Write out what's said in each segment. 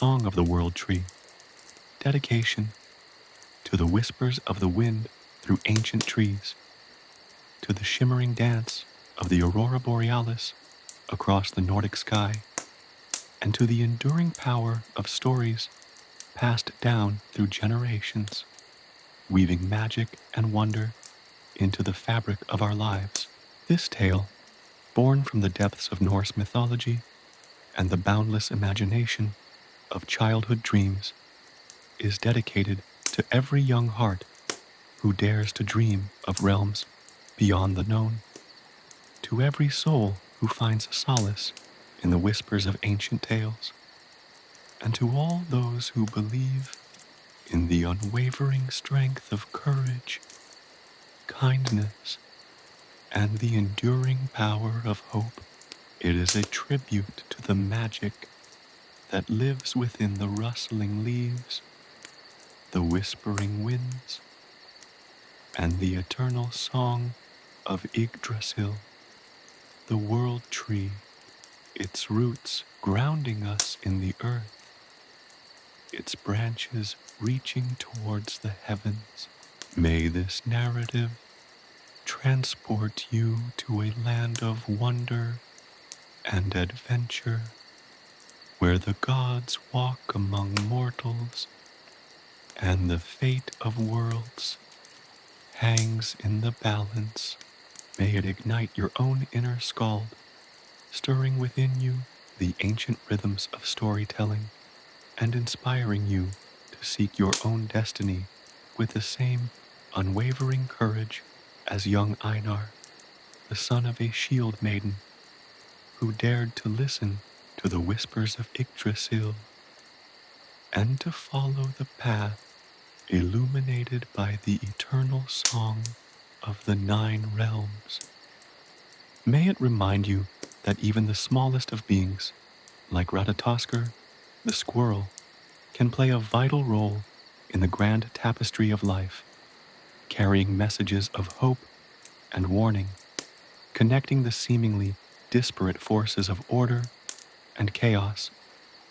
song of the world tree, dedication to the whispers of the wind through ancient trees, to the shimmering dance of the aurora borealis across the Nordic sky, and to the enduring power of stories passed down through generations, weaving magic and wonder into the fabric of our lives. This tale, born from the depths of Norse mythology and the boundless imagination of childhood dreams, is dedicated to every young heart who dares to dream of realms beyond the known, to every soul who finds solace in the whispers of ancient tales, and to all those who believe in the unwavering strength of courage, kindness, and the enduring power of hope. It is a tribute to the magic that lives within the rustling leaves, the whispering winds, and the eternal song of Yggdrasil, the world tree, its roots grounding us in the earth, its branches reaching towards the heavens. May this narrative transport you to a land of wonder and adventure, where the gods walk among mortals and the fate of worlds hangs in the balance. May it ignite your own inner skald, stirring within you the ancient rhythms of storytelling and inspiring you to seek your own destiny with the same unwavering courage as young Einar, the son of a shield-maiden, who dared to listen to the whispers of Yggdrasil and to follow the path illuminated by the eternal song of the 9 realms. May it remind you that even the smallest of beings, like Ratatoskr, the squirrel, can play a vital role in the grand tapestry of life, carrying messages of hope and warning, connecting the seemingly disparate forces of order and chaos,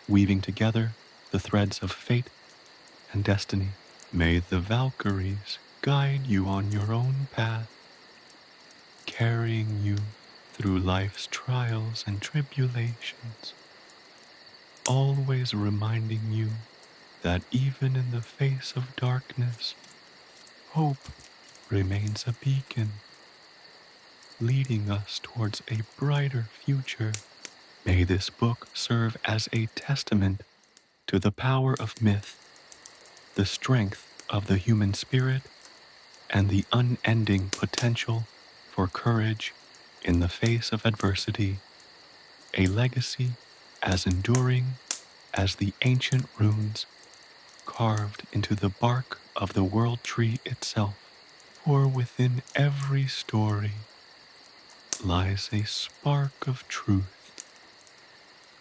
weaving together the threads of fate and destiny. May the Valkyries guide you on your own path, carrying you through life's trials and tribulations, always reminding you that even in the face of darkness, hope remains a beacon, leading us towards a brighter future. May this book serve as a testament to the power of myth, the strength of the human spirit, and the unending potential for courage in the face of adversity, a legacy as enduring as the ancient runes carved into the bark of the world tree itself. For within every story lies a spark of truth,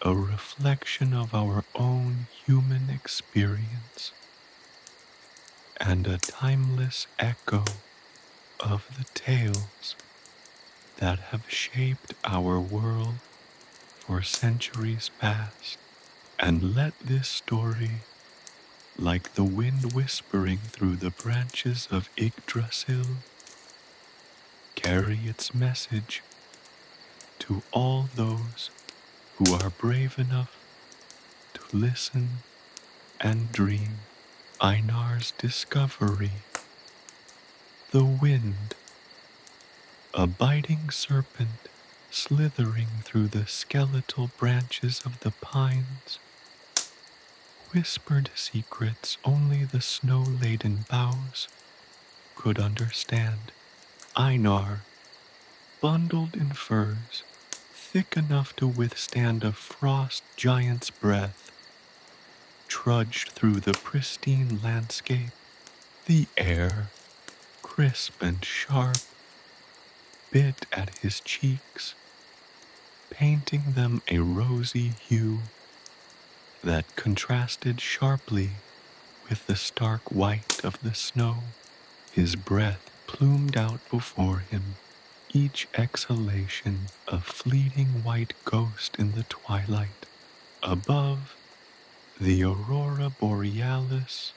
a reflection of our own human experience, and a timeless echo of the tales that have shaped our world for centuries past. And let this story, like the wind whispering through the branches of Yggdrasil, carry its message to all those who are brave enough to listen and dream. Einar's discovery. The wind, a biting serpent slithering through the skeletal branches of the pines, whispered secrets only the snow-laden boughs could understand. Einar, bundled in furs, thick enough to withstand a frost giant's breath, trudged through the pristine landscape, the air, crisp and sharp, bit at his cheeks, painting them a rosy hue that contrasted sharply with the stark white of the snow. His breath plumed out before him, each exhalation a fleeting white ghost in the twilight. Above, The aurora borealis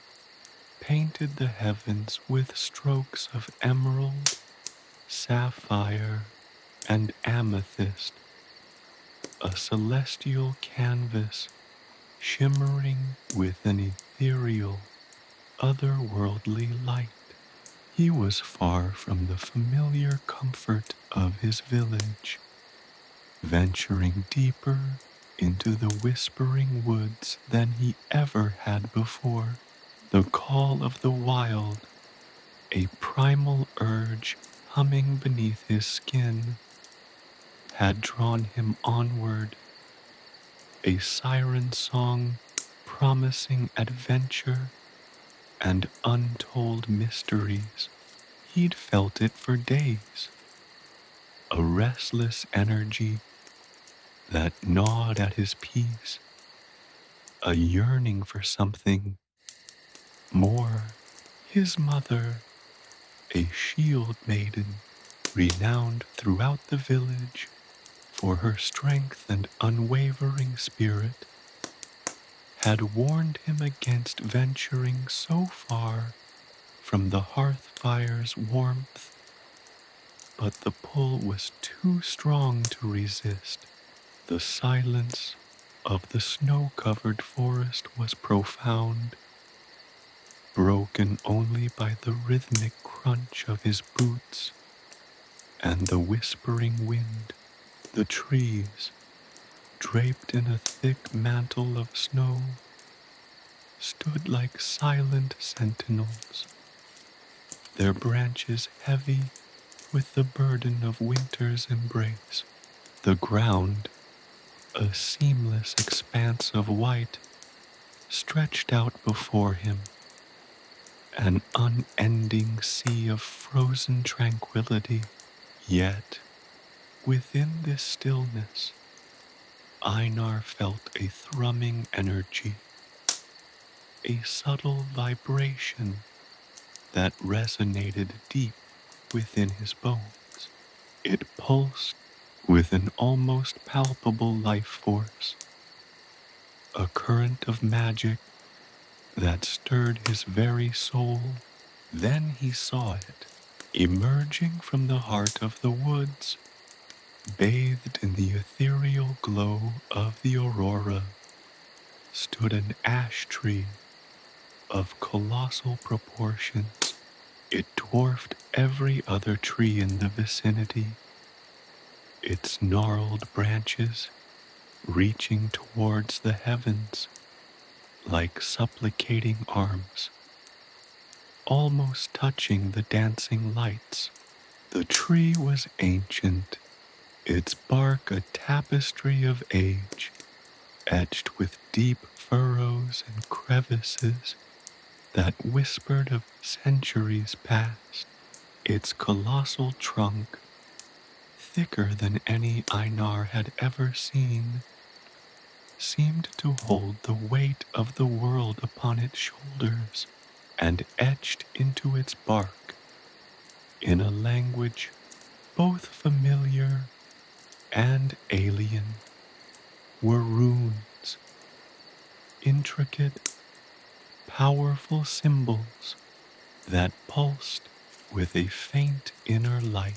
painted the heavens with strokes of emerald, sapphire, and amethyst, a celestial canvas shimmering with an ethereal, otherworldly light. He was far from the familiar comfort of his village, venturing deeper into the whispering woods than he ever had before. The call of the wild, a primal urge humming beneath his skin, had drawn him onward, a siren song promising adventure and untold mysteries. He'd felt it for days, a restless energy that gnawed at his peace, a yearning for something more. His mother, a shield-maiden, renowned throughout the village for her strength and unwavering spirit, had warned him against venturing so far from the hearth fire's warmth, but the pull was too strong to resist. The silence of the snow-covered forest was profound, broken only by the rhythmic crunch of his boots and the whispering wind. The trees, draped in a thick mantle of snow, stood like silent sentinels, their branches heavy with the burden of winter's embrace. The ground, a seamless expanse of white, stretched out before him, an unending sea of frozen tranquility. Yet, within this stillness, Einar felt a thrumming energy, a subtle vibration that resonated deep within his bones. It pulsed with an almost palpable life force, a current of magic that stirred his very soul. Then he saw it, emerging from the heart of the woods, bathed in the ethereal glow of the aurora, stood an ash tree of colossal proportions. It dwarfed every other tree in the vicinity, its gnarled branches reaching towards the heavens like supplicating arms, almost touching the dancing lights. The tree was ancient, its bark a tapestry of age, etched with deep furrows and crevices that whispered of centuries past. Its colossal trunk, thicker than any Einar had ever seen, seemed to hold the weight of the world upon its shoulders, and etched into its bark, in a language both familiar and alien, were runes, intricate, powerful symbols that pulsed with a faint inner light.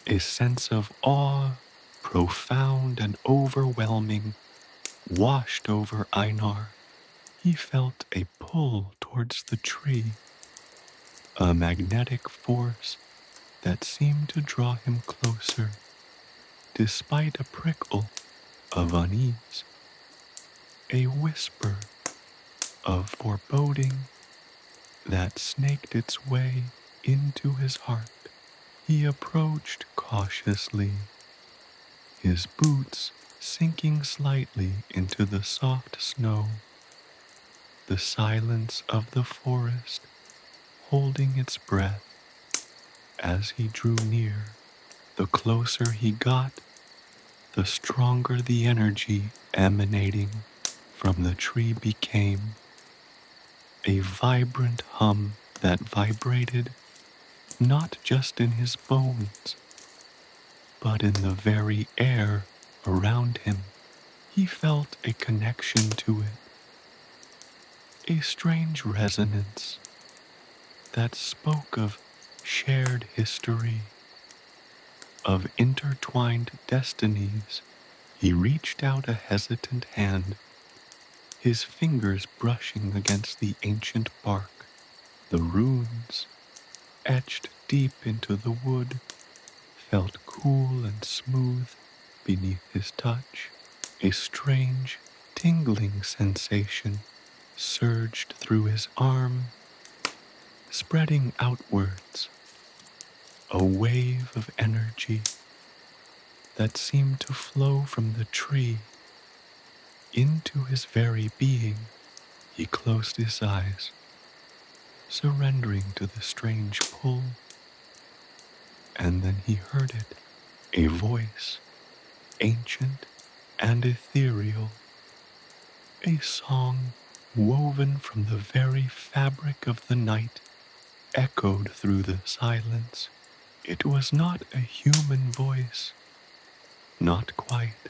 A sense of awe, profound and overwhelming, washed over Einar. He felt a pull towards the tree, a magnetic force that seemed to draw him closer, despite a prickle of unease, a whisper of foreboding that snaked its way into his heart. He approached cautiously, his boots sinking slightly into the soft snow, the silence of the forest holding its breath as he drew near. The closer he got, the stronger the energy emanating from the tree became, a vibrant hum that vibrated not just in his bones, but in the very air around him. He felt a connection to it, a strange resonance that spoke of shared history, of intertwined destinies. He reached out a hesitant hand, his fingers brushing against the ancient bark. The runes, etched deep into the wood, felt cool and smooth beneath his touch. A strange, tingling sensation surged through his arm, spreading outwards, a wave of energy that seemed to flow from the tree into his very being. He closed his eyes, surrendering to the strange pull, and then he heard it, a voice, ancient and ethereal, a song woven from the very fabric of the night, echoed through the silence. It was not a human voice, not quite.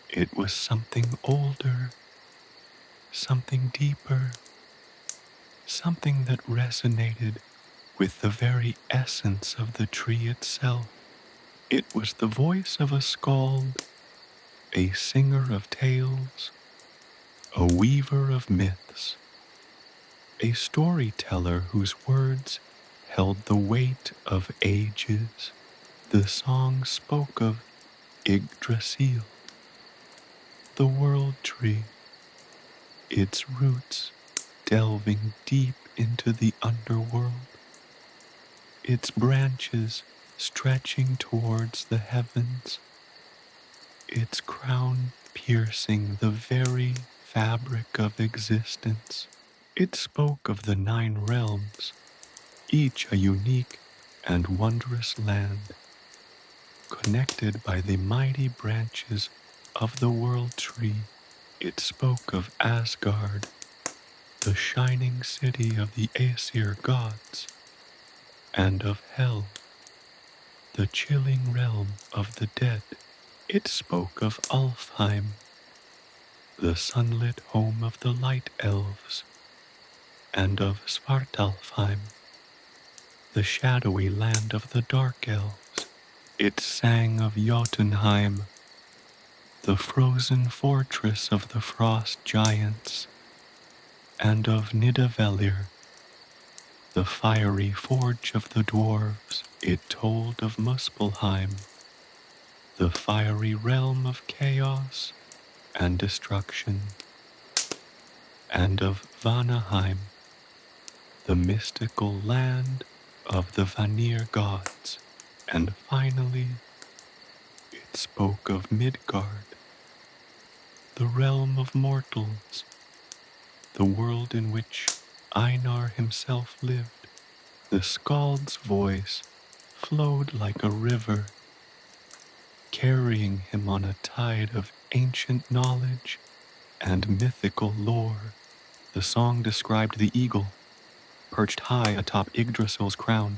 It was something older, something deeper, something that resonated with the very essence of the tree itself. It was the voice of a skald, a singer of tales, a weaver of myths, a storyteller whose words held the weight of ages. The song spoke of Yggdrasil, the world tree, its roots delving deep into the underworld, its branches stretching towards the heavens, its crown piercing the very fabric of existence. It spoke of the 9 realms, each a unique and wondrous land, connected by the mighty branches of the world tree. It spoke of Asgard, the shining city of the Aesir gods, and of Hel, the chilling realm of the dead. It spoke of Alfheim, the sunlit home of the light elves, and of Svartalfheim, the shadowy land of the dark elves. It sang of Jotunheim, the frozen fortress of the frost giants, and of Nidavellir, the fiery forge of the dwarves. It told of Muspelheim, the fiery realm of chaos and destruction, and of Vanaheim, the mystical land of the Vanir gods. And finally, it spoke of Midgard, the realm of mortals, the world in which Einar himself lived. The skald's voice flowed like a river, carrying him on a tide of ancient knowledge and mythical lore. The song described the eagle, perched high atop Yggdrasil's crown,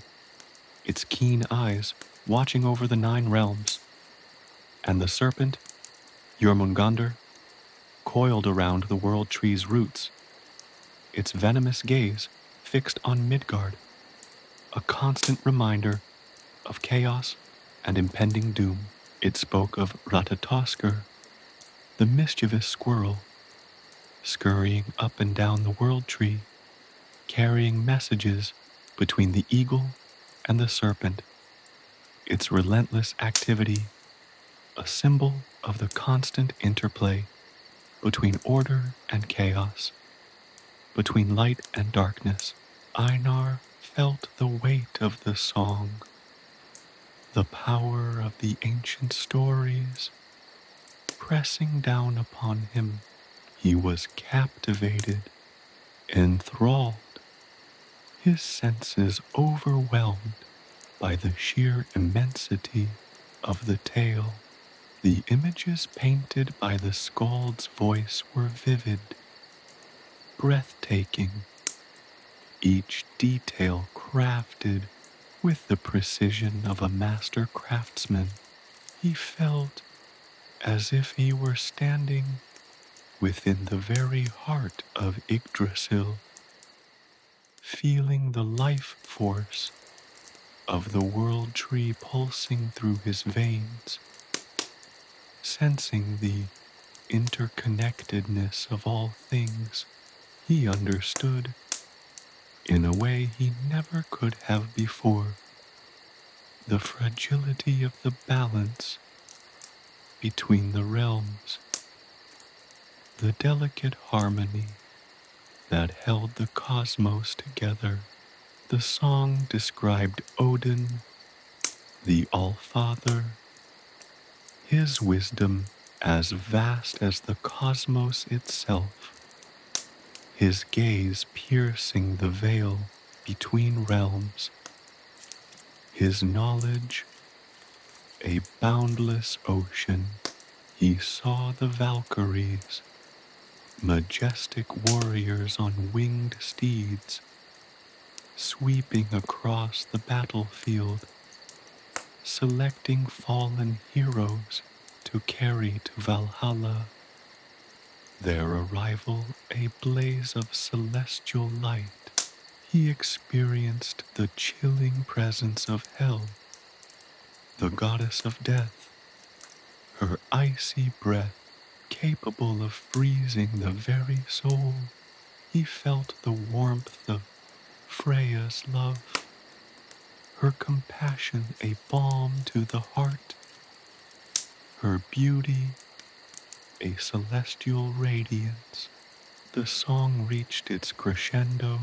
its keen eyes watching over the 9 realms, and the serpent, Jormungandr, coiled around the world tree's roots, its venomous gaze fixed on Midgard, a constant reminder of chaos and impending doom. It spoke of Ratatoskr, the mischievous squirrel, scurrying up and down the world tree, carrying messages between the eagle and the serpent, its relentless activity a symbol of the constant interplay between order and chaos, between light and darkness. Einar felt the weight of the song, the power of the ancient stories pressing down upon him. He was captivated, enthralled, his senses overwhelmed by the sheer immensity of the tale. The images painted by the skald's voice were vivid, breathtaking, each detail crafted with the precision of a master craftsman. He felt as if he were standing within the very heart of Yggdrasil, feeling the life force of the world tree pulsing through his veins, sensing the interconnectedness of all things. He understood, in a way he never could have before, the fragility of the balance between the realms, the delicate harmony that held the cosmos together. The song described Odin, the All-Father, his wisdom as vast as the cosmos itself, his gaze piercing the veil between realms, his knowledge a boundless ocean. He saw the Valkyries, majestic warriors on winged steeds, sweeping across the battlefield, selecting fallen heroes to carry to Valhalla, their arrival a blaze of celestial light. He experienced the chilling presence of Hel, the goddess of death, her icy breath capable of freezing the very soul. He felt the warmth of Freya's love, her compassion a balm to the heart, her beauty a celestial radiance. The song reached its crescendo,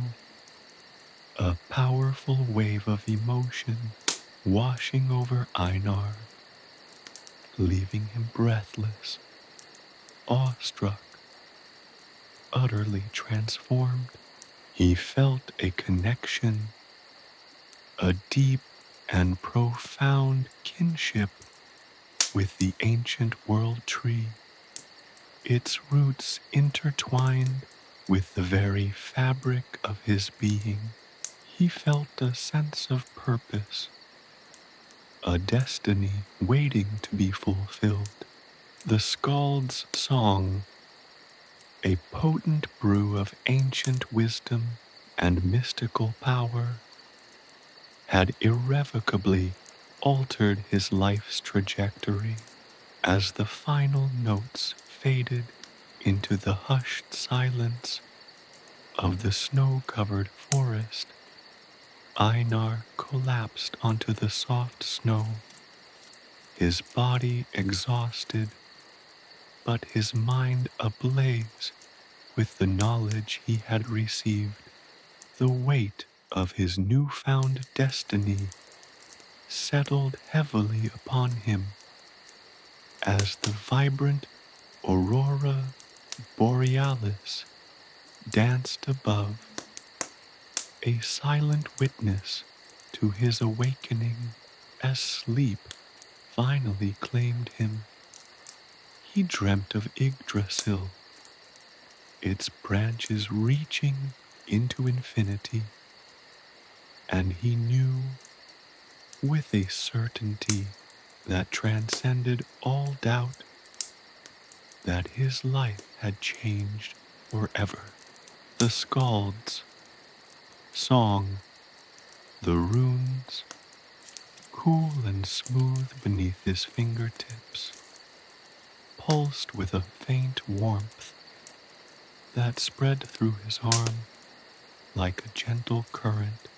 a powerful wave of emotion washing over Einar, leaving him breathless, awestruck, utterly transformed. He felt a connection, a deep and profound kinship with the ancient world tree, its roots intertwined with the very fabric of his being. He felt a sense of purpose, a destiny waiting to be fulfilled. The skald's song, a potent brew of ancient wisdom and mystical power, had irrevocably altered his life's trajectory. As the final notes faded into the hushed silence of the snow-covered forest, Einar collapsed onto the soft snow, his body exhausted, but his mind ablaze with the knowledge he had received. The weight of his newfound destiny settled heavily upon him as the vibrant aurora borealis danced above, a silent witness to his awakening as sleep finally claimed him. He dreamt of Yggdrasil, its branches reaching into infinity, and he knew with a certainty that transcended all doubt that his life had changed forever. The skald's song, the runes, cool and smooth beneath his fingertips, pulsed with a faint warmth that spread through his arm like a gentle current.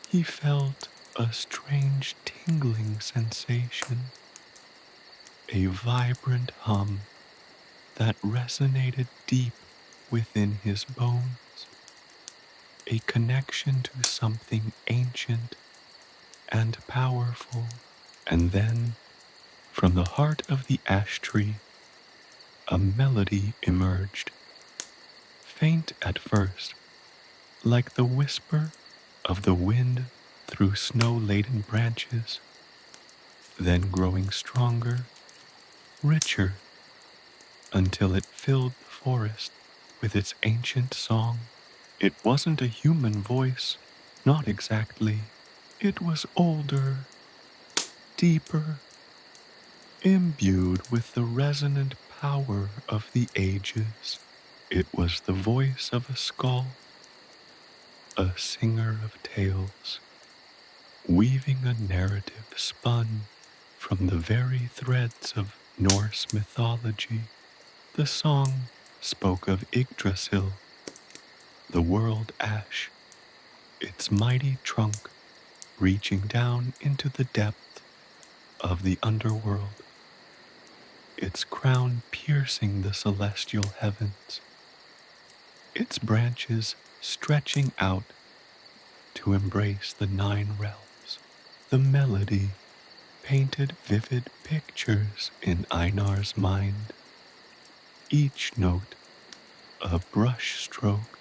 He felt a strange tingling sensation, a vibrant hum that resonated deep within his bones, a connection to something ancient and powerful. And then, from the heart of the ash tree, a melody emerged, faint at first, like the whisper of the wind through snow-laden branches, then growing stronger, richer, until it filled the forest with its ancient song. It wasn't a human voice, not exactly. It was older, deeper, imbued with the resonant power of the ages. It was the voice of a skald, a singer of tales, weaving a narrative spun from the very threads of Norse mythology. The song spoke of Yggdrasil, the world ash, its mighty trunk reaching down into the depth of the underworld, its crown piercing the celestial heavens, its branches stretching out to embrace the 9 realms. The melody painted vivid pictures in Einar's mind, each note a brush stroke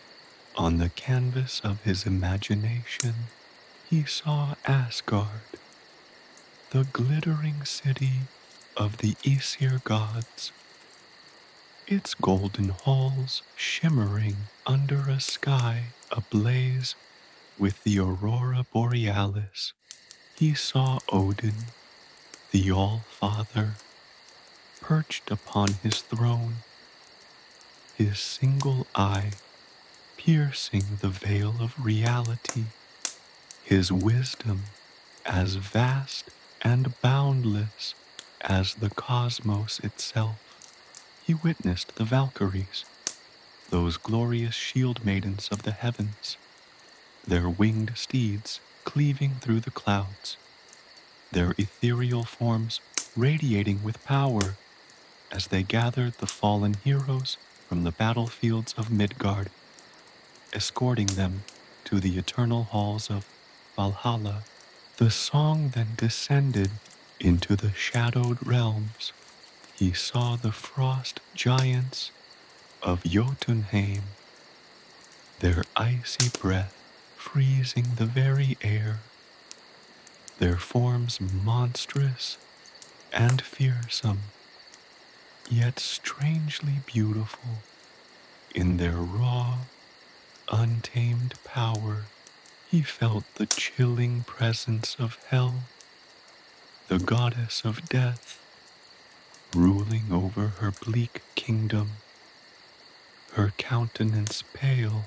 on the canvas of his imagination. He saw Asgard, the glittering city of the Aesir gods, its golden halls shimmering under a sky ablaze with the aurora borealis. He saw Odin, the All-Father, perched upon his throne, his single eye piercing the veil of reality, his wisdom as vast and boundless as the cosmos itself. He witnessed the Valkyries, those glorious shield-maidens of the heavens, their winged steeds cleaving through the clouds, their ethereal forms radiating with power as they gathered the fallen heroes from the battlefields of Midgard, escorting them to the eternal halls of Valhalla. The song then descended into the shadowed realms. He saw the frost giants of Jotunheim, their icy breath freezing the very air, their forms monstrous and fearsome, yet strangely beautiful in their raw, untamed power. He felt the chilling presence of Hel, the goddess of death, ruling over her bleak kingdom, her countenance pale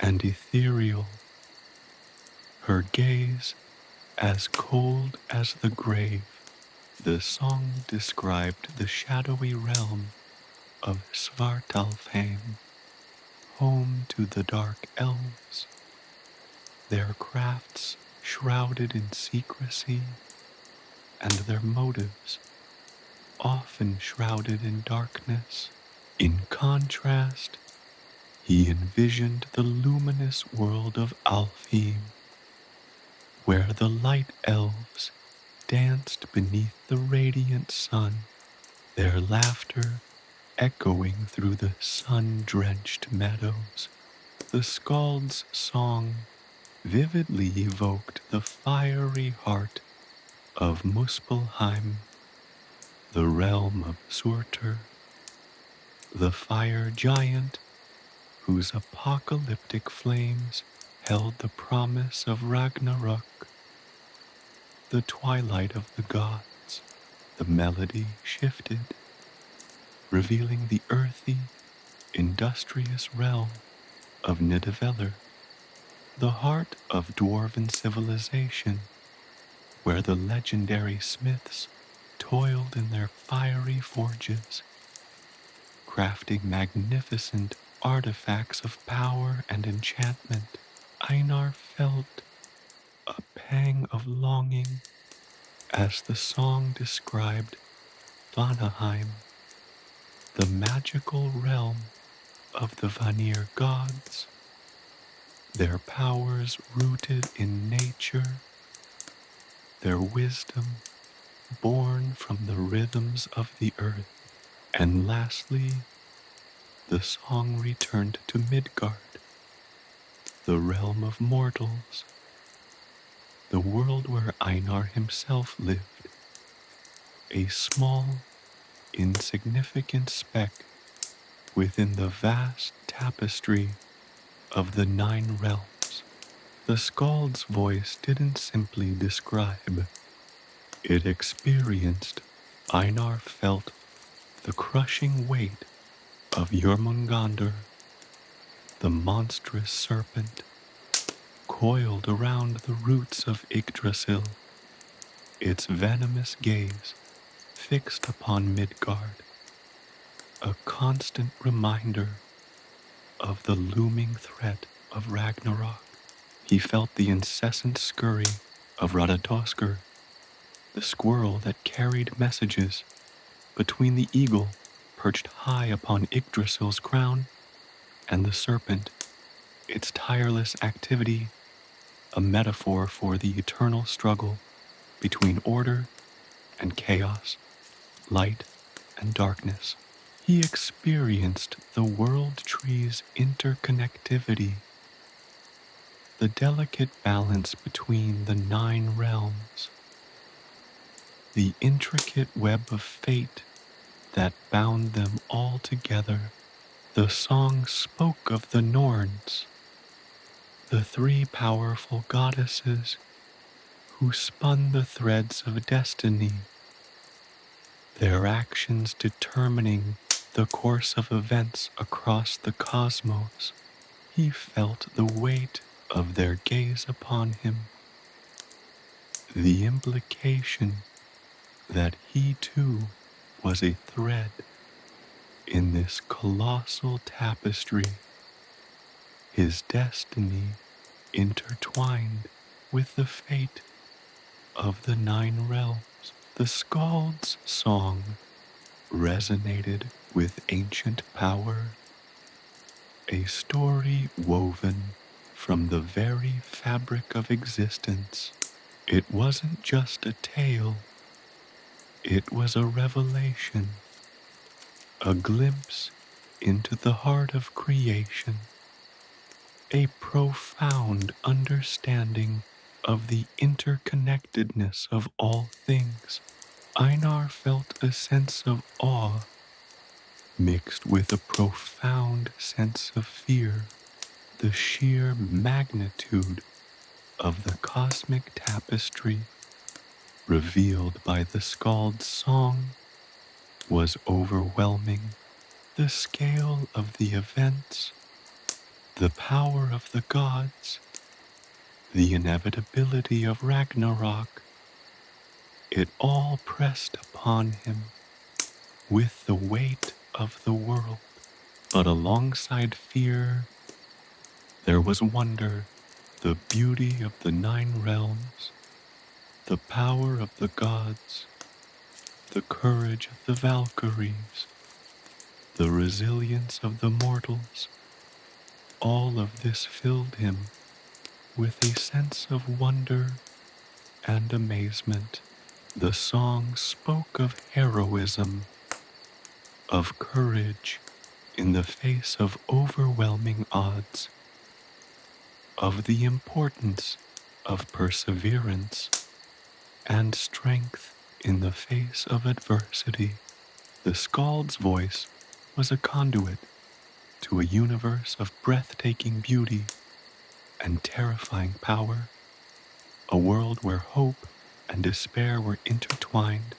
and ethereal, her gaze as cold as the grave. The song described the shadowy realm of Svartalfheim, home to the dark elves, their crafts shrouded in secrecy, and their motives often shrouded in darkness. In contrast, he envisioned the luminous world of Alfheim, where the light elves danced beneath the radiant sun, their laughter echoing through the sun-drenched meadows. The skald's song vividly evoked the fiery heart of Muspelheim, the realm of Surtur, the fire giant whose apocalyptic flames held the promise of Ragnarok, the twilight of the gods. The melody shifted, revealing the earthy, industrious realm of Nidavellir, the heart of dwarven civilization, where the legendary smiths toiled in their fiery forges, crafting magnificent artifacts of power and enchantment. Einar felt a pang of longing as the song described Vanaheim, the magical realm of the Vanir gods, their powers rooted in nature, their wisdom born from the rhythms of the earth. And lastly, the song returned to Midgard, the realm of mortals, the world where Einar himself lived, a small, insignificant speck within the vast tapestry of the 9 realms. The skald's voice didn't simply describe, it experienced. Einar felt the crushing weight of Jormungandr, the monstrous serpent, coiled around the roots of Yggdrasil, its venomous gaze fixed upon Midgard, a constant reminder of the looming threat of Ragnarok. He felt the incessant scurry of Ratatoskr, the squirrel that carried messages between the eagle perched high upon Yggdrasil's crown and the serpent, its tireless activity a metaphor for the eternal struggle between order and chaos, light and darkness. He experienced the world tree's interconnectivity, the delicate balance between the 9 realms, the intricate web of fate that bound them all together. The song spoke of the Norns, the 3 powerful goddesses who spun the threads of destiny, their actions determining the course of events across the cosmos. He felt the weight of their gaze upon him, the implication that he too was a thread in this colossal tapestry, his destiny intertwined with the fate of the 9 realms. The skald's song resonated with ancient power, a story woven from the very fabric of existence. It wasn't just a tale, it was a revelation, a glimpse into the heart of creation, a profound understanding of the interconnectedness of all things. Einar felt a sense of awe mixed with a profound sense of fear. The sheer magnitude of the cosmic tapestry revealed by the skald's song was overwhelming. The scale of the events, the power of the gods, the inevitability of Ragnarok, it all pressed upon him with the weight of the world. But alongside fear, there was wonder, the beauty of the 9 realms, the power of the gods, the courage of the Valkyries, the resilience of the mortals. All of this filled him with a sense of wonder and amazement. The song spoke of heroism, of courage in the face of overwhelming odds, of the importance of perseverance and strength in the face of adversity. The skald's voice was a conduit to a universe of breathtaking beauty and terrifying power, a world where hope and despair were intertwined,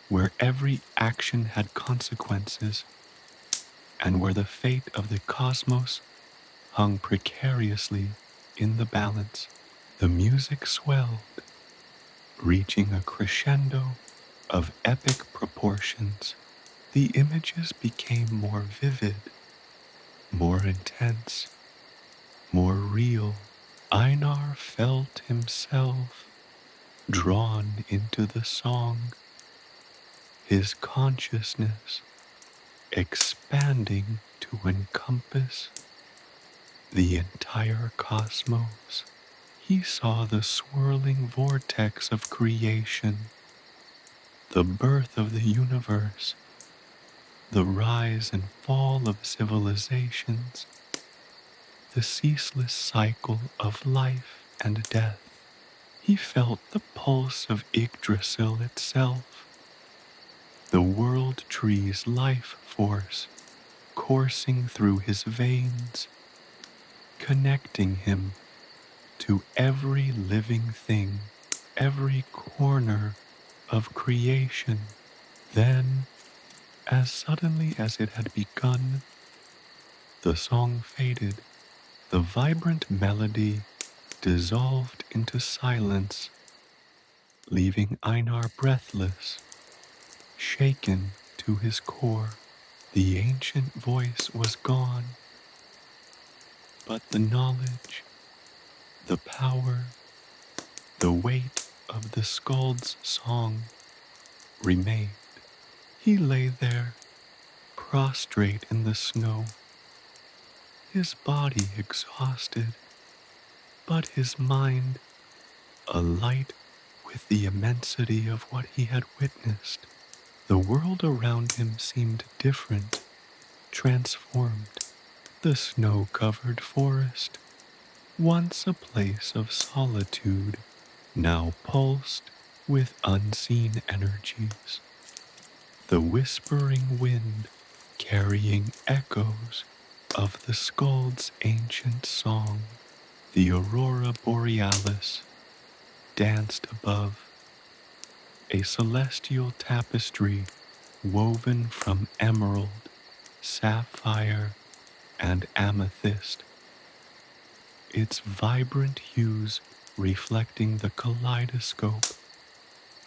where every action had consequences, and where the fate of the cosmos hung precariously in the balance. The music swelled, reaching a crescendo of epic proportions. The images became more vivid, more intense, more real. Einar felt himself drawn into the song, his consciousness expanding to encompass the entire cosmos. He saw the swirling vortex of creation, the birth of the universe, the rise and fall of civilizations, the ceaseless cycle of life and death. He felt the pulse of Yggdrasil itself, the world tree's life force coursing through his veins, connecting him to every living thing, every corner of creation. Then As suddenly as it had begun, the song faded. The vibrant melody dissolved into silence, leaving Einar breathless, shaken to his core. The ancient voice was gone, but the knowledge, the power, the weight of the skald's song remained. He lay there, prostrate in the snow, his body exhausted, but his mind alight with the immensity of what he had witnessed. The world around him seemed different, transformed. The snow-covered forest, once a place of solitude, now pulsed with unseen energies. The whispering wind, carrying echoes of the skald's ancient song, the aurora borealis, danced above, a celestial tapestry woven from emerald, sapphire, and amethyst, its vibrant hues reflecting the kaleidoscope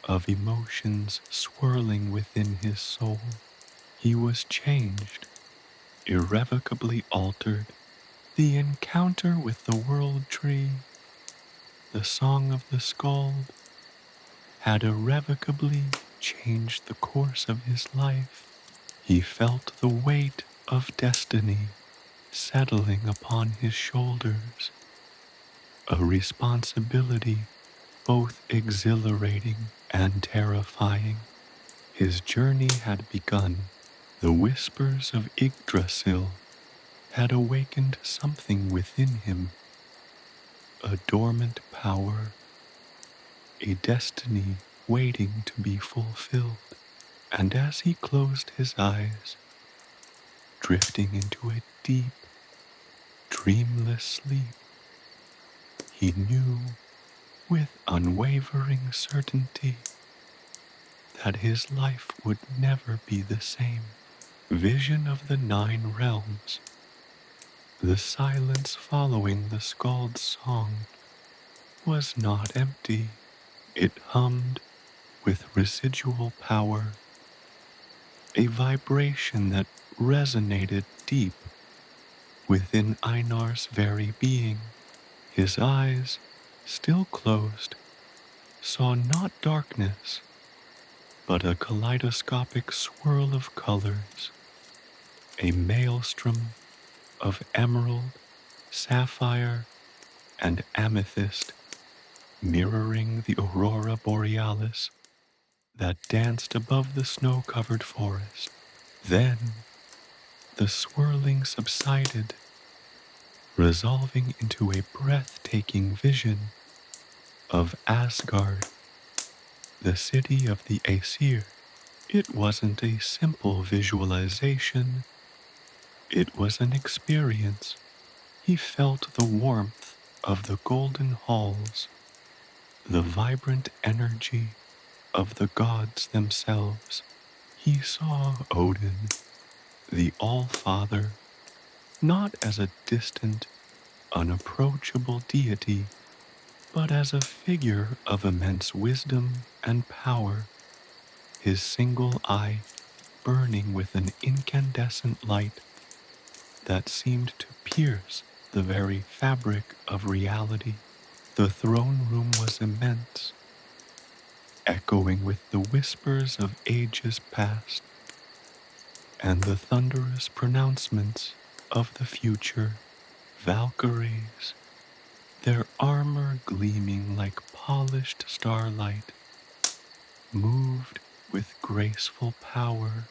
of emotions swirling within his soul. He was changed, irrevocably altered. The encounter with the world tree, the song of the skald, had irrevocably changed the course of his life. He felt the weight of destiny settling upon his shoulders, a responsibility both exhilarating and terrifying. His journey had begun. The whispers of Yggdrasil had awakened something within him, a dormant power, a destiny waiting to be fulfilled. And as he closed his eyes, drifting into a deep, dreamless sleep, he knew with unwavering certainty that his life would never be the same. Vision of the 9 realms, the silence following the skald's song was not empty. It hummed with residual power, a vibration that resonated deep within Einar's very being. His eyes, still closed, saw not darkness, but a kaleidoscopic swirl of colors, a maelstrom of emerald, sapphire, and amethyst, mirroring the aurora borealis that danced above the snow-covered forest. Then the swirling subsided, resolving into a breathtaking vision of Asgard, the city of the Aesir. It wasn't a simple visualization, it was an experience. He felt the warmth of the golden halls, the vibrant energy of the gods themselves. He saw Odin, the All-Father, not as a distant, unapproachable deity, but as a figure of immense wisdom and power, his single eye burning with an incandescent light that seemed to pierce the very fabric of reality. The throne room was immense, echoing with the whispers of ages past and the thunderous pronouncements of the future. Valkyries, their armor gleaming like polished starlight, moved with graceful power,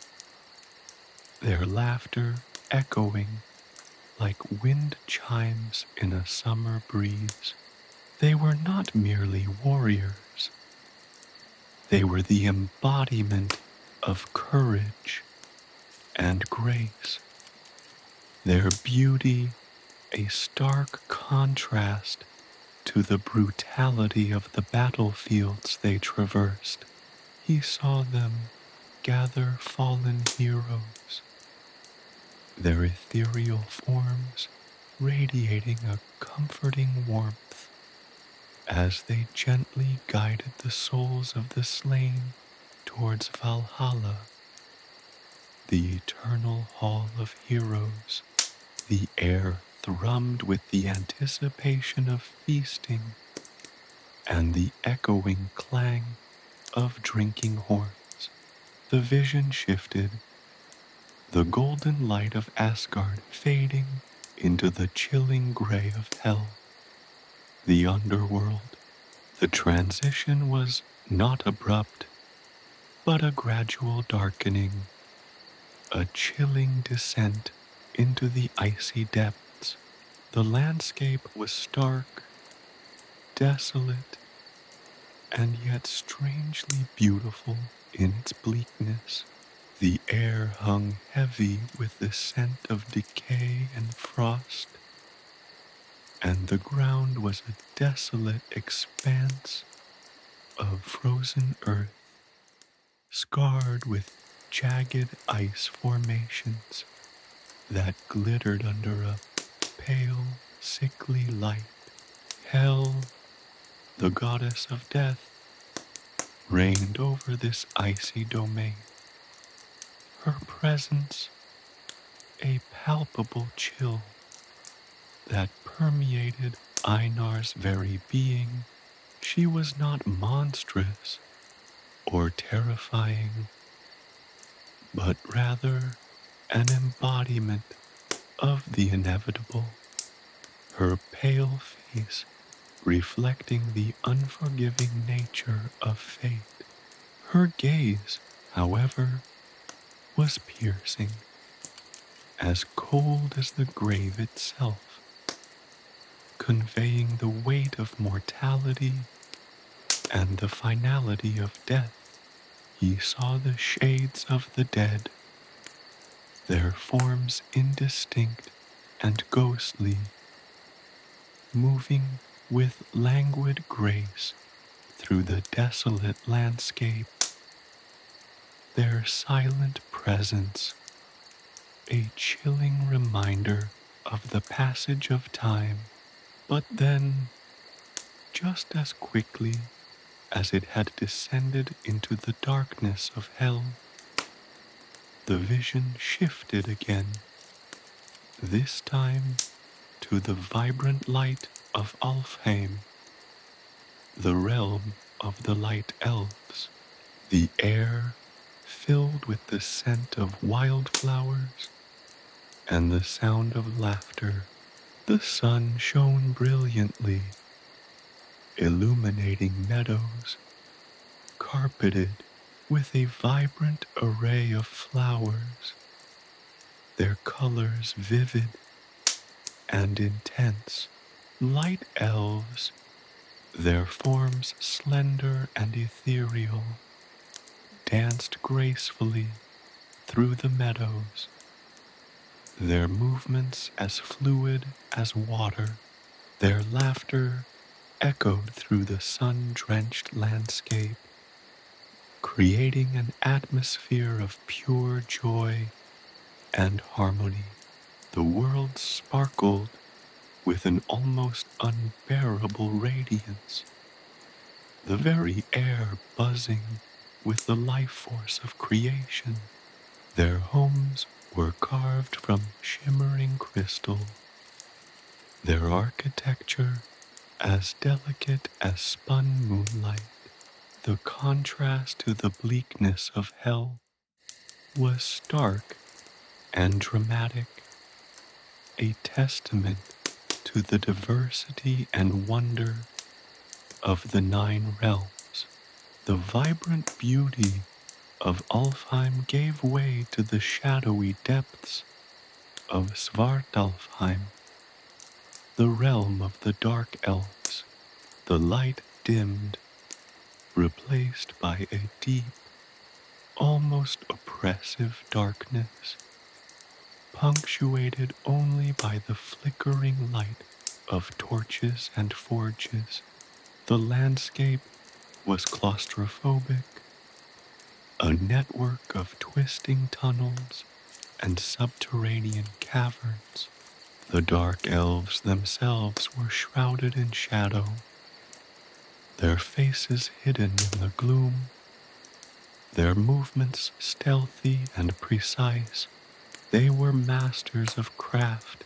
their laughter echoing like wind chimes in a summer breeze. They were not merely warriors. They were the embodiment of courage and grace. Their beauty a stark contrast to the brutality of the battlefields they traversed. He saw them gather fallen heroes, their ethereal forms radiating a comforting warmth as they gently guided the souls of the slain towards Valhalla, the eternal hall of heroes. The air thrummed with the anticipation of feasting and the echoing clang of drinking horns. The vision shifted, the golden light of Asgard fading into the chilling gray of hell, the underworld. The transition was not abrupt, but a gradual darkening, a chilling descent into the icy depths. The landscape was stark, desolate, and yet strangely beautiful in its bleakness. The air hung heavy with the scent of decay and frost, and the ground was a desolate expanse of frozen earth, scarred with jagged ice formations that glittered under a pale, sickly light. Hell, the goddess of death, reigned over this icy domain. Her presence, a palpable chill that permeated Einar's very being. She was not monstrous or terrifying, but rather an embodiment of the inevitable, her pale face reflecting the unforgiving nature of fate. Her gaze, however, was piercing, as cold as the grave itself, conveying the weight of mortality and the finality of death. He saw the shades of the dead, their forms indistinct and ghostly, moving with languid grace through the desolate landscape, their silent presence a chilling reminder of the passage of time. But then, just as quickly as it had descended into the darkness of hell, the vision shifted again, this time to the vibrant light of Alfheim, the realm of the light elves. The air filled with the scent of wildflowers and the sound of laughter. The sun shone brilliantly, illuminating meadows carpeted with a vibrant array of flowers, their colors vivid and intense. Light elves, their forms slender and ethereal, danced gracefully through the meadows, their movements as fluid as water. Their laughter echoed through the sun-drenched landscape, creating an atmosphere of pure joy and harmony. The world sparkled with an almost unbearable radiance, the very air buzzing with the life force of creation. Their homes were carved from shimmering crystal, their architecture as delicate as spun moonlight. The contrast to the bleakness of hell was stark and dramatic, a testament to the diversity and wonder of the 9 realms. The vibrant beauty of Alfheim gave way to the shadowy depths of Svartalfheim, the realm of the dark elves. The light dimmed, replaced by a deep, almost oppressive darkness, punctuated only by the flickering light of torches and forges. The landscape was claustrophobic, a network of twisting tunnels and subterranean caverns. The dark elves themselves were shrouded in shadow, their faces hidden in the gloom, their movements stealthy and precise. They were masters of craft,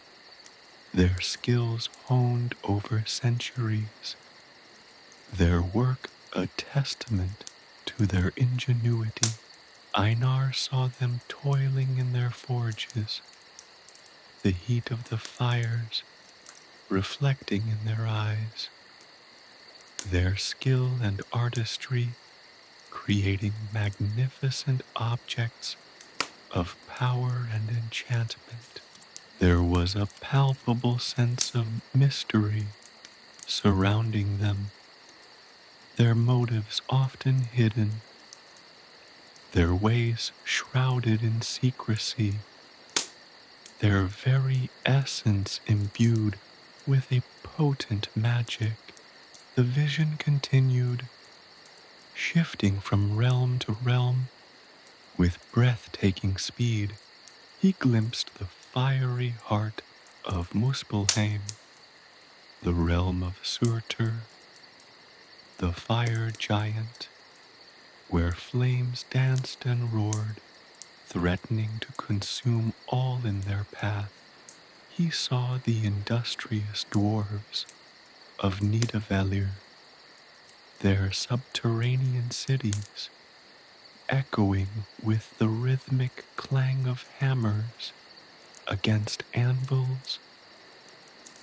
their skills honed over centuries, their work a testament to their ingenuity. Einar saw them toiling in their forges, the heat of the fires reflecting in their eyes, their skill and artistry creating magnificent objects of power and enchantment. There was a palpable sense of mystery surrounding them, their motives often hidden, their ways shrouded in secrecy, their very essence imbued with a potent magic. The vision continued, shifting from realm to realm with breathtaking speed. He glimpsed the fiery heart of Muspelheim, the realm of Surtur, the fire giant, where flames danced and roared, threatening to consume all in their path. He saw the industrious dwarves of Nidavellir, their subterranean cities, echoing with the rhythmic clang of hammers against anvils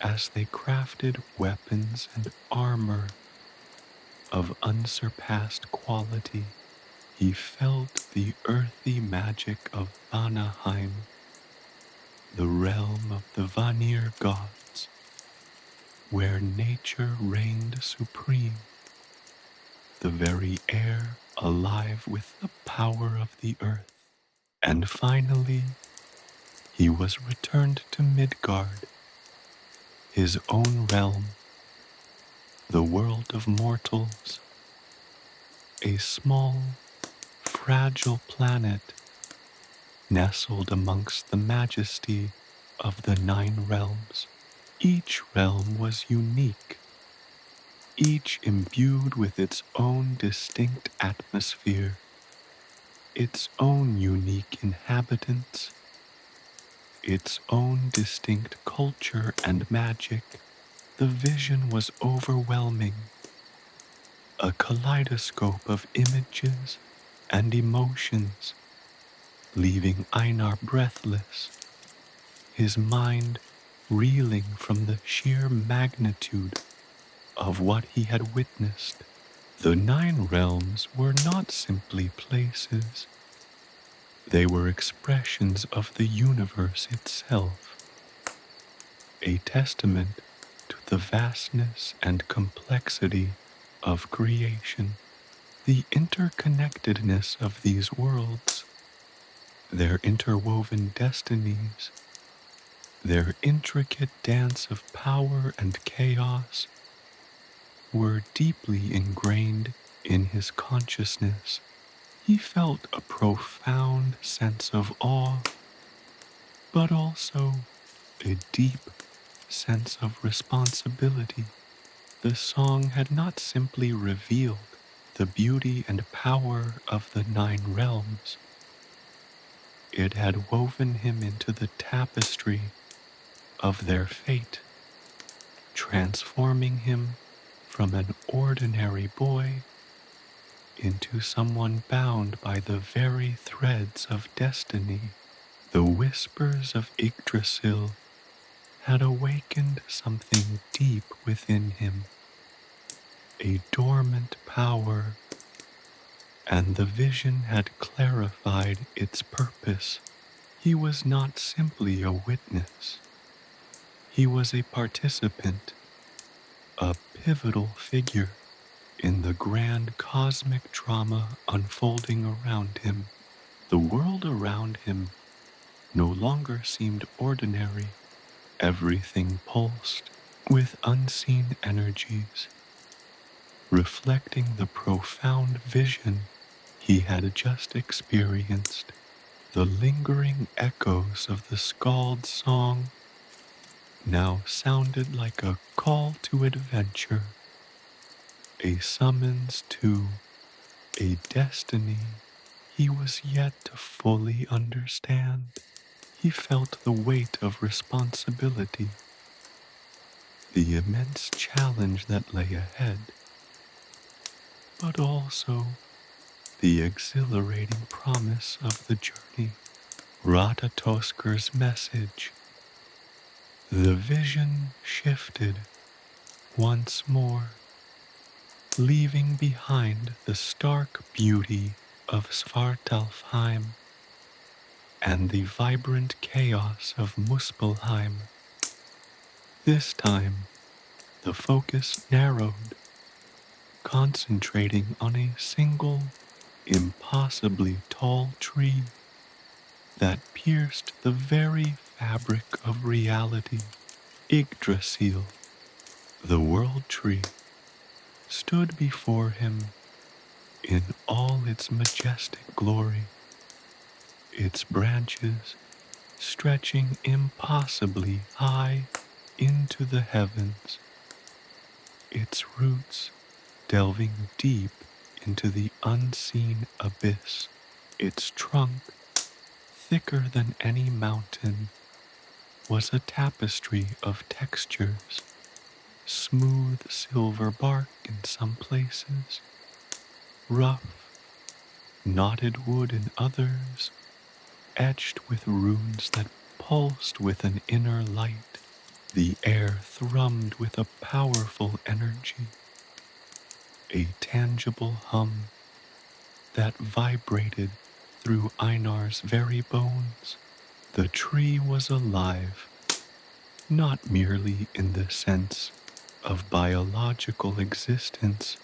as they crafted weapons and armor of unsurpassed quality. He felt the earthy magic of Vanaheim, the realm of the Vanir gods, where nature reigned supreme, the very air alive with the power of the earth. And finally, he was returned to Midgard, his own realm, the world of mortals, a small, fragile planet nestled amongst the majesty of the 9 realms. Each realm was unique, each imbued with its own distinct atmosphere, its own unique inhabitants, its own distinct culture and magic. The vision was overwhelming, a kaleidoscope of images and emotions, leaving Einar breathless, his mind reeling from the sheer magnitude of what he had witnessed. The 9 realms were not simply places. They were expressions of the universe itself, a testament to the vastness and complexity of creation. The interconnectedness of these worlds, their interwoven destinies, their intricate dance of power and chaos were deeply ingrained in his consciousness. He felt a profound sense of awe, but also a deep sense of responsibility. The song had not simply revealed the beauty and power of the 9 realms. It had woven him into the tapestry of their fate, transforming him from an ordinary boy into someone bound by the very threads of destiny. The whispers of Yggdrasil had awakened something deep within him, a dormant power, and the vision had clarified its purpose. He was not simply a witness. He was a participant, a pivotal figure in the grand cosmic drama unfolding around him. The world around him no longer seemed ordinary. Everything pulsed with unseen energies, reflecting the profound vision He had just experienced the lingering echoes of the skald's song, now sounded like a call to adventure, a summons to a destiny he was yet to fully understand. He felt the weight of responsibility, the immense challenge that lay ahead, but also the exhilarating promise of the journey. Ratatoskr's message. The vision shifted once more, leaving behind the stark beauty of Svartalfheim and the vibrant chaos of Muspelheim. This time, the focus narrowed, concentrating on a single, impossibly tall tree that pierced the very fabric of reality. Yggdrasil, the world tree, stood before him in all its majestic glory, its branches stretching impossibly high into the heavens, its roots delving deep into the unseen abyss, its trunk, thicker than any mountain, was a tapestry of textures, smooth silver bark in some places, rough, knotted wood in others, etched with runes that pulsed with an inner light. The air thrummed with a powerful energy, a tangible hum that vibrated through Einar's very bones. The tree was alive, not merely in the sense of biological existence,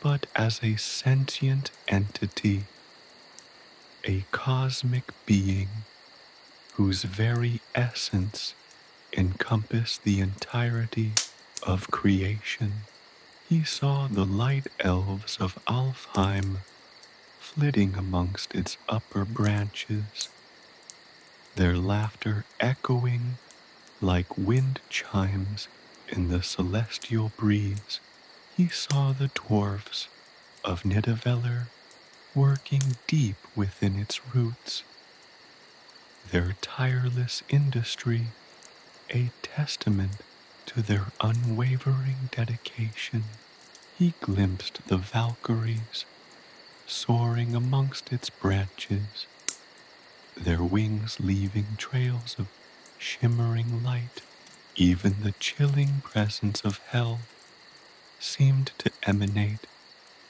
but as a sentient entity, a cosmic being whose very essence encompassed the entirety of creation. He saw the light elves of Alfheim flitting amongst its upper branches, their laughter echoing like wind chimes in the celestial breeze. He saw the dwarfs of Nidavellir working deep within its roots, their tireless industry a testament to their unwavering dedication. He glimpsed the Valkyries soaring amongst its branches, their wings leaving trails of shimmering light. Even the chilling presence of hell seemed to emanate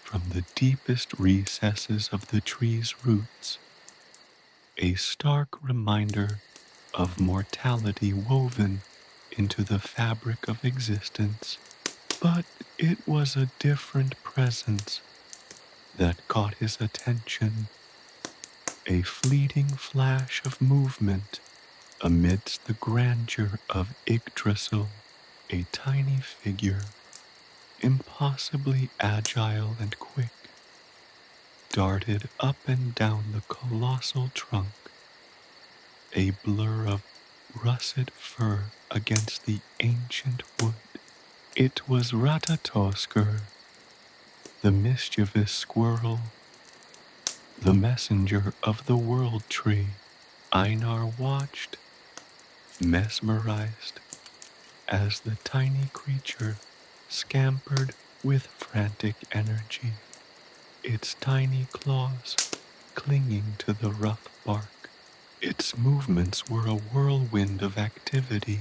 from the deepest recesses of the tree's roots, a stark reminder of mortality woven into the fabric of existence. But it was a different presence that caught his attention, a fleeting flash of movement amidst the grandeur of Yggdrasil. A tiny figure, impossibly agile and quick, darted up and down the colossal trunk, a blur of russet fur against the ancient wood. It was Ratatoskr, the mischievous squirrel, the messenger of the world tree. Einar watched, mesmerized, as the tiny creature scampered with frantic energy, its tiny claws clinging to the rough bark. Its movements were a whirlwind of activity,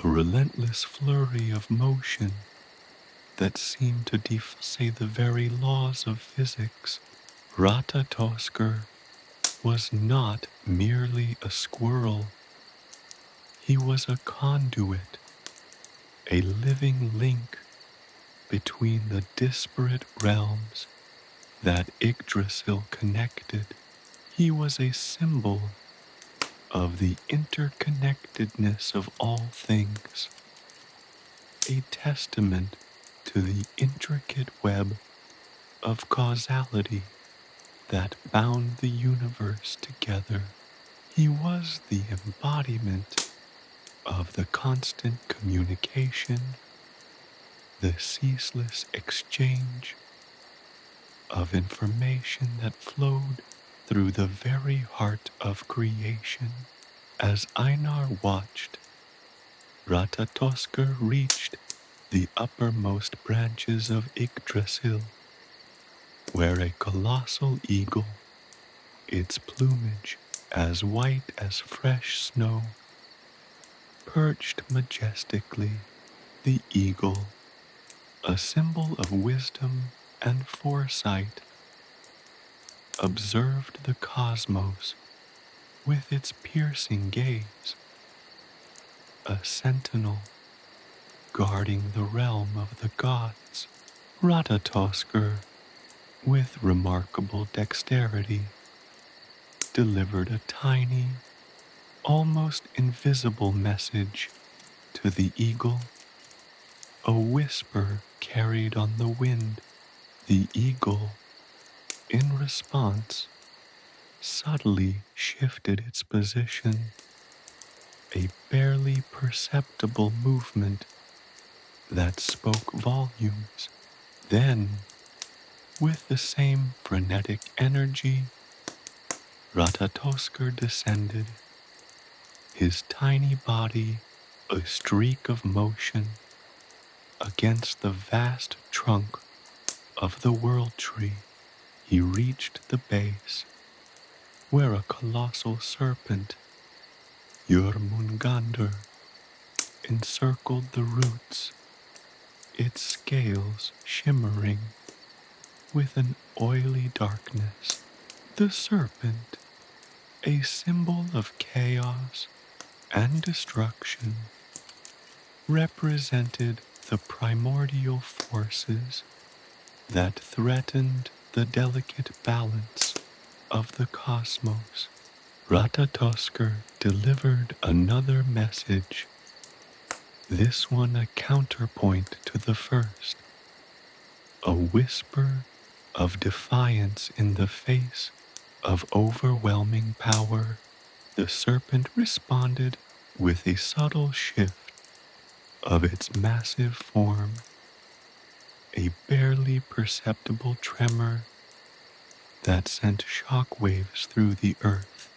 a relentless flurry of motion that seemed to defy the very laws of physics. Ratatoskr was not merely a squirrel. He was a conduit, a living link between the disparate realms that Yggdrasil connected. He was a symbol of the interconnectedness of all things, a testament to the intricate web of causality that bound the universe together. He was the embodiment of the constant communication, the ceaseless exchange of information that flowed through the very heart of creation. As Einar watched, Ratatoskr reached the uppermost branches of Yggdrasil, where a colossal eagle, its plumage as white as fresh snow, perched majestically. The eagle, a symbol of wisdom and foresight, observed the cosmos with its piercing gaze, a sentinel guarding the realm of the gods. Ratatoskr, with remarkable dexterity, delivered a tiny, almost invisible message to the eagle, a whisper carried on the wind. The eagle, in response, subtly shifted its position, a barely perceptible movement that spoke volumes. Then, with the same frenetic energy, Ratatoskr descended, his tiny body a streak of motion against the vast trunk of the world tree. He reached the base, where a colossal serpent, Jormungandr, encircled the roots, its scales shimmering with an oily darkness. The serpent, a symbol of chaos and destruction, represented the primordial forces that threatened the delicate balance of the cosmos. Ratatoskr delivered another message, this one a counterpoint to the first, a whisper of defiance in the face of overwhelming power. The serpent responded with a subtle shift of its massive form, a barely perceptible tremor that sent shockwaves through the earth.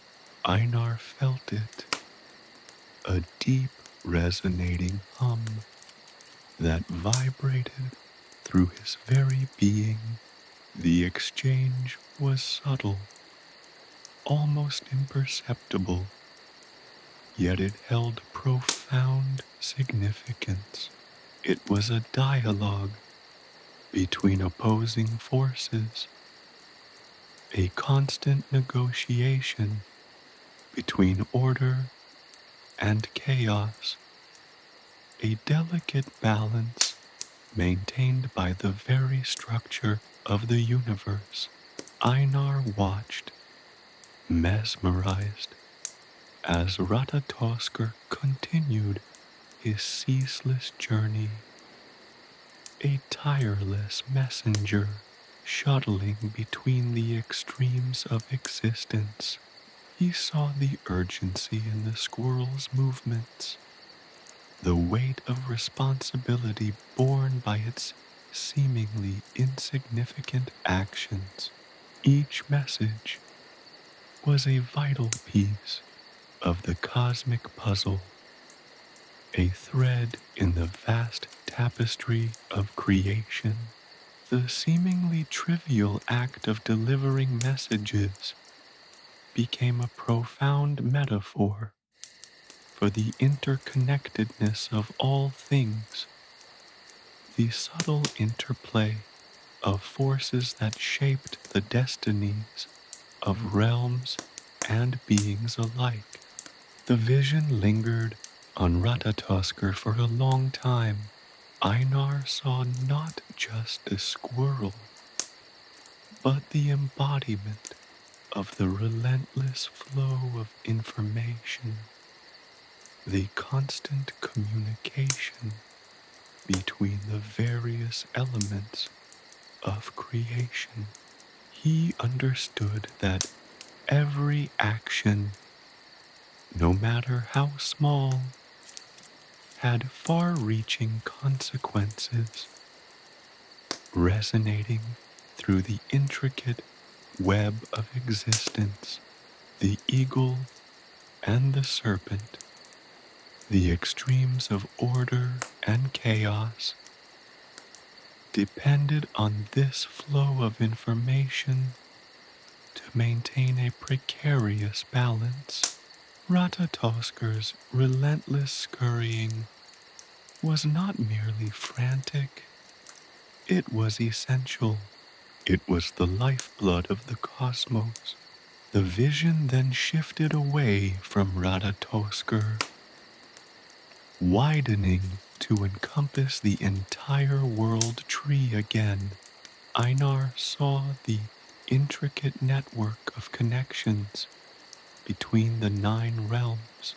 Einar felt it, a deep, resonating hum that vibrated through his very being. The exchange was subtle, almost imperceptible, yet it held profound significance. It was a dialogue between opposing forces, a constant negotiation between order and chaos, a delicate balance maintained by the very structure of the universe. Einar watched, mesmerized, as Ratatoskr continued his ceaseless journey, a tireless messenger shuttling between the extremes of existence. He saw the urgency in the squirrel's movements, the weight of responsibility borne by its seemingly insignificant actions. Each message was a vital piece of the cosmic puzzle, a thread in the vast tapestry of creation. The seemingly trivial act of delivering messages became a profound metaphor for the interconnectedness of all things, the subtle interplay of forces that shaped the destinies of realms and beings alike. The vision lingered on Ratatoskr for a long time. Einar saw not just a squirrel, but the embodiment of the relentless flow of information, the constant communication between the various elements of creation. He understood that every action, no matter how small, had far-reaching consequences, resonating through the intricate web of existence. The eagle and the serpent, the extremes of order and chaos, depended on this flow of information to maintain a precarious balance. Ratatoskr's relentless scurrying was not merely frantic, it was essential. It was the lifeblood of the cosmos. The vision then shifted away from Ratatoskr, widening to encompass the entire world tree again. Einar saw the intricate network of connections between the 9 realms,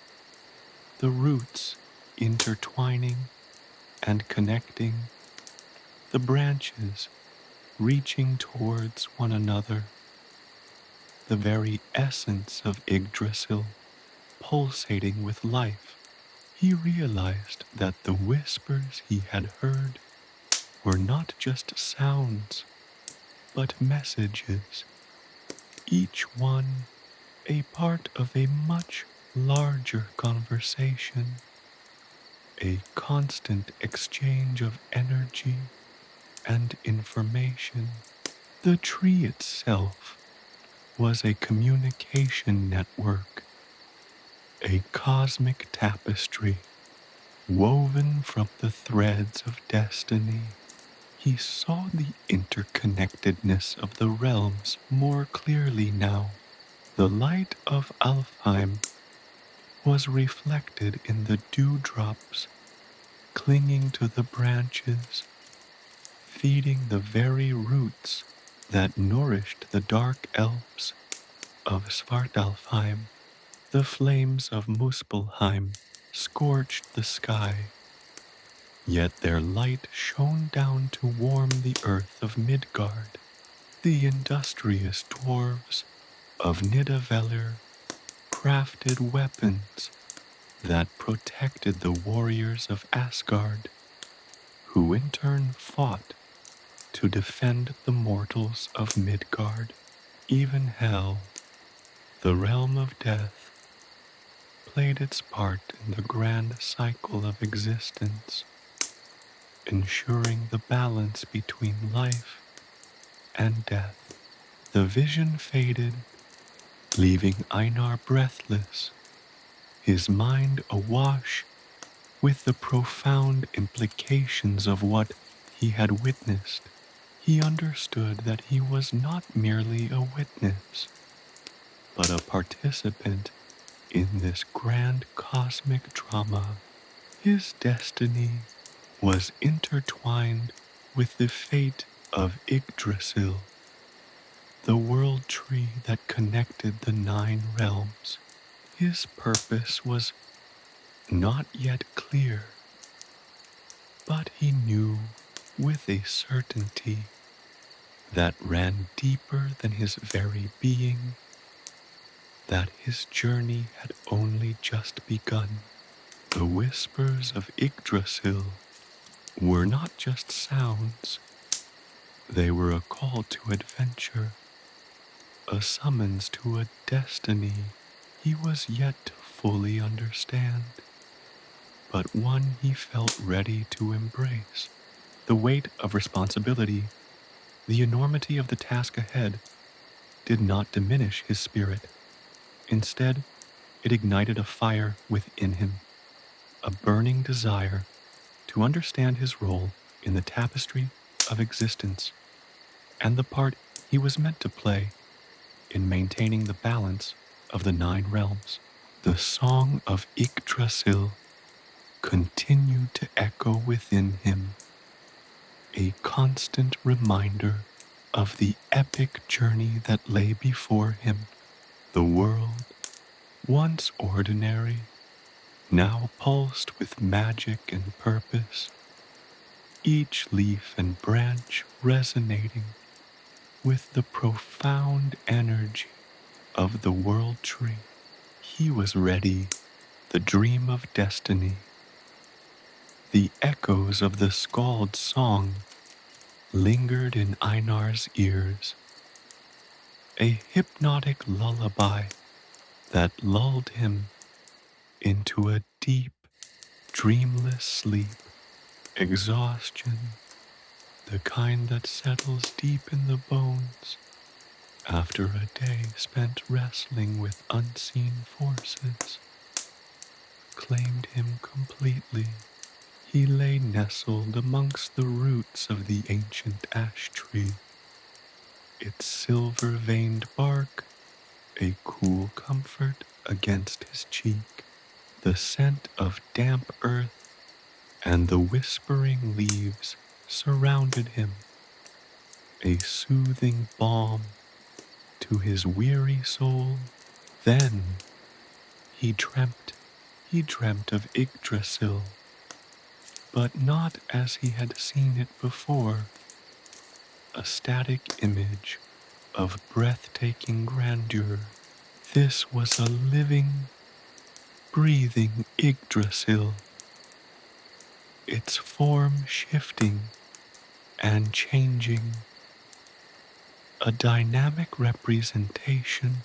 the roots intertwining and connecting, the branches reaching towards one another, the very essence of Yggdrasil pulsating with life. He realized that the whispers he had heard were not just sounds, but messages, each one a part of a much larger conversation, a constant exchange of energy and information. The tree itself was a communication network, a cosmic tapestry woven from the threads of destiny. He saw the interconnectedness of the realms more clearly now. The light of Alfheim was reflected in the dewdrops clinging to the branches, feeding the very roots that nourished the dark elves of Svartalfheim. The flames of Muspelheim scorched the sky, yet their light shone down to warm the earth of Midgard. The industrious dwarves of Nidavellir crafted weapons that protected the warriors of Asgard, who in turn fought to defend the mortals of Midgard. Even Hel, the realm of death, played its part in the grand cycle of existence, ensuring the balance between life and death. The vision faded, leaving Einar breathless, his mind awash with the profound implications of what he had witnessed. He understood that he was not merely a witness, but a participant in this grand cosmic drama. His destiny was intertwined with the fate of Yggdrasil, the world tree that connected the 9 realms. His purpose was not yet clear, but he knew with a certainty that ran deeper than his very being that his journey had only just begun. The whispers of Yggdrasil were not just sounds, they were a call to adventure, a summons to a destiny he was yet to fully understand, but one he felt ready to embrace. The weight of responsibility, the enormity of the task ahead, did not diminish his spirit. Instead, it ignited a fire within him, a burning desire to understand his role in the tapestry of existence and the part he was meant to play in maintaining the balance of the 9 realms. The song of Yggdrasil continued to echo within him, a constant reminder of the epic journey that lay before him. The world, once ordinary, now pulsed with magic and purpose. each leaf and branch resonating with the profound energy of the world tree. He was ready, the dream of destiny. The echoes of the skald's song lingered in Einar's ears, a hypnotic lullaby that lulled him into a deep, dreamless sleep. Exhaustion, the kind that settles deep in the bones after a day spent wrestling with unseen forces, claimed him completely. He lay nestled amongst the roots of the ancient ash tree, its silver-veined bark a cool comfort against his cheek. The scent of damp earth and the whispering leaves surrounded him, a soothing balm to his weary soul. Then he dreamt. He dreamt of Yggdrasil, but not as he had seen it before, a static image of breathtaking grandeur. This was a living, breathing Yggdrasil, its form shifting and changing, a dynamic representation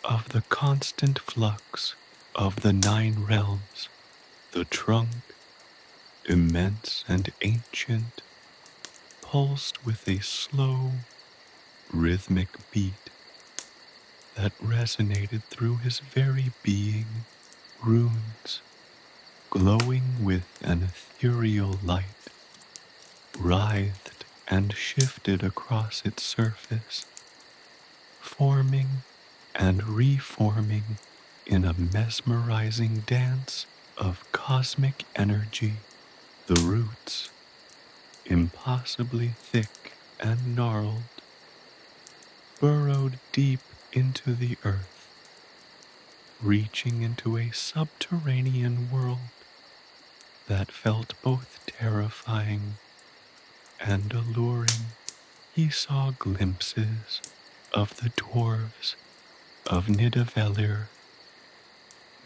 of the constant flux of the 9 realms. The trunk, immense and ancient, pulsed with a slow, rhythmic beat that resonated through his very being. Runes, glowing with an ethereal light, writhed and shifted across its surface, forming and reforming in a mesmerizing dance of cosmic energy. The roots, impossibly thick and gnarled, burrowed deep into the earth, reaching into a subterranean world that felt both terrifying and alluring. He saw glimpses of the dwarves of Nidavellir,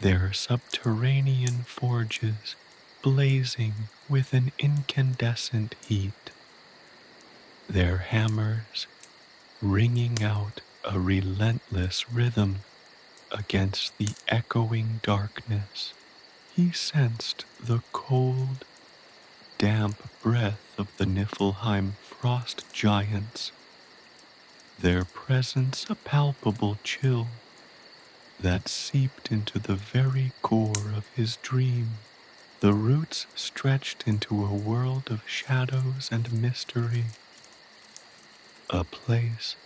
their subterranean forges blazing with an incandescent heat, their hammers ringing out a relentless rhythm against the echoing darkness. He sensed the cold, damp breath of the Niflheim frost giants, their presence a palpable chill that seeped into the very core of his dream. The roots stretched into a world of shadows and mystery, a place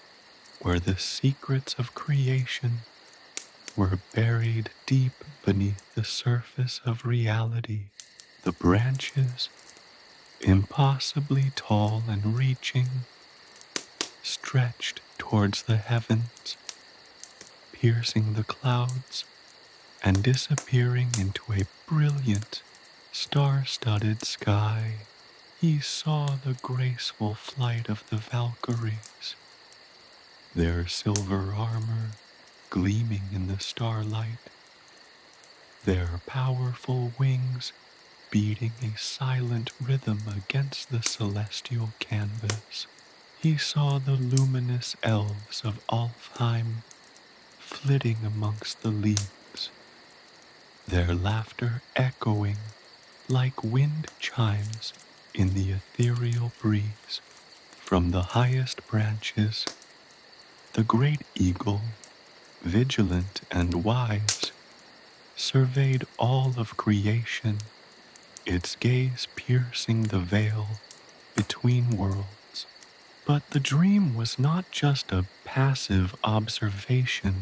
where the secrets of creation were buried deep beneath the surface of reality. The branches, impossibly tall and reaching, stretched towards the heavens, piercing the clouds and disappearing into a brilliant, star-studded sky. He saw the graceful flight of the Valkyries, their silver armor gleaming in the starlight, their powerful wings beating a silent rhythm against the celestial canvas. He saw the luminous elves of Alfheim flitting amongst the leaves, their laughter echoing like wind chimes in the ethereal breeze. From the highest branches, the great eagle, vigilant and wise, surveyed all of creation, its gaze piercing the veil between worlds. But the dream was not just a passive observation,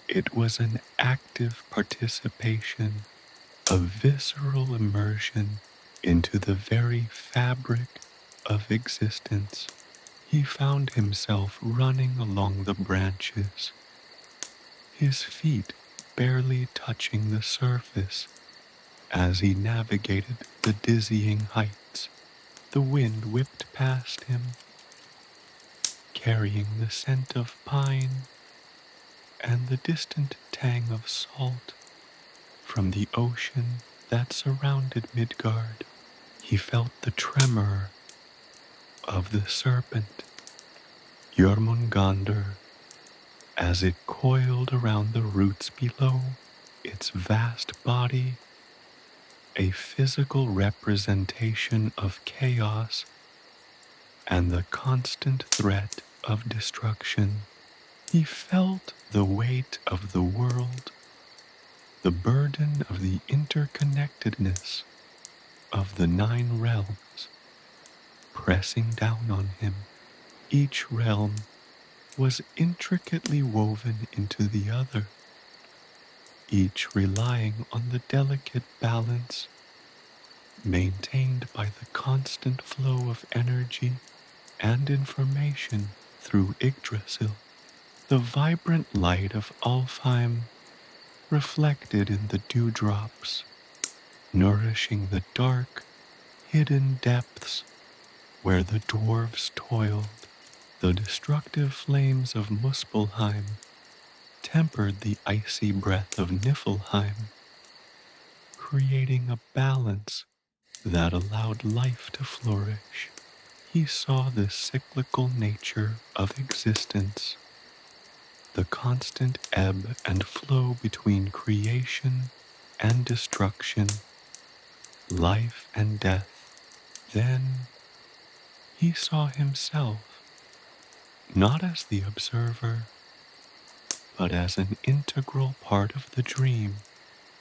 it was an active participation, a visceral immersion into the very fabric of existence. He found himself running along the branches, his feet barely touching the surface as he navigated the dizzying heights. The wind whipped past him, carrying the scent of pine and the distant tang of salt from the ocean that surrounded Midgard. He felt the tremor of the serpent, Jormungandr, as it coiled around the roots below, its vast body a physical representation of chaos and the constant threat of destruction. He felt the weight of the world, the burden of the interconnectedness of the 9 realms pressing down on him. Each realm was intricately woven into the other, each relying on the delicate balance maintained by the constant flow of energy and information through Yggdrasil. The vibrant light of Alfheim reflected in the dewdrops, nourishing the dark, hidden depths where the dwarves toiled. The destructive flames of Muspelheim tempered the icy breath of Niflheim, creating a balance that allowed life to flourish. He saw the cyclical nature of existence, the constant ebb and flow between creation and destruction, life and death. Then he saw himself, not as the observer, but as an integral part of the dream.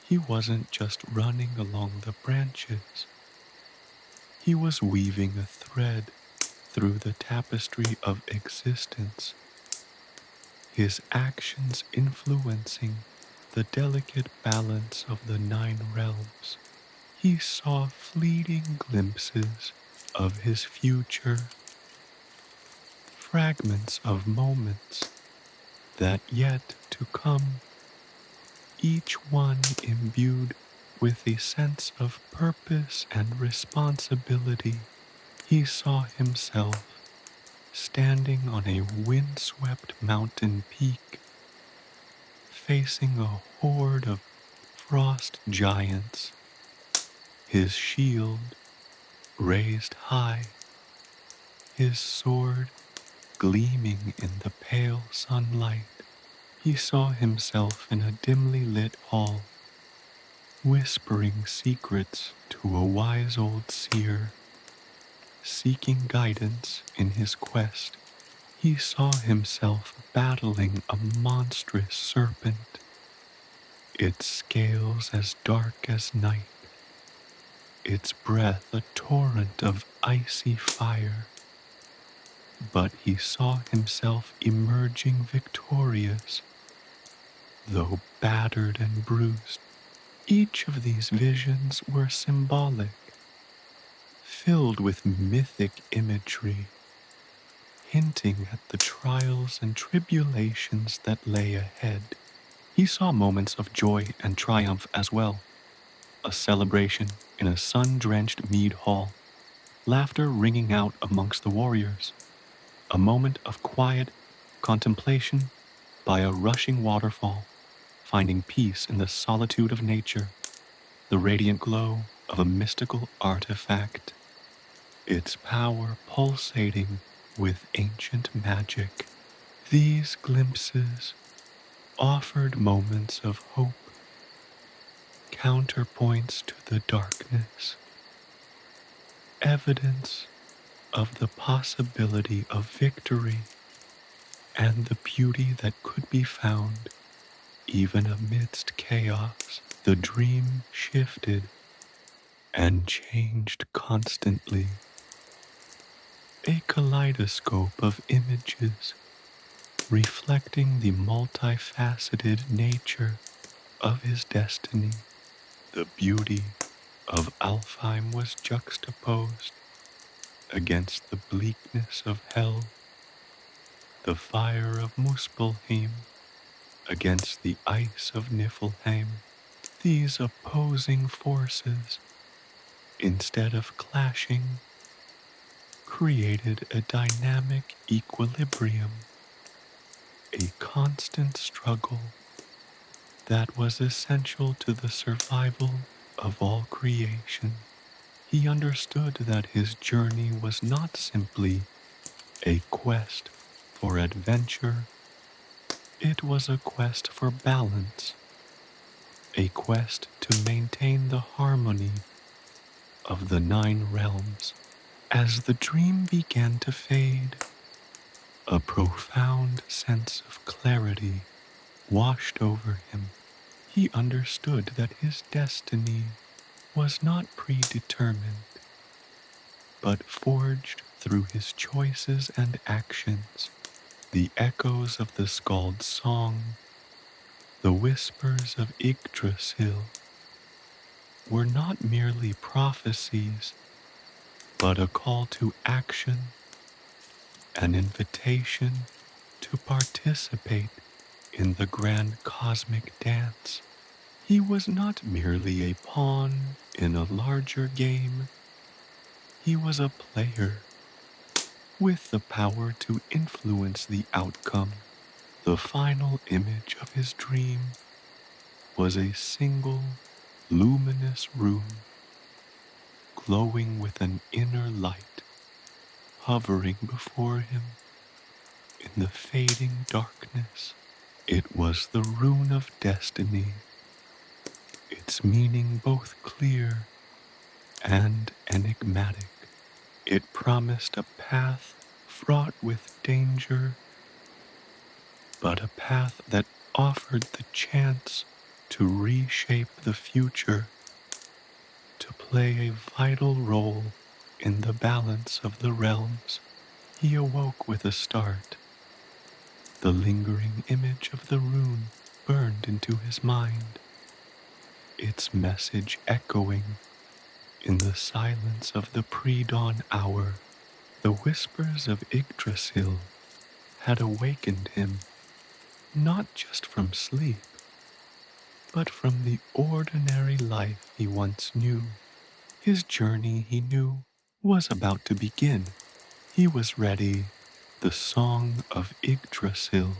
He wasn't just running along the branches. He was weaving a thread through the tapestry of existence, his actions influencing the delicate balance of the 9 realms. He saw fleeting glimpses of his future, fragments of moments that yet to come, each one imbued with a sense of purpose and responsibility. He saw himself standing on a windswept mountain peak, facing a horde of frost giants, his shield raised high, his sword gleaming in the pale sunlight. He saw himself in a dimly lit hall, whispering secrets to a wise old seer, seeking guidance in his quest. He saw himself battling a monstrous serpent, its scales as dark as night, its breath a torrent of icy fire. But he saw himself emerging victorious, though battered and bruised. Each of these visions were symbolic, filled with mythic imagery, hinting at the trials and tribulations that lay ahead. He saw moments of joy and triumph as well. A celebration in a sun-drenched mead hall, laughter ringing out amongst the warriors. A moment of quiet contemplation by a rushing waterfall, finding peace in the solitude of nature. The radiant glow of a mystical artifact, its power pulsating with ancient magic. These glimpses offered moments of hope, counterpoints to the darkness, evidence of the possibility of victory and the beauty that could be found even amidst chaos. The dream shifted and changed constantly, a kaleidoscope of images reflecting the multifaceted nature of his destiny. The beauty of Alfheim was juxtaposed against the bleakness of hell, the fire of Muspelheim against the ice of Niflheim. These opposing forces, instead of clashing, created a dynamic equilibrium, a constant struggle that was essential to the survival of all creation. He understood that his journey was not simply a quest for adventure, it was a quest for balance, a quest to maintain the harmony of the 9 realms. As the dream began to fade, a profound sense of clarity washed over him. He understood that his destiny was not predetermined, but forged through his choices and actions. The echoes of the skald's song, the whispers of Yggdrasil, were not merely prophecies, but a call to action, an invitation to participate in the grand cosmic dance. He was not merely a pawn in a larger game. He was a player with the power to influence the outcome. The final image of his dream was a single, luminous room, glowing with an inner light, hovering before him in the fading darkness. It was the rune of destiny, its meaning both clear and enigmatic. It promised a path fraught with danger, but a path that offered the chance to reshape the future, to play a vital role in the balance of the realms. He awoke with a start. The lingering image of the rune burned into his mind, its message echoing in the silence of the pre-dawn hour. The whispers of Yggdrasil had awakened him, not just from sleep, but from the ordinary life he once knew. His journey, he knew, was about to begin. He was ready. The song of Yggdrasil,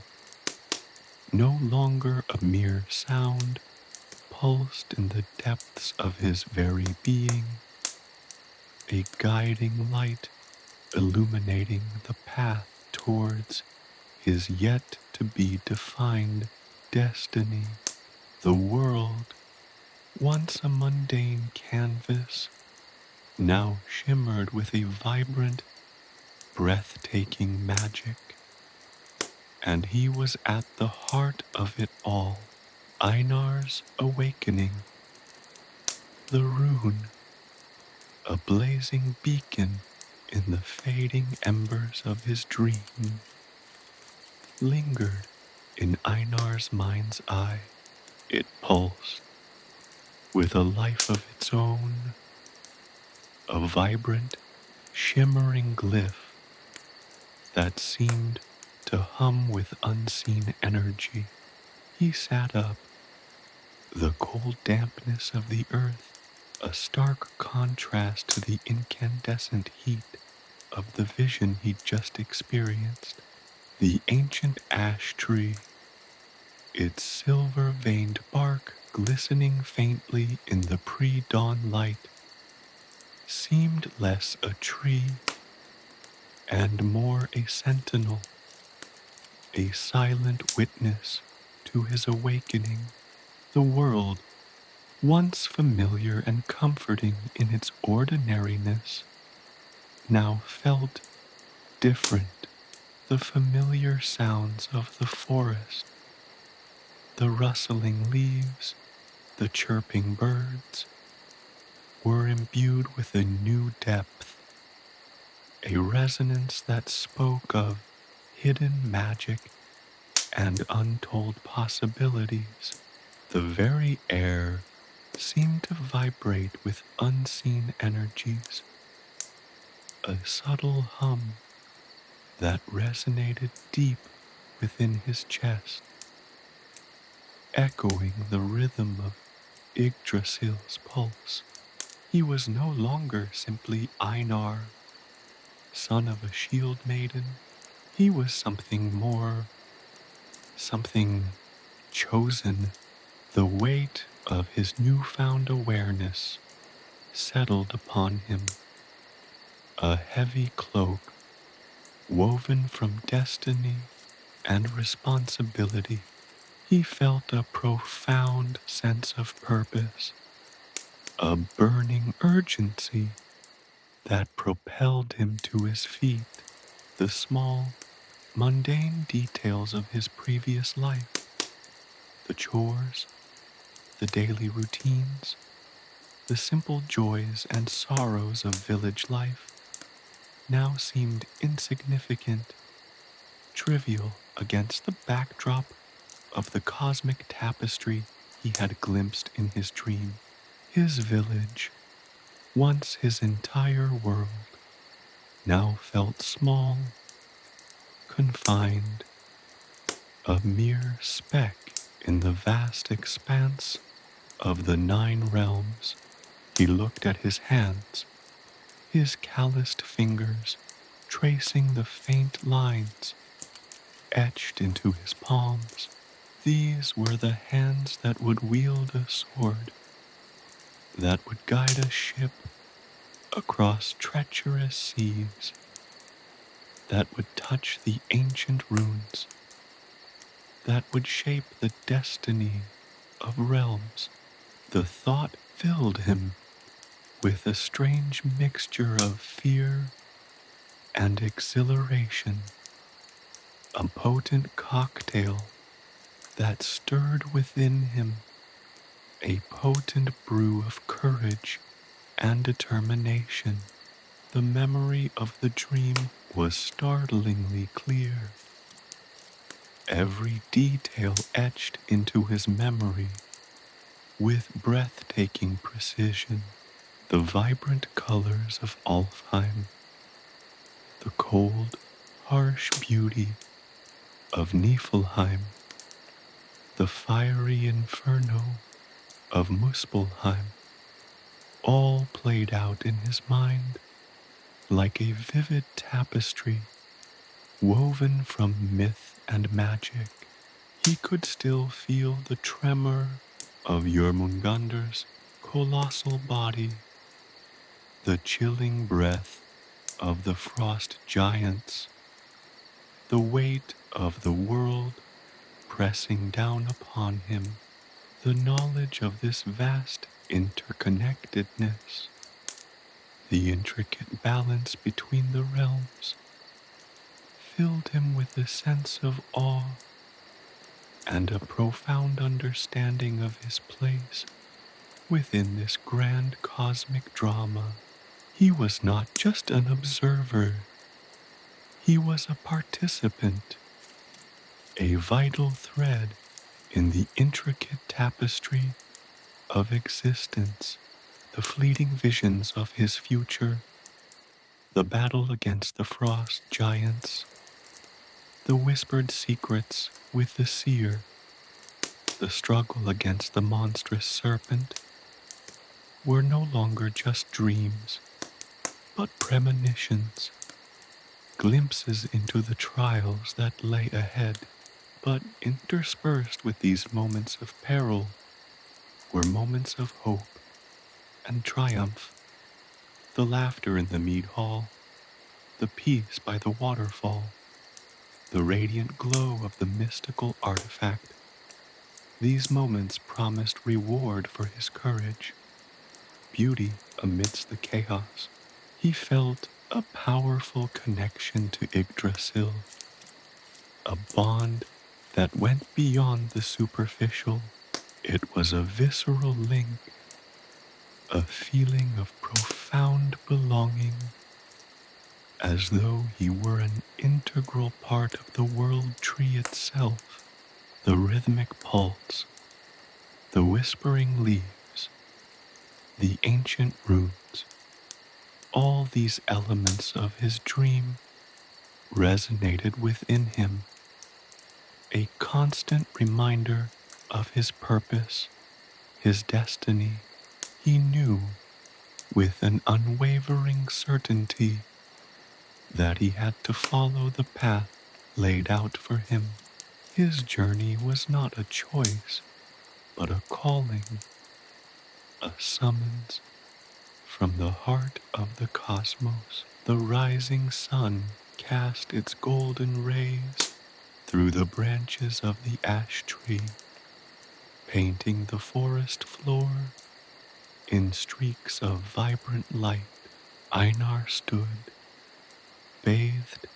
no longer a mere sound, pulsed in the depths of his very being, a guiding light illuminating the path towards his yet-to-be-defined destiny. The world, once a mundane canvas, now shimmered with a vibrant, breathtaking magic, and he was at the heart of it all. Einar's awakening, the rune, a blazing beacon in the fading embers of his dream, lingered in Einar's mind's eye. It pulsed with a life of its own, a vibrant, shimmering glyph that seemed to hum with unseen energy. He sat up, the cold dampness of the earth a stark contrast to the incandescent heat of the vision he'd just experienced. The ancient ash tree, its silver-veined bark glistening faintly in the pre-dawn light, seemed less a tree and more a sentinel, a silent witness to his awakening. The world, once familiar and comforting in its ordinariness, now felt different. The familiar sounds of the forest, the rustling leaves, the chirping birds, were imbued with a new depth, a resonance that spoke of hidden magic and untold possibilities. The very air seemed to vibrate with unseen energies, a subtle hum that resonated deep within his chest, echoing the rhythm of Yggdrasil's pulse. He was no longer simply Einar, son of a shield-maiden. He was something more, something chosen. The weight of his newfound awareness settled upon him, a heavy cloak woven from destiny and responsibility. He felt a profound sense of purpose, a burning urgency that propelled him to his feet. The small, mundane details of his previous life, the chores, the daily routines, the simple joys and sorrows of village life, now seemed insignificant, trivial against the backdrop of the cosmic tapestry he had glimpsed in his dream. His village, once his entire world, now felt small, confined, a mere speck in the vast expanse of the 9 realms. He looked at his hands, his calloused fingers tracing the faint lines etched into his palms. These were the hands that would wield a sword, that would guide a ship across treacherous seas, that would touch the ancient runes, that would shape the destiny of realms. The thought filled him with a strange mixture of fear and exhilaration, a potent cocktail that stirred within him, a potent brew of courage and determination. The memory of the dream was startlingly clear, every detail etched into his memory with breathtaking precision. The vibrant colors of Alfheim, the cold, harsh beauty of Niflheim, the fiery inferno of Muspelheim, all played out in his mind like a vivid tapestry woven from myth and magic. He could still feel the tremor of Jormungandr's colossal body, the chilling breath of the frost giants, the weight of the world pressing down upon him. The knowledge of this vast interconnectedness, the intricate balance between the realms, filled him with a sense of awe and a profound understanding of his place within this grand cosmic drama. He was not just an observer, he was a participant, a vital thread in the intricate tapestry of existence. The fleeting visions of his future, the battle against the frost giants, the whispered secrets with the seer, the struggle against the monstrous serpent, were no longer just dreams, but premonitions, glimpses into the trials that lay ahead. But interspersed with these moments of peril were moments of hope and triumph. The laughter in the mead hall, the peace by the waterfall, the radiant glow of the mystical artifact. These moments promised reward for his courage, beauty amidst the chaos. He felt a powerful connection to Yggdrasil, a bond that went beyond the superficial. It was a visceral link, a feeling of profound belonging, as though he were an integral part of the world tree itself. The rhythmic pulse, the whispering leaves, the ancient runes, all these elements of his dream resonated within him, a constant reminder of his purpose, his destiny. He knew with an unwavering certainty that he had to follow the path laid out for him. His journey was not a choice, but a calling, a summons from the heart of the cosmos. The rising sun cast its golden rays through the branches of the ash tree, painting the forest floor in streaks of vibrant light. Einar stood, bathed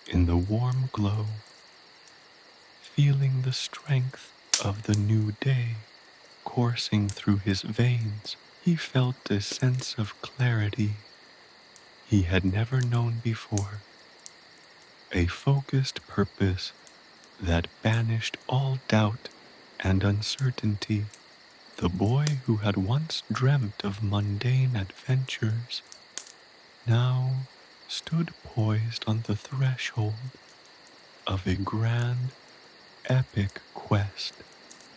in the warm glow, feeling the strength of the new day coursing through his veins. He felt a sense of clarity he had never known before, a focused purpose that banished all doubt and uncertainty. The boy who had once dreamt of mundane adventures now stood poised on the threshold of a grand, epic quest.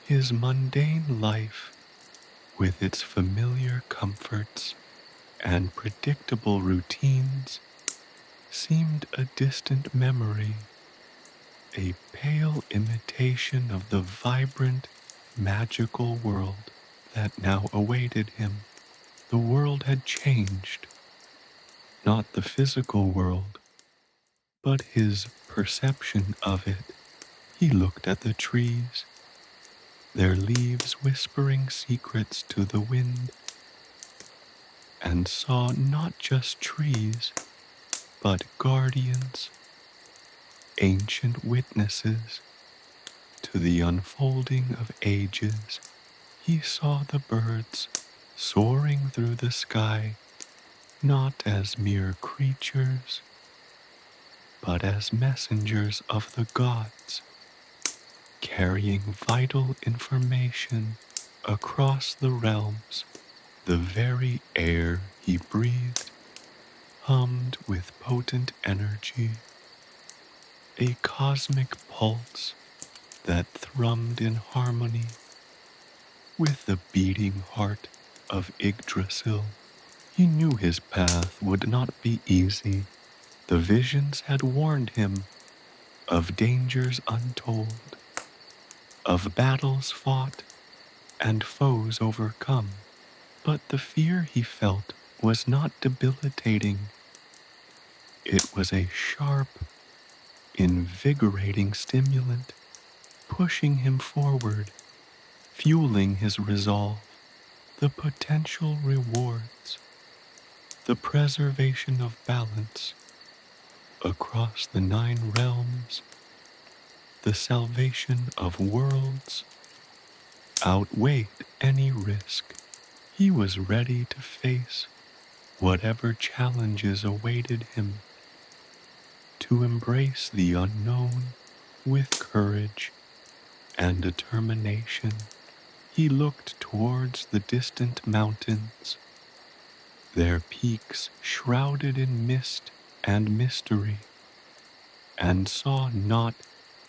His mundane life, with its familiar comforts and predictable routines, seemed a distant memory, a pale imitation of the vibrant, magical world that now awaited him. The world had changed, not the physical world, but his perception of it. He looked at the trees, their leaves whispering secrets to the wind, and saw not just trees, but guardians, ancient witnesses to the unfolding of ages. He saw the birds soaring through the sky, not as mere creatures, but as messengers of the gods, carrying vital information across the realms. The very air he breathed hummed with potent energy, a cosmic pulse that thrummed in harmony with the beating heart of Yggdrasil. He knew his path would not be easy. The visions had warned him of dangers untold, of battles fought and foes overcome. But the fear he felt was not debilitating. It was a sharp, invigorating stimulant, pushing him forward, fueling his resolve. The potential rewards, the preservation of balance across the 9 realms, the salvation of worlds, outweighed any risk. He was ready to face whatever challenges awaited him, to embrace the unknown with courage and determination. He looked towards the distant mountains, their peaks shrouded in mist and mystery, and saw not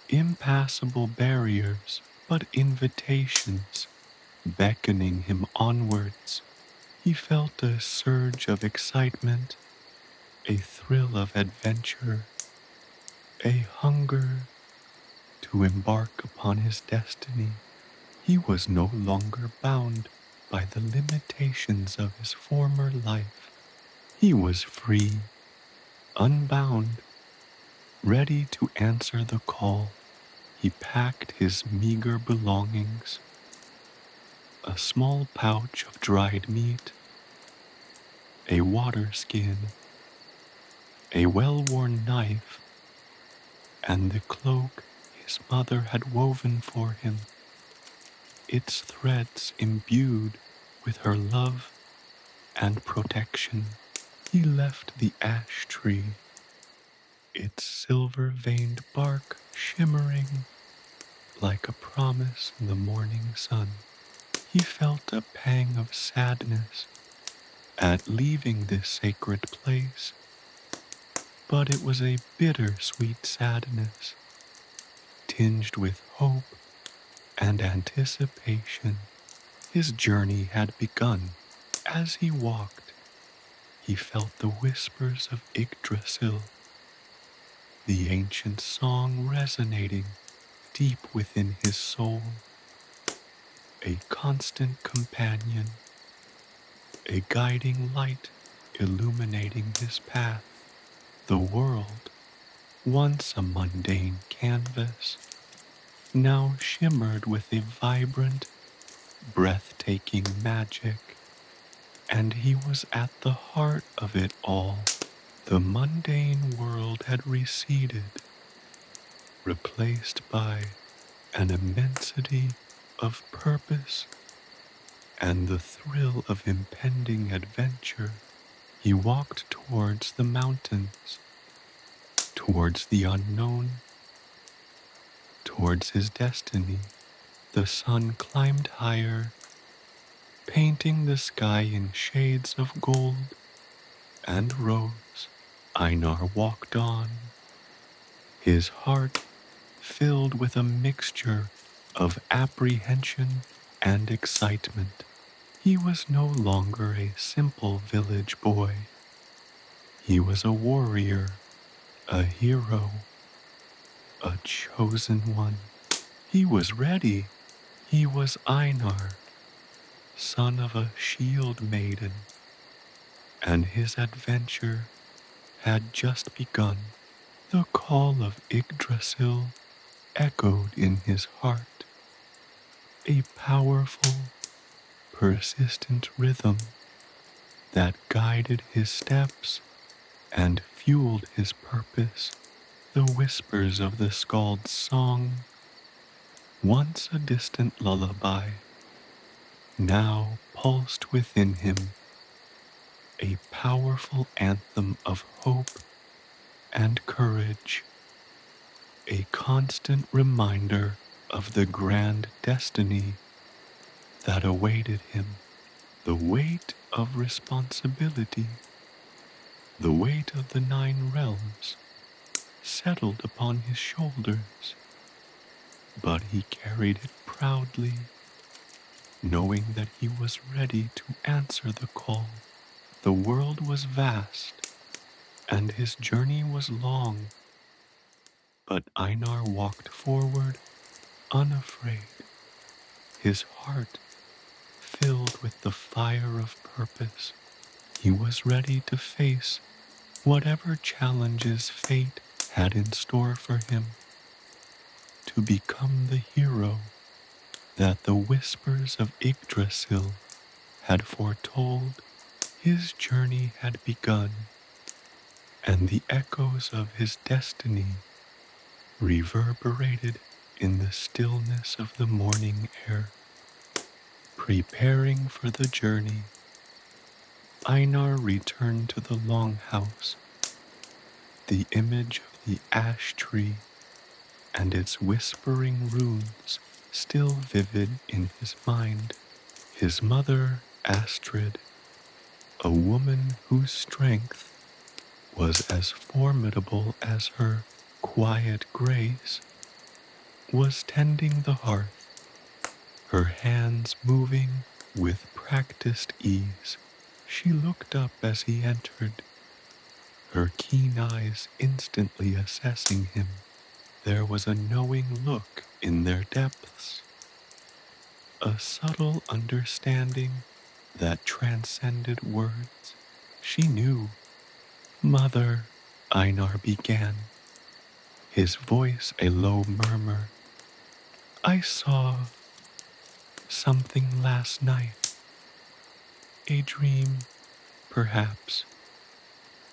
impassable barriers, but invitations beckoning him onwards. He felt a surge of excitement, a thrill of adventure, a hunger to embark upon his destiny. He was no longer bound by the limitations of his former life. He was free, unbound, ready to answer the call. He packed his meager belongings, a small pouch of dried meat, a water skin, a well-worn knife, and the cloak his mother had woven for him, its threads imbued with her love and protection. He left the ash tree, its silver-veined bark shimmering like a promise in the morning sun. He felt a pang of sadness at leaving this sacred place, but it was a bitter-sweet sadness, tinged with hope and anticipation. His journey had begun. As he walked, he felt the whispers of Yggdrasil the ancient song resonating deep within his soul, a constant companion, a guiding light illuminating his path. The world, once a mundane canvas, now shimmered with a vibrant, breathtaking magic, and he was at the heart of it all. The mundane world had receded, replaced by an immensity of purpose and the thrill of impending adventure. He walked towards the mountains, towards the unknown, towards his destiny. The sun climbed higher, painting the sky in shades of gold and rose. Einar walked on, his heart filled with a mixture of apprehension and excitement. He was no longer a simple village boy. He was a warrior, a hero, a chosen one. He was ready. He was Einar, son of a shield-maiden, and his adventure had just begun. The call of Yggdrasil echoed in his heart, a powerful, persistent rhythm that guided his steps and fueled his purpose. The whispers of the skald's song, once a distant lullaby, now pulsed within him, a powerful anthem of hope and courage, a constant reminder of the grand destiny that awaited him. The weight of responsibility, the weight of the 9 realms, settled upon his shoulders, but he carried it proudly, knowing that he was ready to answer the call. The world was vast, and his journey was long, but Einar walked forward unafraid, his heart filled with the fire of purpose. He was ready to face whatever challenges fate had in store for him, to become the hero that the whispers of Yggdrasil had foretold. His journey had begun, and the echoes of his destiny reverberated in the stillness of the morning air. Preparing for the journey, Einar returned to the longhouse, the image of the ash tree and its whispering runes still vivid in his mind. His mother, Astrid, a woman whose strength was as formidable as her quiet grace, was tending the hearth, her hands moving with practiced ease. She looked up as he entered, her keen eyes instantly assessing him. There was a knowing look in their depths, a subtle understanding that transcended words. She knew. "Mother," Einar began, his voice a low murmur, "I saw something last night. A dream, perhaps,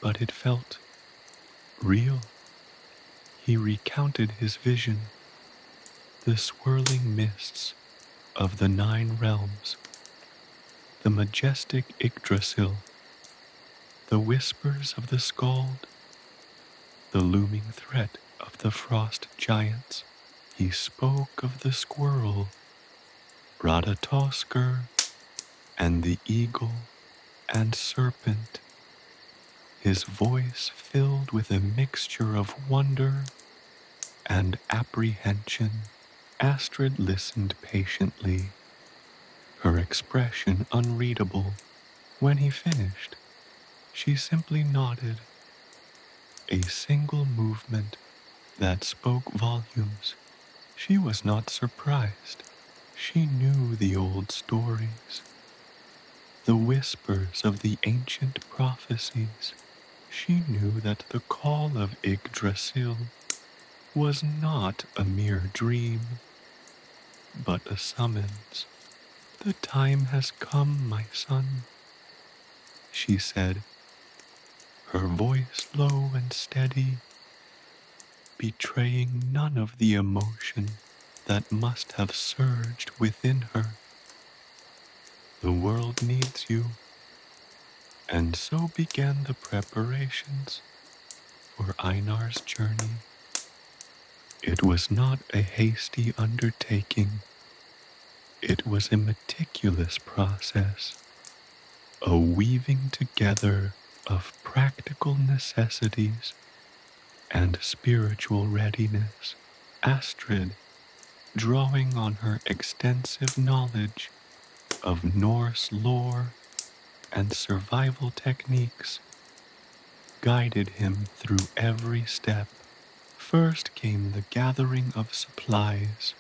but it felt real." He recounted his vision, the swirling mists of the 9 realms, the majestic Yggdrasil, the whispers of the skald, the looming threat of the frost giants. He spoke of the squirrel, Ratatoskr, and the eagle and serpent, his voice filled with a mixture of wonder and apprehension. Astrid listened patiently, her expression unreadable. When he finished, she simply nodded, a single movement that spoke volumes. She was not surprised. She knew the old stories, the whispers of the ancient prophecies. She knew that the call of Yggdrasil was not a mere dream, but a summons. "The time has come, my son," she said, her voice low and steady, betraying none of the emotion that must have surged within her. "The world needs you." And so began the preparations for Einar's journey. It was not a hasty undertaking. It was a meticulous process, a weaving together of practical necessities and spiritual readiness. Astrid, drawing on her extensive knowledge of Norse lore and survival techniques, guided him through every step. First came the gathering of supplies.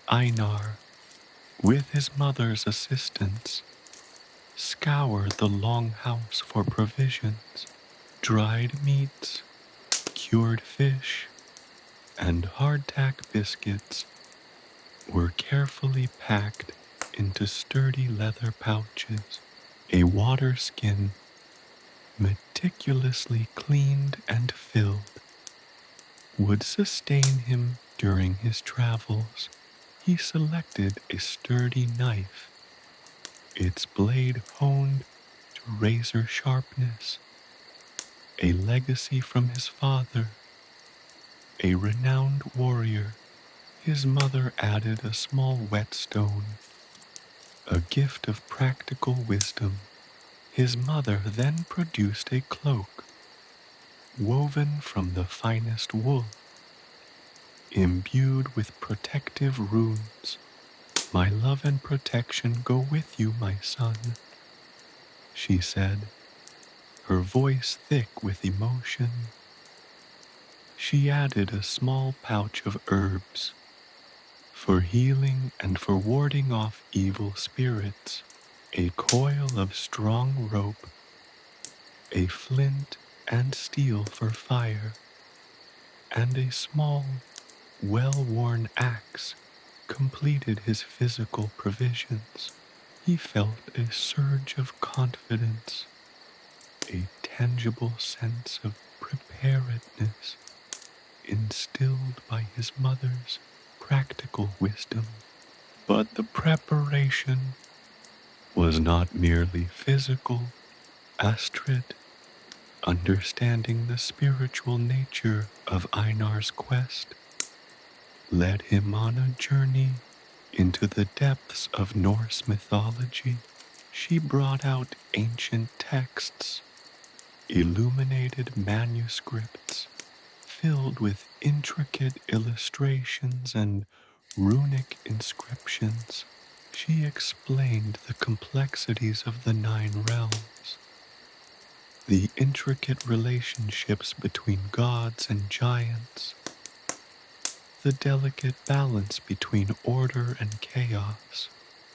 Einar, with his mother's assistance, scoured the longhouse for provisions. Dried meats, cured fish, and hardtack biscuits were carefully packed into sturdy leather pouches. A water skin, meticulously cleaned and filled, would sustain him during his travels. He selected a sturdy knife, its blade honed to razor sharpness, a legacy from his father, a renowned warrior. His mother added a small whetstone, a gift of practical wisdom. His mother then produced a cloak, woven from the finest wool, imbued with protective runes. "My love and protection go with you, my son," she said, her voice thick with emotion. She added a small pouch of herbs, for healing and for warding off evil spirits, a coil of strong rope, a flint and steel for fire, and a small, well-worn axe completed his physical provisions. He felt a surge of confidence, a tangible sense of preparedness instilled by his mother's practical wisdom. But the preparation was not merely physical. Astrid, understanding the spiritual nature of Einar's quest, led him on a journey into the depths of Norse mythology. She brought out ancient texts, illuminated manuscripts filled with intricate illustrations and runic inscriptions. She explained the complexities of the 9 realms, the intricate relationships between gods and giants, the delicate balance between order and chaos.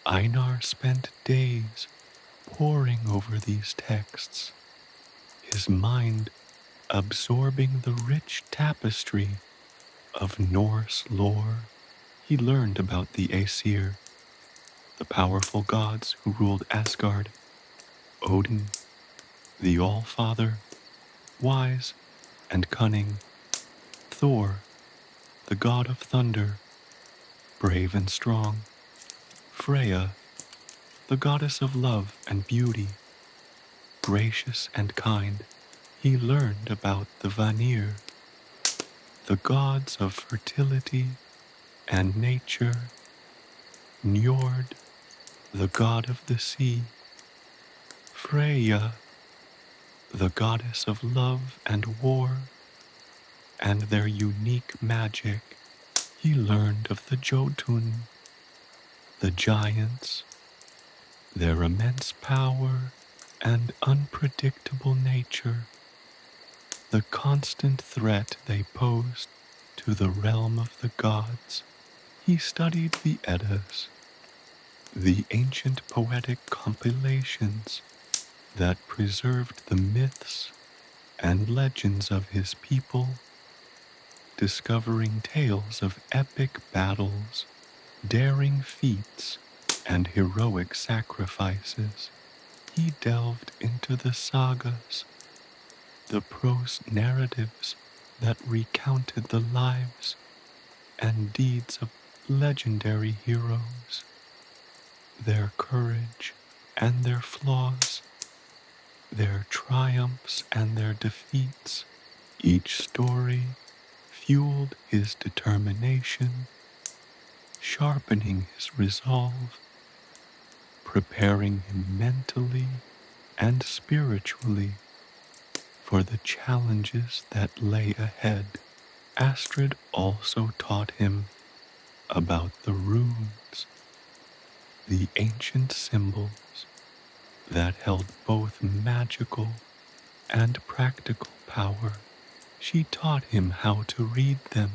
Einar spent days poring over these texts, his mind absorbing the rich tapestry of Norse lore. He learned about the Aesir, the powerful gods who ruled Asgard, Odin, the All-Father, wise and cunning, Thor, the god of thunder, brave and strong, Freya, the goddess of love and beauty, gracious and kind. He learned about the Vanir, the gods of fertility and nature, Njord, the god of the sea, Freya, the goddess of love and war, and their unique magic. He learned of the Jotun, the giants, their immense power and unpredictable nature. the constant threat they posed to the realm of the gods. He studied the Eddas, the ancient poetic compilations that preserved the myths and legends of his people, discovering tales of epic battles, daring feats, and heroic sacrifices. He delved into the sagas, the prose narratives that recounted the lives and deeds of legendary heroes, their courage and their flaws, their triumphs and their defeats. Each story fueled his determination, sharpening his resolve, preparing him mentally and spiritually for the challenges that lay ahead. Astrid also taught him about the runes, the ancient symbols that held both magical and practical power. She taught him how to read them,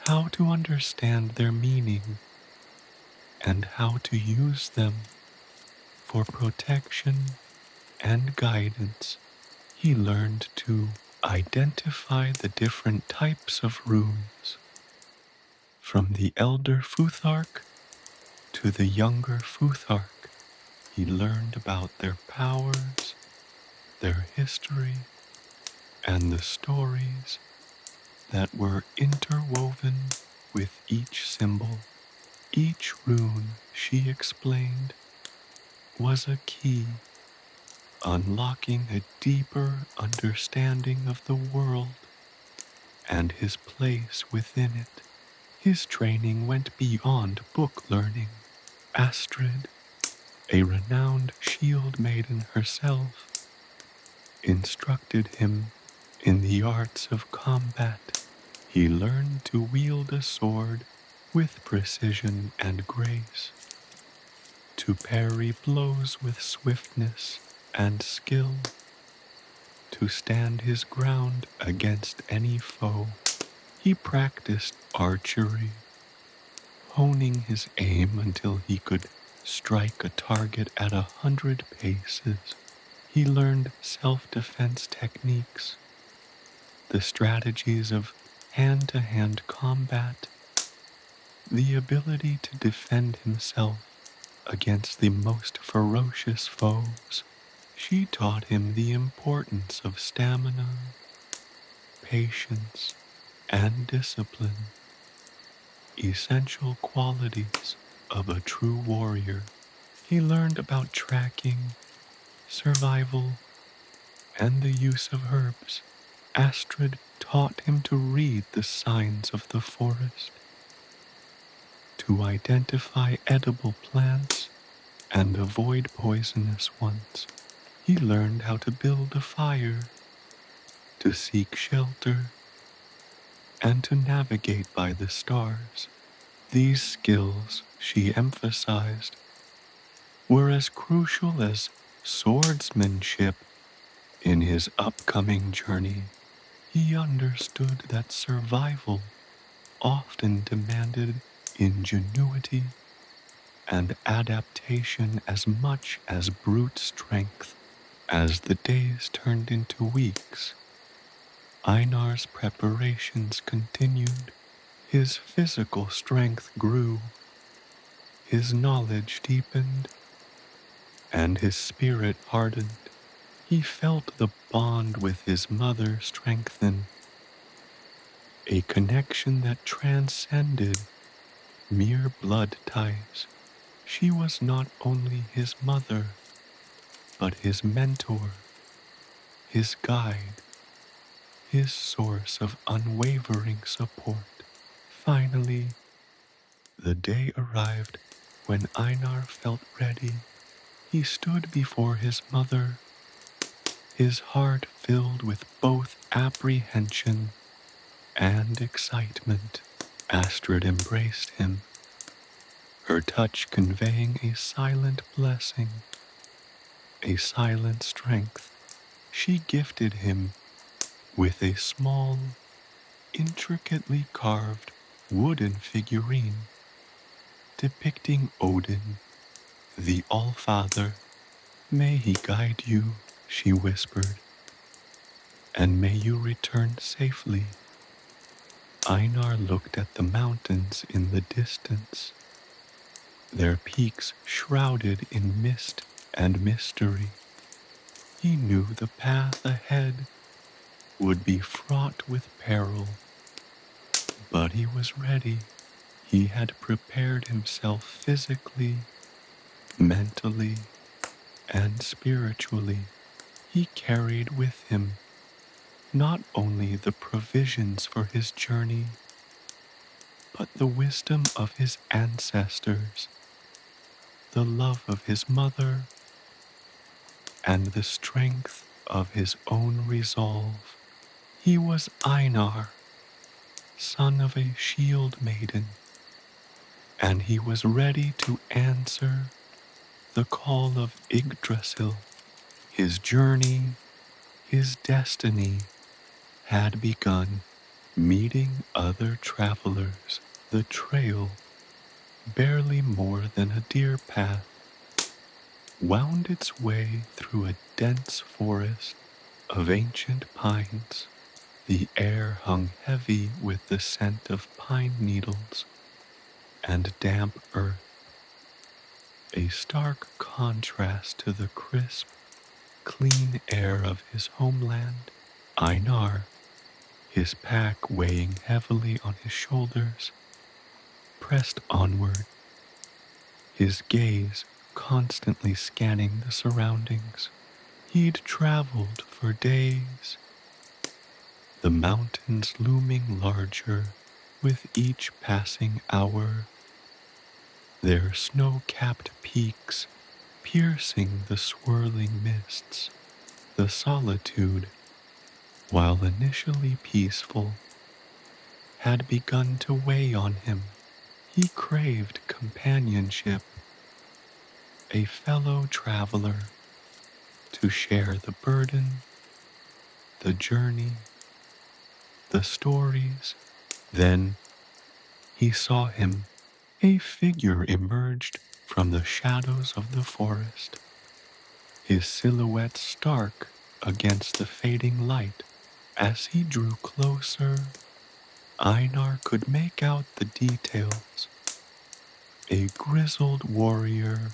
how to understand their meaning, and how to use them for protection and guidance. He learned to identify the different types of runes, from the elder Futhark to the younger Futhark. He learned about their powers, their history, and the stories that were interwoven with each symbol. Each rune, she explained, was a key, unlocking a deeper understanding of the world and his place within it. His training went beyond book learning. Astrid, a renowned shield-maiden herself, instructed him in the arts of combat. He learned to wield a sword with precision and grace, to parry blows with swiftness and skill, to stand his ground against any foe. He practiced archery, honing his aim until he could strike a target at 100 paces. He learned self-defense techniques, the strategies of hand-to-hand combat, the ability to defend himself against the most ferocious foes. She taught him the importance of stamina, patience, and discipline, essential qualities of a true warrior. He learned about tracking, survival, and the use of herbs. Astrid taught him to read the signs of the forest, to identify edible plants and avoid poisonous ones. He learned how to build a fire, to seek shelter, and to navigate by the stars. These skills, she emphasized, were as crucial as swordsmanship in his upcoming journey. He understood that survival often demanded ingenuity and adaptation as much as brute strength. As the days turned into weeks, Einar's preparations continued. His physical strength grew, his knowledge deepened, and his spirit hardened. He felt the bond with his mother strengthen, a connection that transcended mere blood ties. She was not only his mother, but his mentor, his guide, his source of unwavering support. Finally, the day arrived when Einar felt ready. He stood before his mother, his heart filled with both apprehension and excitement. Astrid embraced him, her touch conveying a silent blessing, a silent strength. She gifted him with a small, intricately carved wooden figurine depicting Odin, the All-Father. "May he guide you," she whispered, "and may you return safely." Einar looked at the mountains in the distance, their peaks shrouded in mist and mystery. He knew the path ahead would be fraught with peril, but he was ready. He had prepared himself physically, mentally, and spiritually. He carried with him not only the provisions for his journey, but the wisdom of his ancestors, the love of his mother, and the strength of his own resolve. He was Einar, son of a shield-maiden, and he was ready to answer the call of Yggdrasil. His journey, his destiny, had begun. Meeting other travelers, the trail, barely more than a deer path, wound its way through a dense forest of ancient pines. The air hung heavy with the scent of pine needles and damp earth, a stark contrast to the crisp, clean air of his homeland. Einar, his pack weighing heavily on his shoulders, pressed onward, his gaze constantly scanning the surroundings. He'd traveled for days, the mountains looming larger with each passing hour, their snow-capped peaks piercing the swirling mists. The solitude, while initially peaceful, had begun to weigh on him. He craved companionship, a fellow traveler to share the burden, the journey, the stories. Then he saw him. A figure emerged from the shadows of the forest, his silhouette stark against the fading light. As he drew closer, Einar could make out the details. A grizzled warrior,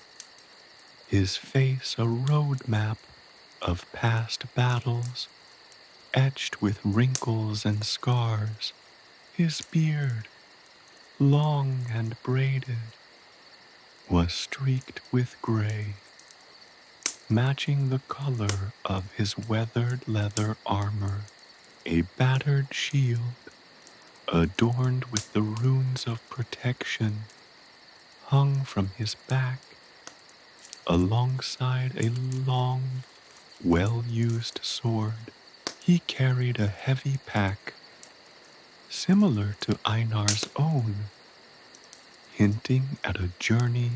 his face a road map of past battles, etched with wrinkles and scars. His beard, long and braided, was streaked with gray, matching the color of his weathered leather armor. A battered shield, adorned with the runes of protection, hung from his back alongside a long, well-used sword. He carried a heavy pack, similar to Einar's own, hinting at a journey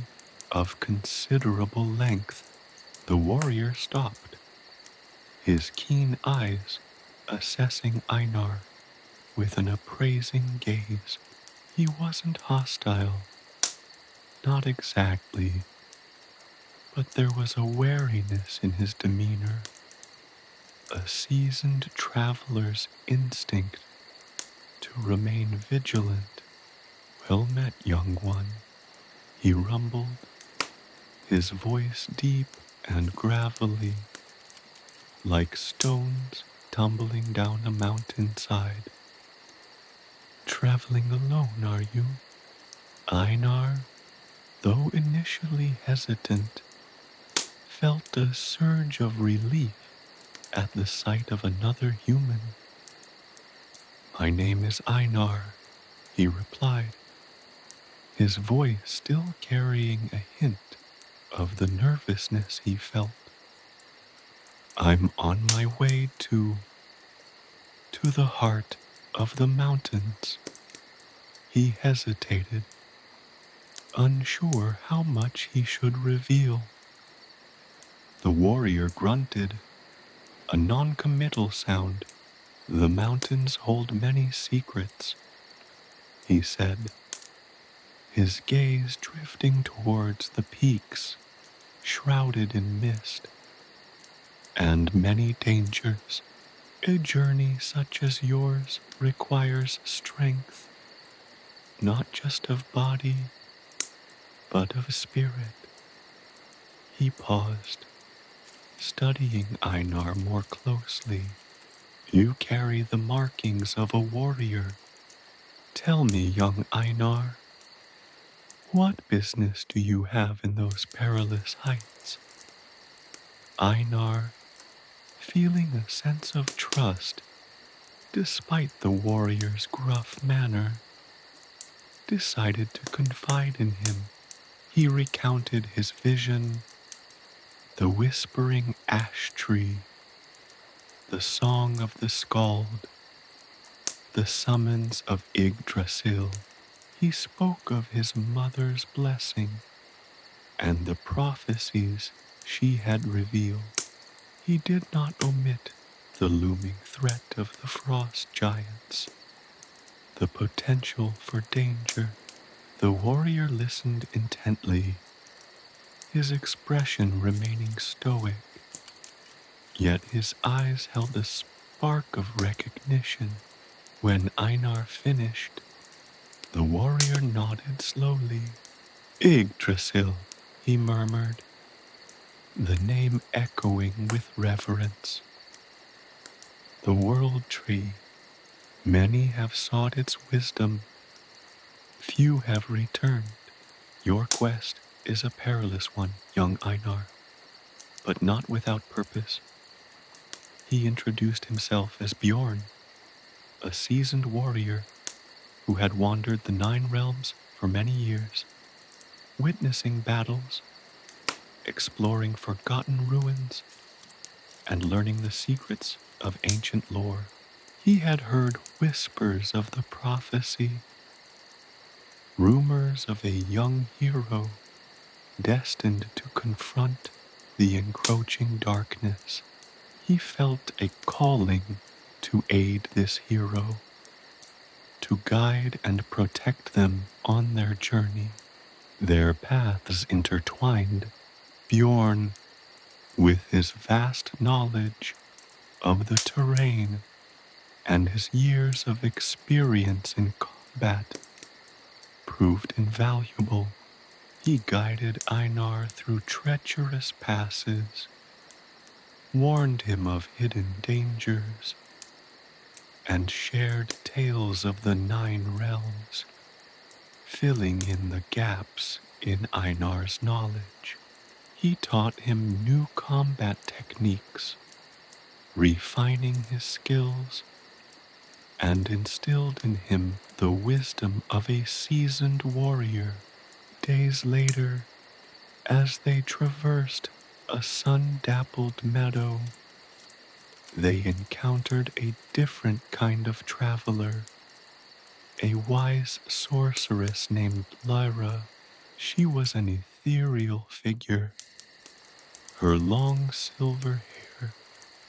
of considerable length. The warrior stopped, his keen eyes assessing Einar with an appraising gaze. He wasn't hostile, not exactly, but there was a wariness in his demeanor, a seasoned traveler's instinct to remain vigilant. "Well met, young one," he rumbled, his voice deep and gravelly, like stones tumbling down a mountainside. "Traveling alone, are you?" Einar, though initially hesitant, felt a surge of relief at the sight of another human. "My name is Einar," he replied, his voice still carrying a hint of the nervousness he felt. "I'm on my way to the heart of the mountains." He hesitated, unsure how much he should reveal. The warrior grunted, a non-committal sound The mountains hold many secrets, he said, his gaze drifting towards the peaks shrouded in mist, and many dangers. A journey such as yours requires strength, not just of body, but of spirit. He paused, studying Einar more closely. You carry the markings of a warrior. Tell me, young Einar, what business do you have in those perilous heights? Einar, feeling a sense of trust despite the warrior's gruff manner, decided to confide in him. He recounted his vision, the whispering ash tree, the song of the skald, the summons of Yggdrasil. He spoke of his mother's blessing and the prophecies she had revealed. He did not omit the looming threat of the frost giants, the potential for danger. The warrior listened intently, his expression remaining stoic, yet his eyes held a spark of recognition. When Einar finished, the warrior nodded slowly. Yggdrasil, he murmured, the name echoing with reverence. The world tree, many have sought its wisdom, few have returned. Your quest is a perilous one, young Einar, but not without purpose. He introduced himself as Bjorn, a seasoned warrior who had wandered the 9 realms for many years, witnessing battles, exploring forgotten ruins, and learning the secrets of ancient lore. He had heard whispers of the prophecy, rumors of a young hero destined to confront the encroaching darkness. He felt a calling to aid this hero, to guide and protect them on their journey. Their paths intertwined. Bjorn, with his vast knowledge of the terrain and his years of experience in combat, proved invaluable. He guided Einar through treacherous passes, warned him of hidden dangers, and shared tales of the 9 realms, filling in the gaps in Einar's knowledge. He taught him new combat techniques, refining his skills, and instilled in him the wisdom of a seasoned warrior. Days later, as they traversed a sun-dappled meadow, they encountered a different kind of traveler, a wise sorceress named Lyra. She was an ethereal figure, her long silver hair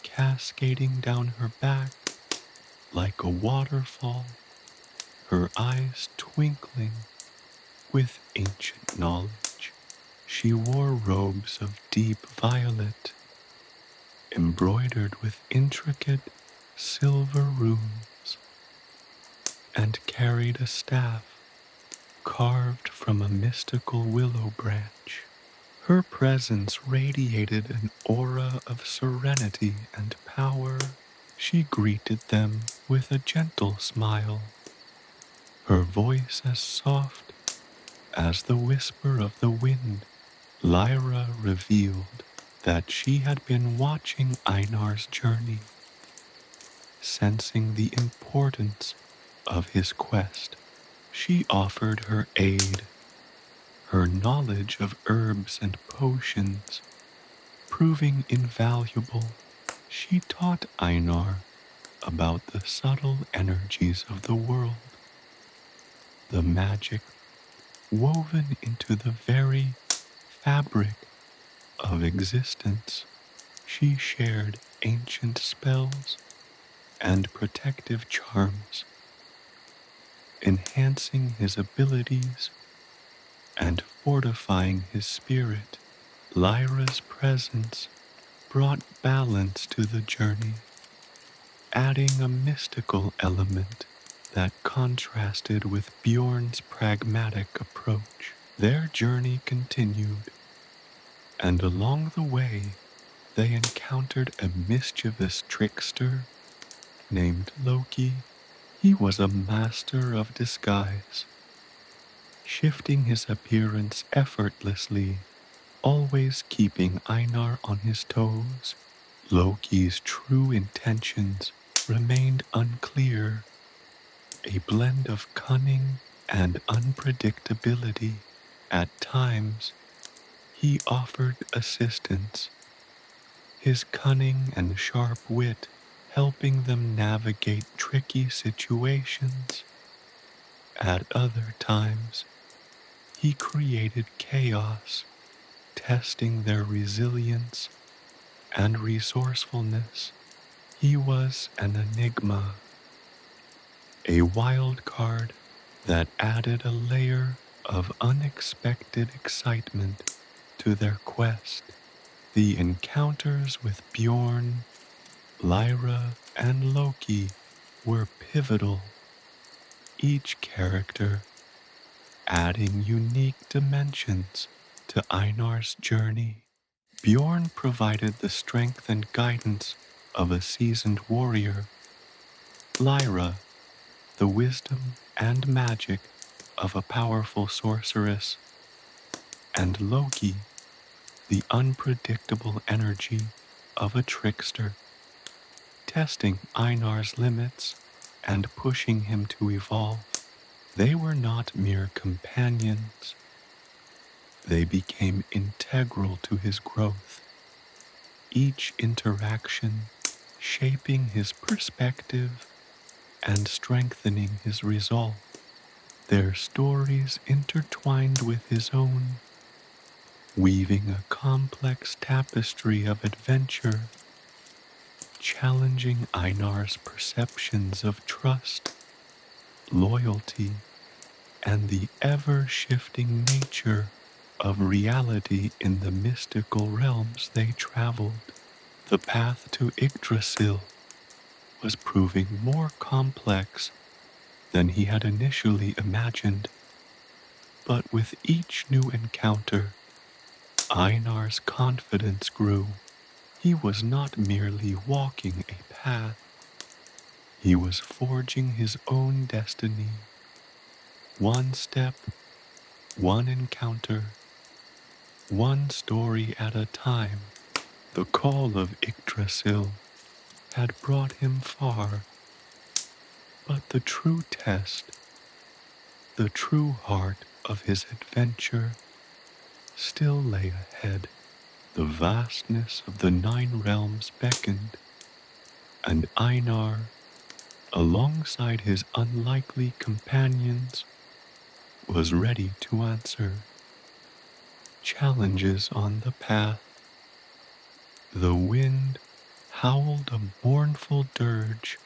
cascading down her back like a waterfall, her eyes twinkling with ancient knowledge. She wore robes of deep violet, embroidered with intricate silver runes, and carried a staff carved from a mystical willow branch. Her presence radiated an aura of serenity and power. She greeted them with a gentle smile, her voice as soft as the whisper of the wind. Lyra revealed that she had been watching Einar's journey, sensing the importance of his quest. She offered her aid, her knowledge of herbs and potions proving invaluable. She taught Einar about the subtle energies of the world, the magic woven into the very fabric of existence. She shared ancient spells, and protective charms, enhancing his abilities and fortifying his spirit. Lyra's presence brought balance to the journey, adding a mystical element that contrasted with Bjorn's pragmatic approach. Their journey continued, and along the way, they encountered a mischievous trickster named Loki. He was a master of disguise, shifting his appearance effortlessly, always keeping Einar on his toes. Loki's true intentions remained unclear, a blend of cunning and unpredictability. At times, he offered assistance, his cunning and sharp wit helping them navigate tricky situations. At other times, he created chaos, testing their resilience and resourcefulness. He was an enigma, a wild card that added a layer of unexpected excitement to their quest. The encounters with Bjorn, Lyra, and Loki were pivotal, each character adding unique dimensions to Einar's journey. Bjorn provided the strength and guidance of a seasoned warrior, Lyra the wisdom and magic of a powerful sorceress, and Loki the unpredictable energy of a trickster, testing Einar's limits and pushing him to evolve. They were not mere companions. They became integral to his growth, each interaction shaping his perspective and strengthening his resolve. Their stories intertwined with his own, weaving a complex tapestry of adventure, challenging Einar's perceptions of trust, loyalty, and the ever-shifting nature of reality in the mystical realms they traveled. The path to Yggdrasil was proving more complex than he had initially imagined, but with each new encounter, Einar's confidence grew. He was not merely walking a path, he was forging his own destiny, one step, one encounter, one story at a time. The call of Yggdrasil had brought him far, but the true test, the true heart of his adventure, still lay ahead. The vastness of the 9 realms beckoned, and Einar, alongside his unlikely companions, was ready to answer challenges on the path. The wind howled a mournful dirge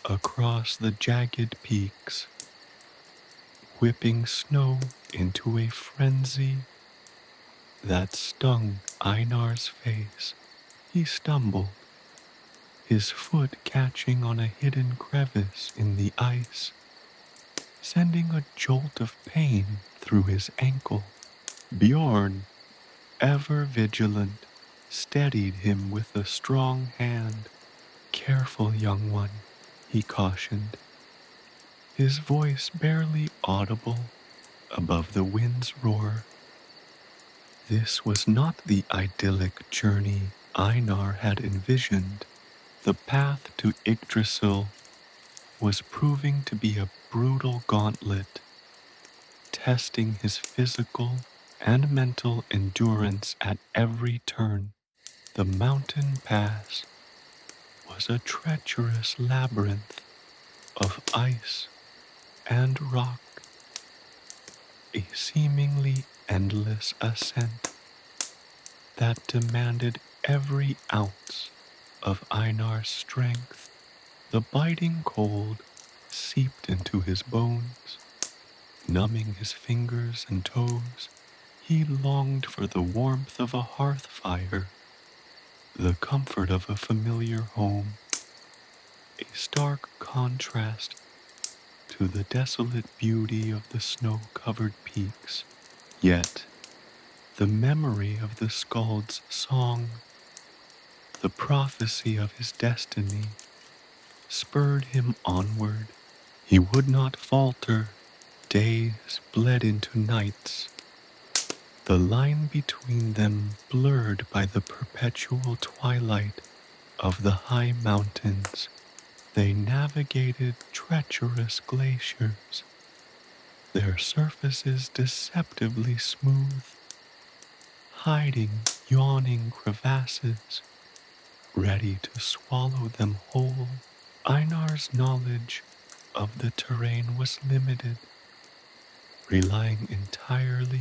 across the jagged peaks, whipping snow into a frenzy that stung Einar's face. He stumbled, his foot catching on a hidden crevice in the ice, sending a jolt of pain through his ankle. Bjorn, ever vigilant, steadied him with a strong hand. "Careful, young one," he cautioned, his voice barely audible above the wind's roar. This was not the idyllic journey Einar had envisioned. The path to Yggdrasil was proving to be a brutal gauntlet, testing his physical and mental endurance at every turn. The mountain pass was a treacherous labyrinth of ice and rock, a seemingly endless ascent that demanded every ounce of Einar's strength. The biting cold seeped into his bones, numbing his fingers and toes. He longed for the warmth of a hearth fire, the comfort of a familiar home, a stark contrast to the desolate beauty of the snow-covered peaks. Yet, the memory of the skald's song, the prophecy of his destiny, spurred him onward. He would not falter. Days bled into nights, the line between them blurred by the perpetual twilight of the high mountains. They navigated treacherous glaciers, their surfaces deceptively smooth, hiding yawning crevasses, ready to swallow them whole. Einar's knowledge of the terrain was limited, relying entirely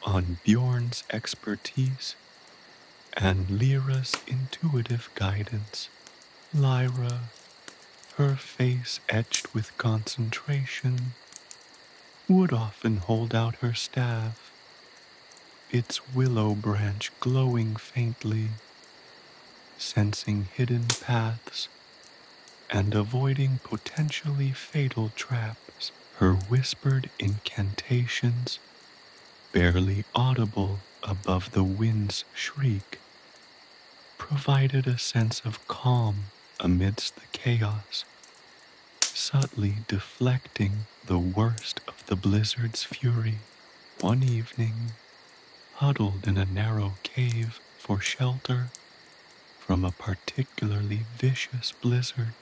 on Bjorn's expertise and Lyra's intuitive guidance. Lyra, her face etched with concentration, would often hold out her staff, its willow branch glowing faintly, sensing hidden paths and avoiding potentially fatal traps. Her whispered incantations, barely audible above the wind's shriek, provided a sense of calm amidst the chaos, subtly deflecting the worst of the blizzard's fury. One evening, huddled in a narrow cave for shelter from a particularly vicious blizzard,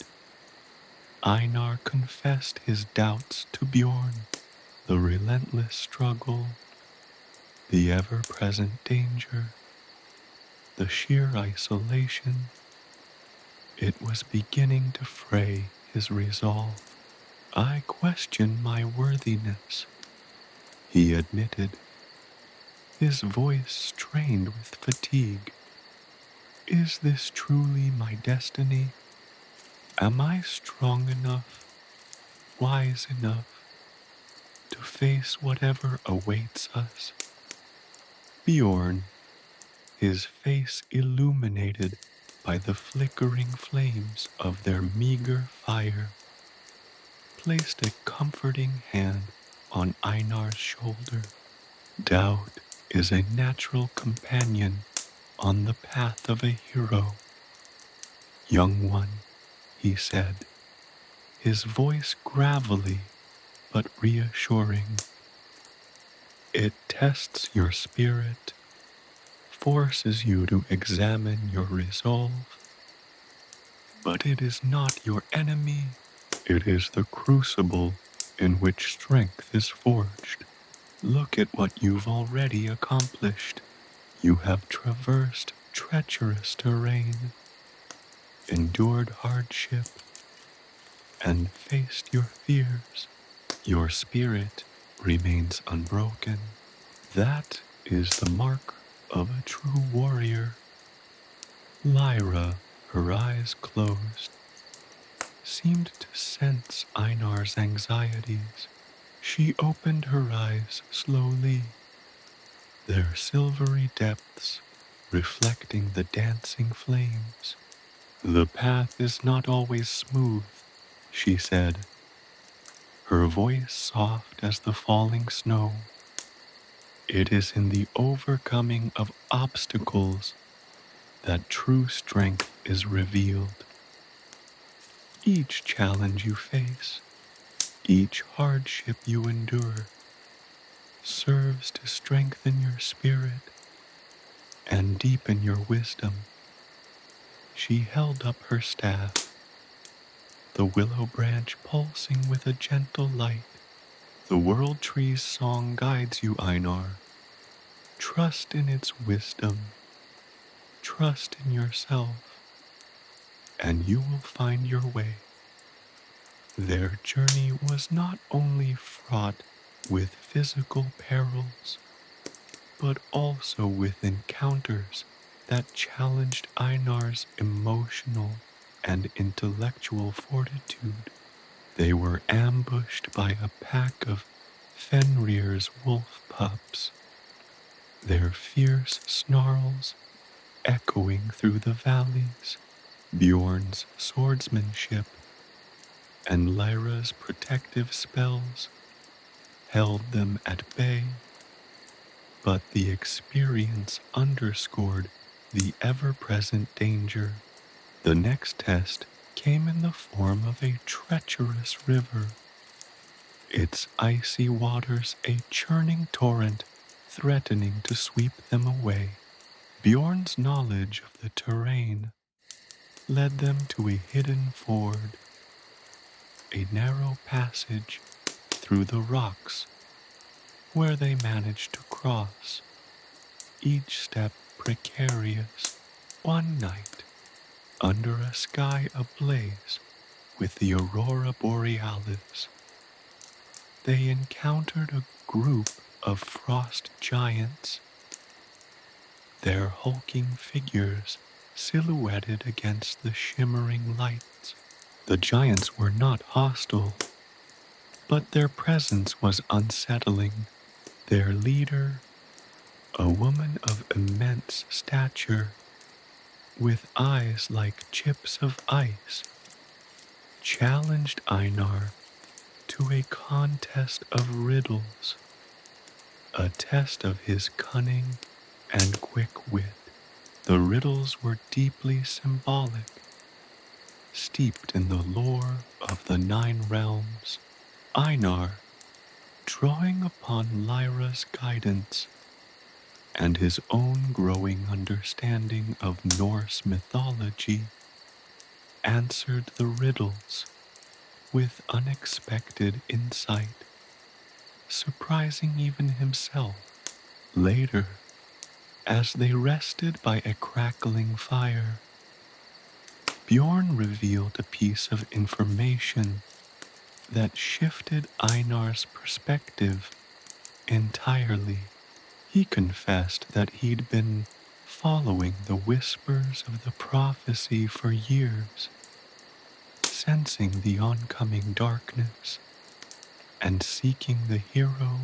Einar confessed his doubts to Bjorn. The relentless struggle, the ever-present danger, the sheer isolation, it was beginning to fray his resolve. I question my worthiness, he admitted, his voice strained with fatigue. Is this truly my destiny? Am I strong enough, wise enough, to face whatever awaits us? Bjorn, his face illuminated by the flickering flames of their meager fire, placed a comforting hand on Einar's shoulder. Doubt is a natural companion on the path of a hero. Young one, he said, his voice gravelly but reassuring. It tests your spirit, forces you to examine your resolve, but it is not your enemy. It is the crucible in which strength is forged. Look at what you've already accomplished. You have traversed treacherous terrain, endured hardship, and faced your fears. Your spirit remains unbroken. That is the mark of a true warrior. Lyra, her eyes closed, seemed to sense Einar's anxieties. She opened her eyes slowly, their silvery depths reflecting the dancing flames. The path is not always smooth, she said, her voice soft as the falling snow. It is in the overcoming of obstacles that true strength is revealed. Each challenge you face, each hardship you endure, serves to strengthen your spirit and deepen your wisdom. She held up her staff, the willow branch pulsing with a gentle light. The world tree's song guides you, Einar. Trust in its wisdom, trust in yourself, and you will find your way. Their journey was not only fraught with physical perils, but also with encounters that challenged Einar's emotional and intellectual fortitude. They were ambushed by a pack of Fenrir's wolf pups, their fierce snarls echoing through the valleys. Bjorn's swordsmanship and Lyra's protective spells held them at bay, but the experience underscored the ever-present danger. The next test came in the form of a treacherous river, its icy waters a churning torrent threatening to sweep them away. Bjorn's knowledge of the terrain led them to a hidden ford, a narrow passage through the rocks where they managed to cross, each step precarious. One night, under a sky ablaze with the aurora borealis, they encountered a group of frost giants, their hulking figures silhouetted against the shimmering lights. The giants were not hostile, but their presence was unsettling. Their leader, a woman of immense stature, with eyes like chips of ice, challenged Einar to a contest of riddles, a test of his cunning and quick wit. The riddles were deeply symbolic, steeped in the lore of the 9 realms. Einar, drawing upon Lyra's guidance and his own growing understanding of Norse mythology, answered the riddles with unexpected insight, surprising even himself. Later, as they rested by a crackling fire, Bjorn revealed a piece of information that shifted Einar's perspective entirely. He confessed that he'd been following the whispers of the prophecy for years, sensing the oncoming darkness and seeking the hero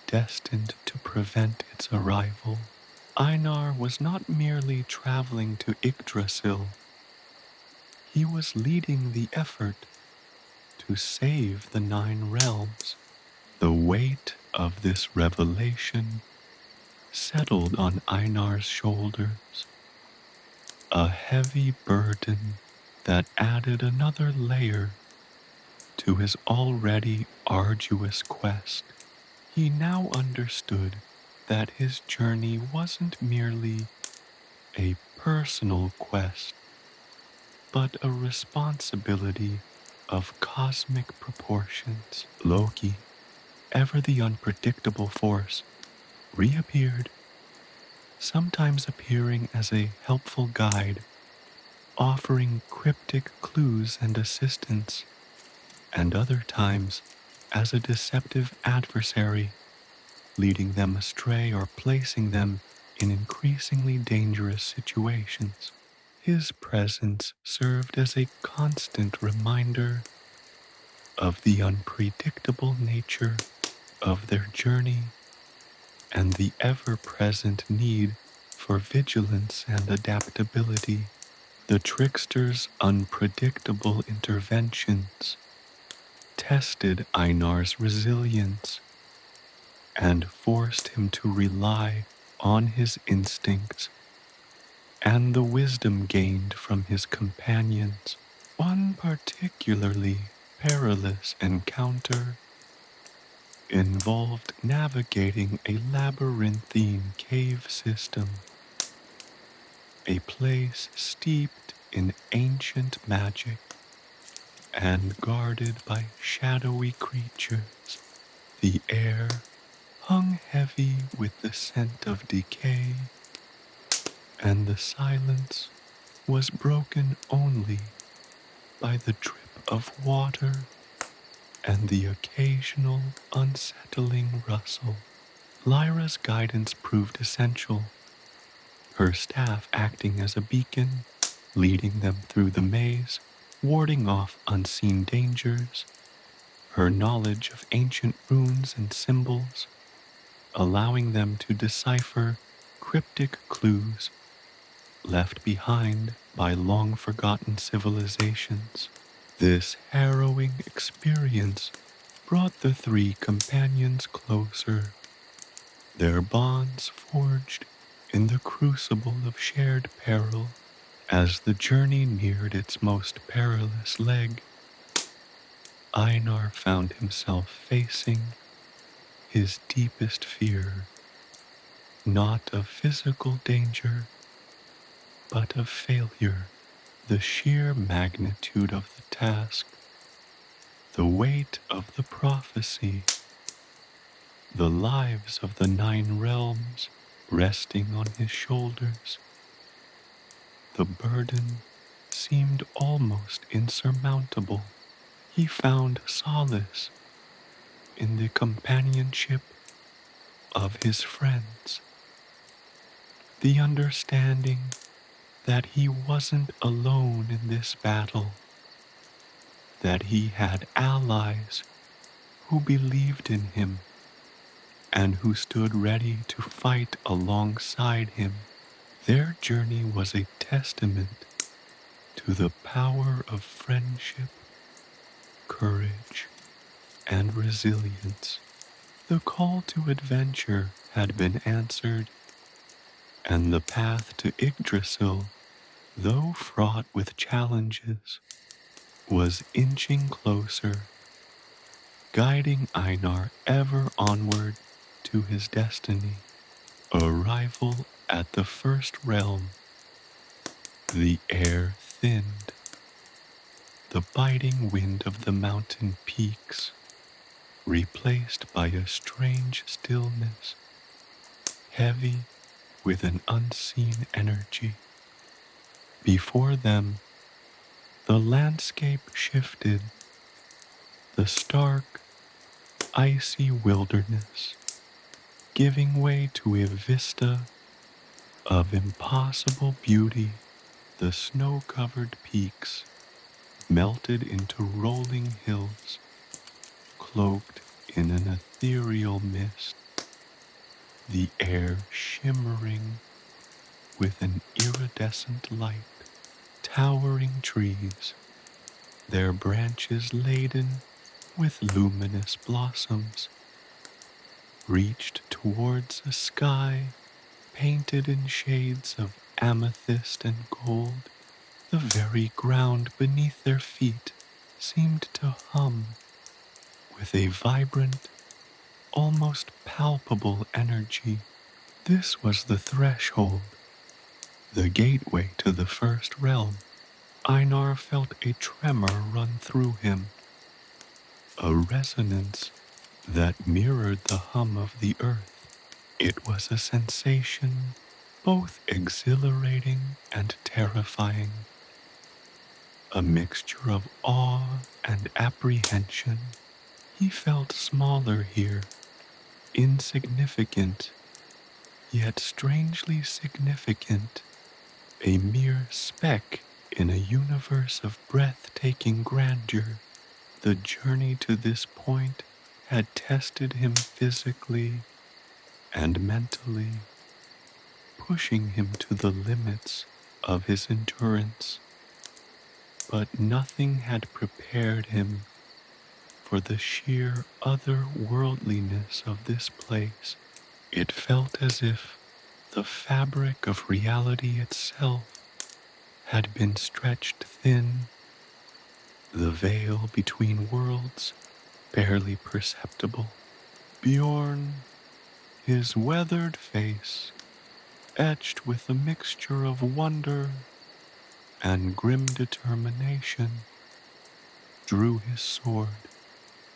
destined to prevent its arrival. Einar was not merely traveling to Yggdrasil. He was leading the effort to save the 9 realms. The weight of this revelation settled on Einar's shoulders, a heavy burden that added another layer to his already arduous quest. He now understood that his journey wasn't merely a personal quest, but a responsibility of cosmic proportions. Loki, ever the unpredictable force, reappeared, sometimes appearing as a helpful guide, offering cryptic clues and assistance, and other times as a deceptive adversary, leading them astray or placing them in increasingly dangerous situations. His presence served as a constant reminder of the unpredictable nature of their journey and the ever-present need for vigilance and adaptability. The trickster's unpredictable interventions tested Einar's resilience and forced him to rely on his instincts and the wisdom gained from his companions. One particularly perilous encounter involved navigating a labyrinthine cave system, a place steeped in ancient magic and guarded by shadowy creatures. The air hung heavy with the scent of decay, and the silence was broken only by the drip of water and the occasional unsettling rustle. Lyra's guidance proved essential, her staff acting as a beacon, leading them through the maze, warding off unseen dangers. Her knowledge of ancient runes and symbols, allowing them to decipher cryptic clues left behind by long-forgotten civilizations. This harrowing experience brought the three companions closer, their bonds forged in the crucible of shared peril. As the journey neared its most perilous leg, Einar found himself facing his deepest fear, not of physical danger, but of failure. The sheer magnitude of the task, the weight of the prophecy, the lives of the 9 realms resting on his shoulders. The burden seemed almost insurmountable. He found solace in the companionship of his friends, the understanding that he wasn't alone in this battle, that he had allies who believed in him and who stood ready to fight alongside him. Their journey was a testament to the power of friendship, courage, and resilience. The call to adventure had been answered, and the path to Yggdrasil, though fraught with challenges, was inching closer, guiding Einar ever onward to his destiny. Arrival at the first realm. The air thinned. The biting wind of the mountain peaks, replaced by a strange stillness, heavy with an unseen energy. Before them, the landscape shifted, the stark, icy wilderness, giving way to a vista of impossible beauty. The snow-covered peaks melted into rolling hills, cloaked in an ethereal mist, the air shimmering with an iridescent light. Towering trees, their branches laden with luminous blossoms, reached towards a sky painted in shades of amethyst and gold. The very ground beneath their feet seemed to hum with a vibrant, almost palpable energy. This was the threshold, the gateway to the first realm. Einar felt a tremor run through him, a resonance that mirrored the hum of the earth. It was a sensation both exhilarating and terrifying, a mixture of awe and apprehension. He felt smaller here, insignificant, yet strangely significant, a mere speck in a universe of breathtaking grandeur. The journey to this point had tested him physically and mentally, pushing him to the limits of his endurance. But nothing had prepared him for the sheer otherworldliness of this place. It felt as if the fabric of reality itself had been stretched thin, the veil between worlds barely perceptible. Bjorn, his weathered face etched with a mixture of wonder and grim determination, drew his sword.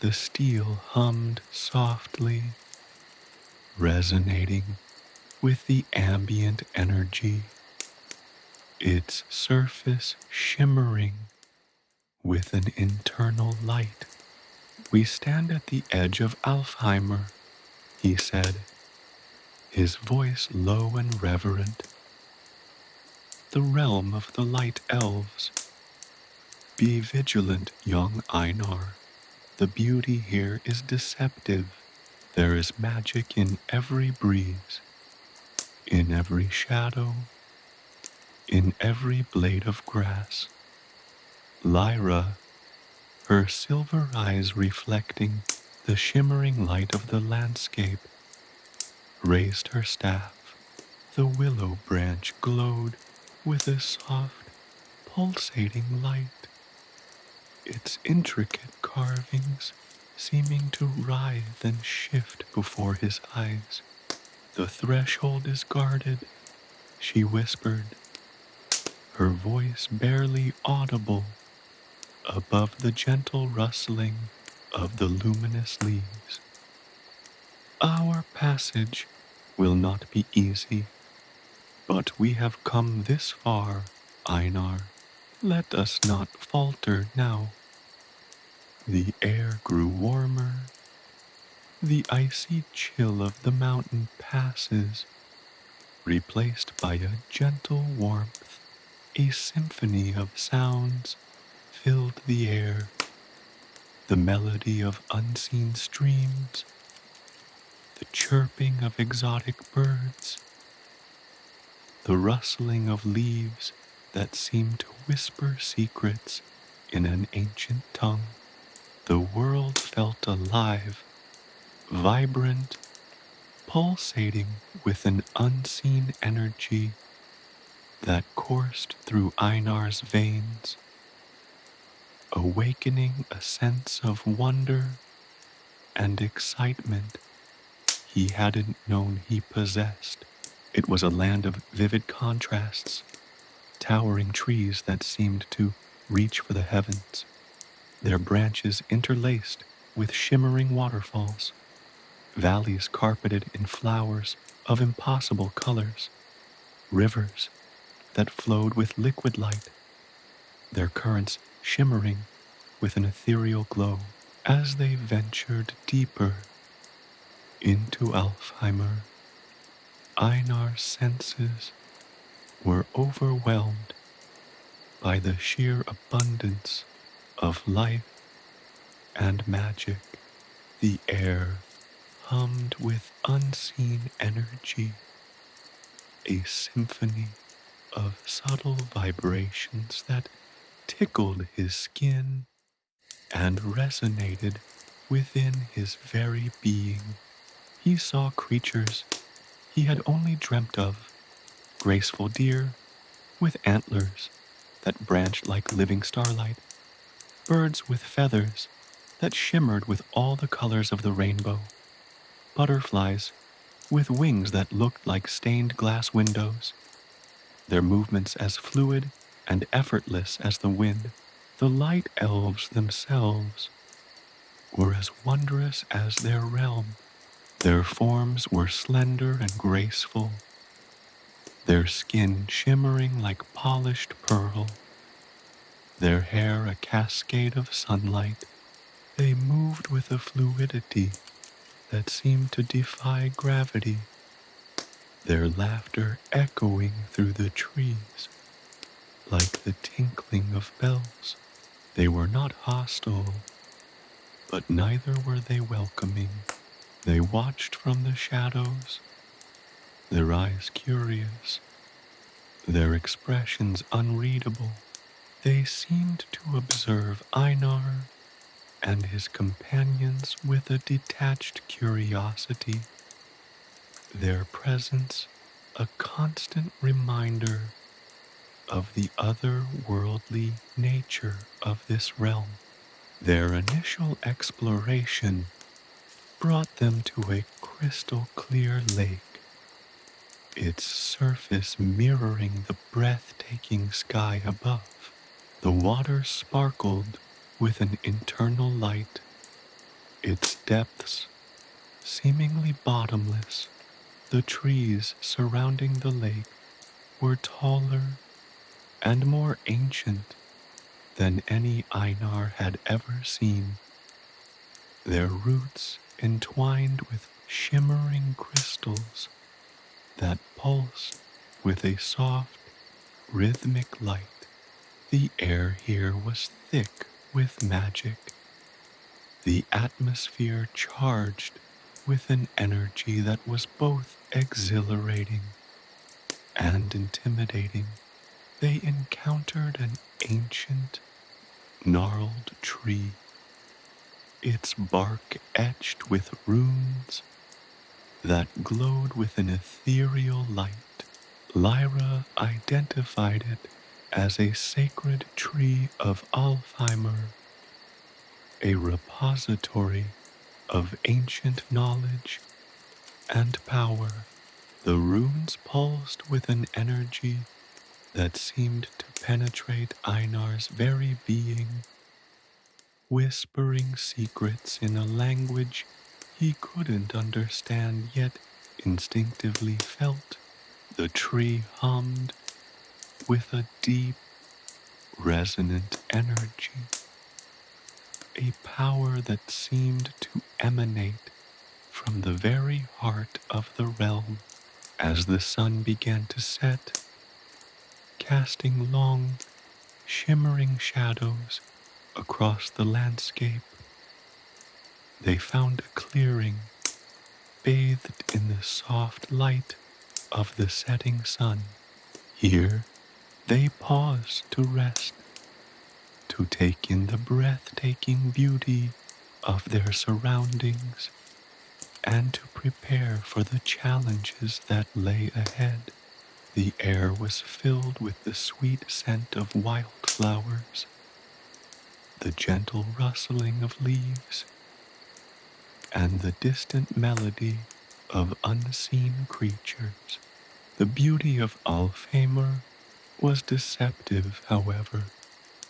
The steel hummed softly, resonating with the ambient energy, its surface shimmering with an internal light. "We stand at the edge of Alfheimer," he said, his voice low and reverent. the realm of the light elves. Be vigilant, young Einar. The beauty here is deceptive. There is magic in every breeze, in every shadow, in every blade of grass. Lyra, her silver eyes reflecting the shimmering light of the landscape, raised her staff. The willow branch glowed with a soft, pulsating light, its intricate carvings seeming to writhe and shift before his eyes. The threshold is guarded, she whispered, her voice barely audible above the gentle rustling of the luminous leaves. Our passage will not be easy, but we have come this far, Einar. Let us not falter now. The air grew warmer. The icy chill of the mountain passes, replaced by a gentle warmth. A symphony of sounds filled the air, the melody of unseen streams, the chirping of exotic birds, the rustling of leaves that seemed to whisper secrets in an ancient tongue. The world felt alive, vibrant, pulsating with an unseen energy that coursed through Einar's veins, awakening a sense of wonder and excitement he hadn't known he possessed. It was a land of vivid contrasts, towering trees that seemed to reach for the heavens, their branches interlaced with shimmering waterfalls, valleys carpeted in flowers of impossible colors, rivers that flowed with liquid light, their currents shimmering with an ethereal glow. As they ventured deeper into Alfheimer, Einar's senses were overwhelmed by the sheer abundance of life and magic. The air hummed with unseen energy, a symphony of subtle vibrations that tickled his skin and resonated within his very being. He saw creatures he had only dreamt of, graceful deer with antlers that branched like living starlight, birds with feathers that shimmered with all the colors of the rainbow, butterflies with wings that looked like stained glass windows, their movements as fluid and effortless as the wind. The light elves themselves were as wondrous as their realm. Their forms were slender and graceful, their skin shimmering like polished pearl, their hair a cascade of sunlight. They moved with a fluidity that seemed to defy gravity, their laughter echoing through the trees like the tinkling of bells. They were not hostile, but neither were they welcoming. They watched from the shadows, their eyes curious, their expressions unreadable. They seemed to observe Einar and his companions with a detached curiosity, their presence a constant reminder of the otherworldly nature of this realm. Their initial exploration brought them to a crystal clear lake, its surface mirroring the breathtaking sky above. The water sparkled with an internal light, its depths seemingly bottomless. The trees surrounding the lake were taller and more ancient than any Einar had ever seen, their roots entwined with shimmering crystals that pulsed with a soft, rhythmic light. The air here was thick with magic, the atmosphere charged with an energy that was both exhilarating and intimidating. They encountered an ancient, gnarled tree, its bark etched with runes that glowed with an ethereal light. Lyra identified it as a sacred tree of Alfheimer, a repository of ancient knowledge and power. The runes pulsed with an energy that seemed to penetrate Einar's very being, whispering secrets in a language he couldn't understand yet instinctively felt. The tree hummed with a deep, resonant energy, a power that seemed to emanate from the very heart of the realm. As the sun began to set, casting long, shimmering shadows across the landscape, they found a clearing bathed in the soft light of the setting sun. Here, they paused to rest, to take in the breathtaking beauty of their surroundings, and to prepare for the challenges that lay ahead. The air was filled with the sweet scent of wildflowers, the gentle rustling of leaves, and the distant melody of unseen creatures. The beauty of Alfheimr was deceptive, however.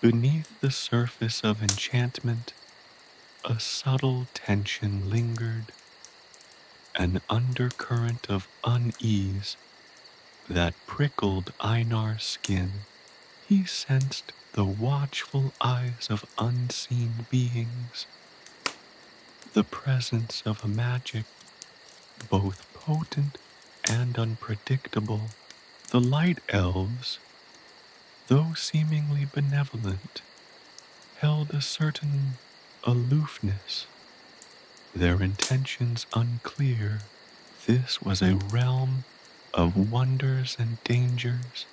Beneath the surface of enchantment, a subtle tension lingered, an undercurrent of unease that prickled Einar's skin. He sensed the watchful eyes of unseen beings, the presence of a magic both potent and unpredictable. The light elves, though seemingly benevolent, held a certain aloofness, their intentions unclear. This was a realm of wonders and dangers,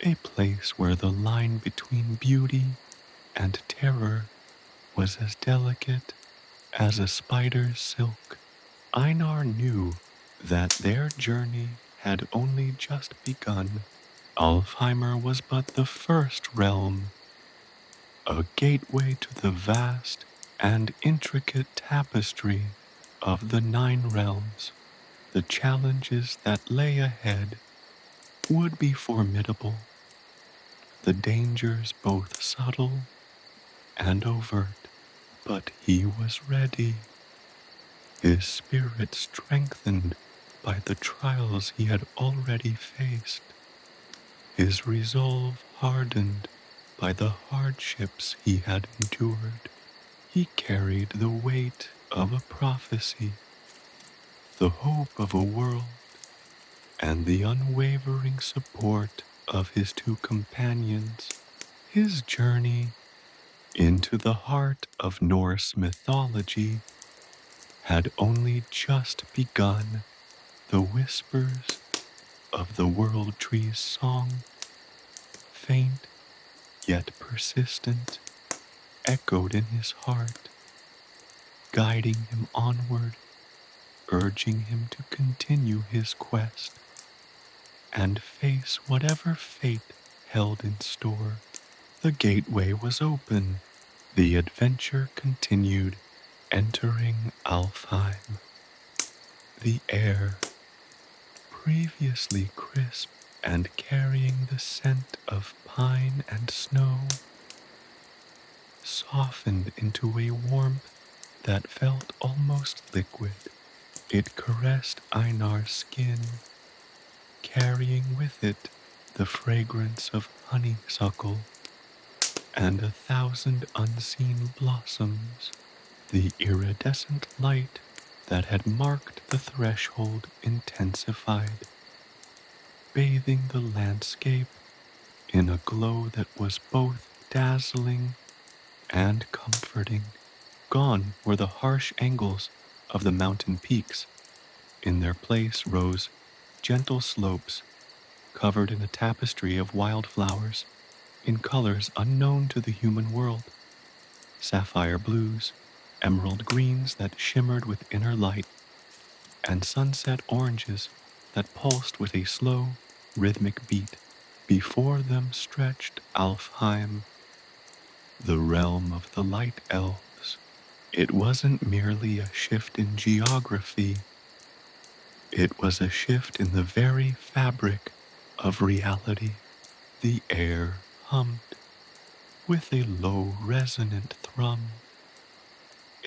a place where the line between beauty and terror was as delicate as a spider's silk. Einar knew that their journey had only just begun. Alfheimr was but the first realm, a gateway to the vast and intricate tapestry of the 9 realms. The challenges that lay ahead would be formidable, the dangers both subtle and overt, but he was ready, his spirit strengthened by the trials he had already faced, his resolve hardened by the hardships he had endured. He carried the weight of a prophecy, the hope of a world, and the unwavering support of his 2 companions. His journey into the heart of Norse mythology had only just begun. The whispers of the world tree's song, faint yet persistent, echoed in his heart, guiding him onward, urging him to continue his quest and face whatever fate held in store. The gateway was open. The adventure continued, entering Alfheim. The air, previously crisp and carrying the scent of pine and snow, softened into a warmth that felt almost liquid. It caressed Einar's skin, carrying with it the fragrance of honeysuckle and 1,000 unseen blossoms. The iridescent light that had marked the threshold intensified, bathing the landscape in a glow that was both dazzling and comforting. Gone were the harsh angles of the mountain peaks. In their place rose gentle slopes covered in a tapestry of wildflowers in colors unknown to the human world. Sapphire blues, emerald greens that shimmered with inner light, and sunset oranges that pulsed with a slow, rhythmic beat. Before them stretched Alfheim, the realm of the light elves. It wasn't merely a shift in geography, it was a shift in the very fabric of reality. The air hummed with a low resonant thrum,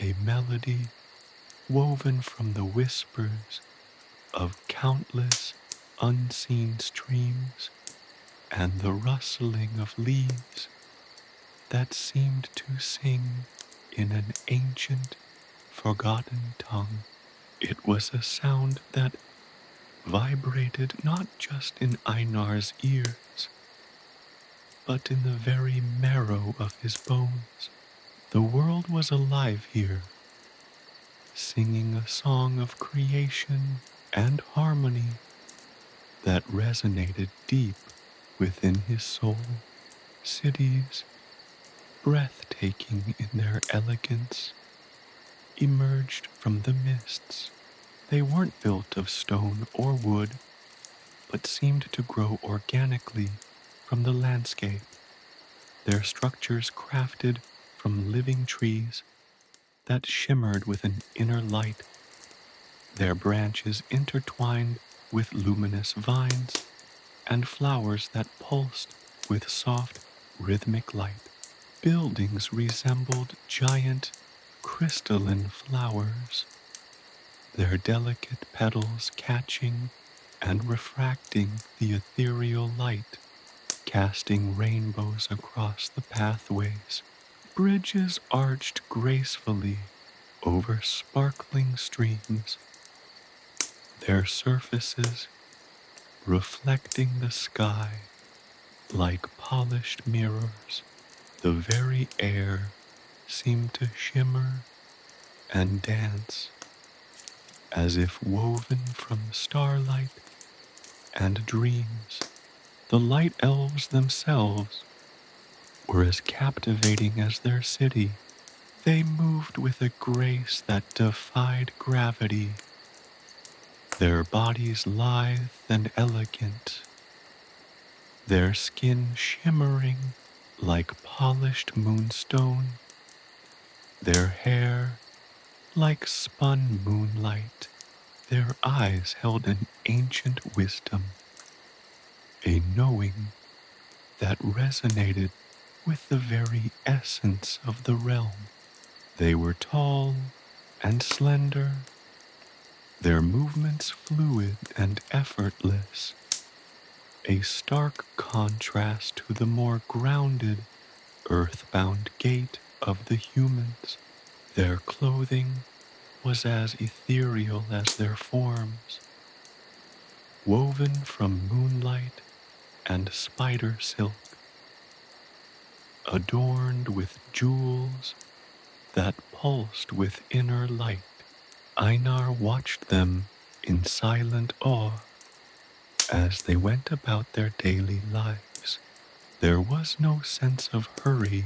a melody woven from the whispers of countless unseen streams and the rustling of leaves that seemed to sing in an ancient, forgotten tongue. It was a sound that vibrated not just in Einar's ears, but in the very marrow of his bones. The world was alive here, singing a song of creation and harmony that resonated deep within his soul. Cities, breathtaking in their elegance, emerged from the mists. They weren't built of stone or wood, but seemed to grow organically from the landscape, their structures crafted from living trees that shimmered with an inner light, their branches intertwined with luminous vines and flowers that pulsed with soft, rhythmic light. Buildings resembled giant, crystalline flowers, their delicate petals catching and refracting the ethereal light, casting rainbows across the pathways. Bridges arched gracefully over sparkling streams, their surfaces reflecting the sky like polished mirrors. The very air seemed to shimmer and dance as if woven from starlight and dreams. The light elves themselves were as captivating as their city. They moved with a grace that defied gravity, their bodies lithe and elegant, their skin shimmering like polished moonstone, their hair like spun moonlight. Their eyes held an ancient wisdom, a knowing that resonated with the very essence of the realm. They were tall and slender, their movements fluid and effortless, a stark contrast to the more grounded, earthbound gait of the humans. Their clothing was as ethereal as their forms, woven from moonlight and spider silk, adorned with jewels that pulsed with inner light. Einar watched them in silent awe as they went about their daily lives. There was no sense of hurry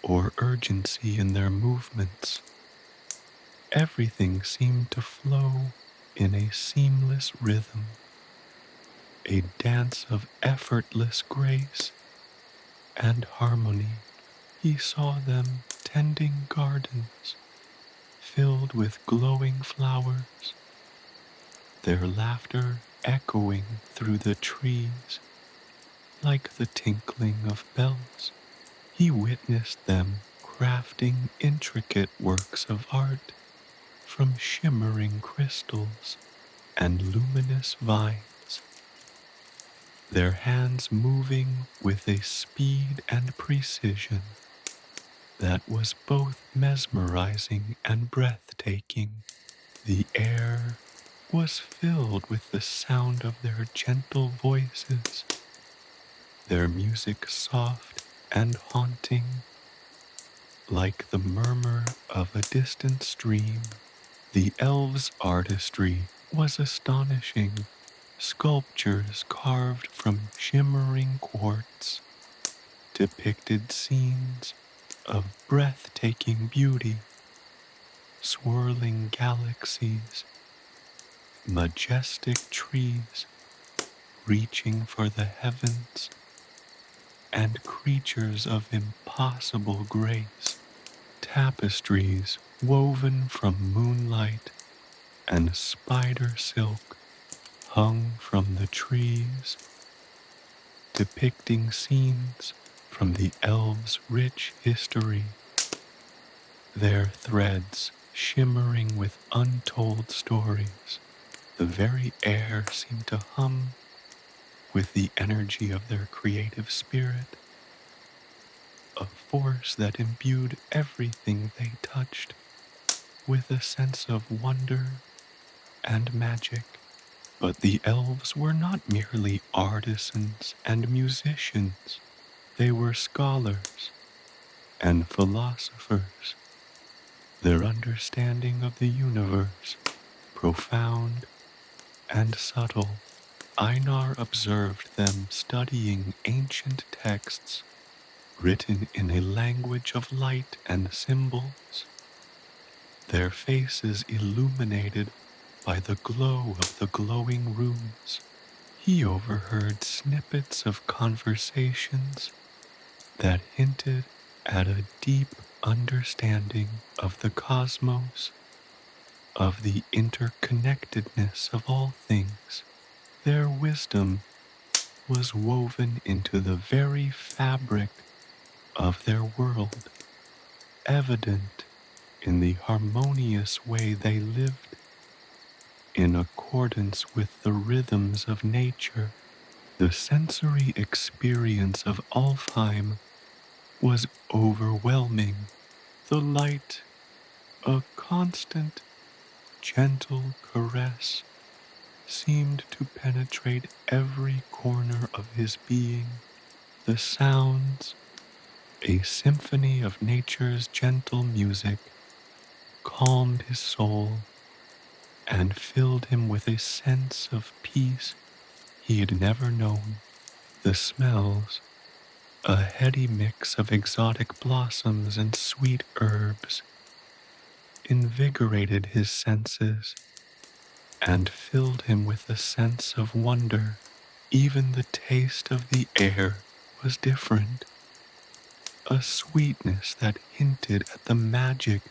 or urgency in their movements. Everything seemed to flow in a seamless rhythm, a dance of effortless grace and harmony. He saw them tending gardens filled with glowing flowers, their laughter echoing through the trees like the tinkling of bells. He witnessed them crafting intricate works of art from shimmering crystals and luminous vines, their hands moving with a speed and precision that was both mesmerizing and breathtaking. The air was filled with the sound of their gentle voices, their music soft and haunting, like the murmur of a distant stream. The elves' artistry was astonishing. Sculptures carved from shimmering quartz depicted scenes of breathtaking beauty, swirling galaxies, majestic trees reaching for the heavens, and creatures of impossible grace, tapestries woven from moonlight and spider silk hung from the trees, depicting scenes from the elves' rich history, their threads shimmering with untold stories. The very air seemed to hum with the energy of their creative spirit, a force that imbued everything they touched with a sense of wonder and magic. But the elves were not merely artisans and musicians. They were scholars and philosophers. Their understanding of the universe, profound and subtle. Einar observed them studying ancient texts written in a language of light and symbols, their faces illuminated by the glow of the glowing runes. He overheard snippets of conversations that hinted at a deep understanding of the cosmos, of the interconnectedness of all things. Their wisdom was woven into the very fabric of their world, evident in the harmonious way they lived, in accordance with the rhythms of nature. The sensory experience of Alfheim was overwhelming. The light, a constant, gentle caress, seemed to penetrate every corner of his being. The sounds, a symphony of nature's gentle music, calmed his soul and filled him with a sense of peace he had never known. The smells, a heady mix of exotic blossoms and sweet herbs, invigorated his senses and filled him with a sense of wonder. Even the taste of the air was different, a sweetness that hinted at the magic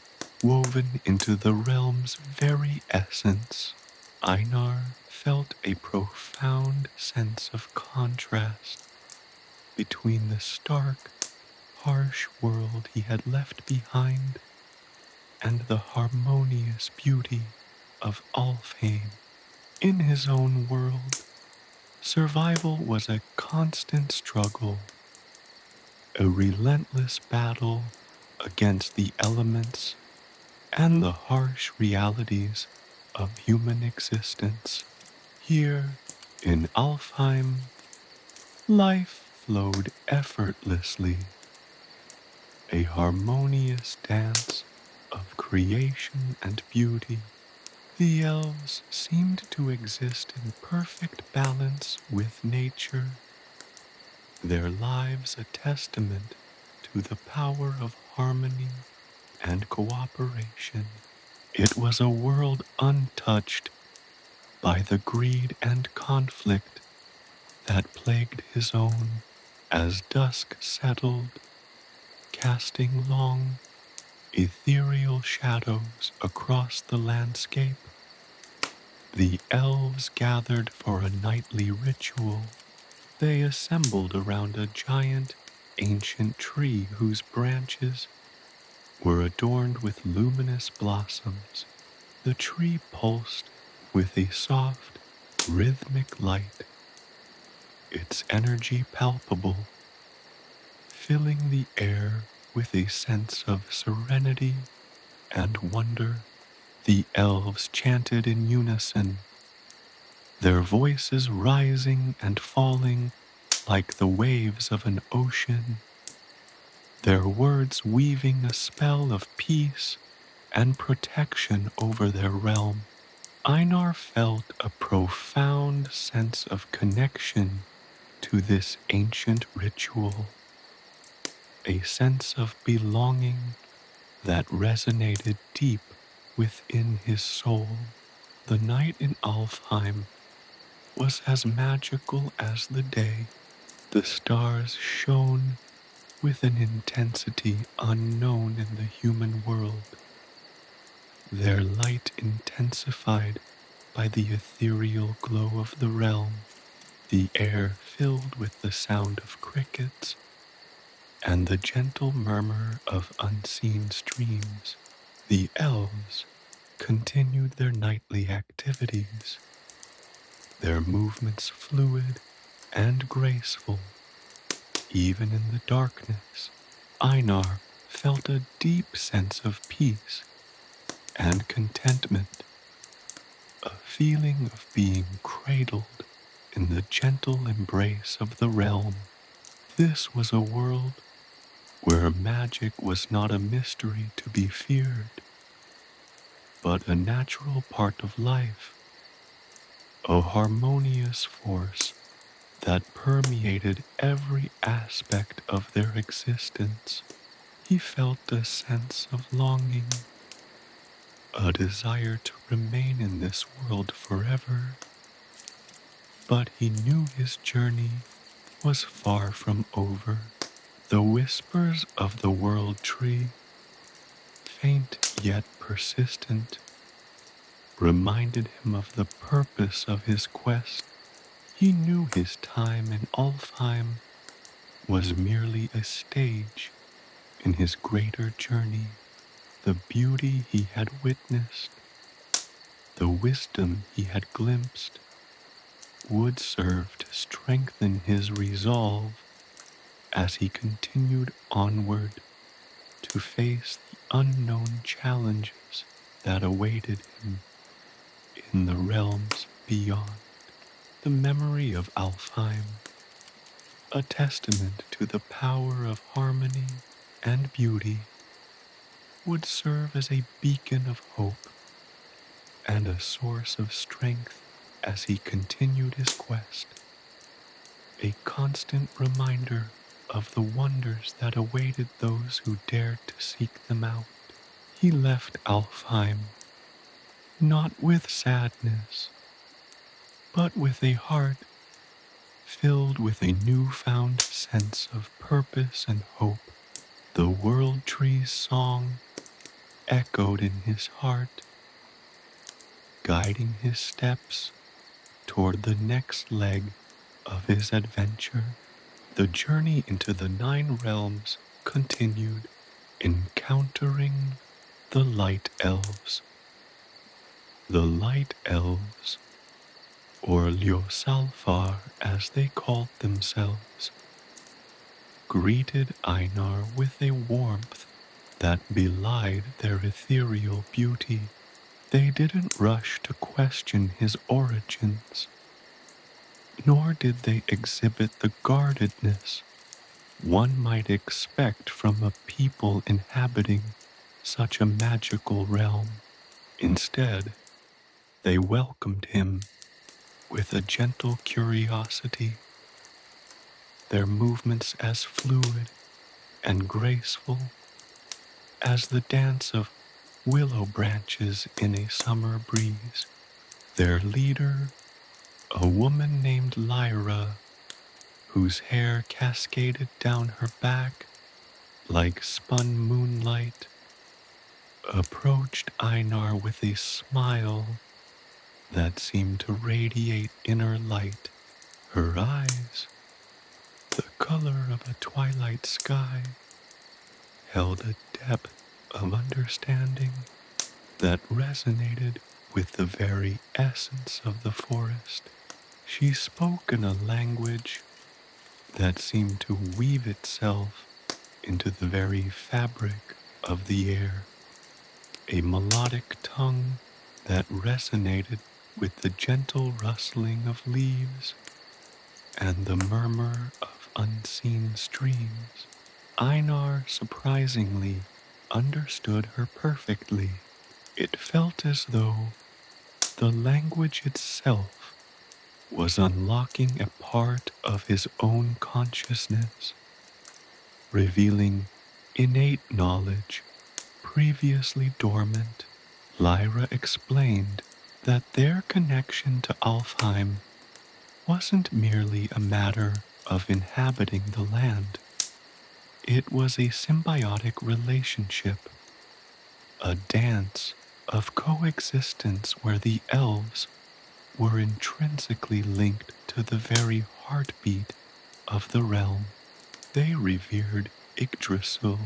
woven into the realm's very essence. Einar felt a profound sense of contrast between the stark, harsh world he had left behind and the harmonious beauty of Alfheim. In his own world, survival was a constant struggle, a relentless battle against the elements and the harsh realities of human existence. Here, in Alfheim, life flowed effortlessly, a harmonious dance of creation and beauty. The elves seemed to exist in perfect balance with nature, their lives a testament to the power of harmony and cooperation. It was a world untouched by the greed and conflict that plagued his own. As dusk settled, casting long, ethereal shadows across the landscape, the elves gathered for a nightly ritual. They assembled around a giant, ancient tree whose branches were adorned with luminous blossoms. The tree pulsed with a soft, rhythmic light, its energy palpable, filling the air with a sense of serenity and wonder. The elves chanted in unison, their voices rising and falling like the waves of an ocean, their words weaving a spell of peace and protection over their realm. Einar felt a profound sense of connection to this ancient ritual, a sense of belonging that resonated deep within his soul. The night in Alfheim was as magical as the day. The stars shone with an intensity unknown in the human world, their light intensified by the ethereal glow of the realm, the air filled with the sound of crickets and the gentle murmur of unseen streams. The elves continued their nightly activities, their movements fluid and graceful. Even in the darkness, Einar felt a deep sense of peace and contentment, a feeling of being cradled in the gentle embrace of the realm. This was a world where magic was not a mystery to be feared, but a natural part of life, a harmonious force that permeated every aspect of their existence. He felt a sense of longing, a desire to remain in this world forever, but he knew his journey was far from over. The whispers of the world tree, faint yet persistent, reminded him of the purpose of his quest. He knew his time in Alfheim was merely a stage in his greater journey. The beauty he had witnessed, the wisdom he had glimpsed, would serve to strengthen his resolve as he continued onward to face the unknown challenges that awaited him in the realms beyond. The memory of Alfheim, a testament to the power of harmony and beauty, would serve as a beacon of hope and a source of strength as he continued his quest, a constant reminder of the wonders that awaited those who dared to seek them out. He left Alfheim not with sadness, but with a heart filled with a newfound sense of purpose and hope. The world tree's song echoed in his heart, guiding his steps toward the next leg of his adventure. The journey into the 9 realms continued, encountering the Light Elves. The Light Elves, or Ljósalfar as they called themselves, greeted Einar with a warmth that belied their ethereal beauty. They didn't rush to question his origins, nor did they exhibit the guardedness one might expect from a people inhabiting such a magical realm. Instead, they welcomed him with a gentle curiosity, their movements as fluid and graceful as the dance of willow branches in a summer breeze. Their leader, a woman named Lyra, whose hair cascaded down her back like spun moonlight, approached Einar with a smile that seemed to radiate inner light. Her eyes, the color of a twilight sky, held a depth of understanding that resonated with the very essence of the forest. She spoke in a language that seemed to weave itself into the very fabric of the air, a melodic tongue that resonated with the gentle rustling of leaves and the murmur of unseen streams. Einar surprisingly understood her perfectly. It felt as though the language itself was unlocking a part of his own consciousness, revealing innate knowledge previously dormant. Lyra explained that their connection to Alfheim wasn't merely a matter of inhabiting the land. It was a symbiotic relationship, a dance of coexistence where the elves were intrinsically linked to the very heartbeat of the realm. They revered Yggdrasil,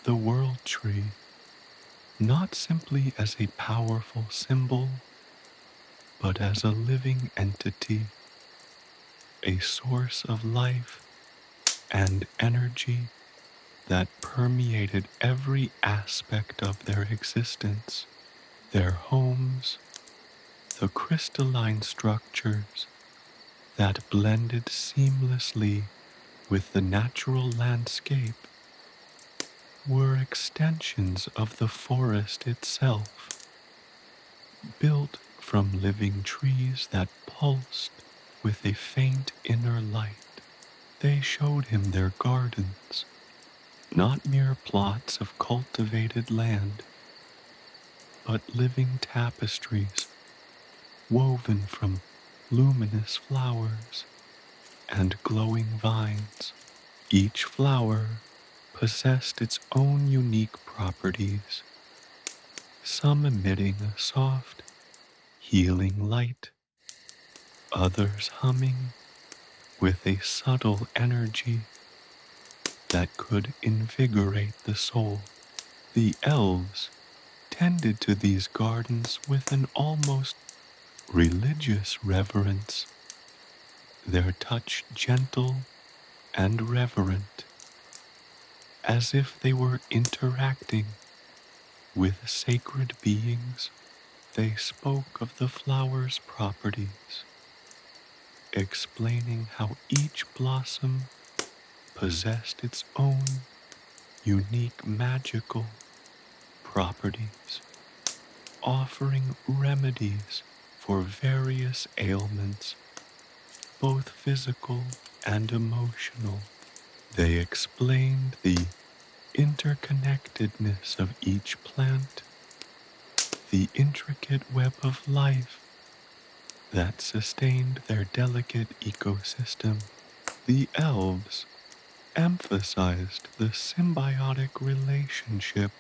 the world tree, not simply as a powerful symbol, but as a living entity, a source of life and energy that permeated every aspect of their existence. Their homes, the crystalline structures that blended seamlessly with the natural landscape, were extensions of the forest itself, built from living trees that pulsed with a faint inner light. They showed him their gardens, not mere plots of cultivated land, but living tapestries woven from luminous flowers and glowing vines. Each flower possessed its own unique properties, some emitting a soft, healing light, others humming with a subtle energy that could invigorate the soul. The elves tended to these gardens with an almost religious reverence, their touch gentle and reverent, as if they were interacting with sacred beings. They spoke of the flower's properties, explaining how each blossom possessed its own unique magical properties, offering remedies for various ailments, both physical and emotional. They explained the interconnectedness of each plant, the intricate web of life that sustained their delicate ecosystem. The elves emphasized the symbiotic relationship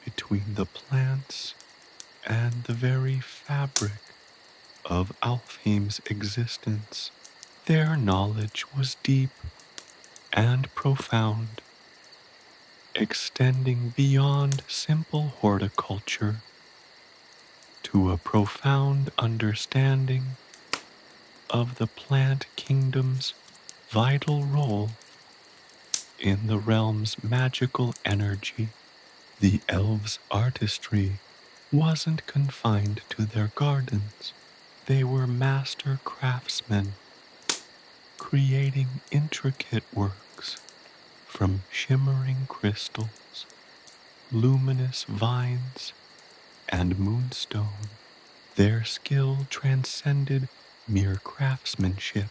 between the plants and the very fabric of Alfheim's existence. Their knowledge was deep and profound, extending beyond simple horticulture to a profound understanding of the plant kingdom's vital role in the realm's magical energy. The elves' artistry wasn't confined to their gardens. They were master craftsmen, creating intricate works from shimmering crystals, luminous vines, and moonstone. Their skill transcended mere craftsmanship.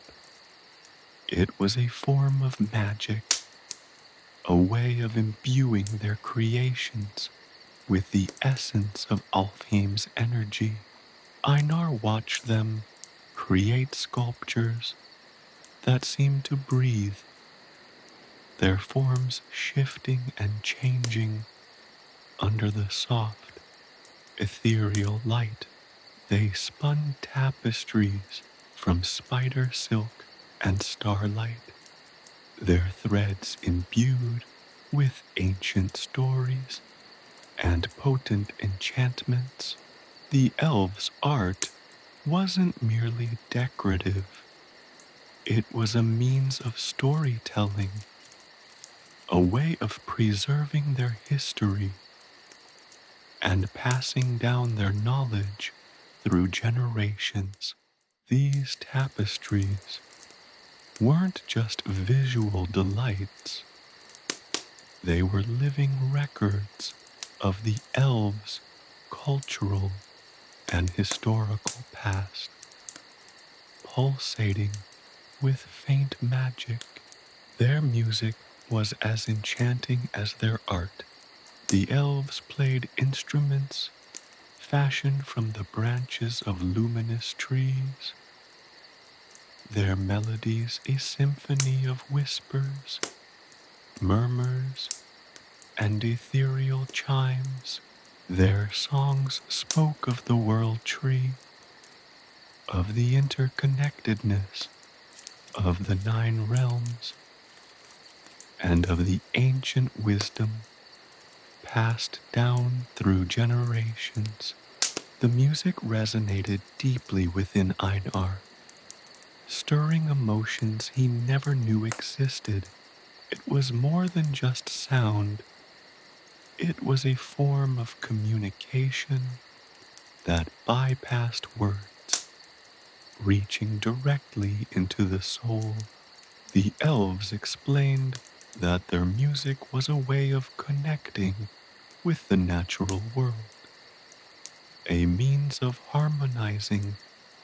It was a form of magic, a way of imbuing their creations with the essence of Alfheim's energy. Einar watched them create sculptures that seemed to breathe, their forms shifting and changing under the soft, ethereal light. They spun tapestries from spider silk and starlight, their threads imbued with ancient stories and potent enchantments. The elves' art wasn't merely decorative, it was a means of storytelling, a way of preserving their history and passing down their knowledge through generations. These tapestries weren't just visual delights, they were living records of the elves' cultural and historical past, pulsating with faint magic. Their music was as enchanting as their art. The elves played instruments fashioned from the branches of luminous trees, their melodies a symphony of whispers, murmurs, and ethereal chimes. Their songs spoke of the world tree, of the interconnectedness of the 9 realms, and of the ancient wisdom passed down through generations. The music resonated deeply within Einar, stirring emotions he never knew existed. It was more than just sound. It was a form of communication that bypassed words, reaching directly into the soul. The elves explained that their music was a way of connecting with the natural world, a means of harmonizing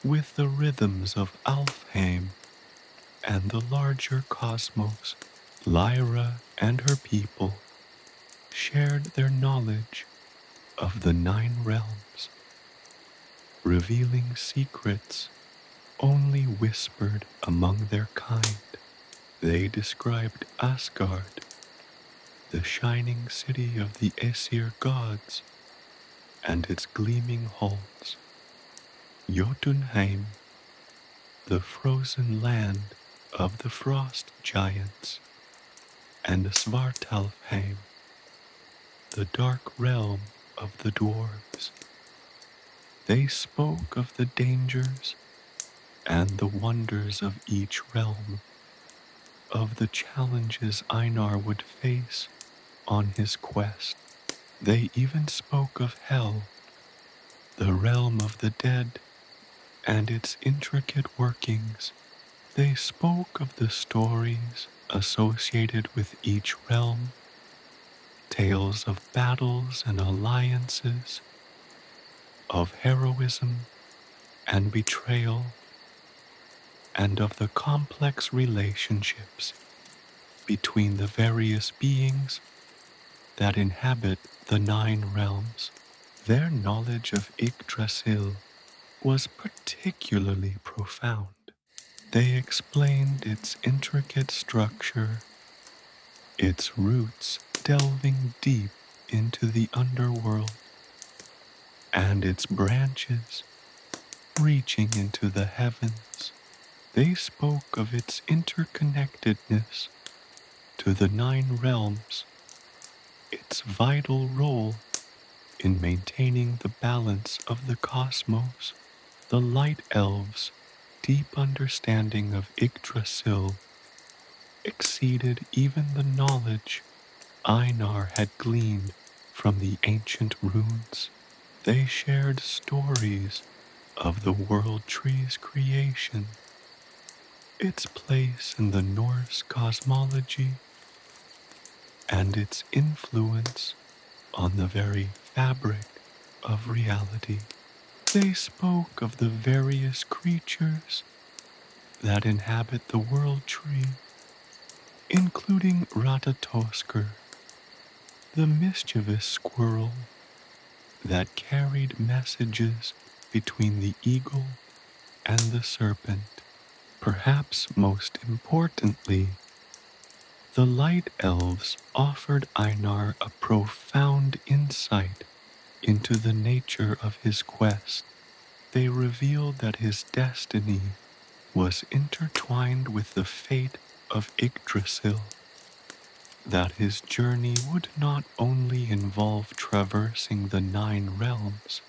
with the rhythms of Alfheim and the larger cosmos. Lyra and her people shared their knowledge of the 9 realms, revealing secrets only whispered among their kind. They described Asgard, the shining city of the Aesir gods, and its gleaming halls, Jotunheim, the frozen land of the frost giants, and Svartalfheim, the dark realm of the dwarves. They spoke of the dangers and the wonders of each realm, of the challenges Einar would face on his quest. They even spoke of Hell, the realm of the dead, and its intricate workings. They spoke of the stories associated with each realm, tales of battles and alliances, of heroism and betrayal, and of the complex relationships between the various beings that inhabit the 9 realms. Their knowledge of Yggdrasil was particularly profound. They explained its intricate structure, its roots delving deep into the underworld, and its branches reaching into the heavens. They spoke of its interconnectedness to the 9 realms, its vital role in maintaining the balance of the cosmos. The light elves' deep understanding of Yggdrasil exceeded even the knowledge Einar had gleaned from the ancient runes. They shared stories of the world tree's creation, its place in the Norse cosmology, and its influence on the very fabric of reality. They spoke of the various creatures that inhabit the world tree, including Ratatoskr, the mischievous squirrel that carried messages between the eagle and the serpent. Perhaps most importantly, the light elves offered Einar a profound insight into the nature of his quest. They revealed that his destiny was intertwined with the fate of Yggdrasil, that his journey would not only involve traversing the 9 realms,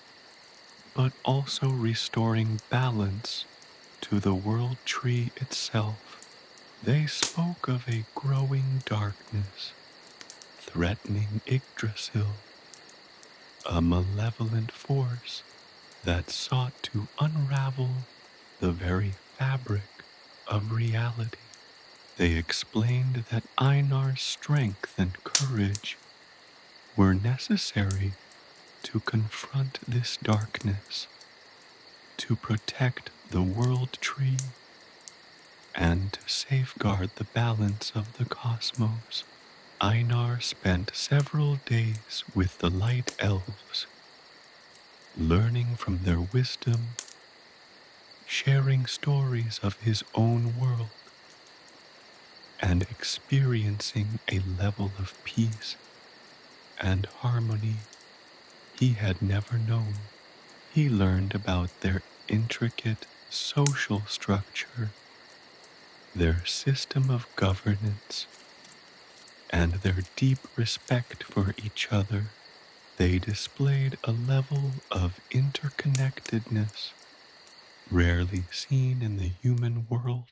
but also restoring balance to the world tree itself. They spoke of a growing darkness threatening Yggdrasil, a malevolent force that sought to unravel the very fabric of reality. They explained that Einar's strength and courage were necessary to confront this darkness, to protect the world tree, and to safeguard the balance of the cosmos. Einar spent several days with the Light Elves, learning from their wisdom, sharing stories of his own world, and experiencing a level of peace and harmony he had never known. He learned about their intricate social structure, their system of governance, and their deep respect for each other. They displayed a level of interconnectedness rarely seen in the human world,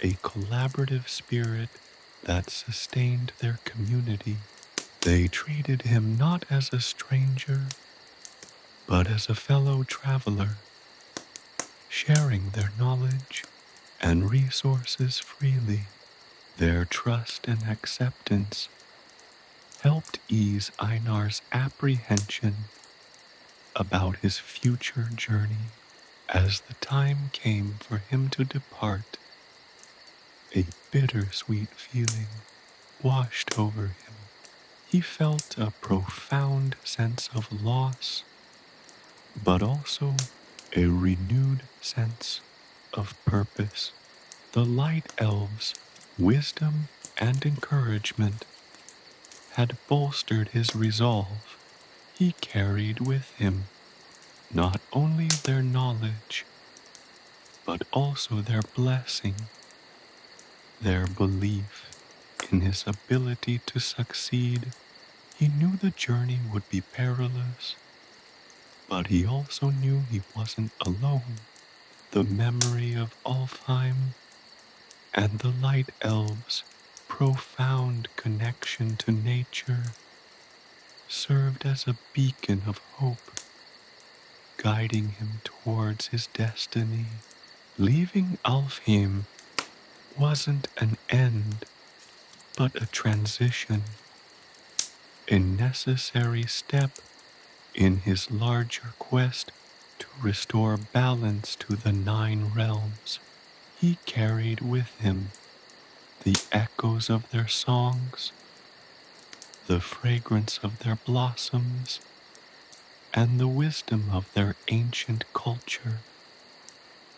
a collaborative spirit that sustained their community. They treated him not as a stranger, but as a fellow traveler, sharing their knowledge and resources freely. Their trust and acceptance helped ease Einar's apprehension about his future journey. As the time came for him to depart, a bittersweet feeling washed over him. He felt a profound sense of loss, but also a renewed sense of purpose. The Light Elves' wisdom and encouragement had bolstered his resolve. He carried with him not only their knowledge, but also their blessing, their belief in his ability to succeed. He knew the journey would be perilous, but he also knew he wasn't alone. The memory of Alfheim and the Light Elves' profound connection to nature served as a beacon of hope, guiding him towards his destiny. Leaving Alfheim wasn't an end, but a transition, a necessary step in his larger quest to restore balance to the 9 realms. He carried with him the echoes of their songs, the fragrance of their blossoms, and the wisdom of their ancient culture,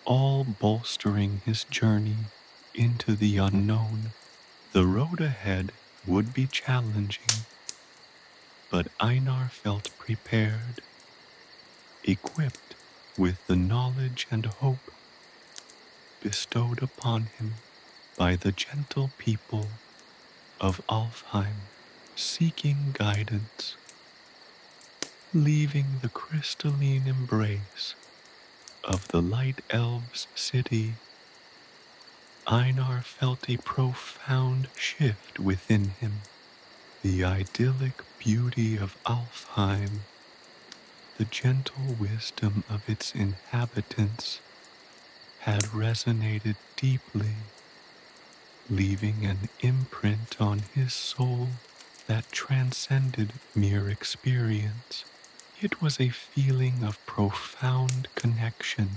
all bolstering his journey into the unknown. The road ahead would be challenging, but Einar felt prepared, equipped with the knowledge and hope bestowed upon him by the gentle people of Alfheim, seeking guidance. Leaving the crystalline embrace of the Light Elves' city, Einar felt a profound shift within him. The idyllic beauty of Alfheim, the gentle wisdom of its inhabitants, had resonated deeply, leaving an imprint on his soul that transcended mere experience. It was a feeling of profound connection,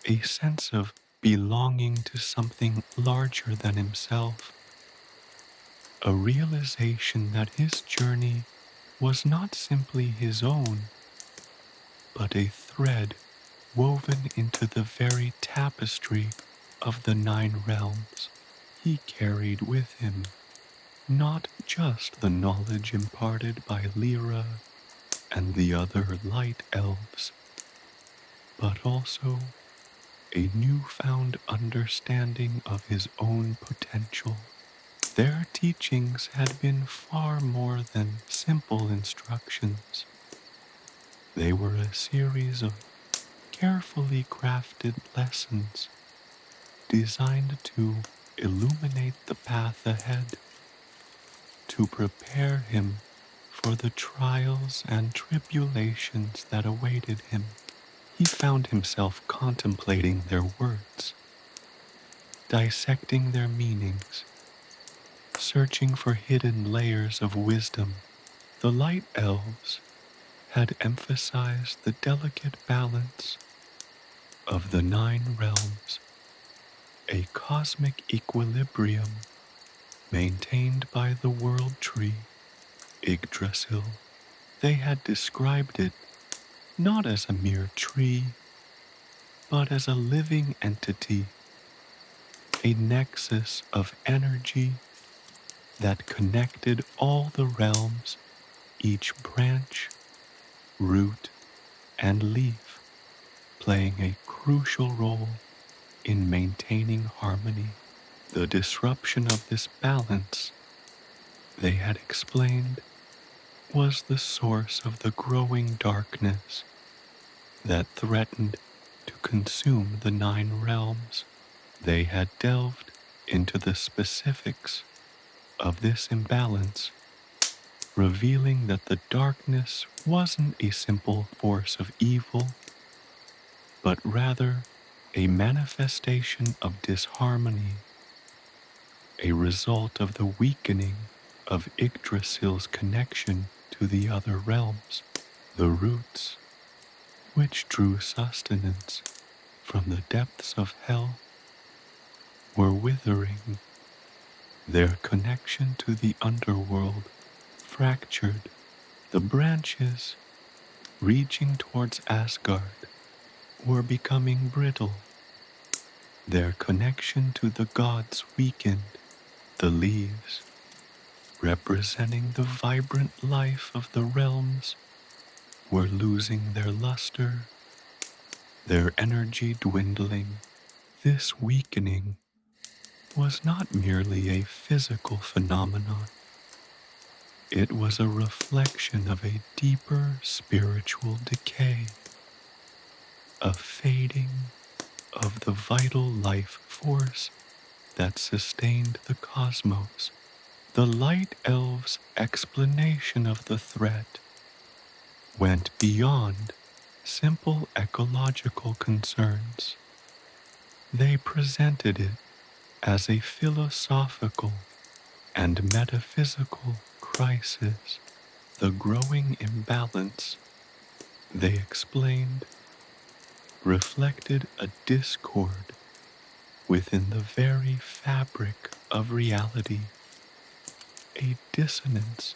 a sense of belonging to something larger than himself, a realization that his journey was not simply his own, but a thread woven into the very tapestry of the 9 realms. He carried with him not just the knowledge imparted by Lyra and the other Light Elves, but also a newfound understanding of his own potential. Their teachings had been far more than simple instructions. They were a series of carefully crafted lessons designed to illuminate the path ahead, to prepare him for the trials and tribulations that awaited him. he found himself contemplating their words, dissecting their meanings, searching for hidden layers of wisdom. The light elves had emphasized the delicate balance of the 9 realms, a cosmic equilibrium maintained by the world tree, Yggdrasil. They had described it not as a mere tree, but as a living entity, a nexus of energy that connected all the realms, each branch, root, and leaf playing a crucial role in maintaining harmony. The disruption of this balance, they had explained, was the source of the growing darkness that threatened to consume the 9 realms. They had delved into the specifics of this imbalance, revealing that the darkness wasn't a simple force of evil, but rather a manifestation of disharmony, a result of the weakening of Yggdrasil's connection to the other realms. The roots, which drew sustenance from the depths of hell, were withering. Their connection to the underworld fractured. The branches, reaching towards Asgard, were becoming brittle. Their connection to the gods weakened. The leaves, representing the vibrant life of the realms, were losing their luster, their energy dwindling. This weakening was not merely a physical phenomenon. It was a reflection of a deeper spiritual decay, a fading of the vital life force that sustained the cosmos. The light elves' explanation of the threat went beyond simple ecological concerns. They presented it as a philosophical and metaphysical crisis. The growing imbalance, they explained, reflected a discord within the very fabric of reality, a dissonance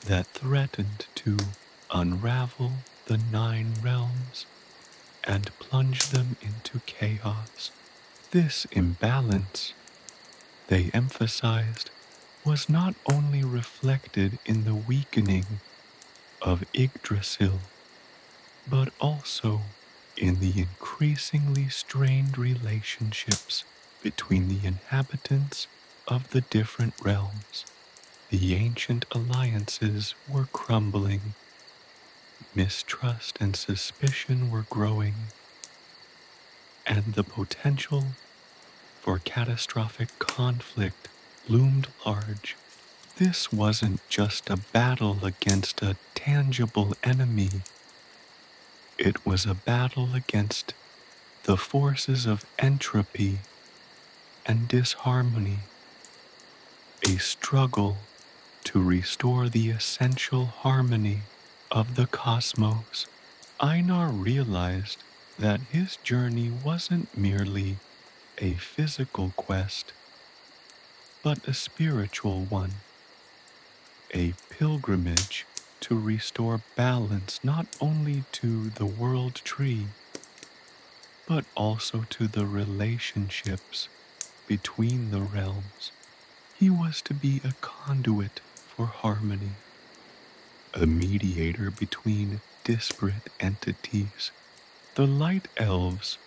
that threatened to unravel the 9 realms and plunge them into chaos. This imbalance, they emphasized, was not only reflected in the weakening of Yggdrasil, but also in the increasingly strained relationships between the inhabitants of the different realms. The ancient alliances were crumbling. Mistrust and suspicion were growing, and the potential for catastrophic conflict loomed large. This wasn't just a battle against a tangible enemy. It was a battle against the forces of entropy and disharmony, a struggle to restore the essential harmony of the cosmos. Einar realized that his journey wasn't merely a physical quest, but a spiritual one, a pilgrimage to restore balance not only to the world tree, but also to the relationships between the realms. He was to be a conduit for harmony, a mediator between disparate entities. The Light Elves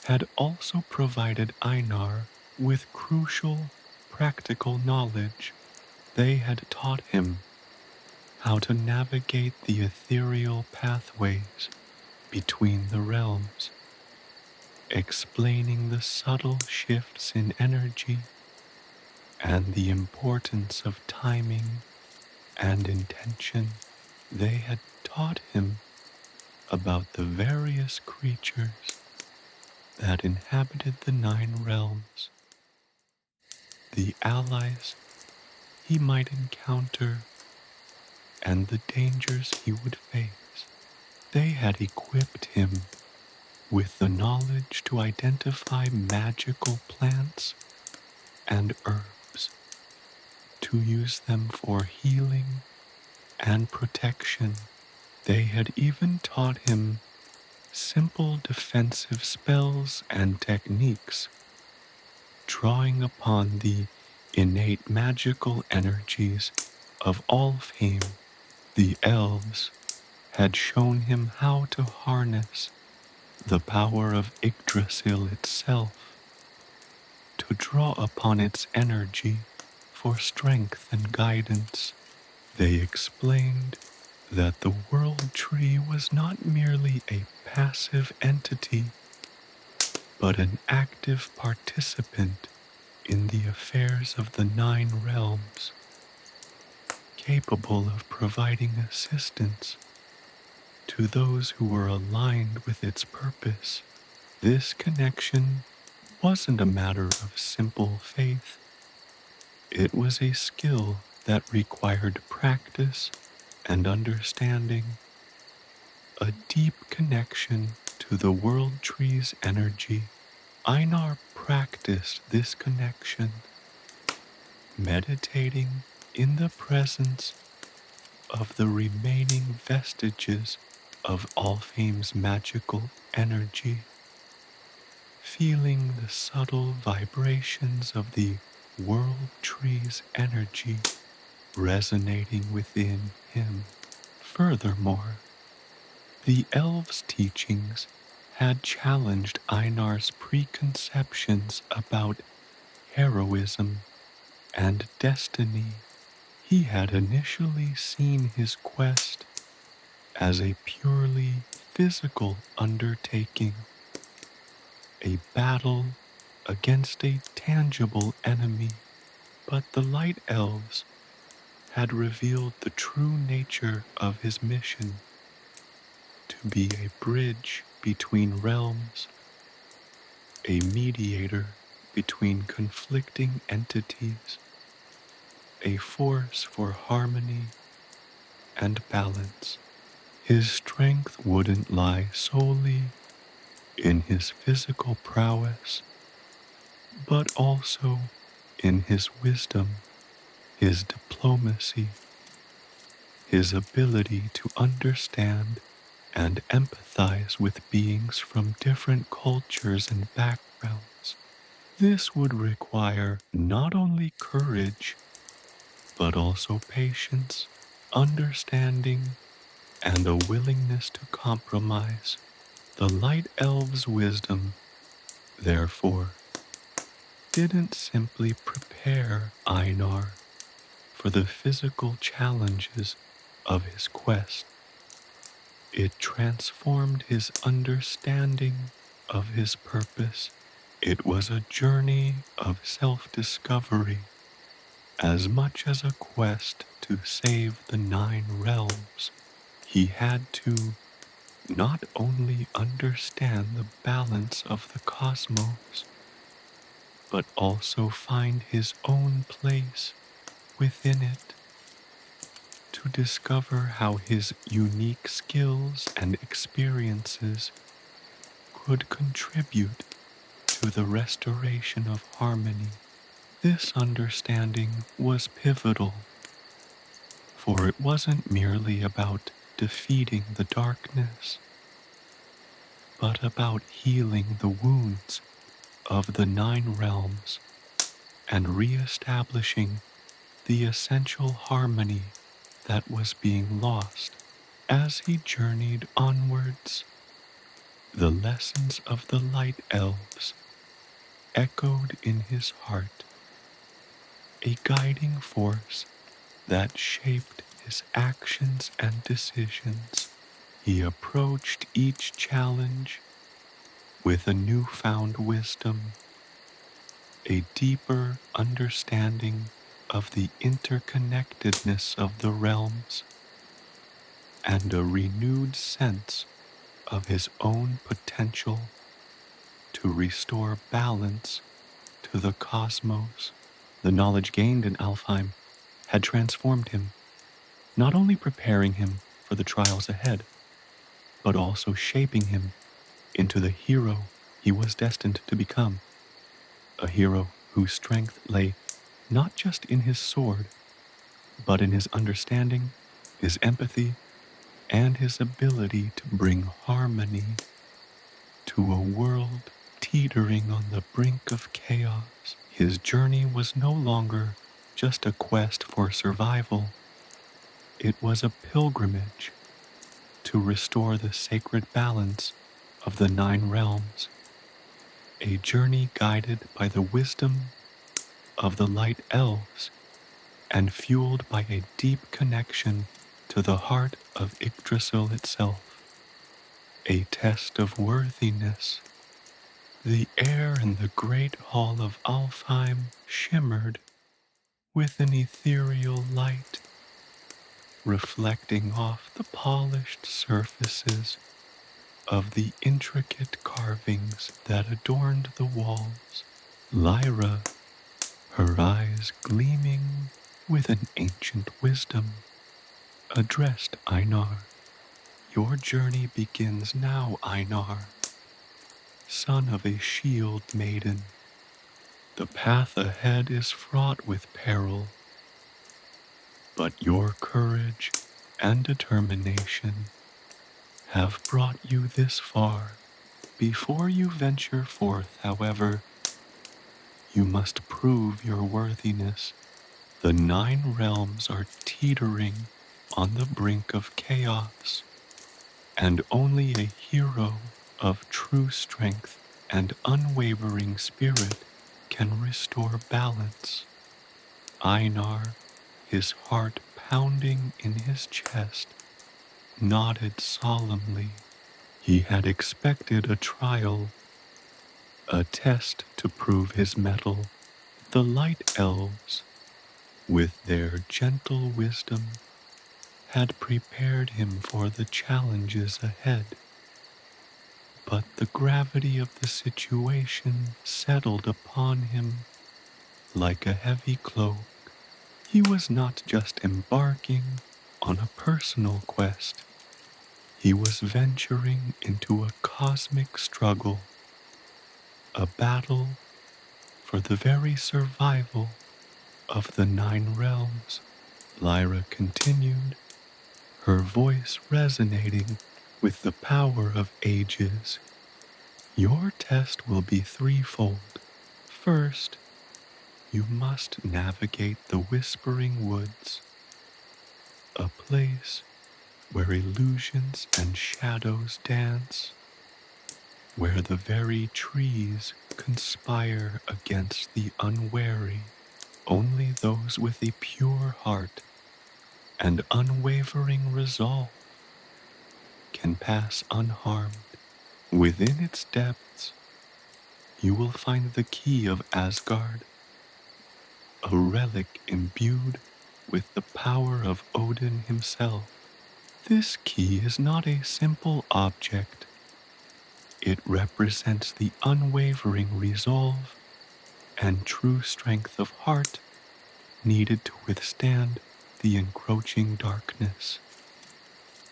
had also provided Einar with crucial practical knowledge. They had taught him how to navigate the ethereal pathways between the realms, explaining the subtle shifts in energy and the importance of timing and intention. They had taught him about the various creatures that inhabited the 9 realms, the allies he might encounter, and the dangers he would face. They had equipped him with the knowledge to identify magical plants and herbs, to use them for healing and protection. They had even taught him simple defensive spells and techniques, drawing upon the innate magical energies of Alfheim. The elves had shown him how to harness the power of Yggdrasil itself, to draw upon its energy for strength and guidance. They explained that the world tree was not merely a passive entity, but an active participant in the affairs of the 9 realms, capable of providing assistance to those who were aligned with its purpose. This connection wasn't a matter of simple faith. It was a skill that required practice and understanding, a deep connection to the world tree's energy. Einar practiced this connection, meditating in the presence of the remaining vestiges of Alfheim's magical energy, feeling the subtle vibrations of the world tree's energy resonating within him. Furthermore, the elves' teachings had challenged Einar's preconceptions about heroism and destiny. He had initially seen his quest as a purely physical undertaking, a battle against a tangible enemy. But the Light Elves had revealed the true nature of his mission: to be a bridge between realms, a mediator between conflicting entities, a force for harmony and balance. His strength wouldn't lie solely in his physical prowess, but also in his wisdom, his diplomacy, his ability to understand and empathize with beings from different cultures and backgrounds. This would require not only courage, but also patience, understanding, and a willingness to compromise. The Light Elves' wisdom, therefore, didn't simply prepare Einar for the physical challenges of his quest. It transformed his understanding of his purpose. It was a journey of self-discovery, as much as a quest to save the 9 realms. He had to not only understand the balance of the cosmos, but also find his own place within it, to discover how his unique skills and experiences could contribute to the restoration of harmony. This understanding was pivotal, for it wasn't merely about defeating the darkness, but about healing the wounds of the 9 realms and re-establishing the essential harmony that was being lost. As he journeyed onwards, the lessons of the Light Elves echoed in his heart, a guiding force that shaped his actions and decisions. He approached each challenge with a newfound wisdom, a deeper understanding of the interconnectedness of the realms, and a renewed sense of his own potential to restore balance to the cosmos. The knowledge gained in Alfheim had transformed him, not only preparing him for the trials ahead, but also shaping him into the hero he was destined to become. A hero whose strength lay not just in his sword, but in his understanding, his empathy, and his ability to bring harmony to a world teetering on the brink of chaos. His journey was no longer just a quest for survival. It was a pilgrimage to restore the sacred balance of the 9 realms, a journey guided by the wisdom of the light elves and fueled by a deep connection to the heart of Yggdrasil itself, a test of worthiness. The air in the great hall of Alfheim shimmered with an ethereal light, reflecting off the polished surfaces of the intricate carvings that adorned the walls. Lyra, her eyes gleaming with an ancient wisdom, addressed Einar. Your journey begins now, Einar, son of a shield-maiden. The path ahead is fraught with peril, but your courage and determination have brought you this far. Before you venture forth, however, you must prove your worthiness. The 9 realms are teetering on the brink of chaos, and only a hero of true strength and unwavering spirit can restore balance. Einar, his heart pounding in his chest, nodded solemnly. He had expected a trial, a test to prove his mettle. The light elves, with their gentle wisdom, had prepared him for the challenges ahead. But the gravity of the situation settled upon him like a heavy cloak. He was not just embarking on a personal quest. He was venturing into a cosmic struggle, a battle for the very survival of the 9 realms. Lyra continued, her voice resonating with the power of ages. Your test will be threefold. First, you must navigate the Whispering Woods, a place where illusions and shadows dance, where the very trees conspire against the unwary. Only those with a pure heart and unwavering resolve can pass unharmed. Within its depths, you will find the key of Asgard, a relic imbued with the power of Odin himself. This key is not a simple object. It represents the unwavering resolve and true strength of heart needed to withstand the encroaching darkness.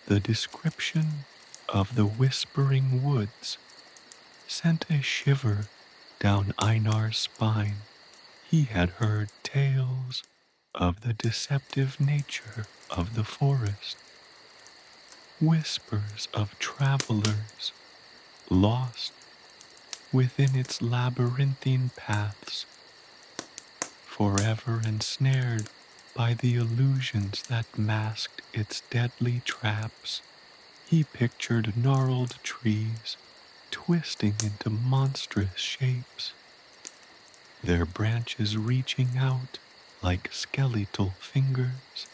The description of the Whispering Woods sent a shiver down Einar's spine. He had heard tales of the deceptive nature of the forest, whispers of travelers lost within its labyrinthine paths, forever ensnared by the illusions that masked its deadly traps. He pictured gnarled trees twisting into monstrous shapes, their branches reaching out like skeletal fingers,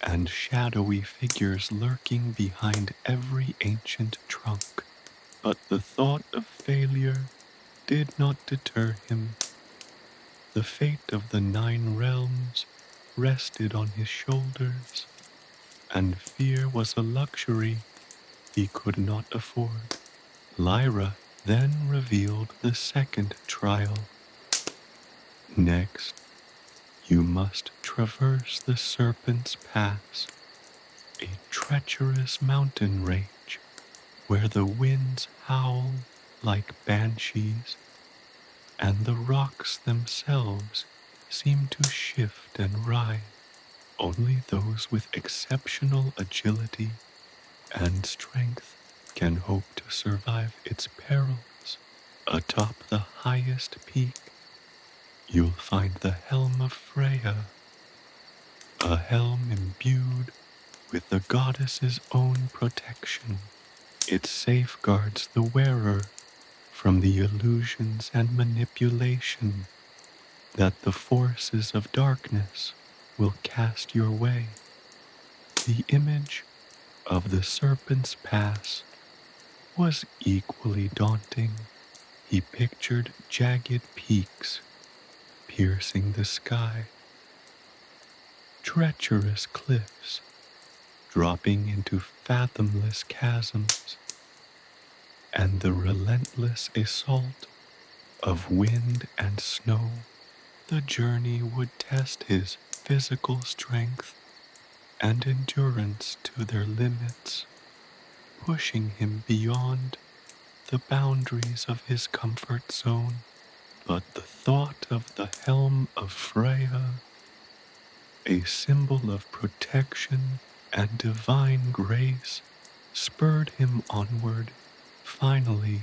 and shadowy figures lurking behind every ancient trunk. But the thought of failure did not deter him. The fate of the 9 realms rested on his shoulders, and fear was a luxury he could not afford. Lyra then revealed the second trial. Next, you must traverse the Serpent's Pass, a treacherous mountain range where the winds howl like banshees and the rocks themselves seem to shift and writhe. Only those with exceptional agility and strength can hope to survive its perils. Atop the highest peak, you'll find the Helm of Freya, a helm imbued with the goddess's own protection. It safeguards the wearer from the illusions and manipulation that the forces of darkness will cast your way. The image of the Serpent's Pass was equally daunting. He pictured jagged peaks piercing the sky, treacherous cliffs dropping into fathomless chasms, and the relentless assault of wind and snow. The journey would test his physical strength and endurance to their limits, pushing him beyond the boundaries of his comfort zone. But the thought of the Helm of Freya, a symbol of protection and divine grace, spurred him onward. Finally,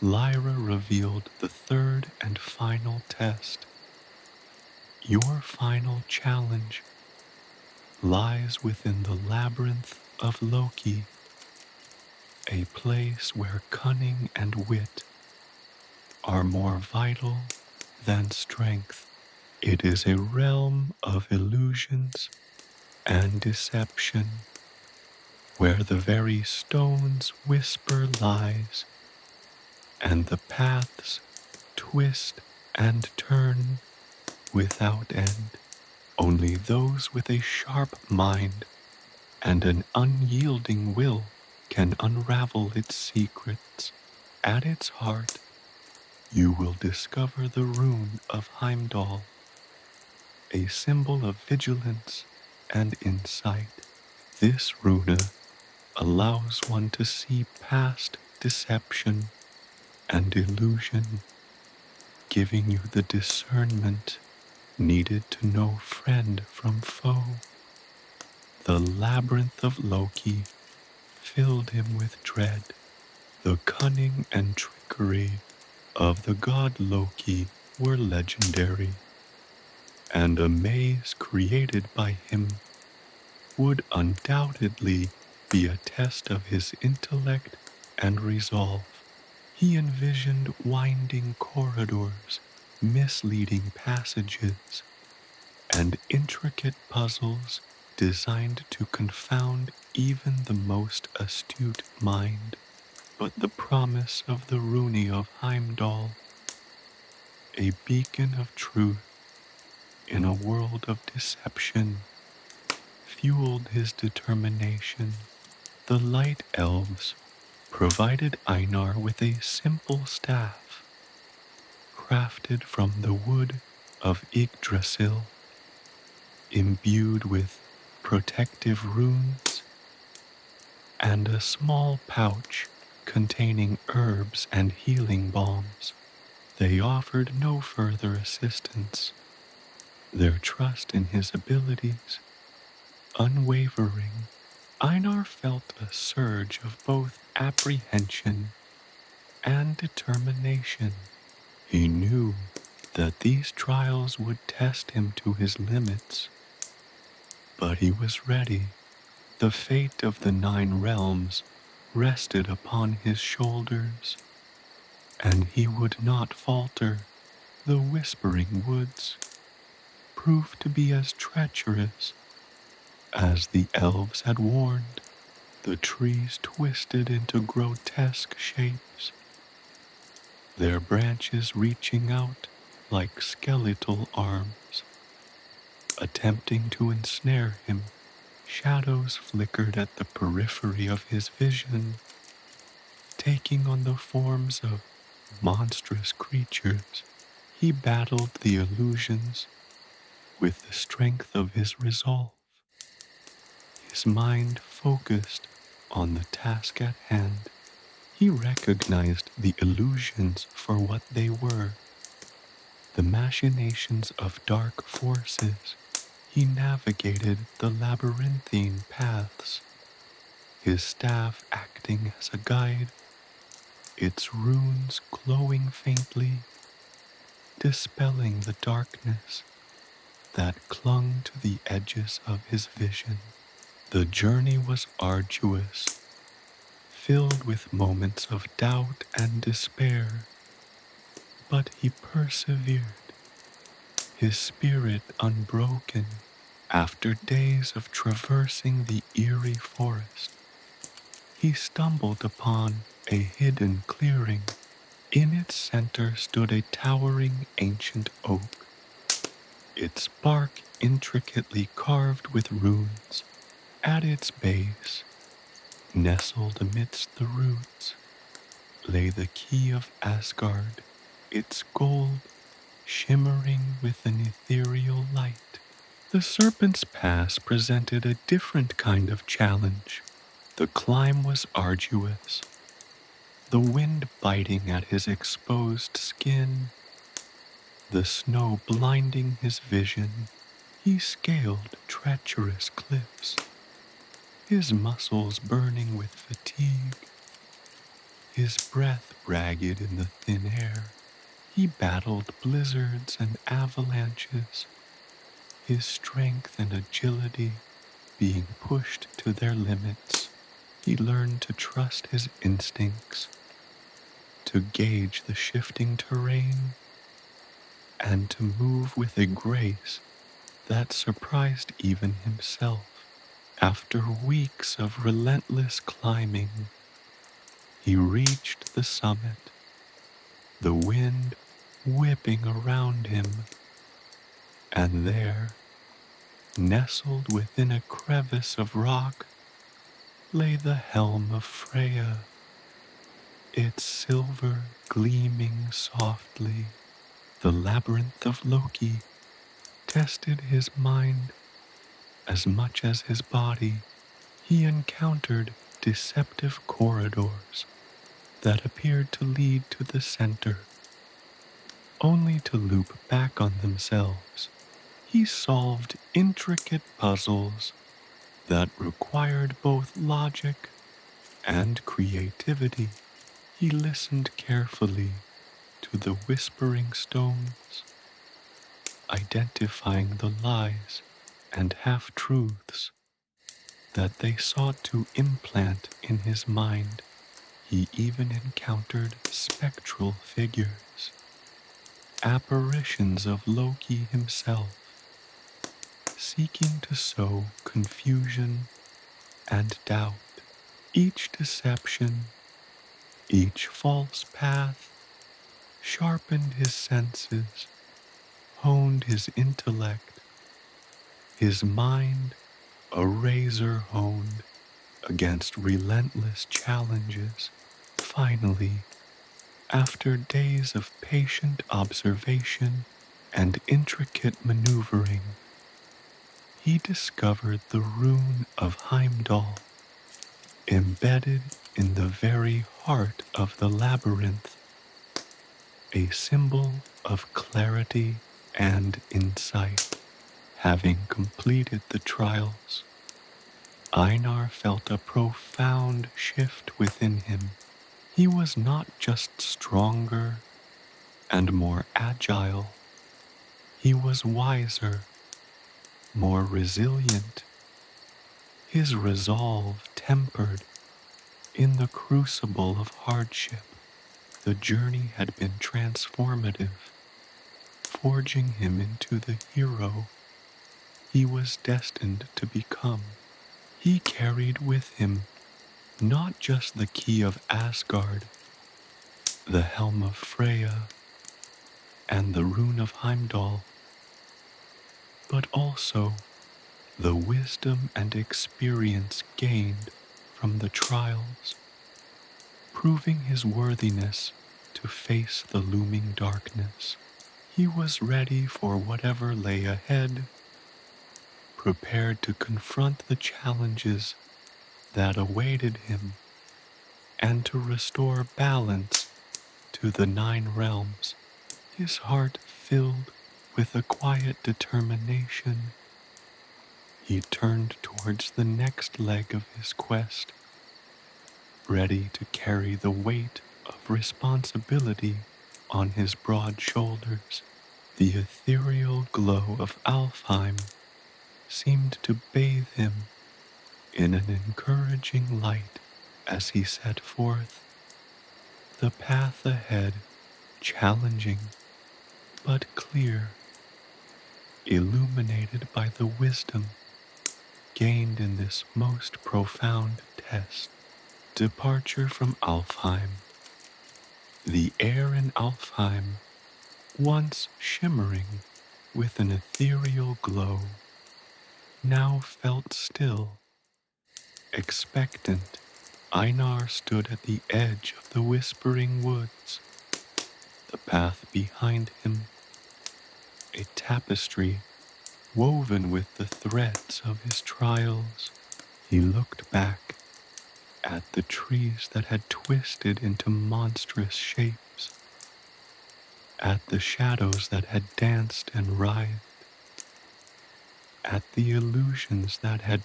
Lyra revealed the third and final test. Your final challenge lies within the labyrinth of Loki, a place where cunning and wit are more vital than strength. It is a realm of illusions and deception, where the very stones whisper lies, and the paths twist and turn without end. Only those with a sharp mind and an unyielding will can unravel its secrets. At its heart, you will discover the rune of Heimdall, a symbol of vigilance and insight. This rune allows one to see past deception and illusion, giving you the discernment needed to know friend from foe. The labyrinth of Loki filled him with dread. The cunning and trickery of the god Loki were legendary, and a maze created by him would undoubtedly be a test of his intellect and resolve. He envisioned winding corridors, misleading passages, and intricate puzzles designed to confound even the most astute mind. But the promise of the rune of Heimdall, a beacon of truth in a world of deception, fueled his determination. The Light Elves provided Einar with a simple staff, crafted from the wood of Yggdrasil, imbued with protective runes, and a small pouch containing herbs and healing balms. They offered no further assistance, their trust in his abilities unwavering. Einar felt a surge of both apprehension and determination. He knew that these trials would test him to his limits, but he was ready. The fate of the 9 realms rested upon his shoulders, and he would not falter. The Whispering Woods proved to be as treacherous as the elves had warned. The trees twisted into grotesque shapes, their branches reaching out like skeletal arms, attempting to ensnare him. Shadows flickered at the periphery of his vision, taking on the forms of monstrous creatures. He battled the illusions with the strength of his resolve, his mind focused on the task at hand. He recognized the illusions for what they were, the machinations of dark forces. He navigated the labyrinthine paths, his staff acting as a guide, its runes glowing faintly, dispelling the darkness that clung to the edges of his vision. The journey was arduous, filled with moments of doubt and despair, but he persevered, his spirit unbroken. After days of traversing the eerie forest, he stumbled upon a hidden clearing. In its center stood a towering ancient oak, its bark intricately carved with runes. At its base, nestled amidst the roots, lay the key of Asgard, its gold shimmering with an ethereal light. The serpent's pass presented a different kind of challenge. The climb was arduous, the wind biting at his exposed skin, the snow blinding his vision. He scaled treacherous cliffs, his muscles burning with fatigue, his breath ragged in the thin air. He battled blizzards and avalanches, his strength and agility being pushed to their limits. He learned to trust his instincts, to gauge the shifting terrain, and to move with a grace that surprised even himself. After weeks of relentless climbing, he reached the summit, the wind whipping around him, and there, nestled within a crevice of rock, lay the helm of Freya, its silver gleaming softly. The labyrinth of Loki tested his mind as much as his body. He encountered deceptive corridors that appeared to lead to the center, only to loop back on themselves. He solved intricate puzzles that required both logic and creativity. He listened carefully to the whispering stones, identifying the lies and half-truths that they sought to implant in his mind. He even encountered spectral figures, apparitions of Loki himself, seeking to sow confusion and doubt. Each deception, each false path, sharpened his senses, honed his intellect, his mind a razor honed against relentless challenges. Finally, after days of patient observation and intricate maneuvering, he discovered the rune of Heimdall, embedded in the very heart of the labyrinth, a symbol of clarity and insight. Having completed the trials, Einar felt a profound shift within him. He was not just stronger and more agile, he was wiser, more resilient, his resolve tempered in the crucible of hardship. The journey had been transformative, forging him into the hero he was destined to become. He carried with him not just the key of Asgard, the helm of Freya, and the rune of Heimdall, but also the wisdom and experience gained from the trials, proving his worthiness to face the looming darkness. He was ready for whatever lay ahead, prepared to confront the challenges that awaited him and to restore balance to the 9 realms, his heart filled with a quiet determination. He turned towards the next leg of his quest, ready to carry the weight of responsibility on his broad shoulders. The ethereal glow of Alfheim seemed to bathe him in an encouraging light as he set forth. The path ahead, challenging but clear, illuminated by the wisdom gained in this most profound test. Departure from Alfheim. The air in Alfheim, once shimmering with an ethereal glow, now felt still, expectant. Einar stood at the edge of the whispering woods, the path behind him, a tapestry woven with the threads of his trials. He looked back at the trees that had twisted into monstrous shapes, at the shadows that had danced and writhed, at the illusions that had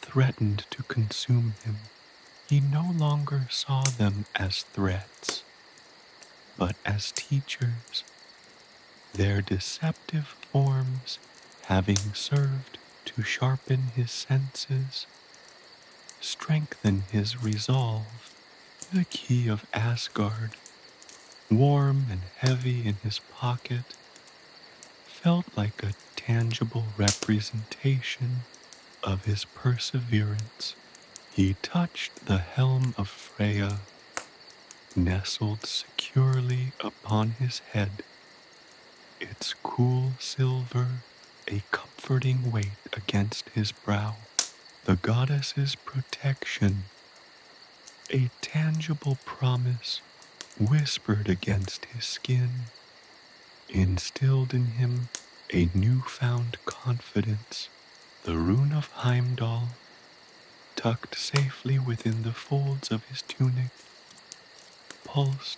threatened to consume him. He no longer saw them as threats, but as teachers, their deceptive forms having served to sharpen his senses, strengthen his resolve. The key of Asgard, warm and heavy in his pocket, felt like a tangible representation of his perseverance. He touched the helm of Freya, nestled securely upon his head, its cool silver a comforting weight against his brow. The goddess's protection, a tangible promise whispered against his skin, instilled in him a newfound confidence. The rune of Heimdall, tucked safely within the folds of his tunic, pulsed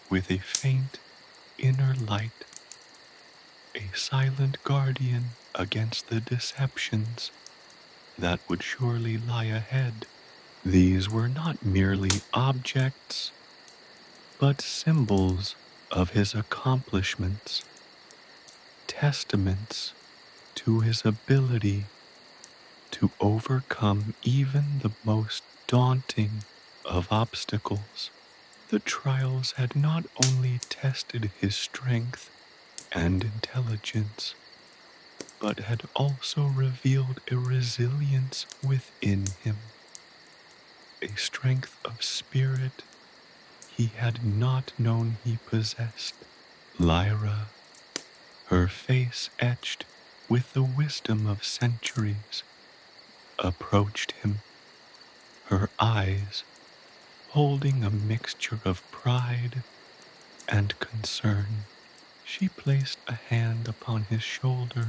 with a faint inner light, a silent guardian against the deceptions that would surely lie ahead. These were not merely objects, but symbols of his accomplishments, testaments to his ability to overcome even the most daunting of obstacles. The trials had not only tested his strength and intelligence, but had also revealed a resilience within him, a strength of spirit he had not known he possessed. Lyra, her face etched with the wisdom of centuries, approached him, her eyes holding a mixture of pride and concern. She placed a hand upon his shoulder,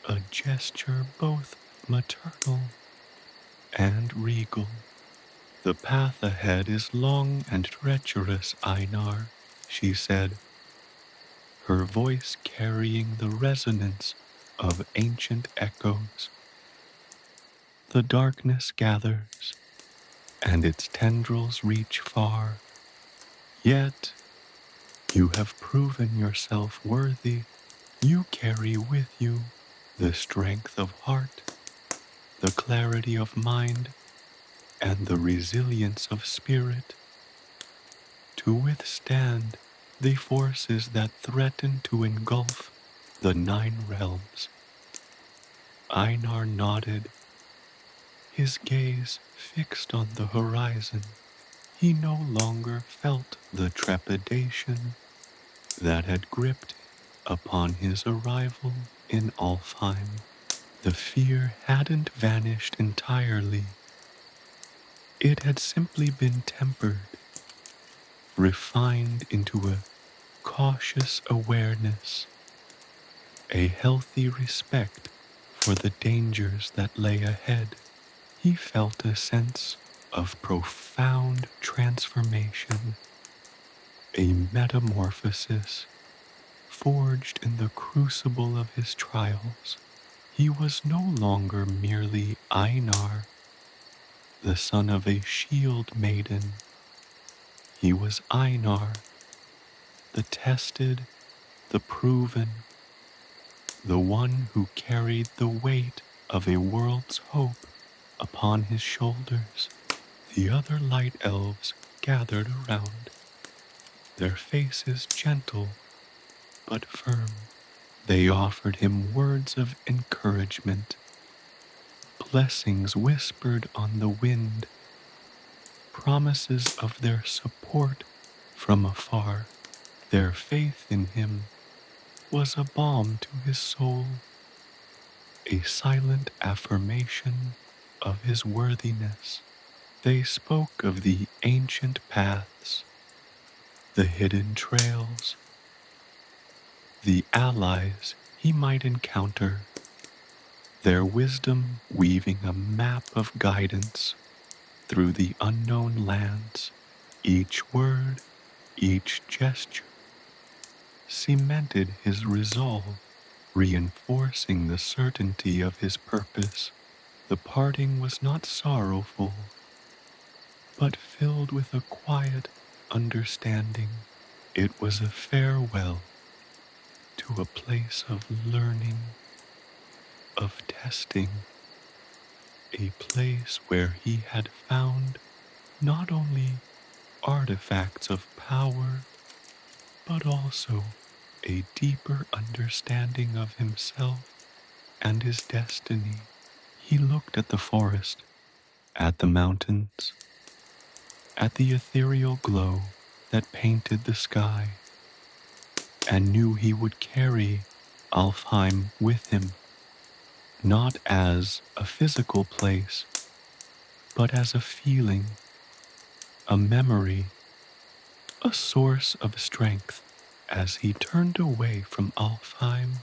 a gesture both maternal and regal. The path ahead is long and treacherous, Einar, she said, her voice carrying the resonance of ancient echoes. The darkness gathers, and its tendrils reach far. Yet, you have proven yourself worthy. You carry with you the strength of heart, the clarity of mind, and the resilience of spirit to withstand the forces that threaten to engulf the 9 realms. Einar nodded, his gaze fixed on the horizon. He no longer felt the trepidation that had gripped upon his arrival in Alfheim. The fear hadn't vanished entirely. It had simply been tempered, refined into a cautious awareness, a healthy respect for the dangers that lay ahead. He felt a sense of profound transformation, a metamorphosis forged in the crucible of his trials. He was no longer merely Einar, the son of a shield-maiden. He was Einar, the tested, the proven, the one who carried the weight of a world's hope upon his shoulders. The other light elves gathered around, their faces gentle but firm. They offered him words of encouragement, blessings whispered on the wind, promises of their support from afar. Their faith in him was a balm to his soul, a silent affirmation of his worthiness. They spoke of the ancient paths, the hidden trails, the allies he might encounter, their wisdom weaving a map of guidance through the unknown lands. Each word, each gesture cemented his resolve, reinforcing the certainty of his purpose. The parting was not sorrowful, but filled with a quiet understanding. It was a farewell to a place of learning, of testing, a place where he had found not only artifacts of power, but also a deeper understanding of himself and his destiny. He looked at the forest, at the mountains, at the ethereal glow that painted the sky, and knew he would carry Alfheim with him, not as a physical place, but as a feeling, a memory, a source of strength. As he turned away from Alfheim,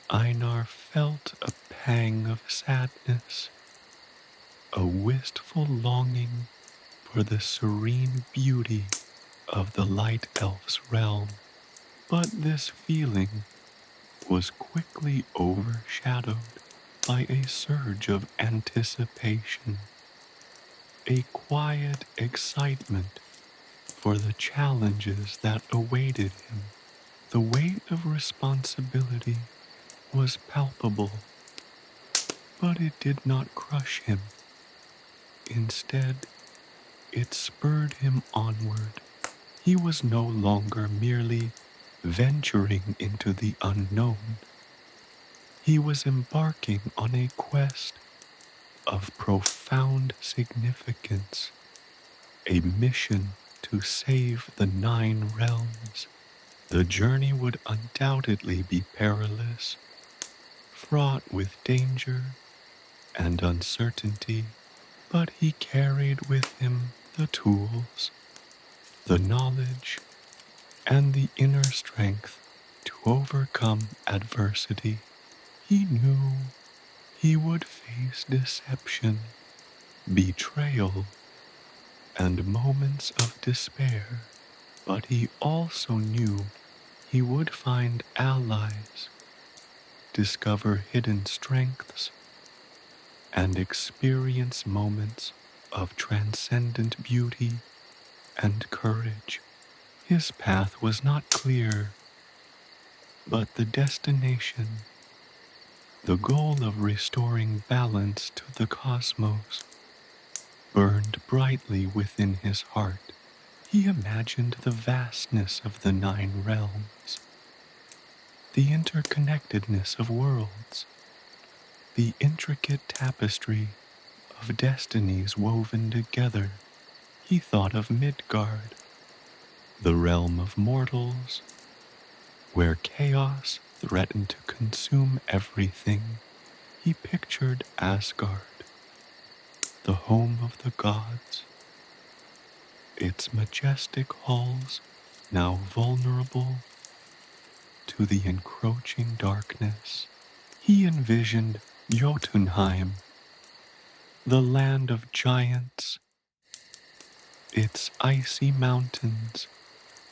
Einar felt a pang of sadness, a wistful longing for the serene beauty of the Light Elf's realm. But this feeling was quickly overshadowed by a surge of anticipation, a quiet excitement for the challenges that awaited him. The weight of responsibility was palpable, but it did not crush him. Instead, it spurred him onward. He was no longer merely venturing into the unknown. He was embarking on a quest of profound significance, a mission to save the 9 realms. The journey would undoubtedly be perilous, fraught with danger and uncertainty, but he carried with him the tools, the knowledge, and the inner strength to overcome adversity. He knew he would face deception, betrayal, and moments of despair, but he also knew he would find allies, discover hidden strengths, and experience moments of transcendent beauty and courage. His path was not clear, but the destination, the goal of restoring balance to the cosmos, burned brightly within his heart. He imagined the vastness of the 9 realms, the interconnectedness of worlds, the intricate tapestry of destinies woven together. He thought of Midgard, the realm of mortals, where chaos threatened to consume everything. He pictured Asgard, the home of the gods, its majestic halls now vulnerable to the encroaching darkness. He envisioned Jotunheim, the land of giants, its icy mountains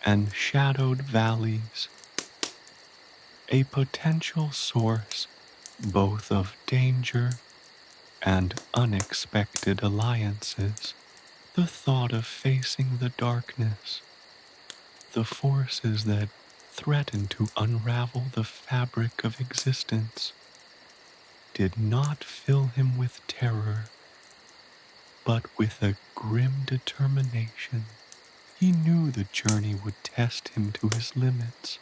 and shadowed valleys, a potential source both of danger and unexpected alliances. The thought of facing the darkness, the forces that threaten to unravel the fabric of existence, did not fill him with terror, but with a grim determination. He knew the journey would test him to his limits,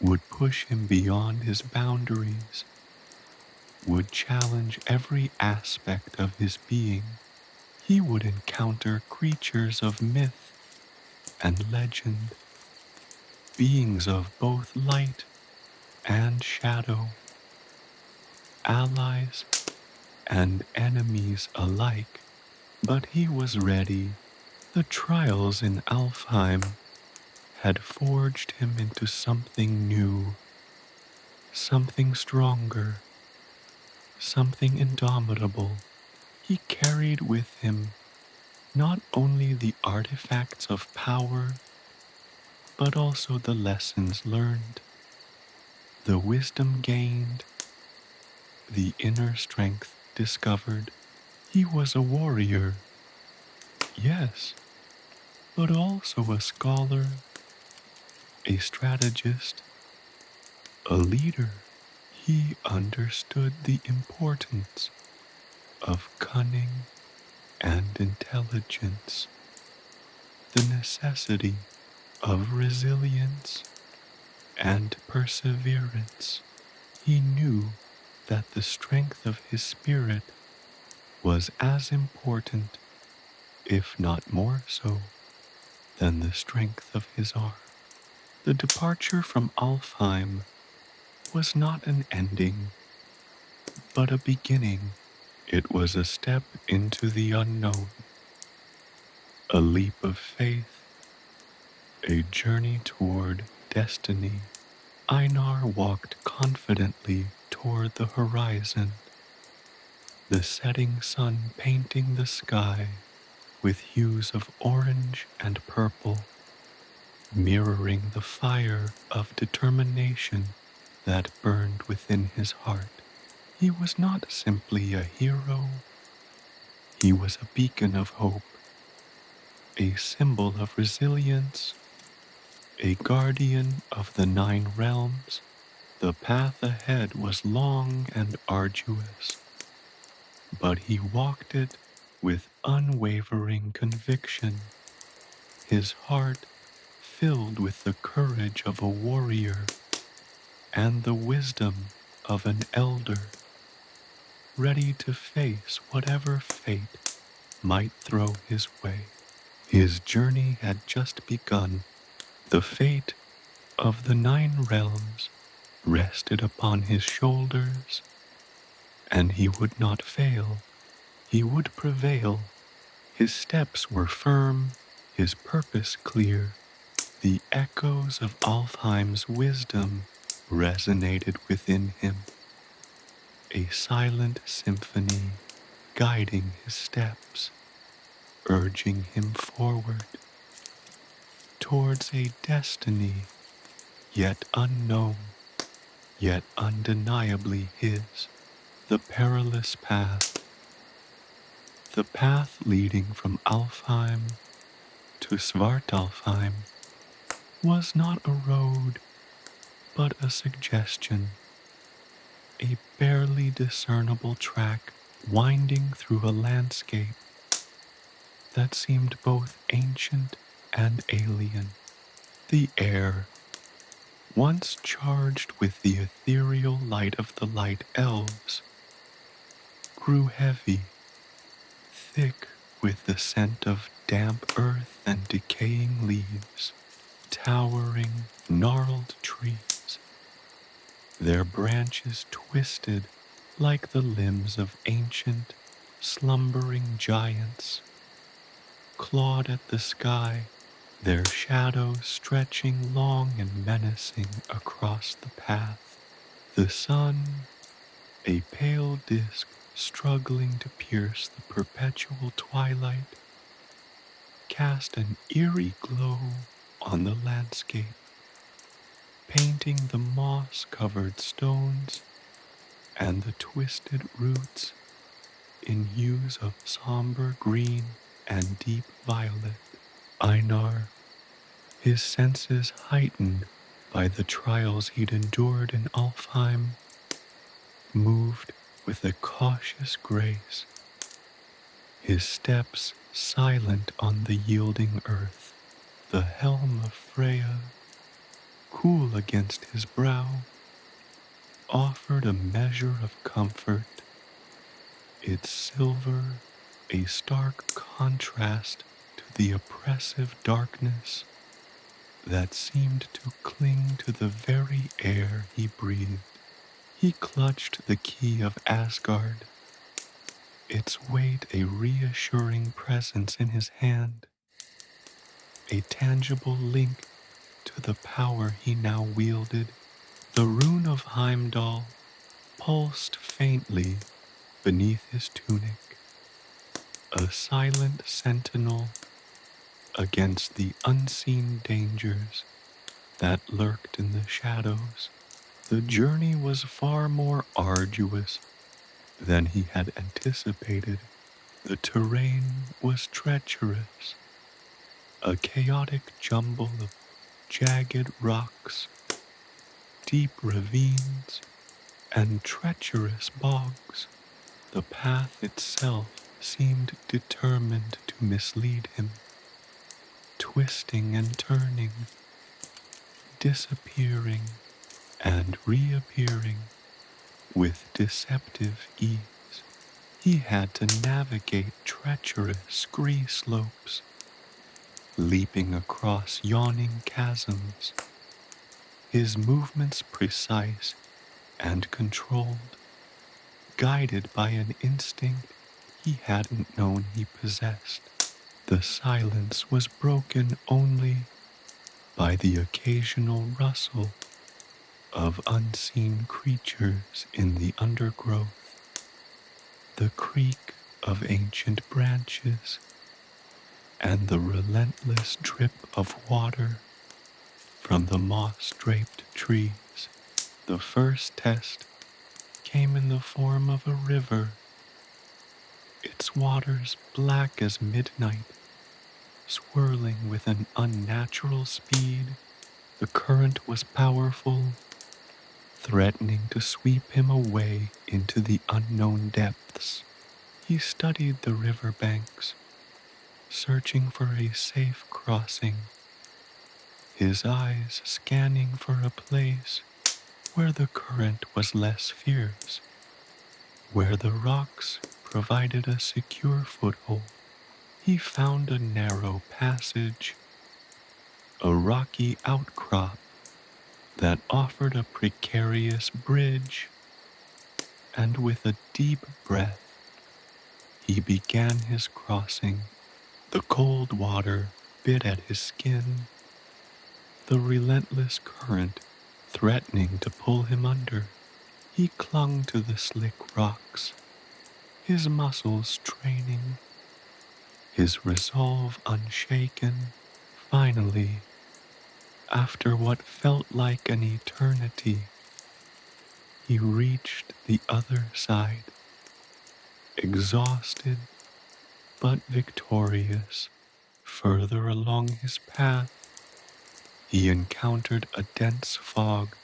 would push him beyond his boundaries, would challenge every aspect of his being. He would encounter creatures of myth and legend, beings of both light and shadow, allies and enemies alike. But he was ready. The trials in Alfheim had forged him into something new, something stronger, something indomitable. He carried with him not only the artifacts of power, but also the lessons learned, the wisdom gained, the inner strength discovered. He was a warrior, yes, but also a scholar, a strategist, a leader. He understood the importance of cunning and intelligence, the necessity of resilience and perseverance. He knew that the strength of his spirit was as important, if not more so, than the strength of his arm. The departure from Alfheim was not an ending, but a beginning. It was a step into the unknown, a leap of faith, a journey toward destiny. Einar walked confidently toward the horizon, the setting sun painting the sky with hues of orange and purple, mirroring the fire of determination that burned within his heart. He was not simply a hero, he was a beacon of hope, a symbol of resilience, a guardian of the 9 realms. The path ahead was long and arduous, but he walked it with unwavering conviction, his heart filled with the courage of a warrior and the wisdom of an elder, ready to face whatever fate might throw his way. His journey had just begun. The fate of the 9 realms rested upon his shoulders, and he would not fail. He would prevail. His steps were firm, his purpose clear. The echoes of Alfheim's wisdom resonated within him, a silent symphony guiding his steps, urging him forward towards a destiny yet unknown, yet undeniably his. The perilous path, the path leading from Alfheim to Svartalfheim, was not a road, but a suggestion, a barely discernible track winding through a landscape that seemed both ancient and alien. The air, once charged with the ethereal light of the light elves, grew heavy, thick with the scent of damp earth and decaying leaves. Towering, gnarled trees, their branches twisted like the limbs of ancient, slumbering giants, clawed at the sky, their shadows stretching long and menacing across the path. The sun, a pale disk struggling to pierce the perpetual twilight, cast an eerie glow on the landscape, painting the moss-covered stones and the twisted roots in hues of somber green and deep violet. Einar, his senses heightened by the trials he'd endured in Alfheim, moved with a cautious grace, his steps silent on the yielding earth. The helm of Freya, cool against his brow, offered a measure of comfort, its silver a stark contrast to the oppressive darkness that seemed to cling to the very air he breathed. He clutched the key of Asgard, its weight a reassuring presence in his hand, a tangible link to the power he now wielded. The rune of Heimdall pulsed faintly beneath his tunic, a silent sentinel against the unseen dangers that lurked in the shadows. The journey was far more arduous than he had anticipated. The terrain was treacherous, a chaotic jumble of jagged rocks, deep ravines, and treacherous bogs. The path itself seemed determined to mislead him, twisting and turning, disappearing and reappearing with deceptive ease. He had to navigate treacherous scree slopes, leaping across yawning chasms, his movements precise and controlled, guided by an instinct he hadn't known he possessed. The silence was broken only by the occasional rustle of unseen creatures in the undergrowth, the creak of ancient branches, and the relentless drip of water from the moss-draped trees. The first test came in the form of a river, its waters black as midnight, swirling with an unnatural speed. The current was powerful, threatening to sweep him away into the unknown depths. He studied the river banks, searching for a safe crossing, his eyes scanning for a place where the current was less fierce, where the rocks provided a secure foothold. He found a narrow passage, a rocky outcrop that offered a precarious bridge, and with a deep breath, he began his crossing. The cold water bit at his skin, the relentless current threatening to pull him under. He clung to the slick rocks, his muscles straining, his resolve unshaken. Finally, after what felt like an eternity, he reached the other side, exhausted but victorious. Further along his path, he encountered a dense fog,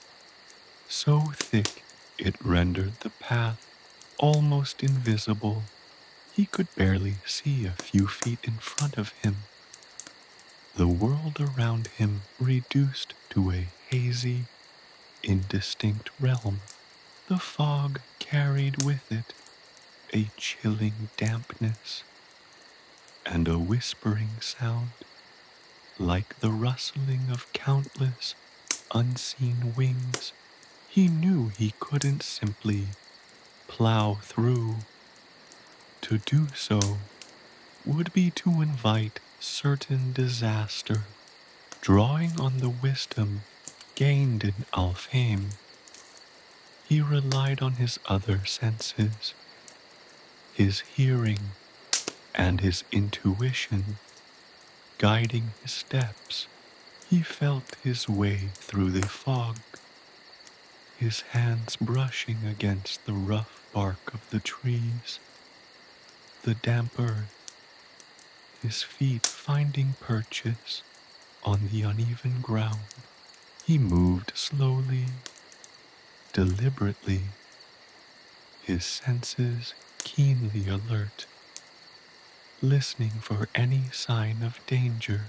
so thick it rendered the path almost invisible. He could barely see a few feet in front of him. The world around him reduced to a hazy, indistinct realm. The fog carried with it a chilling dampness and a whispering sound, like the rustling of countless unseen wings. He knew he couldn't simply plow through. To do so would be to invite certain disaster, drawing on the wisdom gained in Alfheim. He relied on his other senses, his hearing and his intuition, guiding his steps. He felt his way through the fog, his hands brushing against the rough bark of the trees, the damp earth, his feet finding purchase on the uneven ground. He moved slowly, deliberately, his senses keenly alert, listening for any sign of danger.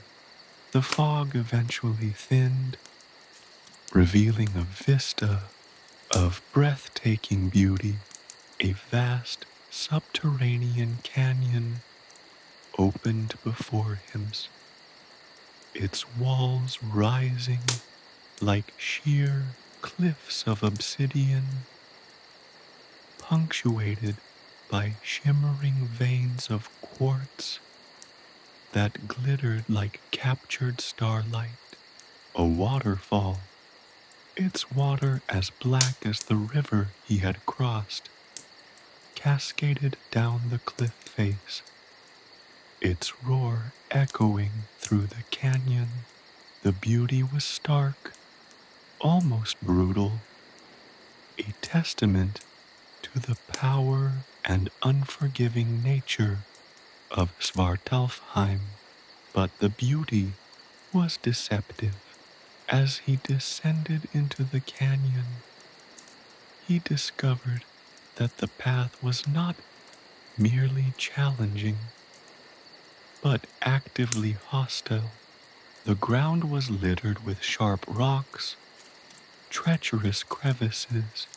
The fog eventually thinned, revealing a vista of breathtaking beauty. A vast subterranean canyon opened before him, its walls rising like sheer cliffs of obsidian, punctuated by shimmering veins of quartz that glittered like captured starlight. A waterfall, its water as black as the river he had crossed, cascaded down the cliff face, its roar echoing through the canyon. The beauty was stark, almost brutal, a testament to the power and unforgiving nature of Svartalfheim. But the beauty was deceptive. As he descended into the canyon, he discovered that the path was not merely challenging, but actively hostile. The ground was littered with sharp rocks, treacherous crevices,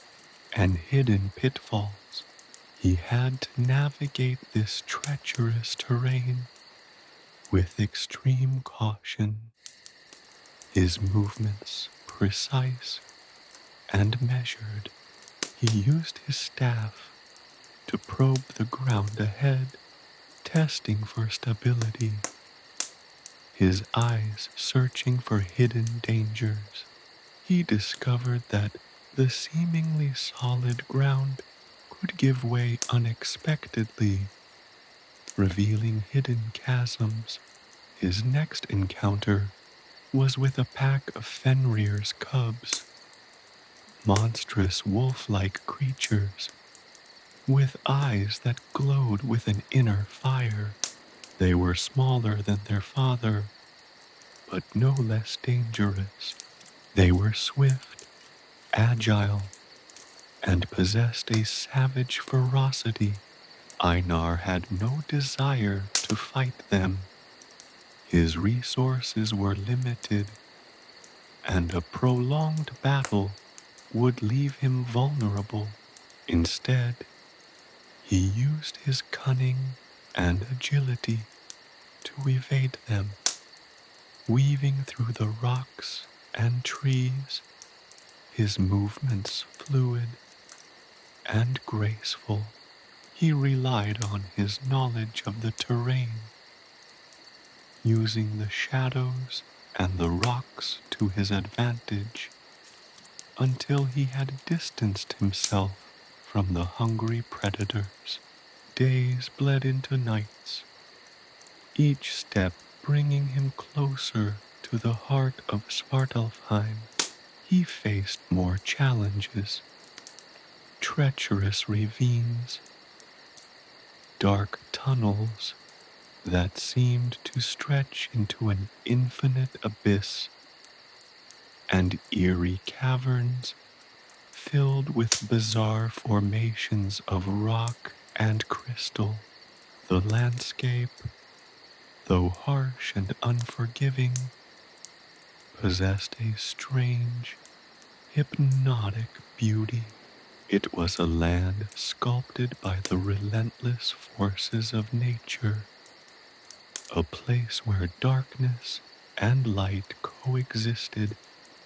and hidden pitfalls. He had to navigate this treacherous terrain with extreme caution, his movements precise and measured. He used his staff to probe the ground ahead, testing for stability, his eyes searching for hidden dangers. He discovered that the seemingly solid ground could give way unexpectedly, revealing hidden chasms. His next encounter was with a pack of Fenrir's cubs, monstrous wolf-like creatures with eyes that glowed with an inner fire. They were smaller than their father, but no less dangerous. They were swift, agile, and possessed a savage ferocity. Einar had no desire to fight them. His resources were limited, and a prolonged battle would leave him vulnerable. Instead, he used his cunning and agility to evade them, weaving through the rocks and trees, his movements fluid and graceful. He relied on his knowledge of the terrain, using the shadows and the rocks to his advantage, until he had distanced himself from the hungry predators. Days bled into nights, each step bringing him closer to the heart of Svartalfheim. He faced more challenges, treacherous ravines, dark tunnels that seemed to stretch into an infinite abyss, and eerie caverns filled with bizarre formations of rock and crystal. The landscape, though harsh and unforgiving, possessed a strange, hypnotic beauty. It was a land sculpted by the relentless forces of nature, a place where darkness and light coexisted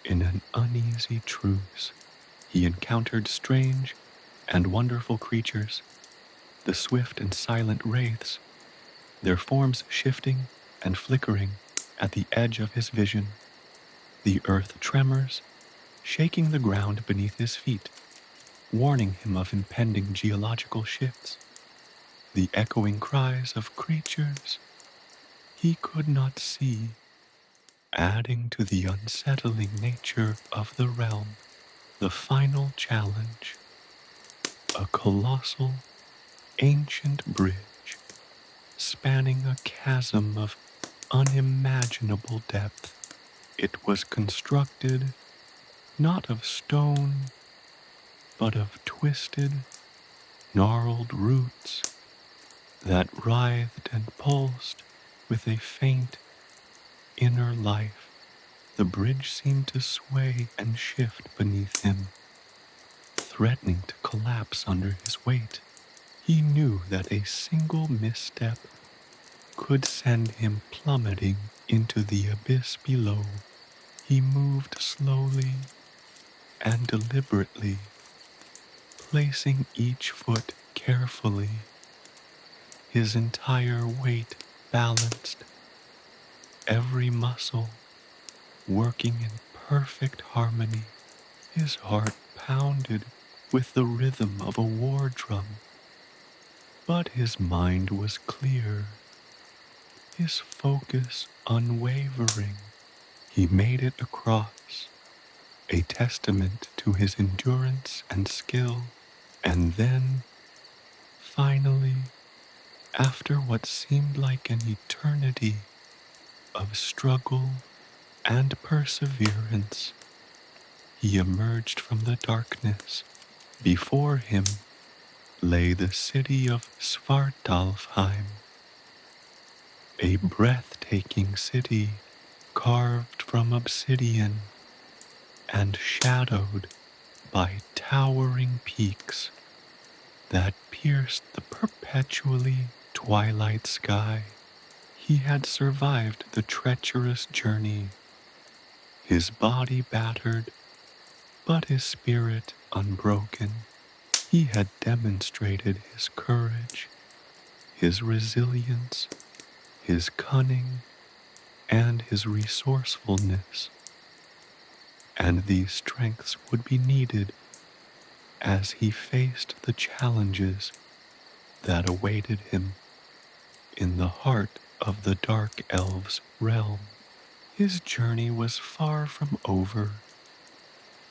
in an uneasy truce. He encountered strange, and wonderful creatures, the swift and silent wraiths, their forms shifting and flickering at the edge of his vision. The earth tremors, shaking the ground beneath his feet, warning him of impending geological shifts. The echoing cries of creatures he could not see, adding to the unsettling nature of the realm. The final challenge, a colossal, ancient bridge spanning a chasm of unimaginable depth. It was constructed not of stone, but of twisted, gnarled roots that writhed and pulsed with a faint inner life. The bridge seemed to sway and shift beneath him, threatening to collapse under his weight. He knew that a single misstep could send him plummeting into the abyss below. He moved slowly and deliberately, placing each foot carefully, his entire weight balanced, every muscle working in perfect harmony. His heart pounded with the rhythm of a war drum, but his mind was clear, his focus unwavering. He made it across, a testament to his endurance and skill. And then, finally, after what seemed like an eternity of struggle and perseverance, he emerged from the darkness. Before him lay the city of Svartalfheim, a breathtaking city carved from obsidian and shadowed by towering peaks that pierced the perpetually twilight sky. He had survived the treacherous journey, his body battered, but his spirit unbroken. He had demonstrated his courage, his resilience, his cunning, and his resourcefulness. And these strengths would be needed as he faced the challenges that awaited him in the heart of the Dark Elves' realm. His journey was far from over.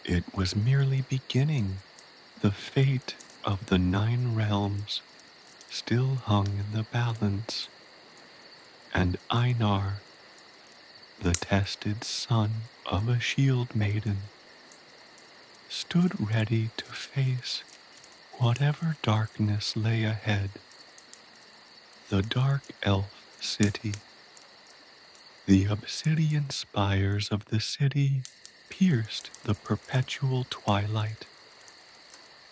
It was merely beginning. The fate of the 9 realms still hung in the balance, and Einar, the tested son of a shield-maiden, stood ready to face whatever darkness lay ahead. The Dark Elf City. The obsidian spires of the city pierced the perpetual twilight,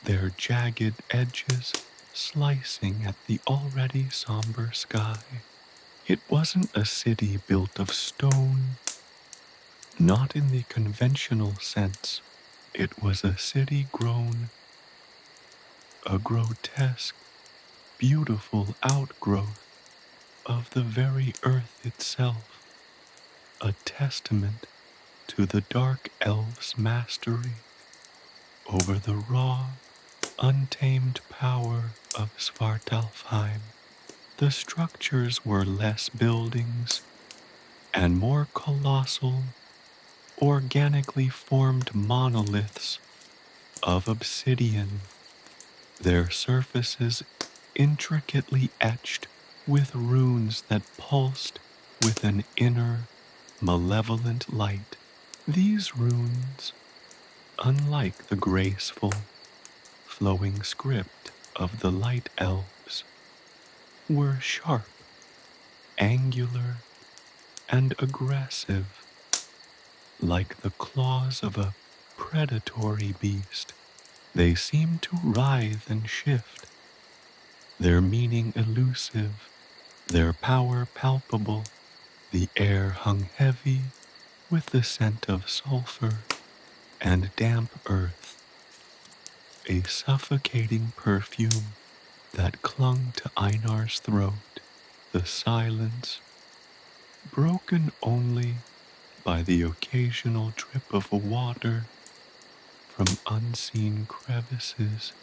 their jagged edges slicing at the already somber sky. It wasn't a city built of stone, not in the conventional sense. It was a city grown, a grotesque, beautiful outgrowth of the very earth itself, a testament to the Dark Elves' mastery over the raw, untamed power of Svartalfheim. The structures were less buildings and more colossal, organically formed monoliths of obsidian, their surfaces intricately etched with runes that pulsed with an inner, malevolent light. These runes, unlike the graceful, flowing script of the light elves, were sharp, angular, and aggressive, like the claws of a predatory beast. They seemed to writhe and shift, their meaning elusive, their power palpable. The air hung heavy with the scent of sulfur and damp earth, a suffocating perfume that clung to Einar's throat, the silence broken only by the occasional drip of water from unseen crevices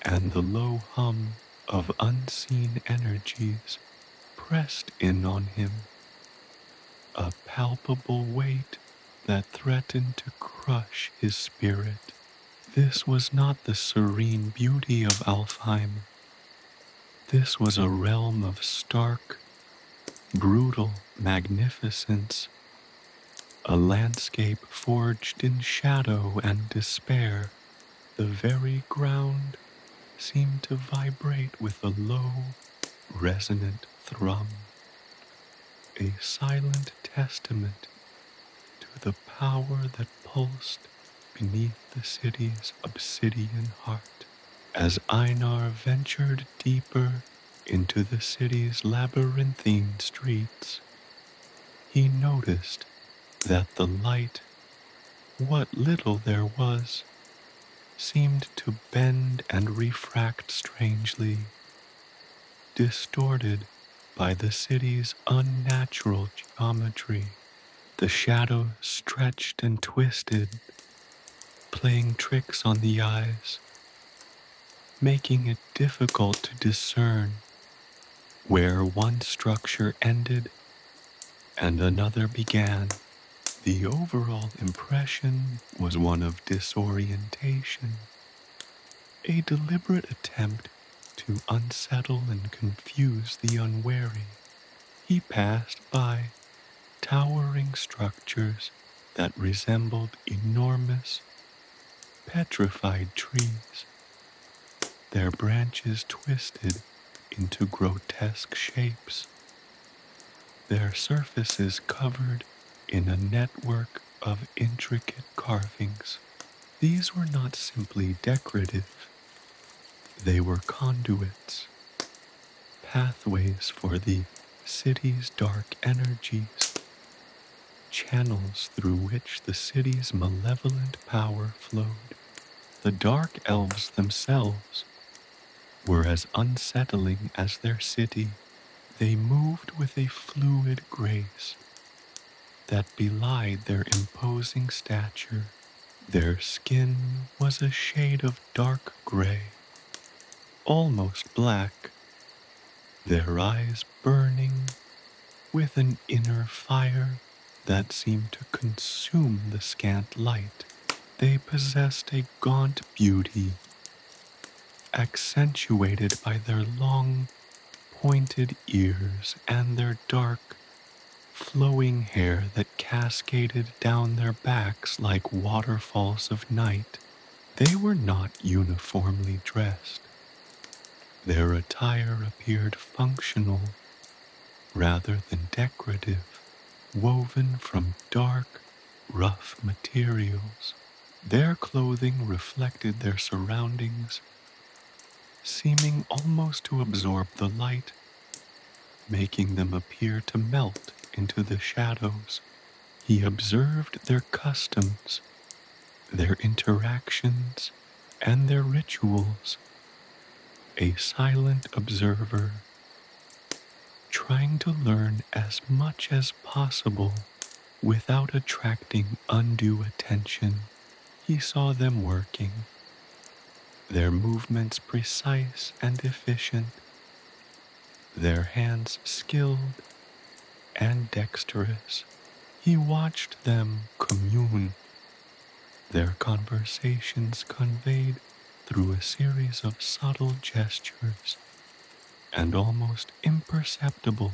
and the low hum of unseen energies pressed in on him, a palpable weight that threatened to crush his spirit. This was not the serene beauty of Alfheim. This was a realm of stark, brutal magnificence, a landscape forged in shadow and despair. The very ground seemed to vibrate with a low, resonant thrum, a silent testament to the power that pulsed beneath the city's obsidian heart. As Einar ventured deeper into the city's labyrinthine streets, he noticed that the light, what little there was, seemed to bend and refract strangely, distorted by the city's unnatural geometry. The shadows stretched and twisted, playing tricks on the eyes, making it difficult to discern where one structure ended and another began. The overall impression was one of disorientation, a deliberate attempt to unsettle and confuse the unwary. He passed by towering structures that resembled enormous, petrified trees, their branches twisted into grotesque shapes, their surfaces covered in a network of intricate carvings. These were not simply decorative, they were conduits, pathways for the city's dark energies, channels through which the city's malevolent power flowed. The dark elves themselves were as unsettling as their city. They moved with a fluid grace that belied their imposing stature. Their skin was a shade of dark gray, almost black, their eyes burning with an inner fire that seemed to consume the scant light. They possessed a gaunt beauty, accentuated by their long, pointed ears and their dark, flowing hair that cascaded down their backs like waterfalls of night. They were not uniformly dressed. Their attire appeared functional rather than decorative, woven from dark, rough materials. Their clothing reflected their surroundings, seeming almost to absorb the light, making them appear to melt into the shadows. He observed their customs, their interactions, and their rituals, a silent observer, trying to learn as much as possible without attracting undue attention. He saw them working, their movements precise and efficient, their hands skilled and dexterous. He watched them commune, their conversations conveyed through a series of subtle gestures and almost imperceptible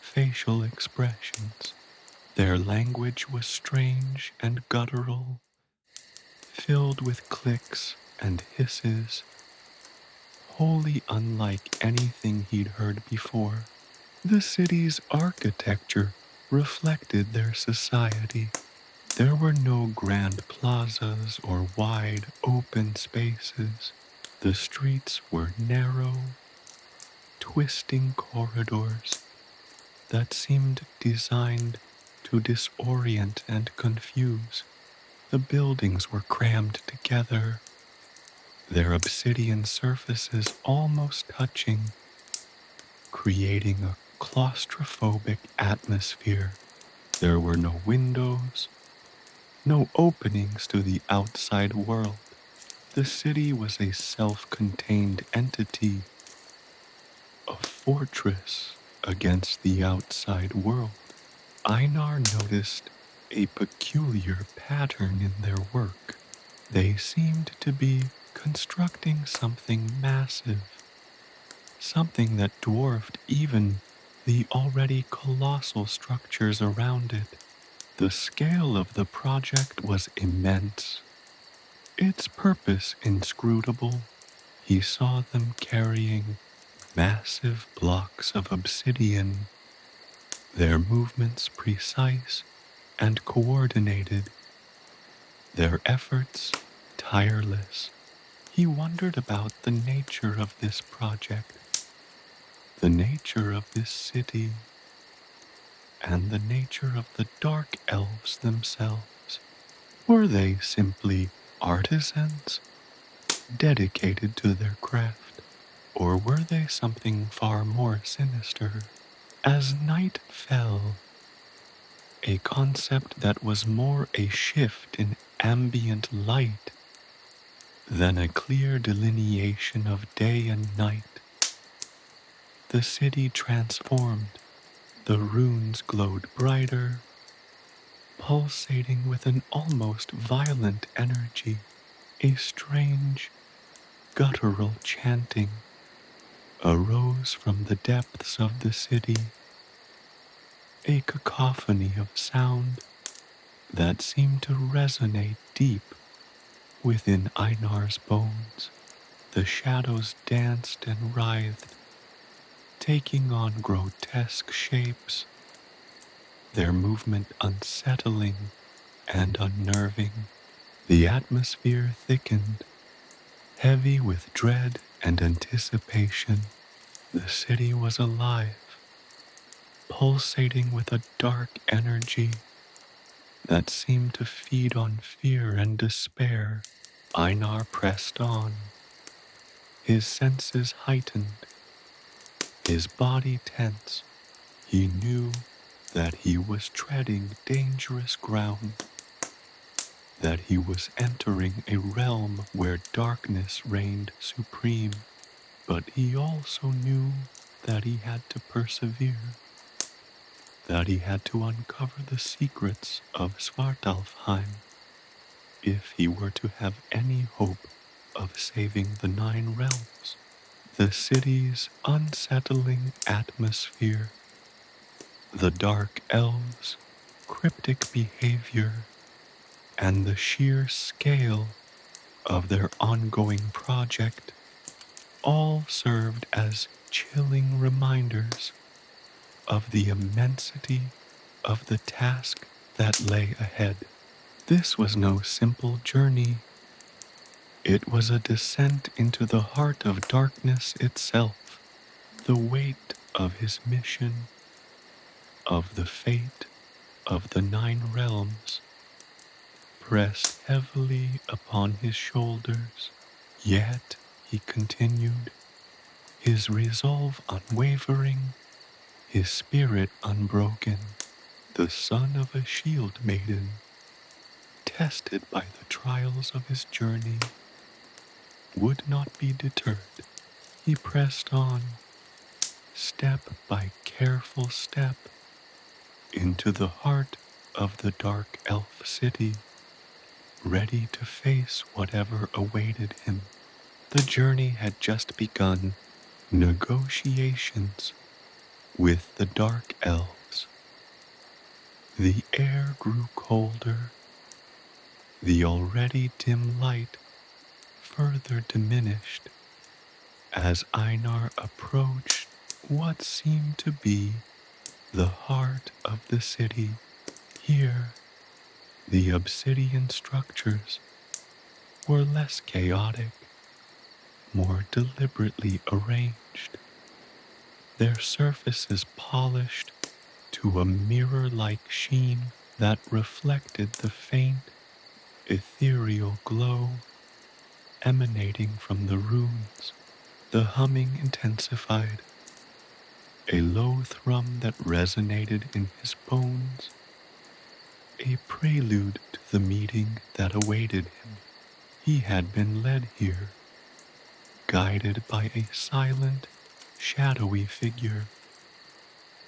facial expressions. Their language was strange and guttural, filled with clicks and hisses, wholly unlike anything he'd heard before. The city's architecture reflected their society. There were no grand plazas or wide, open spaces. The streets were narrow, twisting corridors that seemed designed to disorient and confuse. The buildings were crammed together, their obsidian surfaces almost touching, creating a claustrophobic atmosphere. There were no windows, no openings to the outside world. The city was a self-contained entity, a fortress against the outside world. Einar noticed a peculiar pattern in their work. They seemed to be constructing something massive, something that dwarfed even the already colossal structures around it. The scale of the project was immense, its purpose inscrutable. He saw them carrying massive blocks of obsidian, their movements precise and coordinated, their efforts tireless. He wondered about the nature of this project, the nature of this city, and the nature of the dark elves themselves. Were they simply artisans, dedicated to their craft, or were they something far more sinister? As night fell, a concept that was more a shift in ambient light than a clear delineation of day and night. The city transformed. The runes glowed brighter, pulsating with an almost violent energy. A strange, guttural chanting arose from the depths of the city, a cacophony of sound that seemed to resonate deep within Einar's bones. The shadows danced and writhed, taking on grotesque shapes, their movement unsettling and unnerving. The atmosphere thickened, heavy with dread and anticipation. The city was alive, pulsating with a dark energy that seemed to feed on fear and despair. Einar pressed on, his senses heightened, his body tense. He knew that he was treading dangerous ground, that he was entering a realm where darkness reigned supreme. But he also knew that he had to persevere, that he had to uncover the secrets of Svartalfheim if he were to have any hope of saving the 9 realms. The city's unsettling atmosphere, the dark elves' cryptic behavior, and the sheer scale of their ongoing project all served as chilling reminders of the immensity of the task that lay ahead. This was no simple journey. It was a descent into the heart of darkness itself. The weight of his mission, of the fate of the 9 realms, pressed heavily upon his shoulders. Yet he continued, his resolve unwavering, his spirit unbroken. The son of a shield-maiden, tested by the trials of his journey, would not be deterred. He pressed on, step by careful step, into the heart of the dark elf city, ready to face whatever awaited him. The journey had just begun. Negotiations with the dark elves. The air grew colder. The already dim light further diminished as Einar approached what seemed to be the heart of the city. Here, the obsidian structures were less chaotic, more deliberately arranged, their surfaces polished to a mirror-like sheen that reflected the faint, ethereal glow emanating from the runes. The humming intensified, a low thrum that resonated in his bones, a prelude to the meeting that awaited him. He had been led here, guided by a silent, shadowy figure,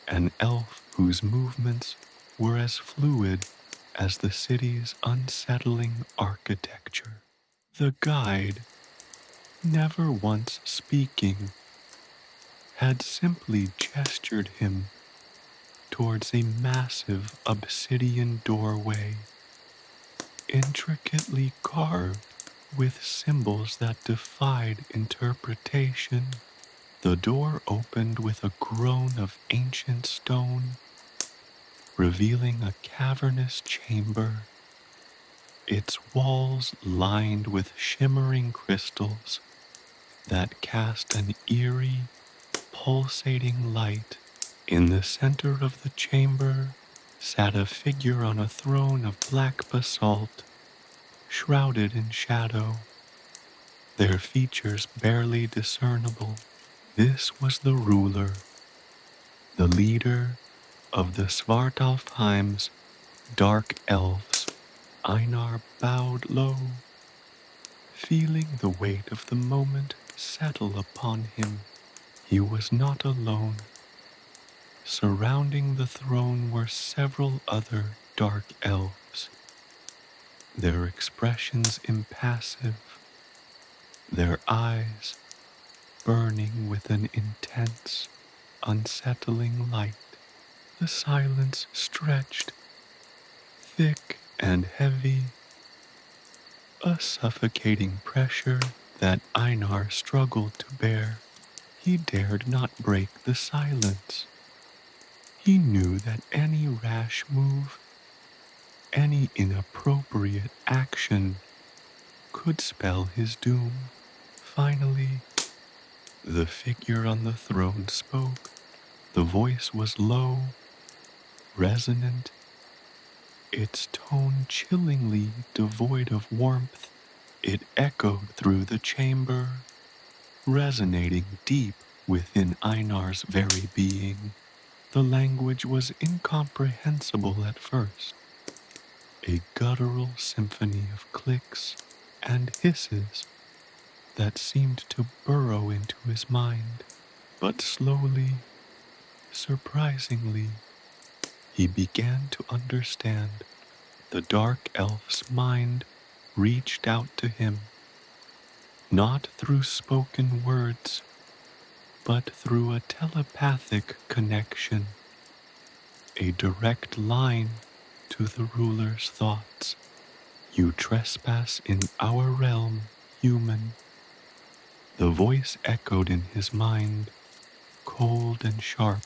an elf whose movements were as fluid as the city's unsettling architecture. The guide, never once speaking, had simply gestured him towards a massive obsidian doorway, intricately carved with symbols that defied interpretation. The door opened with a groan of ancient stone, revealing a cavernous chamber, its walls lined with shimmering crystals that cast an eerie, pulsating light. In the center of the chamber sat a figure on a throne of black basalt, shrouded in shadow, their features barely discernible. This was the ruler, the leader of the Svartalfheim's dark elves. Einar bowed low, feeling the weight of the moment settle upon him. He was not alone. Surrounding the throne were several other dark elves, their expressions impassive, their eyes burning with an intense, unsettling light. The silence stretched, thick and heavy, a suffocating pressure that Einar struggled to bear. He dared not break the silence. He knew that any rash move, any inappropriate action, could spell his doom. Finally, the figure on the throne spoke. The voice was low, resonant, its tone chillingly devoid of warmth. It echoed through the chamber, resonating deep within Einar's very being. The language was incomprehensible at first, a guttural symphony of clicks and hisses that seemed to burrow into his mind. But slowly, surprisingly, he began to understand. The dark elf's mind reached out to him, not through spoken words, but through a telepathic connection, a direct line to the ruler's thoughts. You trespass in our realm, human. The voice echoed in his mind, cold and sharp,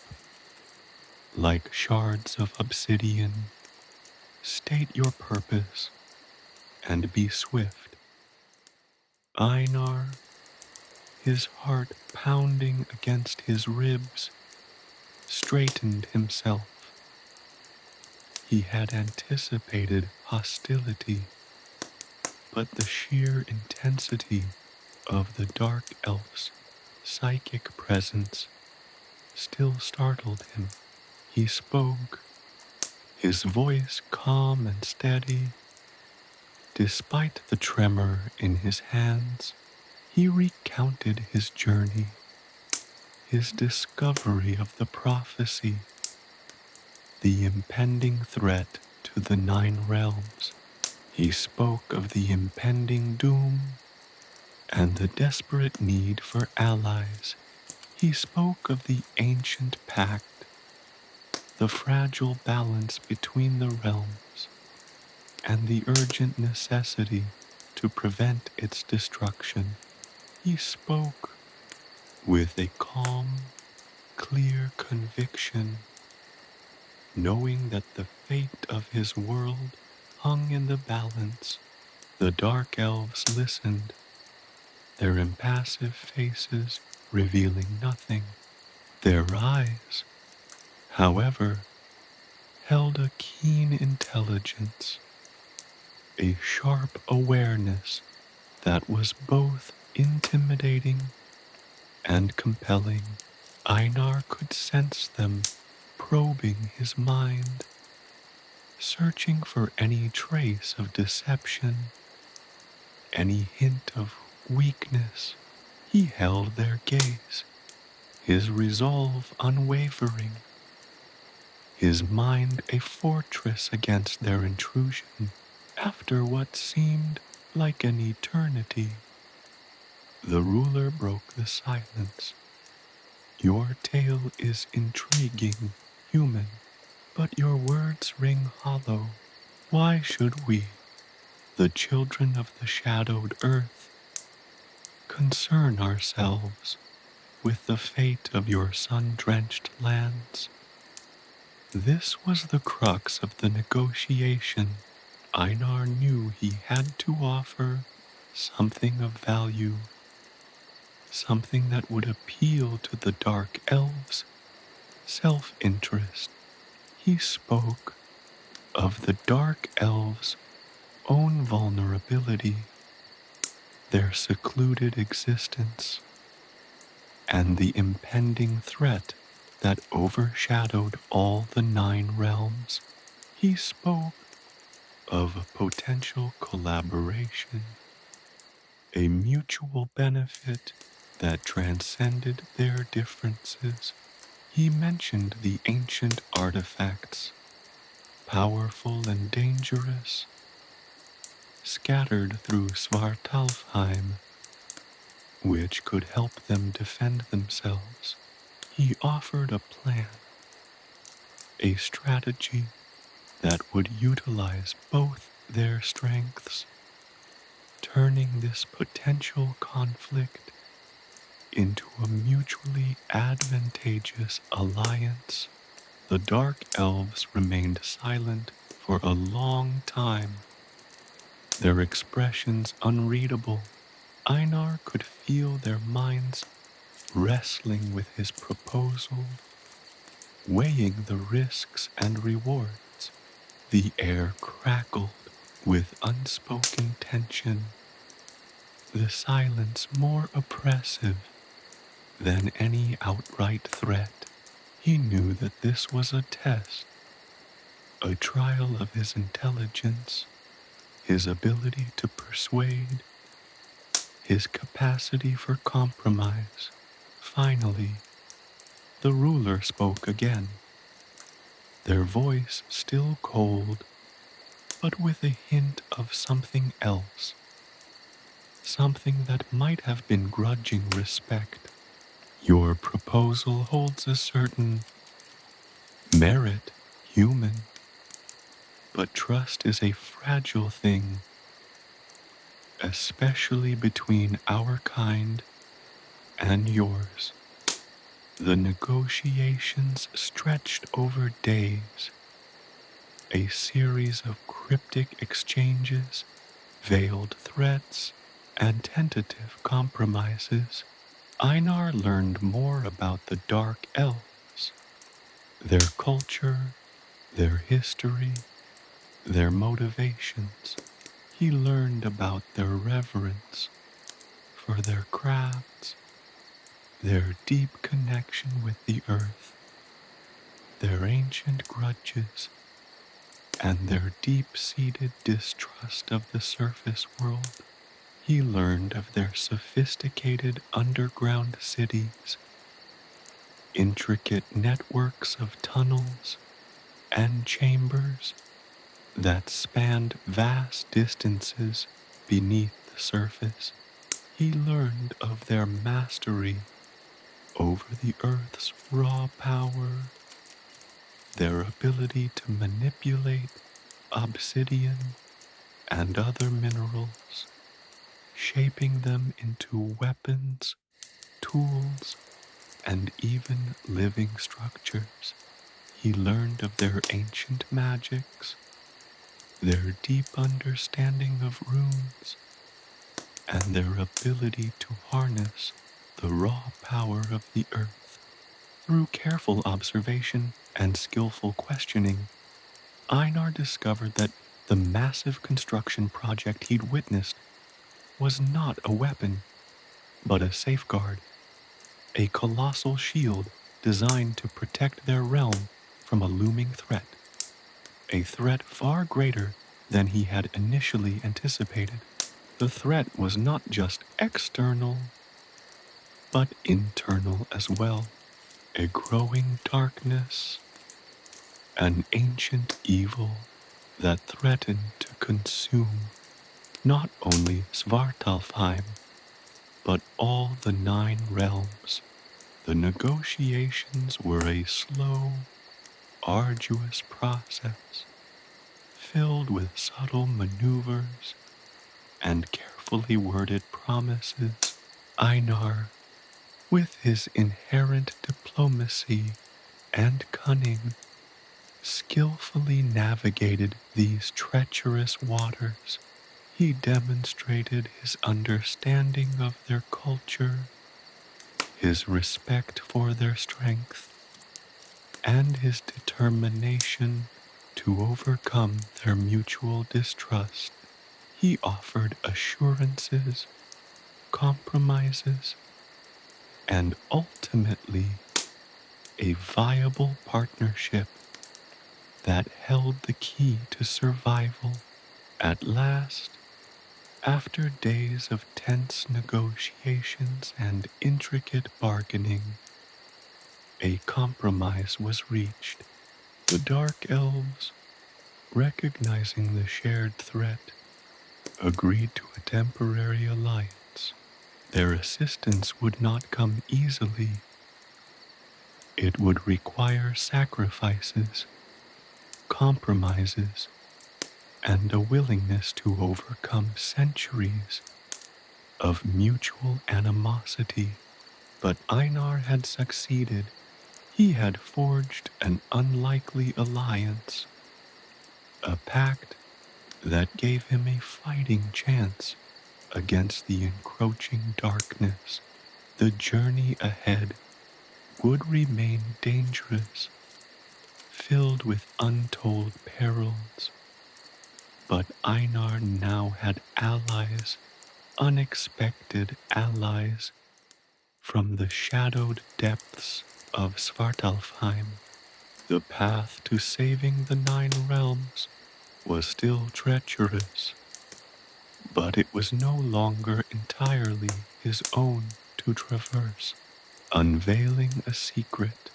like shards of obsidian. State your purpose and be swift. Einar, his heart pounding against his ribs, straightened himself. He had anticipated hostility, but the sheer intensity of the dark elf's psychic presence still startled him. He spoke, his voice calm and steady. Despite the tremor in his hands, he recounted his journey, his discovery of the prophecy, the impending threat to the 9 realms. He spoke of the impending doom and the desperate need for allies. He spoke of the ancient pact, the fragile balance between the realms, and the urgent necessity to prevent its destruction. He spoke with a calm, clear conviction, knowing that the fate of his world hung in the balance. The dark elves listened, their impassive faces revealing nothing. Their eyes, however, held a keen intelligence, a sharp awareness that was both intimidating and compelling. Einar could sense them probing his mind, searching for any trace of deception, any hint of weakness. He held their gaze, his resolve unwavering, his mind a fortress against their intrusion. After what seemed like an eternity, the ruler broke the silence. Your tale is intriguing, human, but your words ring hollow. Why should we, the children of the shadowed earth, concern ourselves with the fate of your sun-drenched lands? This was the crux of the negotiation. Einar knew he had to offer something of value, something that would appeal to the dark elves' self-interest. He spoke of the dark elves' own vulnerability, their secluded existence, and the impending threat that overshadowed all the 9 realms. He spoke of a potential collaboration, a mutual benefit that transcended their differences. He mentioned the ancient artifacts, powerful and dangerous, scattered through Svartalfheim, which could help them defend themselves. He offered a plan, a strategy that would utilize both their strengths, turning this potential conflict into a mutually advantageous alliance. The dark elves remained silent for a long time, their expressions unreadable. Einar could feel their minds wrestling with his proposal, weighing the risks and rewards. The air crackled with unspoken tension, the silence more oppressive than any outright threat. He knew that this was a test, a trial of his intelligence, his ability to persuade, his capacity for compromise. Finally, the ruler spoke again, their voice still cold, but with a hint of something else, something that might have been grudging respect. Your proposal holds a certain merit, human, but trust is a fragile thing, especially between our kind and yours. The negotiations stretched over days, a series of cryptic exchanges, veiled threats, and tentative compromises. Einar learned more about the Dark Elves, their culture, their history, their motivations. He learned about their reverence for their crafts, their deep connection with the earth, their ancient grudges, and their deep-seated distrust of the surface world. He learned of their sophisticated underground cities, intricate networks of tunnels and chambers that spanned vast distances beneath the surface. He learned of their mastery over the earth's raw power, their ability to manipulate obsidian and other minerals, shaping them into weapons, tools, and even living structures. He learned of their ancient magics, their deep understanding of runes, and their ability to harness the raw power of the earth. Through careful observation and skillful questioning, Einar discovered that the massive construction project he'd witnessed was not a weapon, but a safeguard, a colossal shield designed to protect their realm from a looming threat, a threat far greater than he had initially anticipated. The threat was not just external, but internal as well, a growing darkness, an ancient evil that threatened to consume not only Svartalfheim, but all the 9 realms. The negotiations were a slow, arduous process, filled with subtle maneuvers and carefully worded promises. Einar, with his inherent diplomacy and cunning, skillfully navigated these treacherous waters. He demonstrated his understanding of their culture, his respect for their strength, and his determination to overcome their mutual distrust. He offered assurances, compromises, and ultimately a viable partnership that held the key to survival. At last, after days of tense negotiations and intricate bargaining, a compromise was reached. The Dark Elves, recognizing the shared threat, agreed to a temporary alliance. Their assistance would not come easily. It would require sacrifices, compromises, and a willingness to overcome centuries of mutual animosity. But Einar had succeeded. He had forged an unlikely alliance, a pact that gave him a fighting chance against the encroaching darkness. The journey ahead would remain dangerous, filled with untold perils. But Einar now had allies, unexpected allies, from the shadowed depths of Svartalfheim. The path to saving the 9 realms was still treacherous, but it was no longer entirely his own to traverse. Unveiling a secret,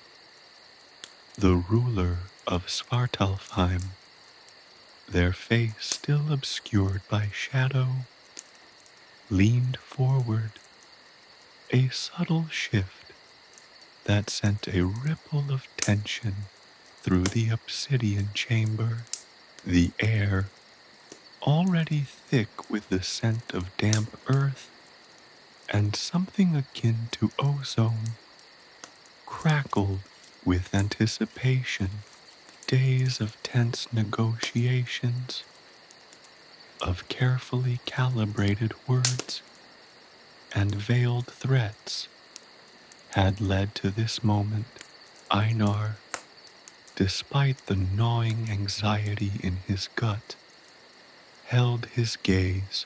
the ruler of Svartalfheim, their face still obscured by shadow, leaned forward, a subtle shift that sent a ripple of tension through the obsidian chamber. The air, already thick with the scent of damp earth and something akin to ozone, crackled with anticipation. Days of tense negotiations, of carefully calibrated words and veiled threats had led to this moment. Einar, despite the gnawing anxiety in his gut, held his gaze,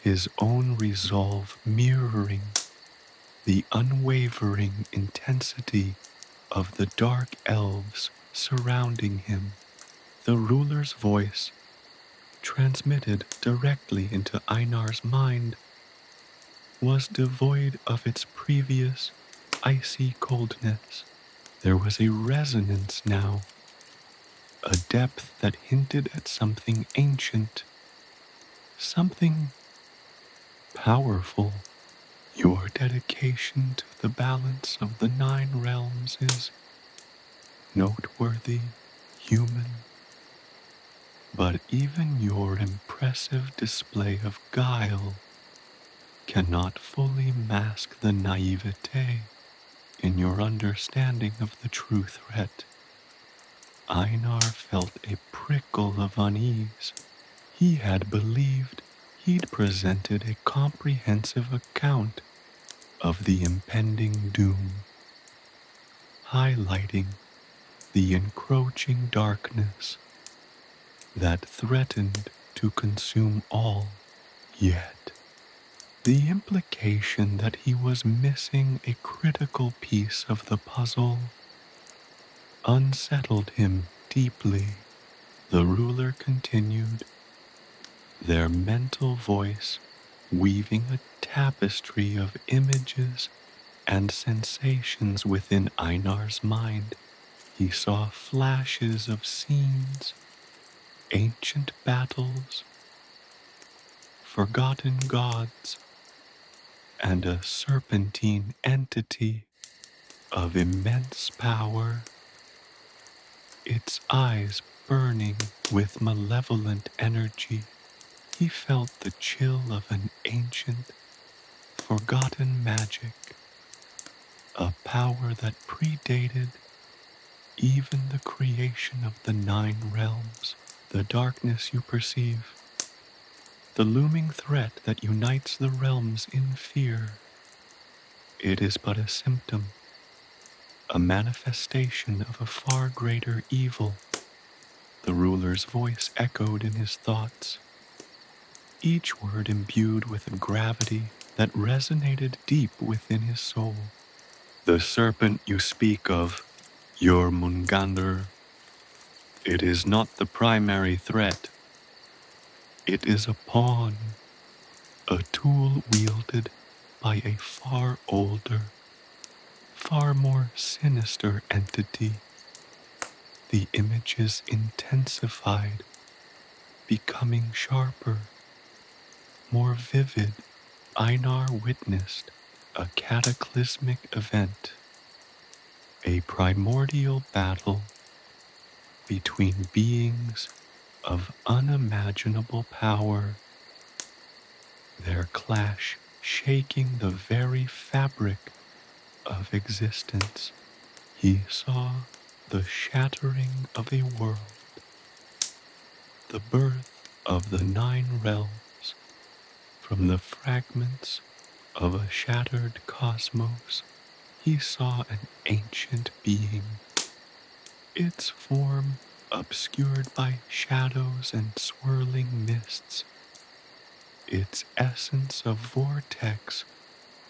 his own resolve mirroring the unwavering intensity of the dark elves surrounding him. The ruler's voice, transmitted directly into Einar's mind, was devoid of its previous icy coldness. There was a resonance now, a depth that hinted at something ancient, something powerful. Your dedication to the balance of the 9 realms is noteworthy, human, but even your impressive display of guile cannot fully mask the naivete in your understanding of the true threat. Einar felt a prickle of unease. He had believed he'd presented a comprehensive account of the impending doom, highlighting the encroaching darkness that threatened to consume all. Yet, The implication that he was missing a critical piece of the puzzle unsettled him deeply. The ruler continued, their mental voice weaving a tapestry of images and sensations within Einar's mind. He saw flashes of scenes, ancient battles, forgotten gods, and a serpentine entity of immense power, its eyes burning with malevolent energy. He felt the chill of an ancient, forgotten magic, a power that predated even the creation of the 9 realms. The darkness you perceive, the looming threat that unites the realms in fear, it is but a symptom, a manifestation of a far greater evil. The ruler's voice echoed in his thoughts, each word imbued with a gravity that resonated deep within his soul. The serpent you speak of, your Mungander, it is not the primary threat. It is a pawn, a tool wielded by a far older, far more sinister entity. The images intensified, becoming sharper, more vivid. Einar witnessed a cataclysmic event, a primordial battle between beings of unimaginable power, their clash shaking the very fabric of existence. He saw the shattering of a world, the birth of the 9 realms from the fragments of a shattered cosmos. He saw an ancient being, its form obscured by shadows and swirling mists, its essence a vortex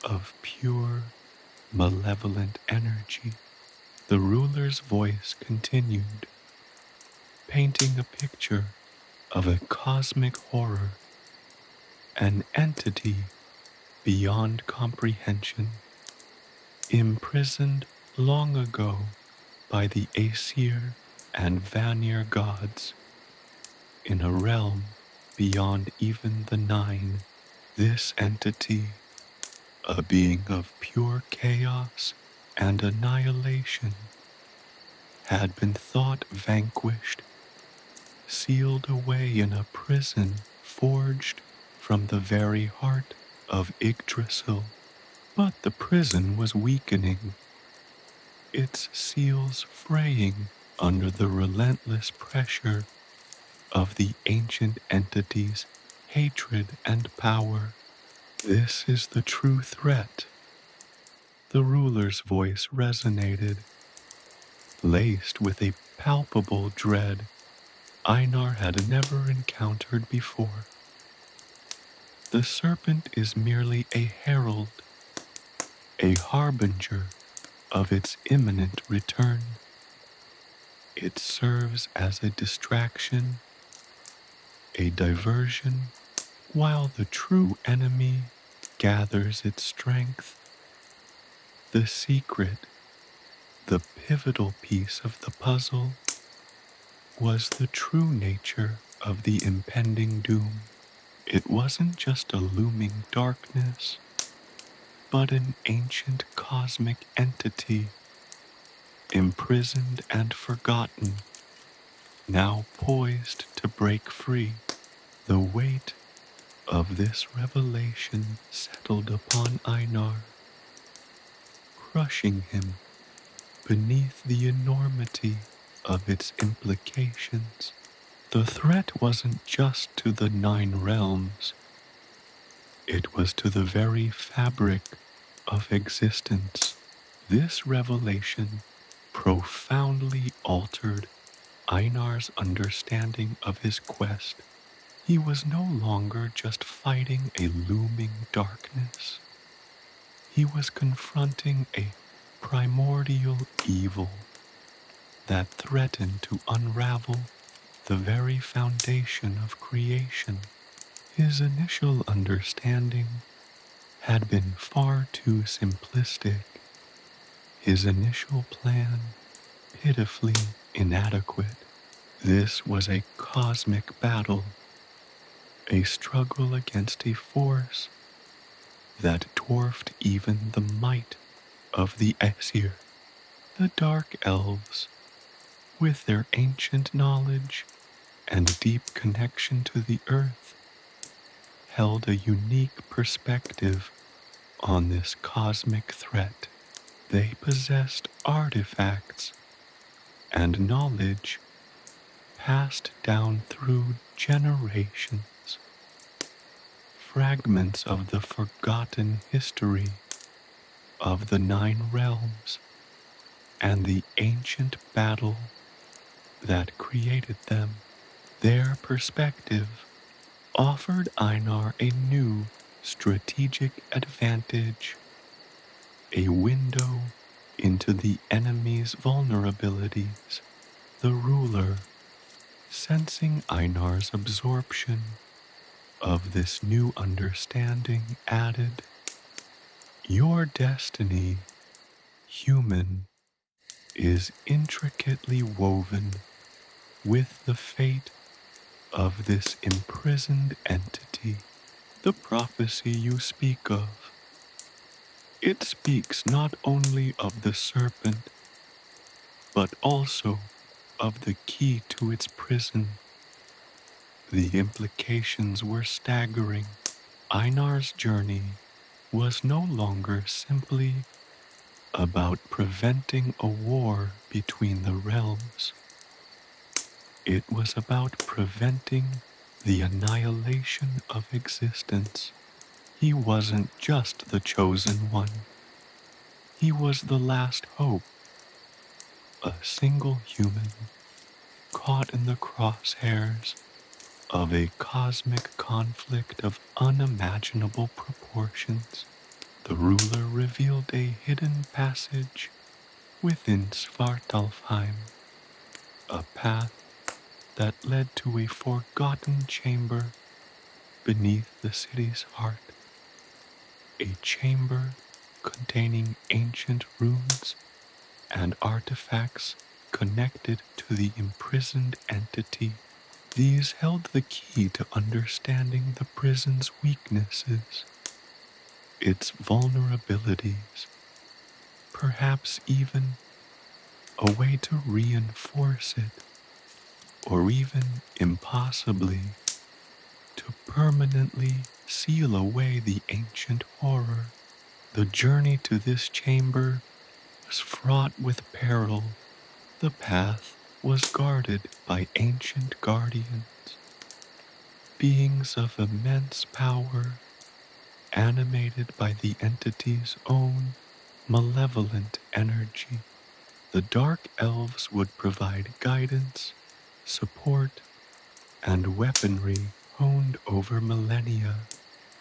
of pure, malevolent energy. The ruler's voice continued, painting a picture of a cosmic horror, an entity beyond comprehension, imprisoned long ago by the Aesir and Vanir gods in a realm beyond even the 9. This entity, a being of pure chaos and annihilation, had been thought vanquished, sealed away in a prison forged from the very heart of Yggdrasil. But the prison was weakening, its seals fraying under the relentless pressure of the ancient entity's hatred and power. This is the true threat. The ruler's voice resonated, laced with a palpable dread Einar had never encountered before. The serpent is merely a herald, a harbinger of its imminent return. It serves as a distraction, a diversion, while the true enemy gathers its strength. The secret, the pivotal piece of the puzzle, was the true nature of the impending doom. It wasn't just a looming darkness, but an ancient cosmic entity, imprisoned and forgotten, now poised to break free. The weight of this revelation settled upon Einar, crushing him beneath the enormity of its implications. The threat wasn't just to the 9 realms, it was to the very fabric of existence. This revelation profoundly altered Einar's understanding of his quest. He was no longer just fighting a looming darkness. He was confronting a primordial evil that threatened to unravel the very foundation of creation. His initial understanding had been far too simplistic, his initial plan pitifully inadequate. This was a cosmic battle, a struggle against a force that dwarfed even the might of the Aesir. The Dark Elves, with their ancient knowledge and deep connection to the earth, held a unique perspective on this cosmic threat. They possessed artifacts and knowledge passed down through generations, fragments of the forgotten history of the Nine Realms and the ancient battle that created them. Their perspective offered Einar a new strategic advantage, a window into the enemy's vulnerabilities. The ruler, sensing Einar's absorption of this new understanding, added, "Your destiny, human, is intricately woven with the fate of this imprisoned entity. The prophecy you speak of, it speaks not only of the serpent, but also of the key to its prison." The implications were staggering. Einar's journey was no longer simply about preventing a war between the realms. It was about preventing the annihilation of existence. He wasn't just the chosen one. He was the last hope. A single human caught in the crosshairs of a cosmic conflict of unimaginable proportions. The ruler revealed a hidden passage within Svartalfheim, a path that led to a forgotten chamber beneath the city's heart, a chamber containing ancient runes and artifacts connected to the imprisoned entity. These held the key to understanding the prison's weaknesses, its vulnerabilities, perhaps even a way to reinforce it, or even, impossibly, to permanently seal away the ancient horror. The journey to this chamber was fraught with peril. The path was guarded by ancient guardians, beings of immense power, animated by the entity's own malevolent energy. The Dark Elves would provide guidance, support, and weaponry honed over millennia.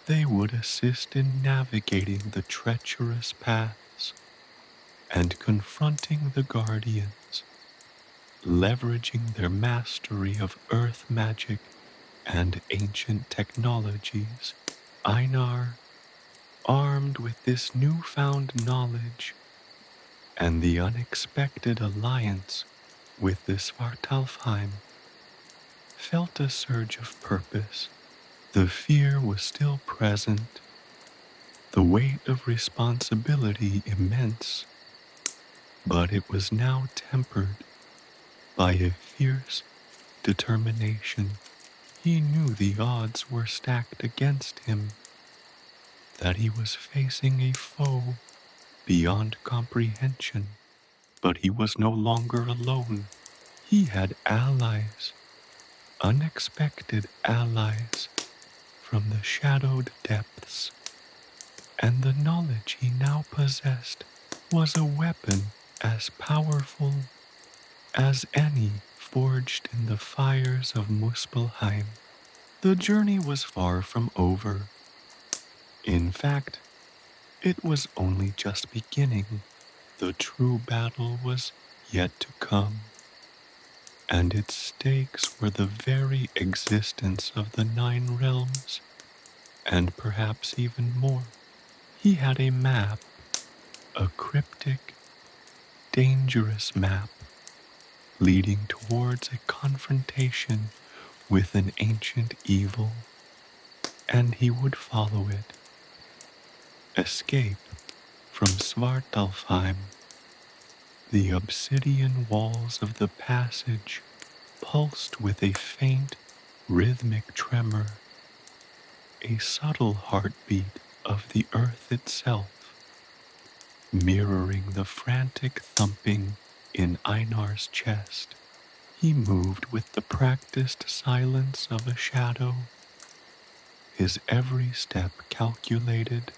They would assist in navigating the treacherous paths and confronting the guardians, leveraging their mastery of earth magic and ancient technologies. Einar, armed with this newfound knowledge and the unexpected alliance with the Svartalfheim, felt a surge of purpose. The fear was still present, the weight of responsibility immense, but it was now tempered by a fierce determination. He knew the odds were stacked against him, that he was facing a foe beyond comprehension, but he was no longer alone. He had allies, unexpected allies from the shadowed depths, and the knowledge he now possessed was a weapon as powerful as any forged in the fires of Muspelheim. The journey was far from over. In fact, it was only just beginning. The true battle was yet to come, and its stakes were the very existence of the 9 realms, and perhaps even more. He had a map, a cryptic, dangerous map, leading towards a confrontation with an ancient evil, and he would follow it. Escape from Svartalfheim. The obsidian walls of the passage pulsed with a faint, rhythmic tremor, a subtle heartbeat of the earth itself, mirroring the frantic thumping in Einar's chest. He moved with the practiced silence of a shadow, his every step calculated,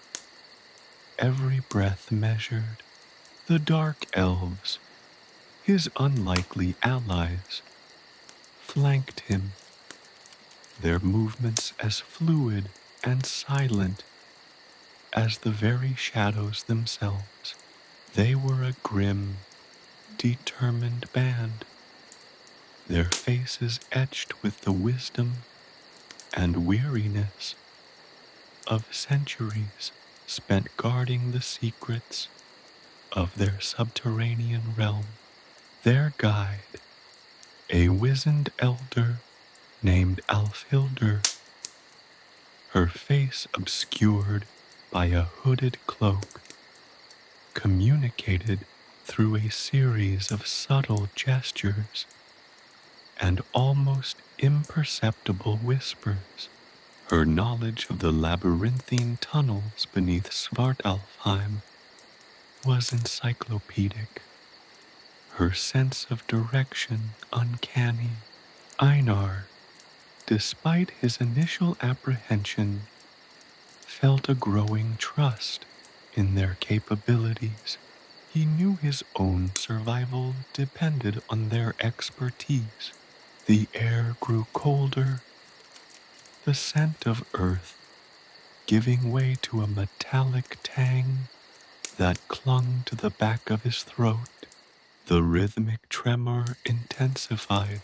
every breath measured. The dark elves, his unlikely allies, flanked him, their movements as fluid and silent as the very shadows themselves. They were a grim, determined band, their faces etched with the wisdom and weariness of centuries spent guarding the secrets of their subterranean realm. Their guide, a wizened elder named Alfhildr, her face obscured by a hooded cloak, communicated through a series of subtle gestures and almost imperceptible whispers. Her knowledge of the labyrinthine tunnels beneath Svartalfheim was encyclopedic, her sense of direction uncanny. Einar, despite his initial apprehension, felt a growing trust in their capabilities. He knew his own survival depended on their expertise. The air grew colder, the scent of earth giving way to a metallic tang that clung to the back of his throat. The rhythmic tremor intensified,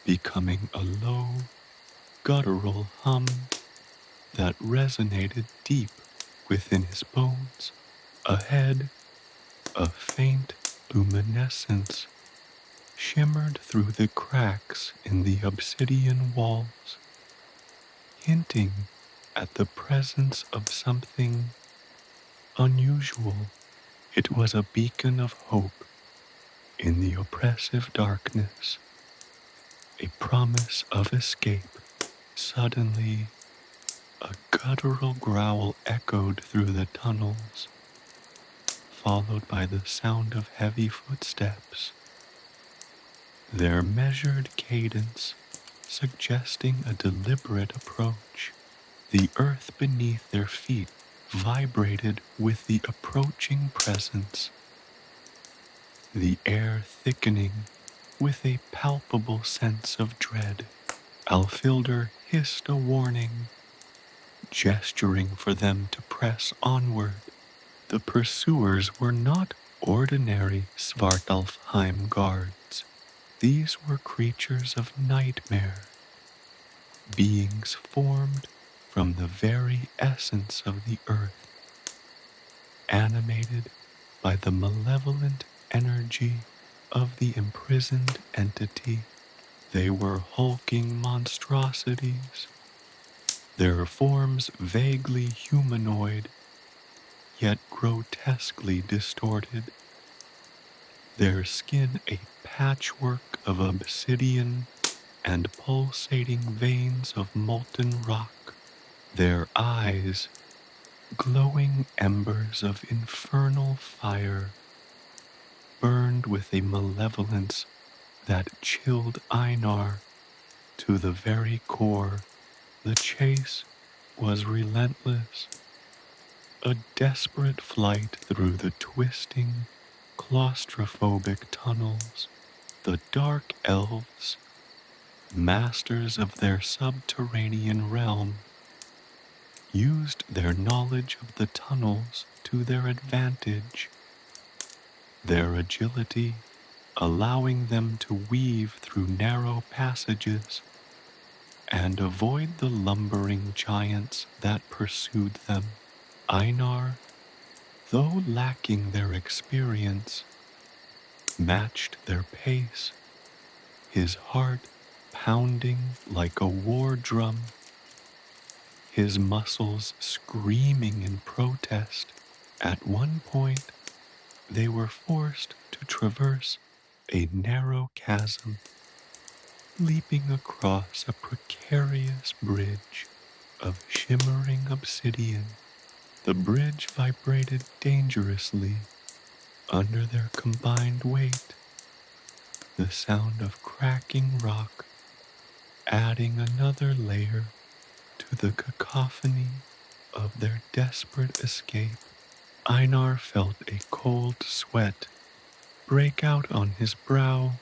becoming a low, guttural hum that resonated deep within his bones. Ahead, a faint luminescence shimmered through the cracks in the obsidian walls, hinting at the presence of something unusual. It was a beacon of hope in the oppressive darkness, a promise of escape. Suddenly, a guttural growl echoed through the tunnels, followed by the sound of heavy footsteps, their measured cadence suggesting a deliberate approach. The earth beneath their feet vibrated with the approaching presence, the air thickening with a palpable sense of dread. Alfhildr hissed a warning, gesturing for them to press onward. The pursuers were not ordinary Svartalfheim guards. These were creatures of nightmare, beings formed from the very essence of the earth, animated by the malevolent energy of the imprisoned entity. They were hulking monstrosities, their forms vaguely humanoid, yet grotesquely distorted, their skin a patchwork of obsidian and pulsating veins of molten rock, their eyes glowing embers of infernal fire, burned with a malevolence that chilled Einar to the very core. The chase was relentless, a desperate flight through the twisting, claustrophobic tunnels. The dark elves, masters of their subterranean realm, used their knowledge of the tunnels to their advantage, their agility allowing them to weave through narrow passages and avoid the lumbering giants that pursued them. Einar, though lacking their experience, matched their pace, his heart pounding like a war drum, his muscles screaming in protest. At one point, they were forced to traverse a narrow chasm, leaping across a precarious bridge of shimmering obsidian. The bridge vibrated dangerously under their combined weight, the sound of cracking rock adding another layer to the cacophony of their desperate escape. Einar felt a cold sweat break out on his brow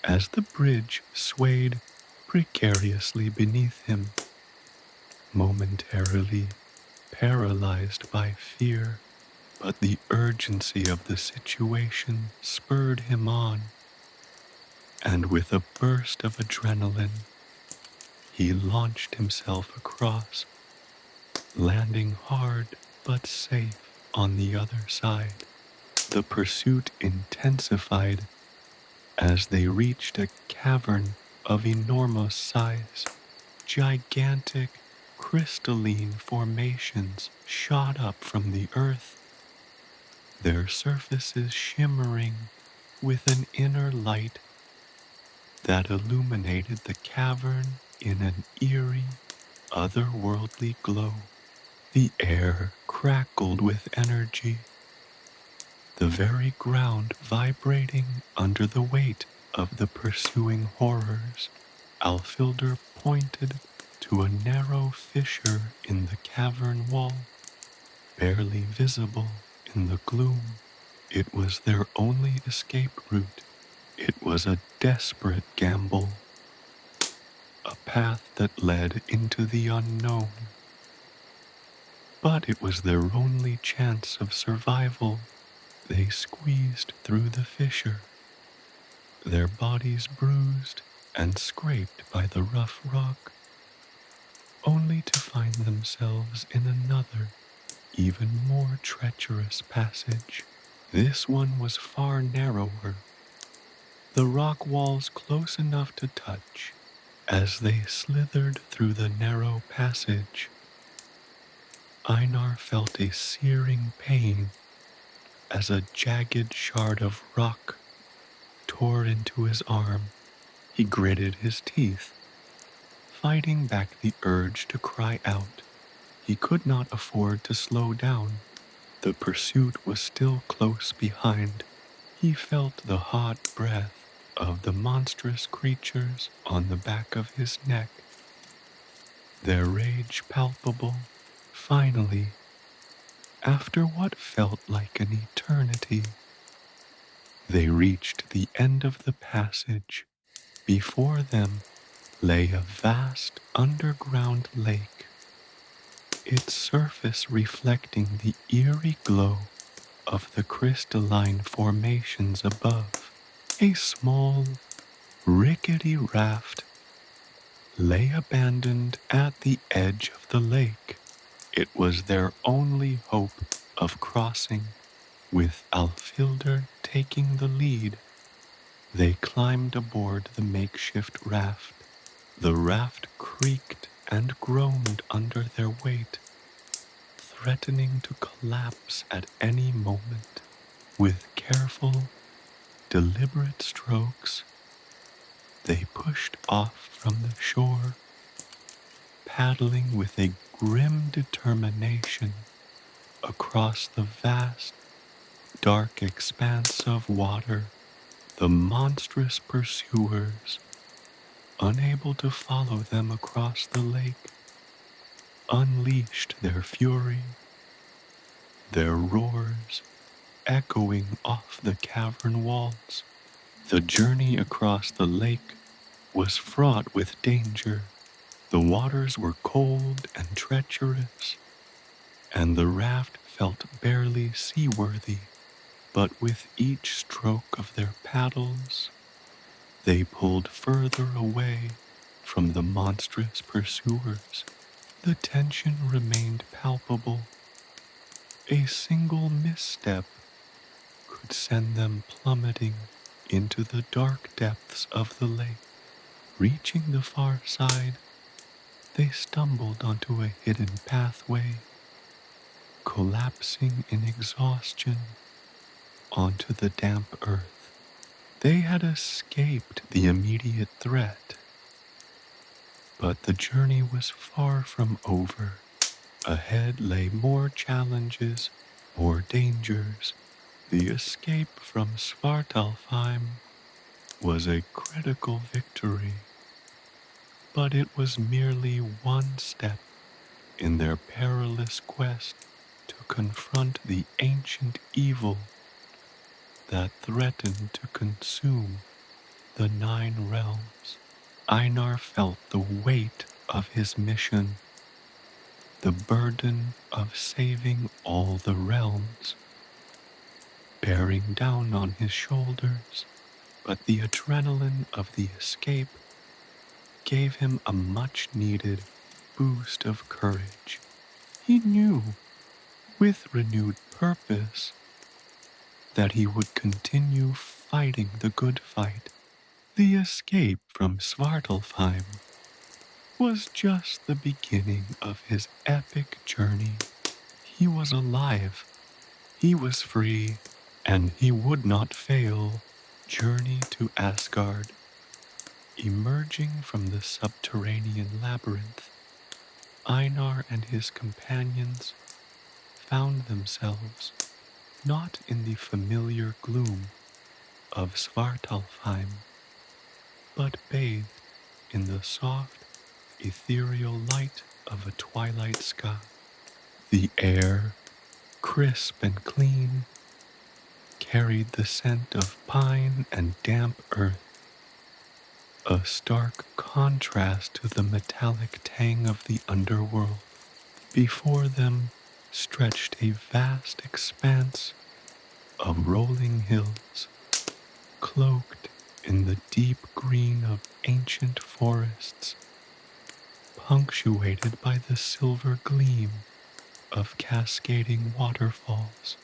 as the bridge swayed precariously beneath him, momentarily paralyzed by fear. But the urgency of the situation spurred him on, and with a burst of adrenaline, he launched himself across, landing hard but safe on the other side. The pursuit intensified as they reached a cavern of enormous size. Gigantic, crystalline formations shot up from the earth, their surfaces shimmering with an inner light that illuminated the cavern in an eerie, otherworldly glow. The air crackled with energy, the very ground vibrating under the weight of the pursuing horrors. Alfilder pointed to a narrow fissure in the cavern wall, barely visible in the gloom. It was their only escape route. It was a desperate gamble, a path that led into the unknown. But it was their only chance of survival. They squeezed through the fissure, their bodies bruised and scraped by the rough rock, only to find themselves in another, even more treacherous passage. This one was far narrower, the rock walls close enough to touch. As they slithered through the narrow passage, Einar felt a searing pain as a jagged shard of rock tore into his arm. He gritted his teeth, fighting back the urge to cry out. He could not afford to slow down. The pursuit was still close behind. He felt the hot breath of the monstrous creatures on the back of his neck, their rage palpable. Finally, after what felt like an eternity, they reached the end of the passage. Before them lay a vast underground lake, its surface reflecting the eerie glow of the crystalline formations above. A small, rickety raft lay abandoned at the edge of the lake. It was their only hope of crossing, with Alfilder taking the lead. They climbed aboard the makeshift raft. The raft creaked and groaned under their weight, threatening to collapse at any moment. With careful, deliberate strokes, they pushed off from the shore, paddling with a grim determination across the vast, dark expanse of water. The monstrous pursuers, unable to follow them across the lake, unleashed their fury, their roars echoing off the cavern walls. The journey across the lake was fraught with danger. The waters were cold and treacherous, and the raft felt barely seaworthy. But with each stroke of their paddles, they pulled further away from the monstrous pursuers. The tension remained palpable. A single misstep could send them plummeting into the dark depths of the lake. Reaching the far side, they stumbled onto a hidden pathway, collapsing in exhaustion onto the damp earth. They had escaped the immediate threat, but the journey was far from over. Ahead lay more challenges, more dangers. The escape from Svartalfheim was a critical victory, but it was merely one step in their perilous quest to confront the ancient evil that threatened to consume the 9 realms. Einar felt the weight of his mission, the burden of saving all the realms, bearing down on his shoulders, but the adrenaline of the escape gave him a much-needed boost of courage. He knew, with renewed purpose, that he would continue fighting the good fight. The escape from Svartalfheim was just the beginning of his epic journey. He was alive, he was free, and he would not fail. Journey to Asgard. Emerging from the subterranean labyrinth, Einar and his companions found themselves not in the familiar gloom of Svartalfheim, but bathed in the soft, ethereal light of a twilight sky. The air, crisp and clean, carried the scent of pine and damp earth, a stark contrast to the metallic tang of the underworld. Before them stretched a vast expanse of rolling hills, cloaked in the deep green of ancient forests, punctuated by the silver gleam of cascading waterfalls.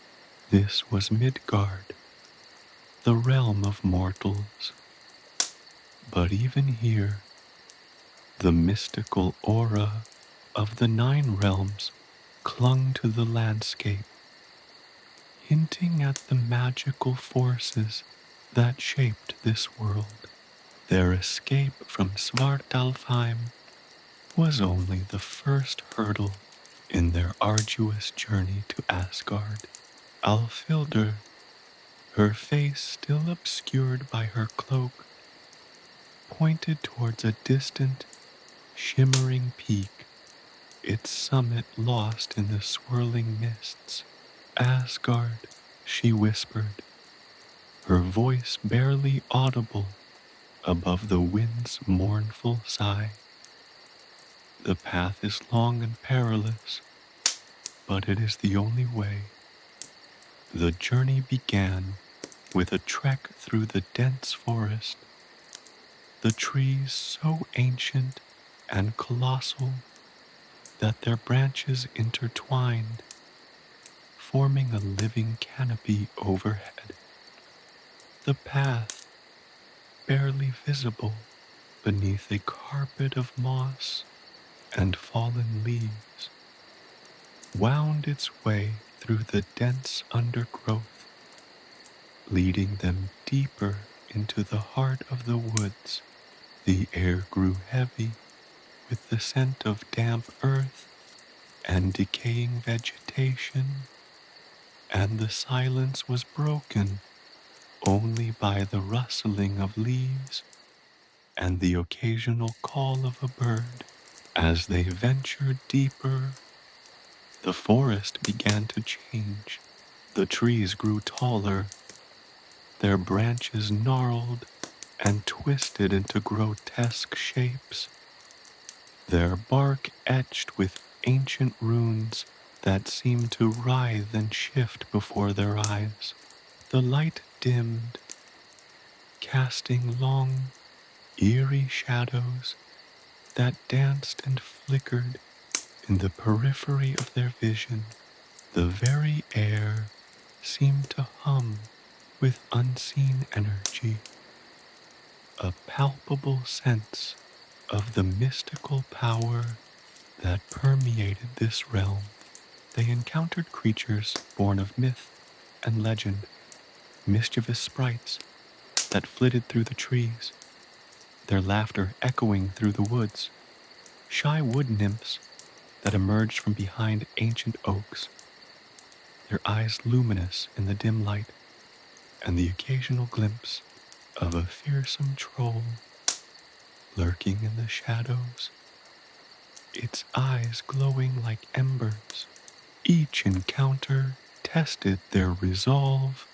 This was Midgard, the realm of mortals. But even here, the mystical aura of the 9 realms clung to the landscape, hinting at the magical forces that shaped this world. Their escape from Svartalfheim was only the first hurdle in their arduous journey to Asgard. Alfhildr, her face still obscured by her cloak, pointed towards a distant, shimmering peak, its summit lost in the swirling mists. Asgard, she whispered, her voice barely audible above the wind's mournful sigh. The path is long and perilous, but it is the only way. The journey began with a trek through the dense forest, the trees so ancient and colossal that their branches intertwined, forming a living canopy overhead. The path, barely visible beneath a carpet of moss and fallen leaves, wound its way through the dense undergrowth, leading them deeper into the heart of the woods. The air grew heavy with the scent of damp earth and decaying vegetation, and the silence was broken only by the rustling of leaves and the occasional call of a bird. As they ventured deeper, the forest began to change. The trees grew taller, their branches gnarled and twisted into grotesque shapes, their bark etched with ancient runes that seemed to writhe and shift before their eyes. The light dimmed, casting long, eerie shadows that danced and flickered in the periphery of their vision. The very air seemed to hum with unseen energy, a palpable sense of the mystical power that permeated this realm. They encountered creatures born of myth and legend, mischievous sprites that flitted through the trees, their laughter echoing through the woods, shy wood nymphs that emerged from behind ancient oaks, their eyes luminous in the dim light, and the occasional glimpse of a fearsome troll lurking in the shadows, its eyes glowing like embers. Each encounter tested their resolve,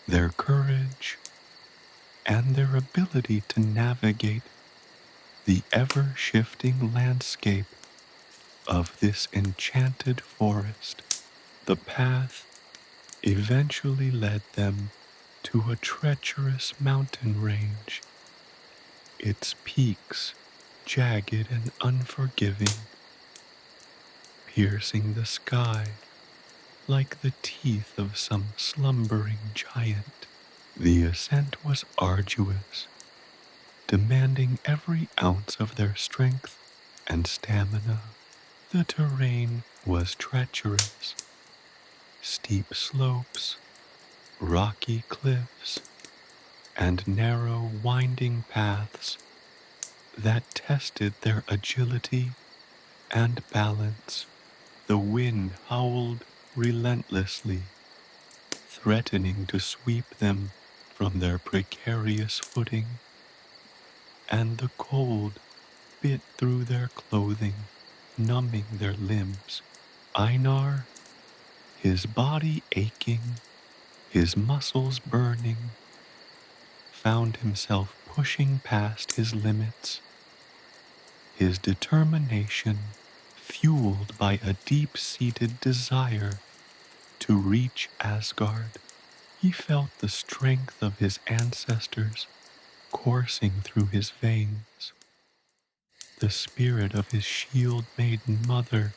their courage, and their ability to navigate the ever-shifting landscape of this enchanted forest. The path eventually led them to a treacherous mountain range, its peaks jagged and unforgiving, piercing the sky like the teeth of some slumbering giant. The ascent was arduous, demanding every ounce of their strength and stamina. The terrain was treacherous, steep slopes, rocky cliffs, and narrow winding paths that tested their agility and balance. The wind howled relentlessly, threatening to sweep them from their precarious footing, and the cold bit through their clothing, numbing their limbs. Einar, his body aching, his muscles burning, found himself pushing past his limits, his determination fueled by a deep-seated desire to reach Asgard. He felt the strength of his ancestors coursing through his veins, the spirit of his shield-maiden mother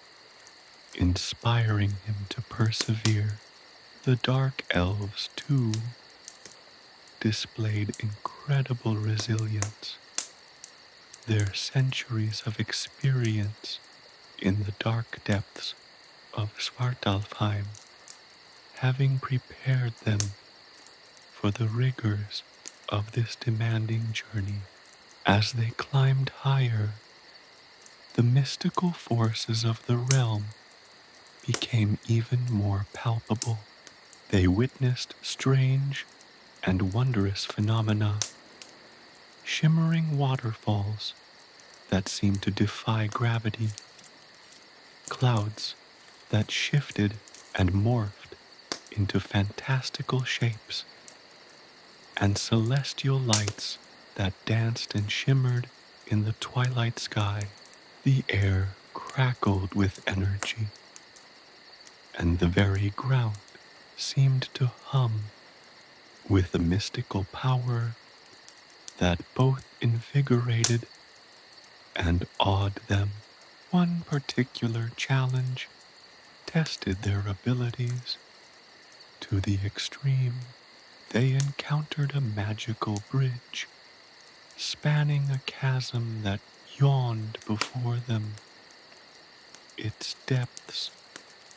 inspiring him to persevere. The dark elves, too, displayed incredible resilience, their centuries of experience in the dark depths of Svartalfheim having prepared them for the rigors of this demanding journey. As they climbed higher, the mystical forces of the realm became even more palpable. They witnessed strange and wondrous phenomena, shimmering waterfalls that seemed to defy gravity, clouds that shifted and morphed into fantastical shapes, and celestial lights that danced and shimmered in the twilight sky. The air crackled with energy, and the very ground seemed to hum with the mystical power that both invigorated and awed them. One particular challenge tested their abilities to the extreme. They encountered a magical bridge spanning a chasm that yawned before them, its depths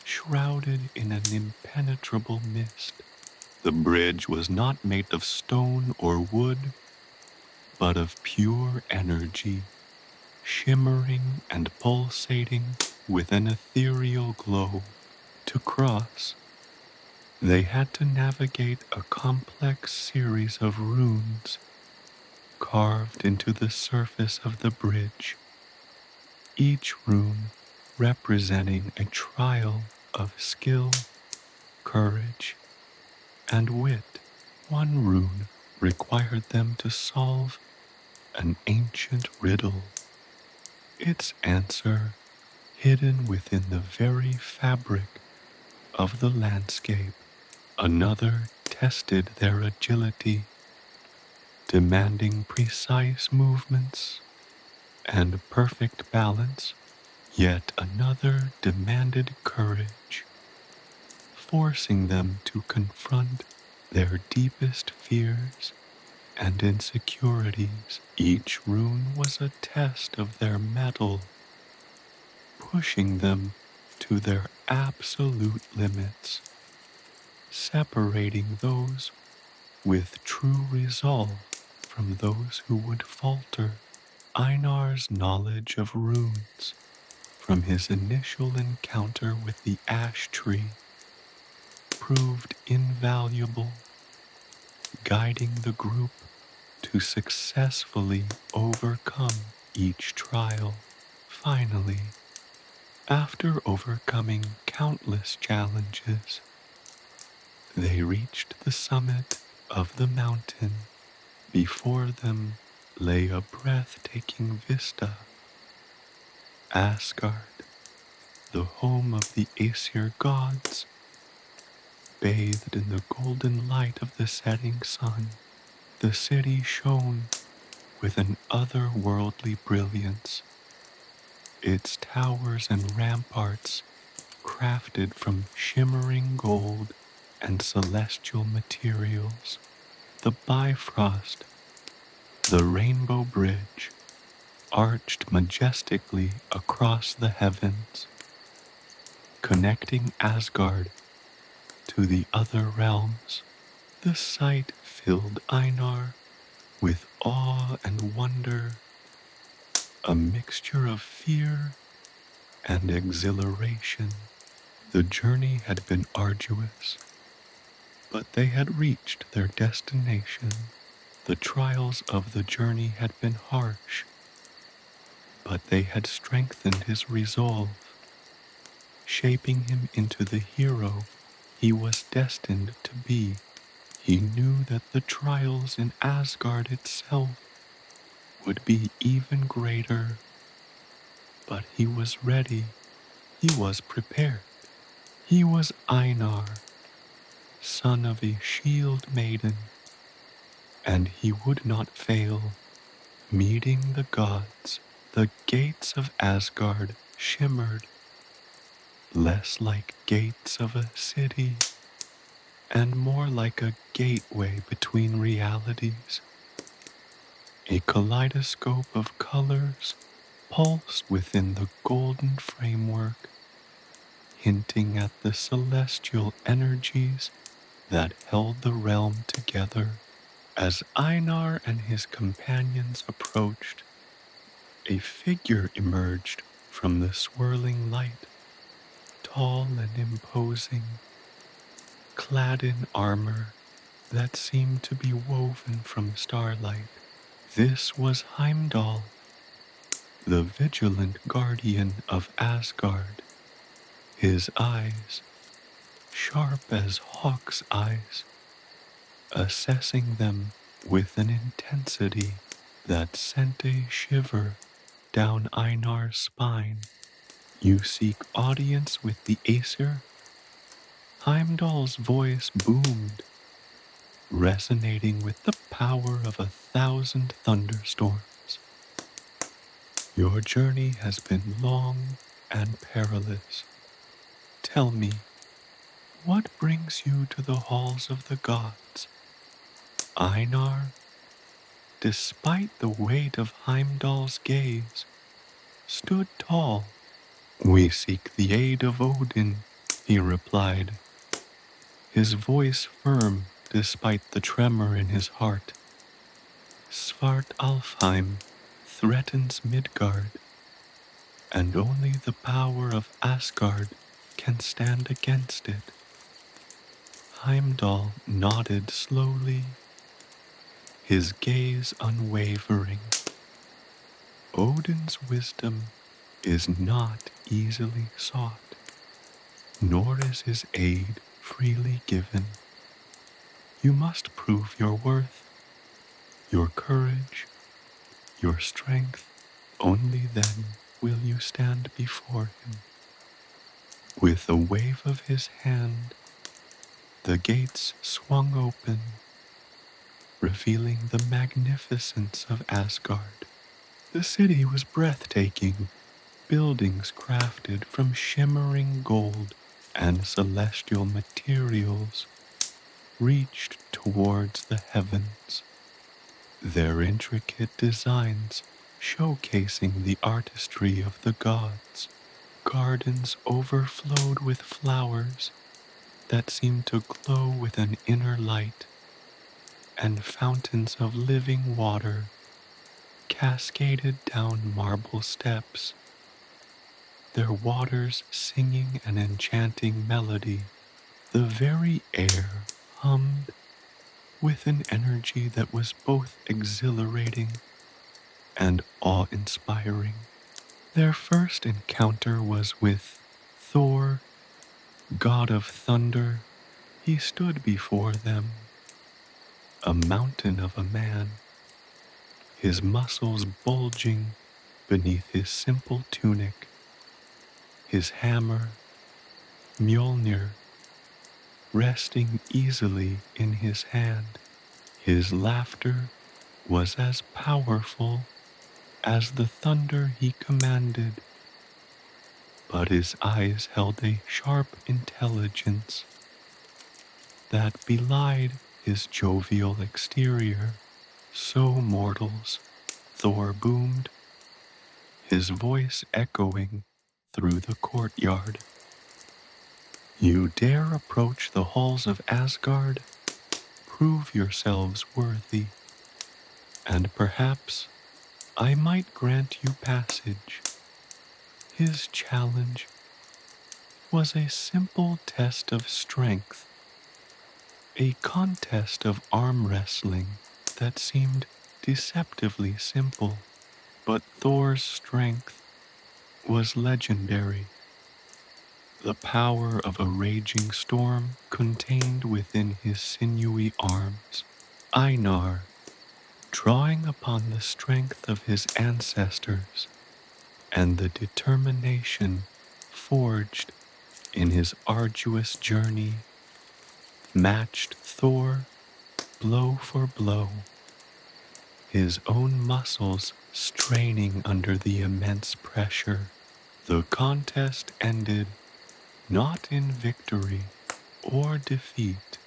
shrouded in an impenetrable mist. The bridge was not made of stone or wood, but of pure energy, shimmering and pulsating with an ethereal glow. To cross, they had to navigate a complex series of runes carved into the surface of the bridge, each rune representing a trial of skill, courage, and wit. One rune required them to solve an ancient riddle, its answer hidden within the very fabric of the landscape. Another tested their agility, demanding precise movements and perfect balance. Yet another demanded courage, forcing them to confront their deepest fears and insecurities. Each rune was a test of their mettle, pushing them to their absolute limits, separating those with true resolve from those who would falter. Einar's knowledge of runes, from his initial encounter with the ash tree, proved invaluable, guiding the group to successfully overcome each trial. Finally, after overcoming countless challenges, they reached the summit of the mountain. Before them lay a breathtaking vista. Asgard, the home of the Aesir gods, bathed in the golden light of the setting sun. The city shone with an otherworldly brilliance, its towers and ramparts crafted from shimmering gold and celestial materials. The Bifrost, the rainbow bridge, arched majestically across the heavens, connecting Asgard to the other realms. The sight filled Einar with awe and wonder, a mixture of fear and exhilaration. The journey had been arduous, but they had reached their destination. The trials of the journey had been harsh, but they had strengthened his resolve, shaping him into the hero he was destined to be. He knew that the trials in Asgard itself would be even greater, but he was ready. He was prepared. He was Einar, son of a shield-maiden, and he would not fail. Meeting the gods, the gates of Asgard shimmered, less like gates of a city, and more like a gateway between realities. A kaleidoscope of colors pulsed within the golden framework, hinting at the celestial energies that held the realm together. As Einar and his companions approached, a figure emerged from the swirling light, tall and imposing, clad in armor that seemed to be woven from starlight. This was Heimdall, the vigilant guardian of Asgard. His eyes, sharp as hawk's eyes, assessing them with an intensity that sent a shiver down Einar's spine. You seek audience with the Aesir? Heimdall's voice boomed, resonating with the power of 1,000 thunderstorms. Your journey has been long and perilous. Tell me, what brings you to the halls of the gods? Einar, despite the weight of Heimdall's gaze, stood tall. We seek the aid of Odin, he replied, his voice firm despite the tremor in his heart. Svartalfheim threatens Midgard, and only the power of Asgard can stand against it. Heimdall nodded slowly, his gaze unwavering. Odin's wisdom is not easily sought, nor is his aid freely given. You must prove your worth your courage, your strength. Only then will you stand before him. With a wave of his hand, the gates swung open, revealing the magnificence of Asgard. The city was breathtaking, buildings crafted from shimmering gold and celestial materials reached towards the heavens, their intricate designs showcasing the artistry of the gods. Gardens overflowed with flowers that seemed to glow with an inner light, and fountains of living water cascaded down marble steps, their waters singing an enchanting melody. The very air hummed with an energy that was both exhilarating and awe-inspiring. Their first encounter was with Thor, god of thunder. He stood before them, a mountain of a man, his muscles bulging beneath his simple tunic, his hammer, Mjolnir, resting easily in his hand. His laughter was as powerful as the thunder he commanded, but his eyes held a sharp intelligence that belied his jovial exterior. So mortals, Thor boomed, his voice echoing through the courtyard. You dare approach the halls of Asgard? Prove yourselves worthy, and perhaps I might grant you passage. His challenge was a simple test of strength, a contest of arm wrestling that seemed deceptively simple, but Thor's strength was legendary. The power of a raging storm contained within his sinewy arms. Einar, drawing upon the strength of his ancestors and the determination forged in his arduous journey, matched Thor blow for blow, his own muscles straining under the immense pressure. The contest ended not in victory or defeat,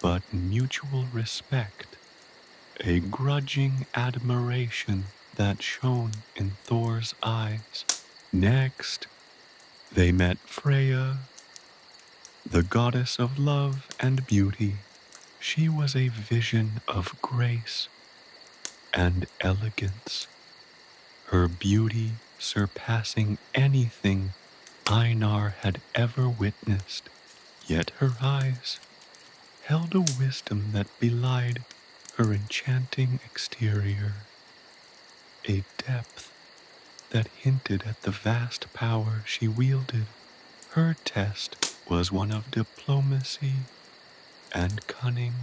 but mutual respect, a grudging admiration that shone in Thor's eyes. Next, they met Freya, the goddess of love and beauty. She was a vision of grace and elegance, her beauty surpassing anything Einar had ever witnessed. Yet her eyes held a wisdom that belied her enchanting exterior, a depth that hinted at the vast power she wielded. Her test was one of diplomacy and cunning,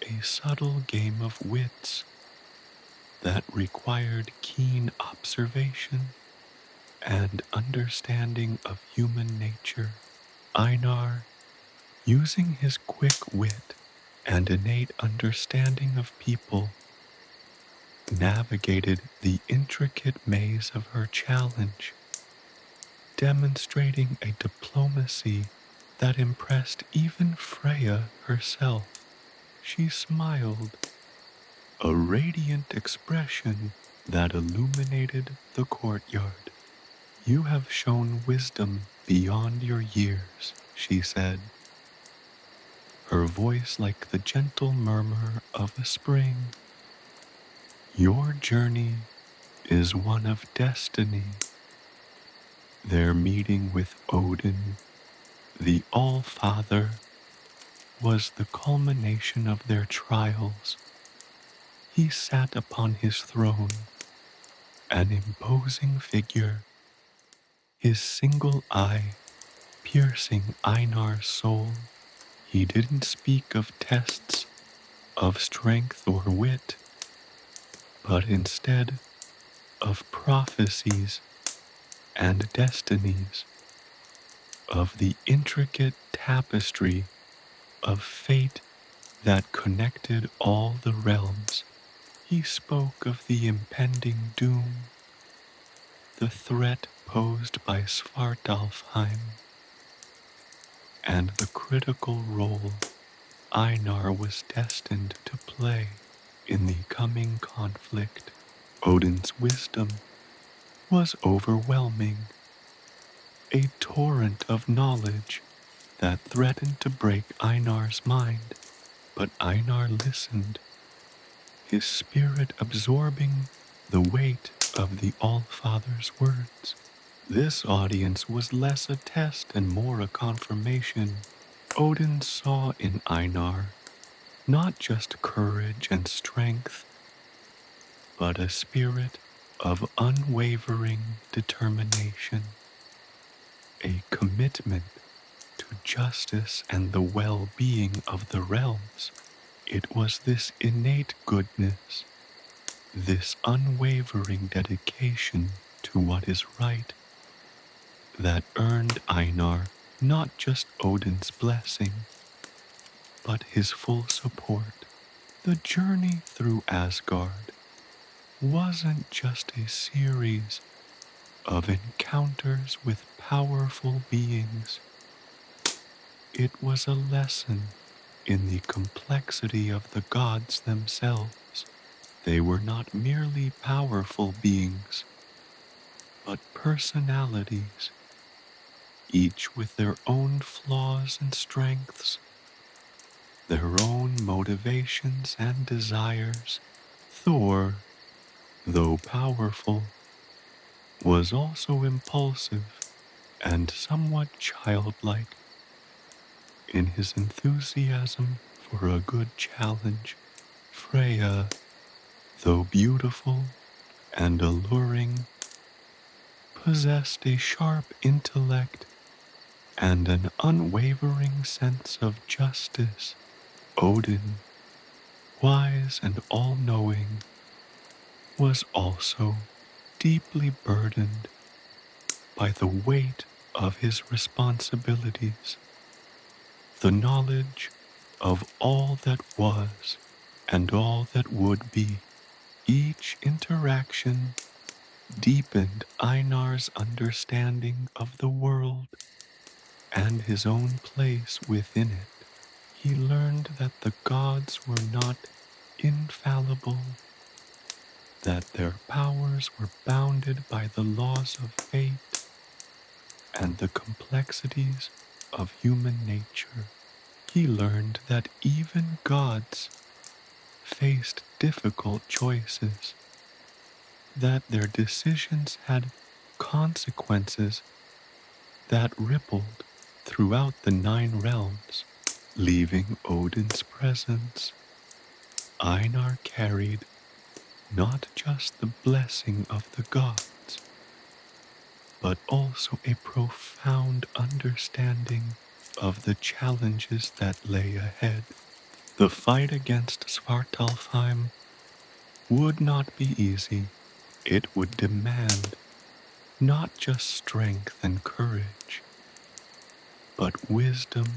a subtle game of wits that required keen observation and understanding of human nature. Einar, using his quick wit and innate understanding of people, navigated the intricate maze of her challenge, demonstrating a diplomacy that impressed even Freya herself. She smiled, a radiant expression that illuminated the courtyard. You have shown wisdom beyond your years, she said, her voice like the gentle murmur of a spring. Your journey is one of destiny. Their meeting with Odin, the All-Father, was the culmination of their trials. He sat upon his throne, an imposing figure, his single eye piercing Einar's soul. He didn't speak of tests, of strength or wit, but instead of prophecies and destinies, of the intricate tapestry of fate that connected all the realms. He spoke of the impending doom, the threat posed by Svartalfheim, and the critical role Einar was destined to play in the coming conflict. Odin's wisdom was overwhelming, a torrent of knowledge that threatened to break Einar's mind. But Einar listened, his spirit absorbing the weight of the All-Father's words. This audience was less a test and more a confirmation. Odin saw in Einar not just courage and strength, but a spirit of unwavering determination, a commitment to justice and the well-being of the realms. It was this innate goodness, this unwavering dedication to what is right, that earned Einar not just Odin's blessing, but his full support. The journey through Asgard wasn't just a series of encounters with powerful beings. It was a lesson in the complexity of the gods themselves. They were not merely powerful beings, but personalities, each with their own flaws and strengths, their own motivations and desires. Thor, though powerful, was also impulsive and somewhat childlike in his enthusiasm for a good challenge. Freya, though beautiful and alluring, possessed a sharp intellect and an unwavering sense of justice. Odin, wise and all-knowing, was also deeply burdened by the weight of his responsibilities, the knowledge of all that was and all that would be. Each interaction deepened Einar's understanding of the world and his own place within it. He learned that the gods were not infallible, that their powers were bounded by the laws of fate and the complexities of human nature. He learned that even gods faced difficult choices, that their decisions had consequences that rippled throughout the 9 realms. Leaving Odin's presence, Einar carried not just the blessing of the gods, but also a profound understanding of the challenges that lay ahead. The fight against Svartalfheim would not be easy. It would demand not just strength and courage, but wisdom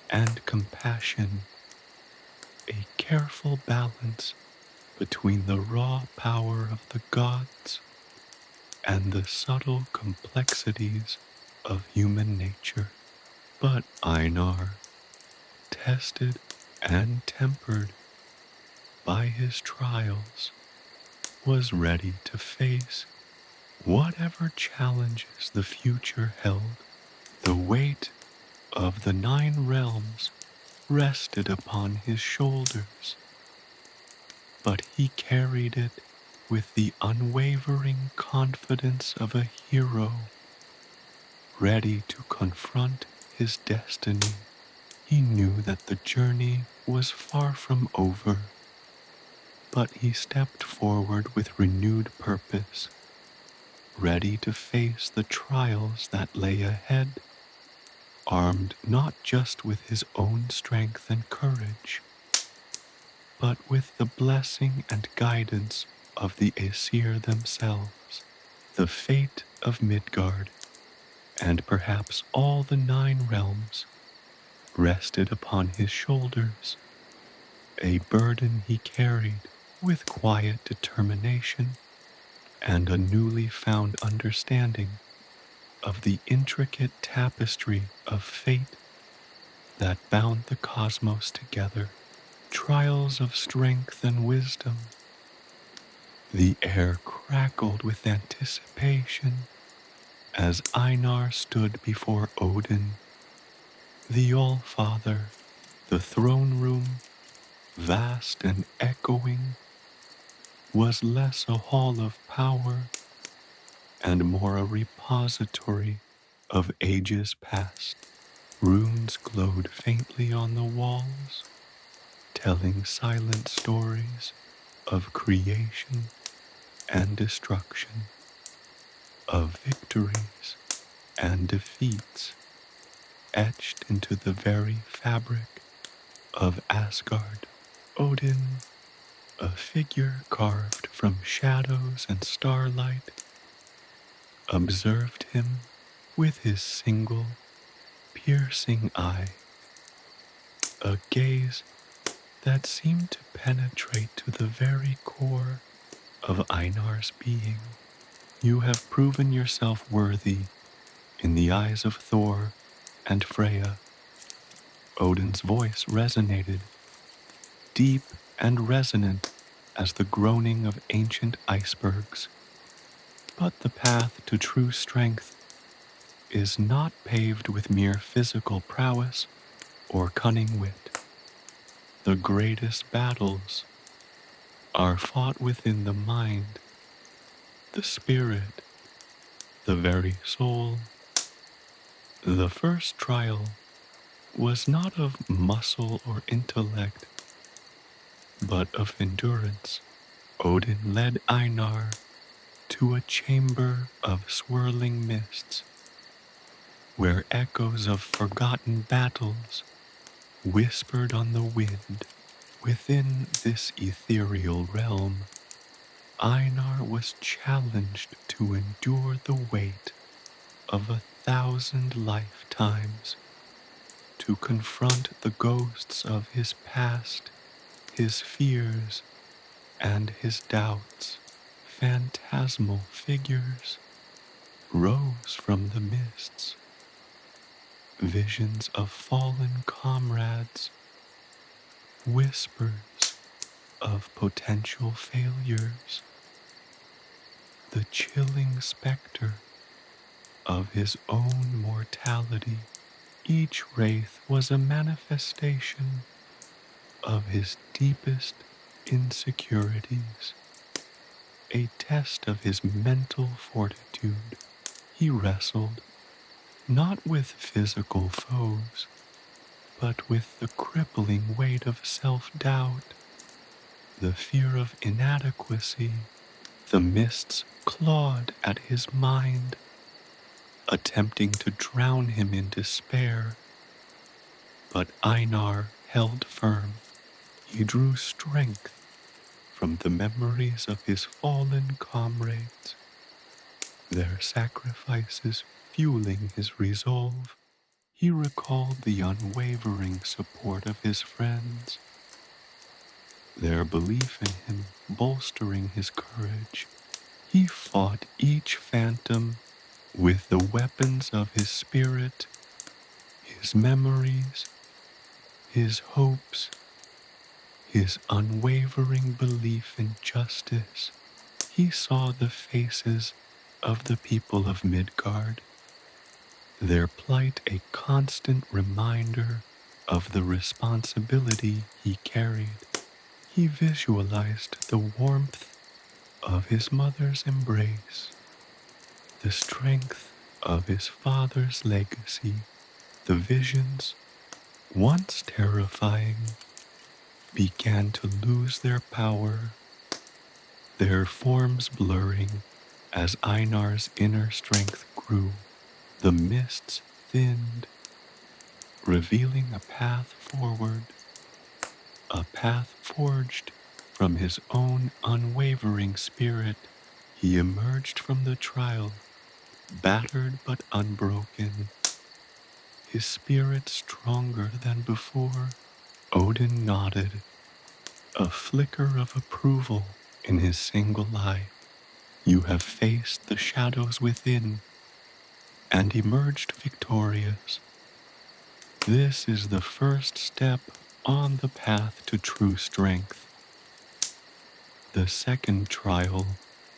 and compassion, a careful balance between the raw power of the gods and the subtle complexities of human nature. But Einar, tested and tempered by his trials, was ready to face whatever challenges the future held. The weight of the 9 realms rested upon his shoulders, but he carried it with the unwavering confidence of a hero, ready to confront his destiny. He knew that the journey was far from over, but he stepped forward with renewed purpose, ready to face the trials that lay ahead, armed not just with his own strength and courage, but with the blessing and guidance of the Aesir themselves. The fate of Midgard, and perhaps all the 9 realms, rested upon his shoulders, a burden he carried with quiet determination and a newly found understanding of the intricate tapestry of fate that bound the cosmos together. Trials of strength and wisdom. The air crackled with anticipation as Einar stood before Odin, the All-Father. The throne room, vast and echoing, was less a hall of power and more a repository of ages past. Runes glowed faintly on the walls, telling silent stories of creation and destruction, of victories and defeats, etched into the very fabric of Asgard. Odin, a figure carved from shadows and starlight, observed him with his single, piercing eye, a gaze that seemed to penetrate to the very core of Einar's being. You have proven yourself worthy in the eyes of Thor and Freya. Odin's voice resonated, deep and resonant as the groaning of ancient icebergs. But the path to true strength is not paved with mere physical prowess or cunning wit. The greatest battles are fought within the mind, the spirit, the very soul. The first trial was not of muscle or intellect, but of endurance. Odin led Einar to a chamber of swirling mists, where echoes of forgotten battles whispered on the wind. Within this ethereal realm, Einar was challenged to endure the weight of 1,000 lifetimes, to confront the ghosts of his past, his fears, and his doubts. Phantasmal figures rose from the mists, visions of fallen comrades, whispers of potential failures, the chilling specter of his own mortality. Each wraith was a manifestation of his deepest insecurities, a test of his mental fortitude. He wrestled not with physical foes, but with the crippling weight of self-doubt, the fear of inadequacy. The mists clawed at his mind, attempting to drown him in despair. But Einar held firm. He drew strength from the memories of his fallen comrades, their sacrifices fueling his resolve. He recalled the unwavering support of his friends, their belief in him bolstering his courage. He fought each phantom with the weapons of his spirit, his memories, his hopes, his unwavering belief in justice. He saw the faces of the people of Midgard, their plight a constant reminder of the responsibility he carried. He visualized the warmth of his mother's embrace, the strength of his father's legacy. The visions, once terrifying, began to lose their power, their forms blurring as Einar's inner strength grew. The mists thinned, revealing a path forward, a path forged from his own unwavering spirit. He emerged from the trial, battered but unbroken, his spirit stronger than before. Odin nodded, a flicker of approval in his single eye. You have faced the shadows within and emerged victorious. This is the first step on the path to true strength. The second trial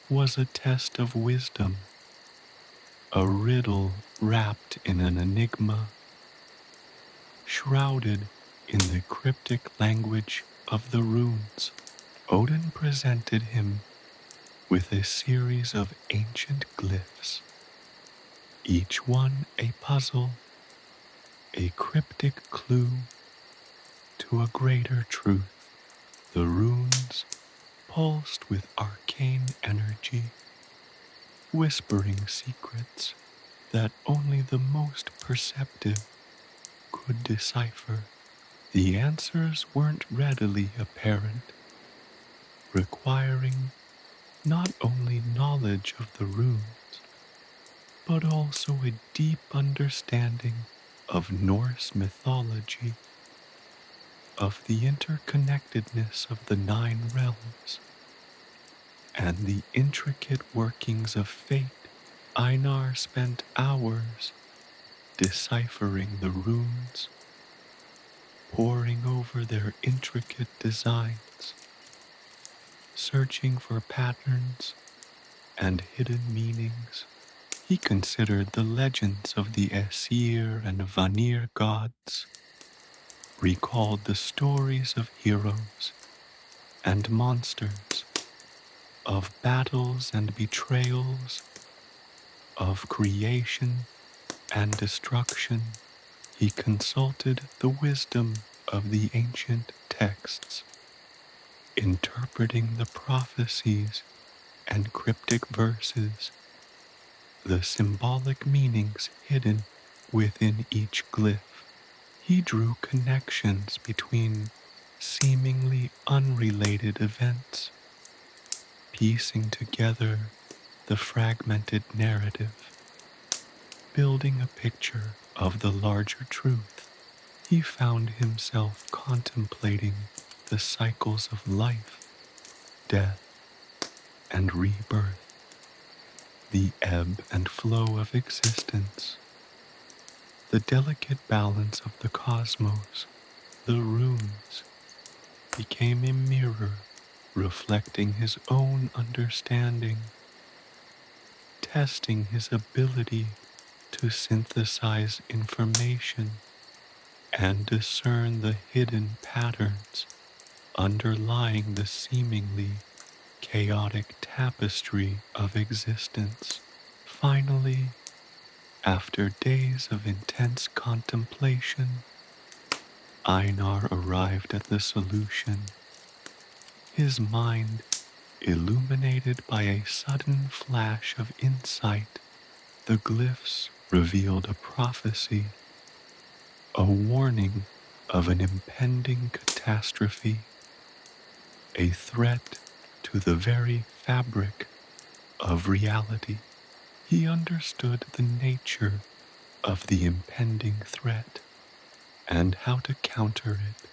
was a test of wisdom, a riddle wrapped in an enigma, shrouded in the cryptic language of the runes. Odin presented him with a series of ancient glyphs, each one a puzzle, a cryptic clue to a greater truth. The runes pulsed with arcane energy, whispering secrets that only the most perceptive could decipher. The answers weren't readily apparent, requiring not only knowledge of the runes, but also a deep understanding of Norse mythology, of the interconnectedness of the 9 realms, and the intricate workings of fate. Einar spent hours deciphering the runes, poring over their intricate designs, searching for patterns and hidden meanings. He considered the legends of the Aesir and Vanir gods, recalled the stories of heroes and monsters, of battles and betrayals, of creation and destruction. He consulted the wisdom of the ancient texts, interpreting the prophecies and cryptic verses, the symbolic meanings hidden within each glyph. He drew connections between seemingly unrelated events, piecing together the fragmented narrative, building a picture of the larger truth. He found himself contemplating the cycles of life, death, and rebirth, the ebb and flow of existence, the delicate balance of the cosmos. The runes became a mirror reflecting his own understanding, testing his ability to synthesize information and discern the hidden patterns underlying the seemingly chaotic tapestry of existence. Finally, after days of intense contemplation, Einar arrived at the solution, his mind illuminated by a sudden flash of insight. The glyphs revealed a prophecy, a warning of an impending catastrophe, a threat to the very fabric of reality. He understood the nature of the impending threat and how to counter it.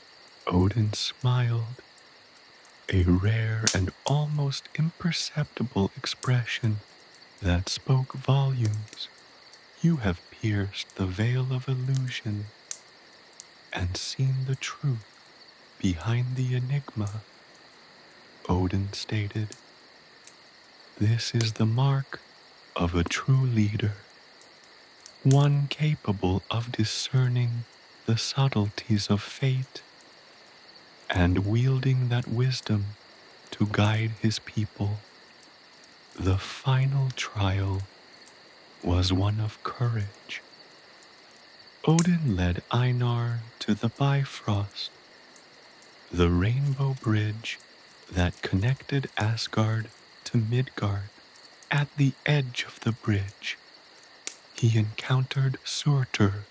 Odin smiled, a rare and almost imperceptible expression that spoke volumes. You have pierced the veil of illusion and seen the truth behind the enigma, Odin stated. This is the mark of a true leader, one capable of discerning the subtleties of fate and wielding that wisdom to guide his people. The final trial was one of courage. Odin led Einar to the Bifrost, the rainbow bridge that connected Asgard to Midgard. At the edge of the bridge, he encountered Surtur,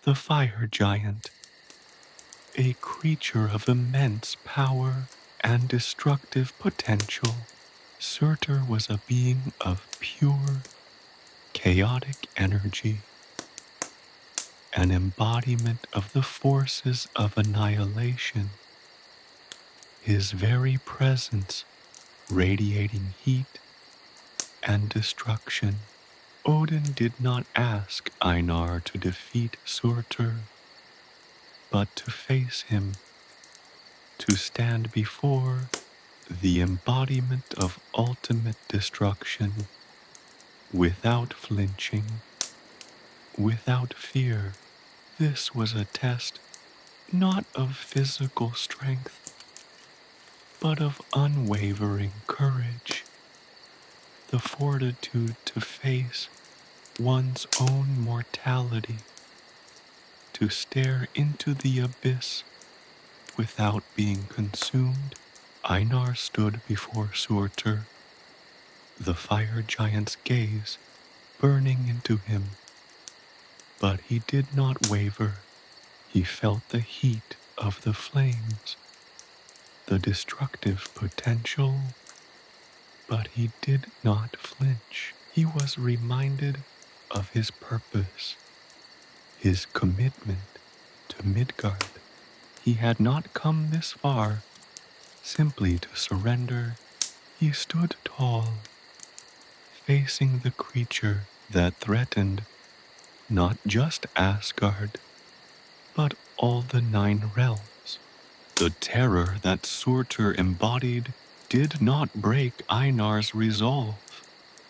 the fire giant, a creature of immense power and destructive potential. Surtur was a being of pure, chaotic energy, an embodiment of the forces of annihilation, his very presence radiating heat and destruction. Odin did not ask Einar to defeat Surtur, but to face him, to stand before the embodiment of ultimate destruction without flinching, without fear. This was a test not of physical strength, but of unwavering courage, the fortitude to face one's own mortality, to stare into the abyss without being consumed. Einar stood before Surtur, the fire giant's gaze burning into him. But he did not waver. He felt the heat of the flames, the destructive potential, but he did not flinch. He was reminded of his purpose, his commitment to Midgard. He had not come this far simply to surrender. He stood tall, facing the creature that threatened not just Asgard, but all the 9 realms. The terror that Surtur embodied did not break Einar's resolve.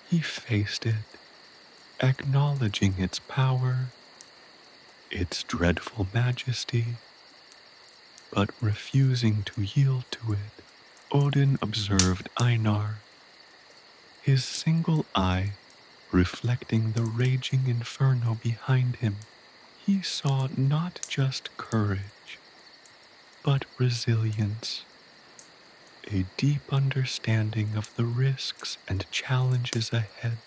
He faced it, acknowledging its power, its dreadful majesty, but refusing to yield to it. Odin observed Einar, his single eye reflecting the raging inferno behind him. He saw not just courage, but resilience, a deep understanding of the risks and challenges ahead,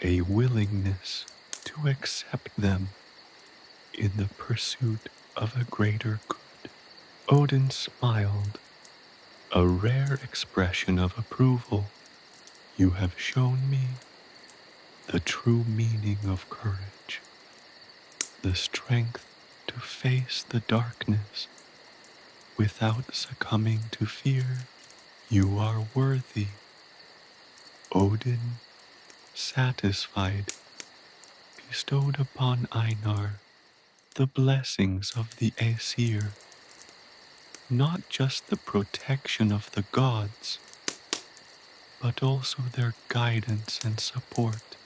a willingness to accept them in the pursuit of a greater good. Odin smiled, a rare expression of approval. You have shown me the true meaning of courage, the strength to face the darkness without succumbing to fear. You are worthy. Odin, satisfied, bestowed upon Einar the blessings of the Aesir, not just the protection of the gods, but also their guidance and support.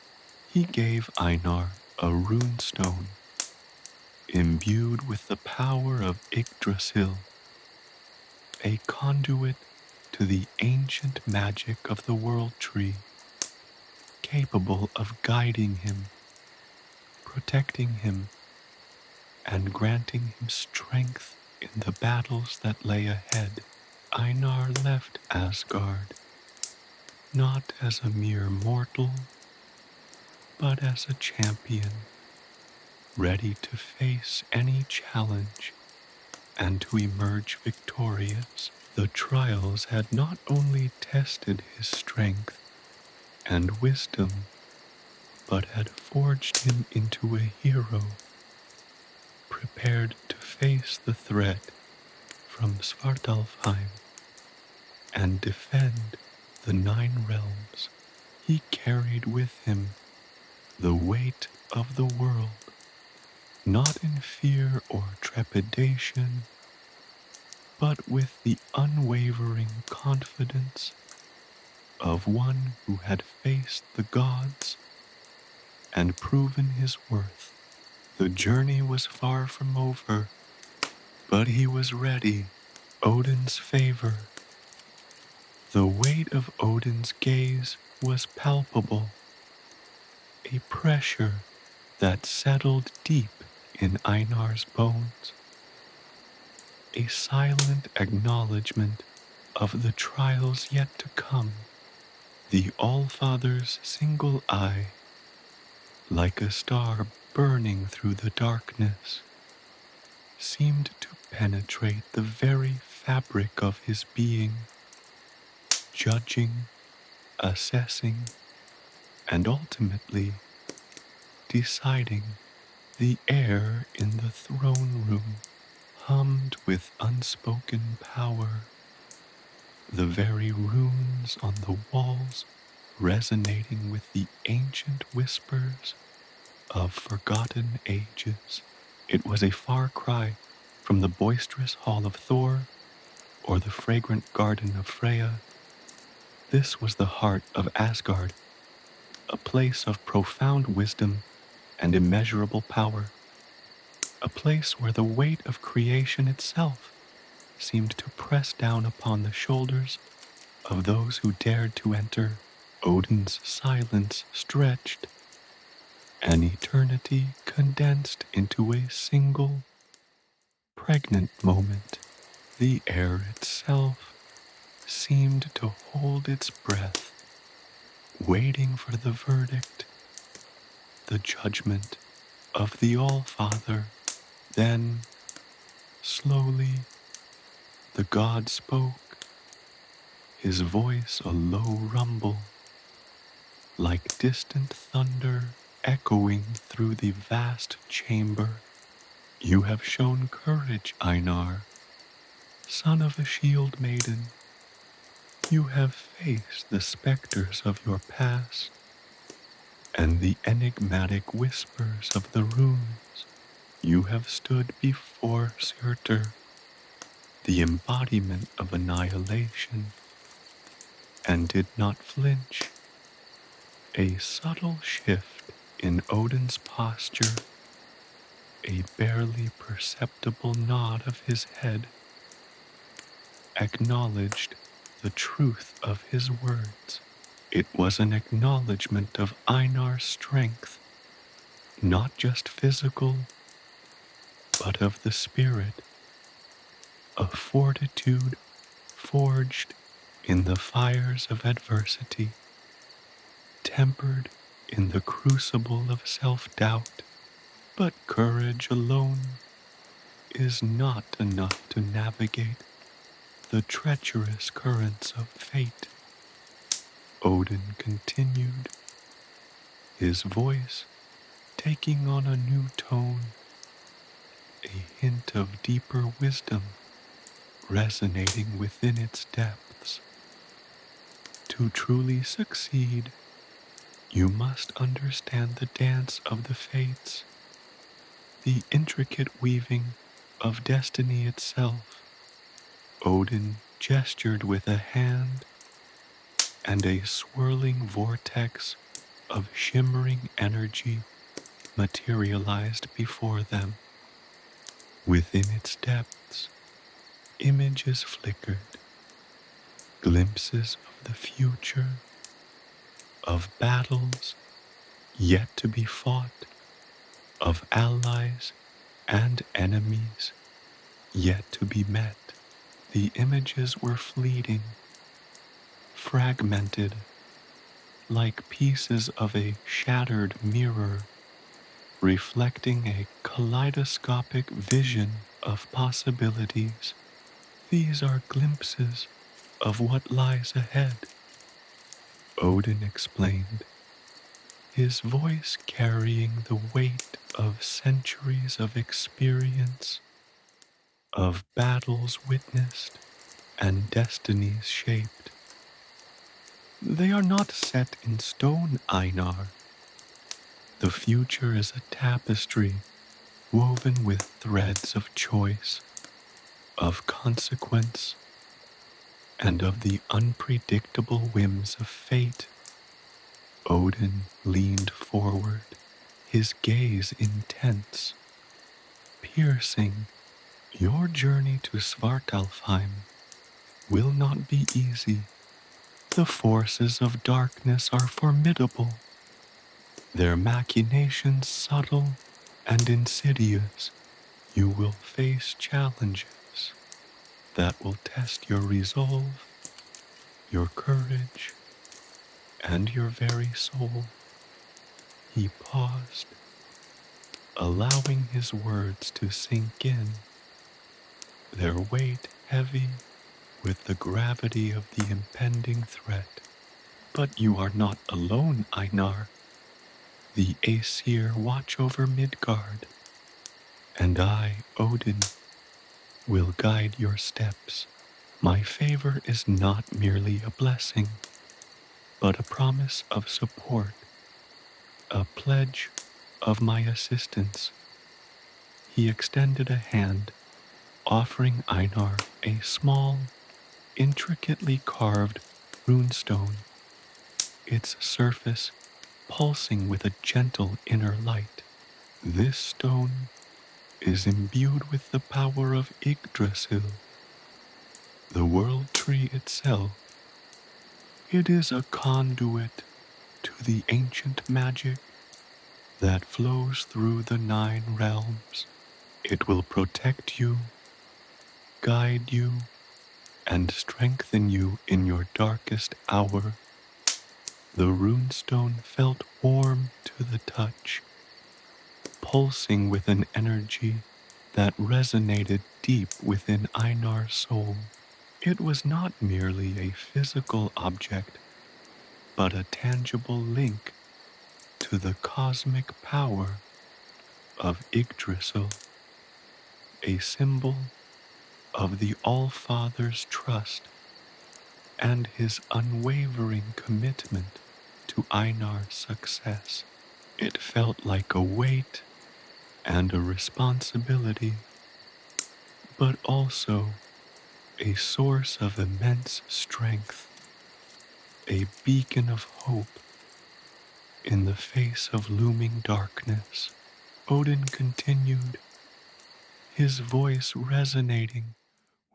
He gave Einar a runestone, imbued with the power of Yggdrasil, a conduit to the ancient magic of the world tree, capable of guiding him, protecting him, and granting him strength in the battles that lay ahead. Einar left Asgard, not as a mere mortal, but as a champion, ready to face any challenge and to emerge victorious. The trials had not only tested his strength and wisdom, but had forged him into a hero, prepared to face the threat from Svartalfheim and defend the 9 realms. He carried with him the weight of the world, not in fear or trepidation, but with the unwavering confidence of one who had faced the gods and proven his worth. The journey was far from over, but he was ready. Odin's favor. The weight of Odin's gaze was palpable, a pressure that settled deep in Einar's bones, a silent acknowledgement of the trials yet to come. The All-Father's single eye, like a star burning through the darkness, seemed to penetrate the very fabric of his being, judging, assessing, and ultimately deciding. The air in the throne room hummed with unspoken power, the very runes on the walls resonating with the ancient whispers of forgotten ages. It was a far cry from the boisterous hall of Thor or the fragrant garden of Freya. This was the heart of Asgard, a place of profound wisdom and immeasurable power, a place where the weight of creation itself seemed to press down upon the shoulders of those who dared to enter. Odin's silence stretched, an eternity condensed into a single, pregnant moment. The air itself seemed to hold its breath, waiting for the verdict, the judgment of the All-Father. Then, slowly, the god spoke, his voice a low rumble, like distant thunder echoing through the vast chamber. You have shown courage, Einar, son of a shield-maiden. You have faced the specters of your past and the enigmatic whispers of the runes. You have stood before Surtur, the embodiment of annihilation, and did not flinch. A subtle shift in Odin's posture, a barely perceptible nod of his head, acknowledged the truth of his words. It was an acknowledgement of Einar's strength, not just physical, but of the spirit, a fortitude forged in the fires of adversity, tempered in the crucible of self-doubt. But courage alone is not enough to navigate the treacherous currents of fate. Odin continued, his voice taking on a new tone, a hint of deeper wisdom resonating within its depths. To truly succeed, you must understand the dance of the fates, the intricate weaving of destiny itself. Odin gestured with a hand, and a swirling vortex of shimmering energy materialized before them. Within its depths, images flickered, glimpses of the future, of battles yet to be fought, of allies and enemies yet to be met. The images were fleeting, fragmented, like pieces of a shattered mirror, reflecting a kaleidoscopic vision of possibilities. These are glimpses of what lies ahead, Odin explained, his voice carrying the weight of centuries of experience, of battles witnessed and destinies shaped. They are not set in stone, Einar. The future is a tapestry woven with threads of choice, of consequence, and of the unpredictable whims of fate. Odin leaned forward, his gaze intense, piercing. Your journey to Svartalfheim will not be easy. The forces of darkness are formidable, their machinations subtle and insidious. You will face challenges that will test your resolve, your courage, and your very soul. He paused, allowing his words to sink in. their weight heavy with the gravity of the impending threat. But you are not alone, Einar. The Aesir watch over Midgard, and I, Odin, will guide your steps. My favor is not merely a blessing, but a promise of support, a pledge of my assistance. He extended a hand, offering Einar a small, intricately carved runestone, its surface pulsing with a gentle inner light. This stone is imbued with the power of Yggdrasil, the world tree itself. It is a conduit to the ancient magic that flows through the 9 realms. It will protect you, guide you, and strengthen you in your darkest hour. The runestone felt warm to the touch, pulsing with an energy that resonated deep within Einar's soul. It was not merely a physical object, but a tangible link to the cosmic power of Yggdrasil, a symbol of the All-Father's trust and his unwavering commitment to Einar's success. It felt like a weight and a responsibility, but also a source of immense strength, a beacon of hope in the face of looming darkness. Odin continued, his voice resonating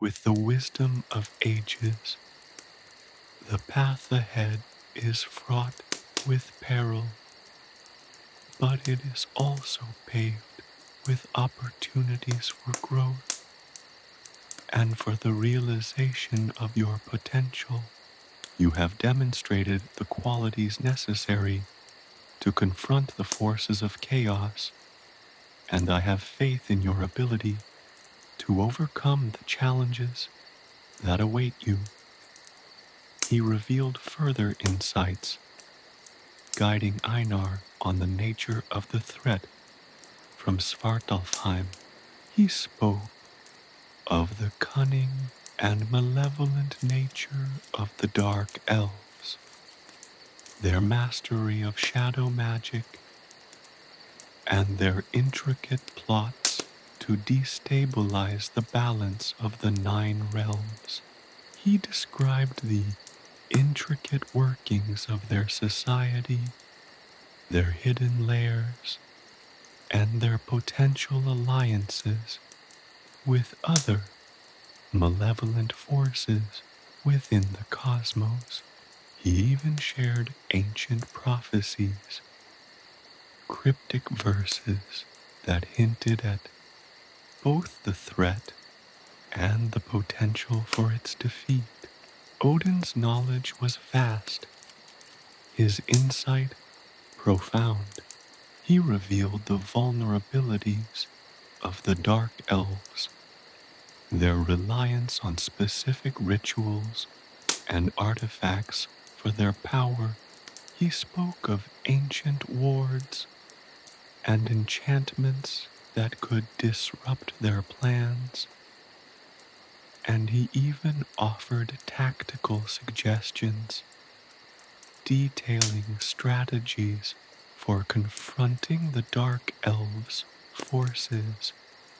with the wisdom of ages. The path ahead is fraught with peril, but it is also paved with opportunities for growth and for the realization of your potential. You have demonstrated the qualities necessary to confront the forces of chaos, and I have faith in your ability to overcome the challenges that await you. He revealed further insights, guiding Einar on the nature of the threat from Svartalfheim. He spoke of the cunning and malevolent nature of the Dark Elves, their mastery of shadow magic, and their intricate plots to destabilize the balance of the 9 realms. He described the intricate workings of their society, their hidden lairs, and their potential alliances with other malevolent forces within the cosmos. He even shared ancient prophecies, cryptic verses that hinted at both the threat and the potential for its defeat. Odin's knowledge was vast, his insight profound. He revealed the vulnerabilities of the Dark Elves, their reliance on specific rituals and artifacts for their power. He spoke of ancient wards and enchantments that could disrupt their plans, and he even offered tactical suggestions, detailing strategies for confronting the Dark Elves' forces.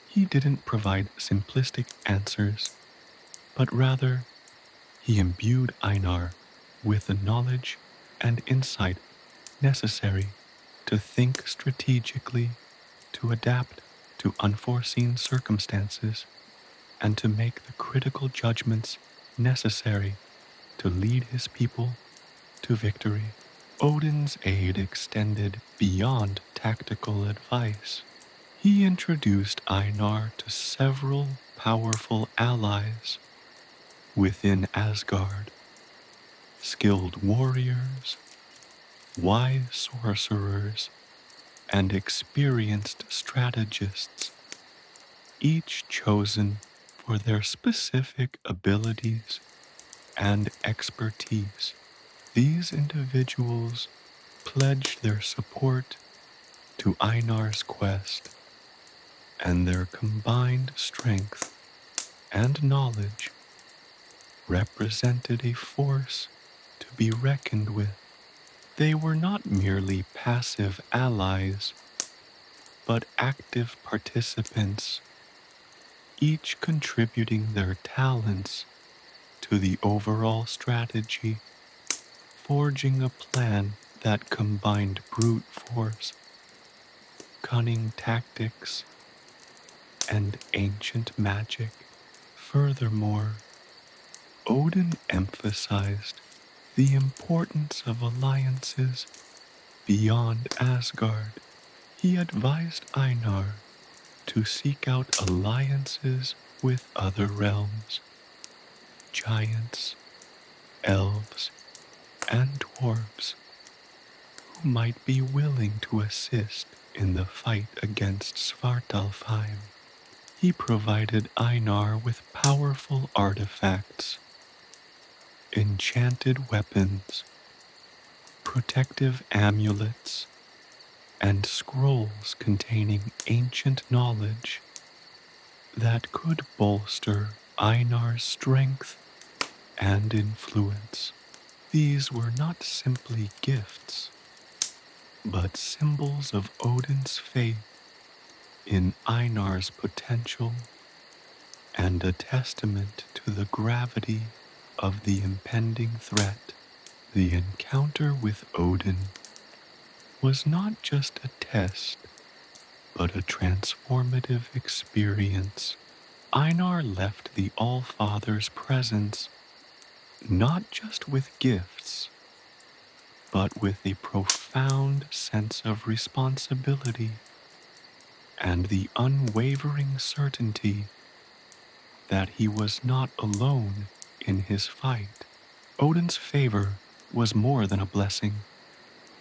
He didn't provide simplistic answers, but rather he imbued Einar with the knowledge and insight necessary to think strategically, to adapt to unforeseen circumstances, and to make the critical judgments necessary to lead his people to victory. Odin's aid extended beyond tactical advice. He introduced Einar to several powerful allies within Asgard, skilled warriors, wise sorcerers, and experienced strategists, each chosen for their specific abilities and expertise. These individuals pledged their support to Einar's quest, and their combined strength and knowledge represented a force to be reckoned with. They were not merely passive allies, but active participants, each contributing their talents to the overall strategy, forging a plan that combined brute force, cunning tactics, and ancient magic. Furthermore, Odin emphasized the importance of alliances beyond Asgard. He advised Einar to seek out alliances with other realms, giants, elves, and dwarves, who might be willing to assist in the fight against Svartalfheim. He provided Einar with powerful artifacts, enchanted weapons, protective amulets, and scrolls containing ancient knowledge that could bolster Einar's strength and influence. These were not simply gifts, but symbols of Odin's faith in Einar's potential and a testament to the gravity of the impending threat. The encounter with Odin was not just a test, but a transformative experience. Einar left the All-Father's presence not just with gifts, but with a profound sense of responsibility and the unwavering certainty that he was not alone in his fight. Odin's favor was more than a blessing.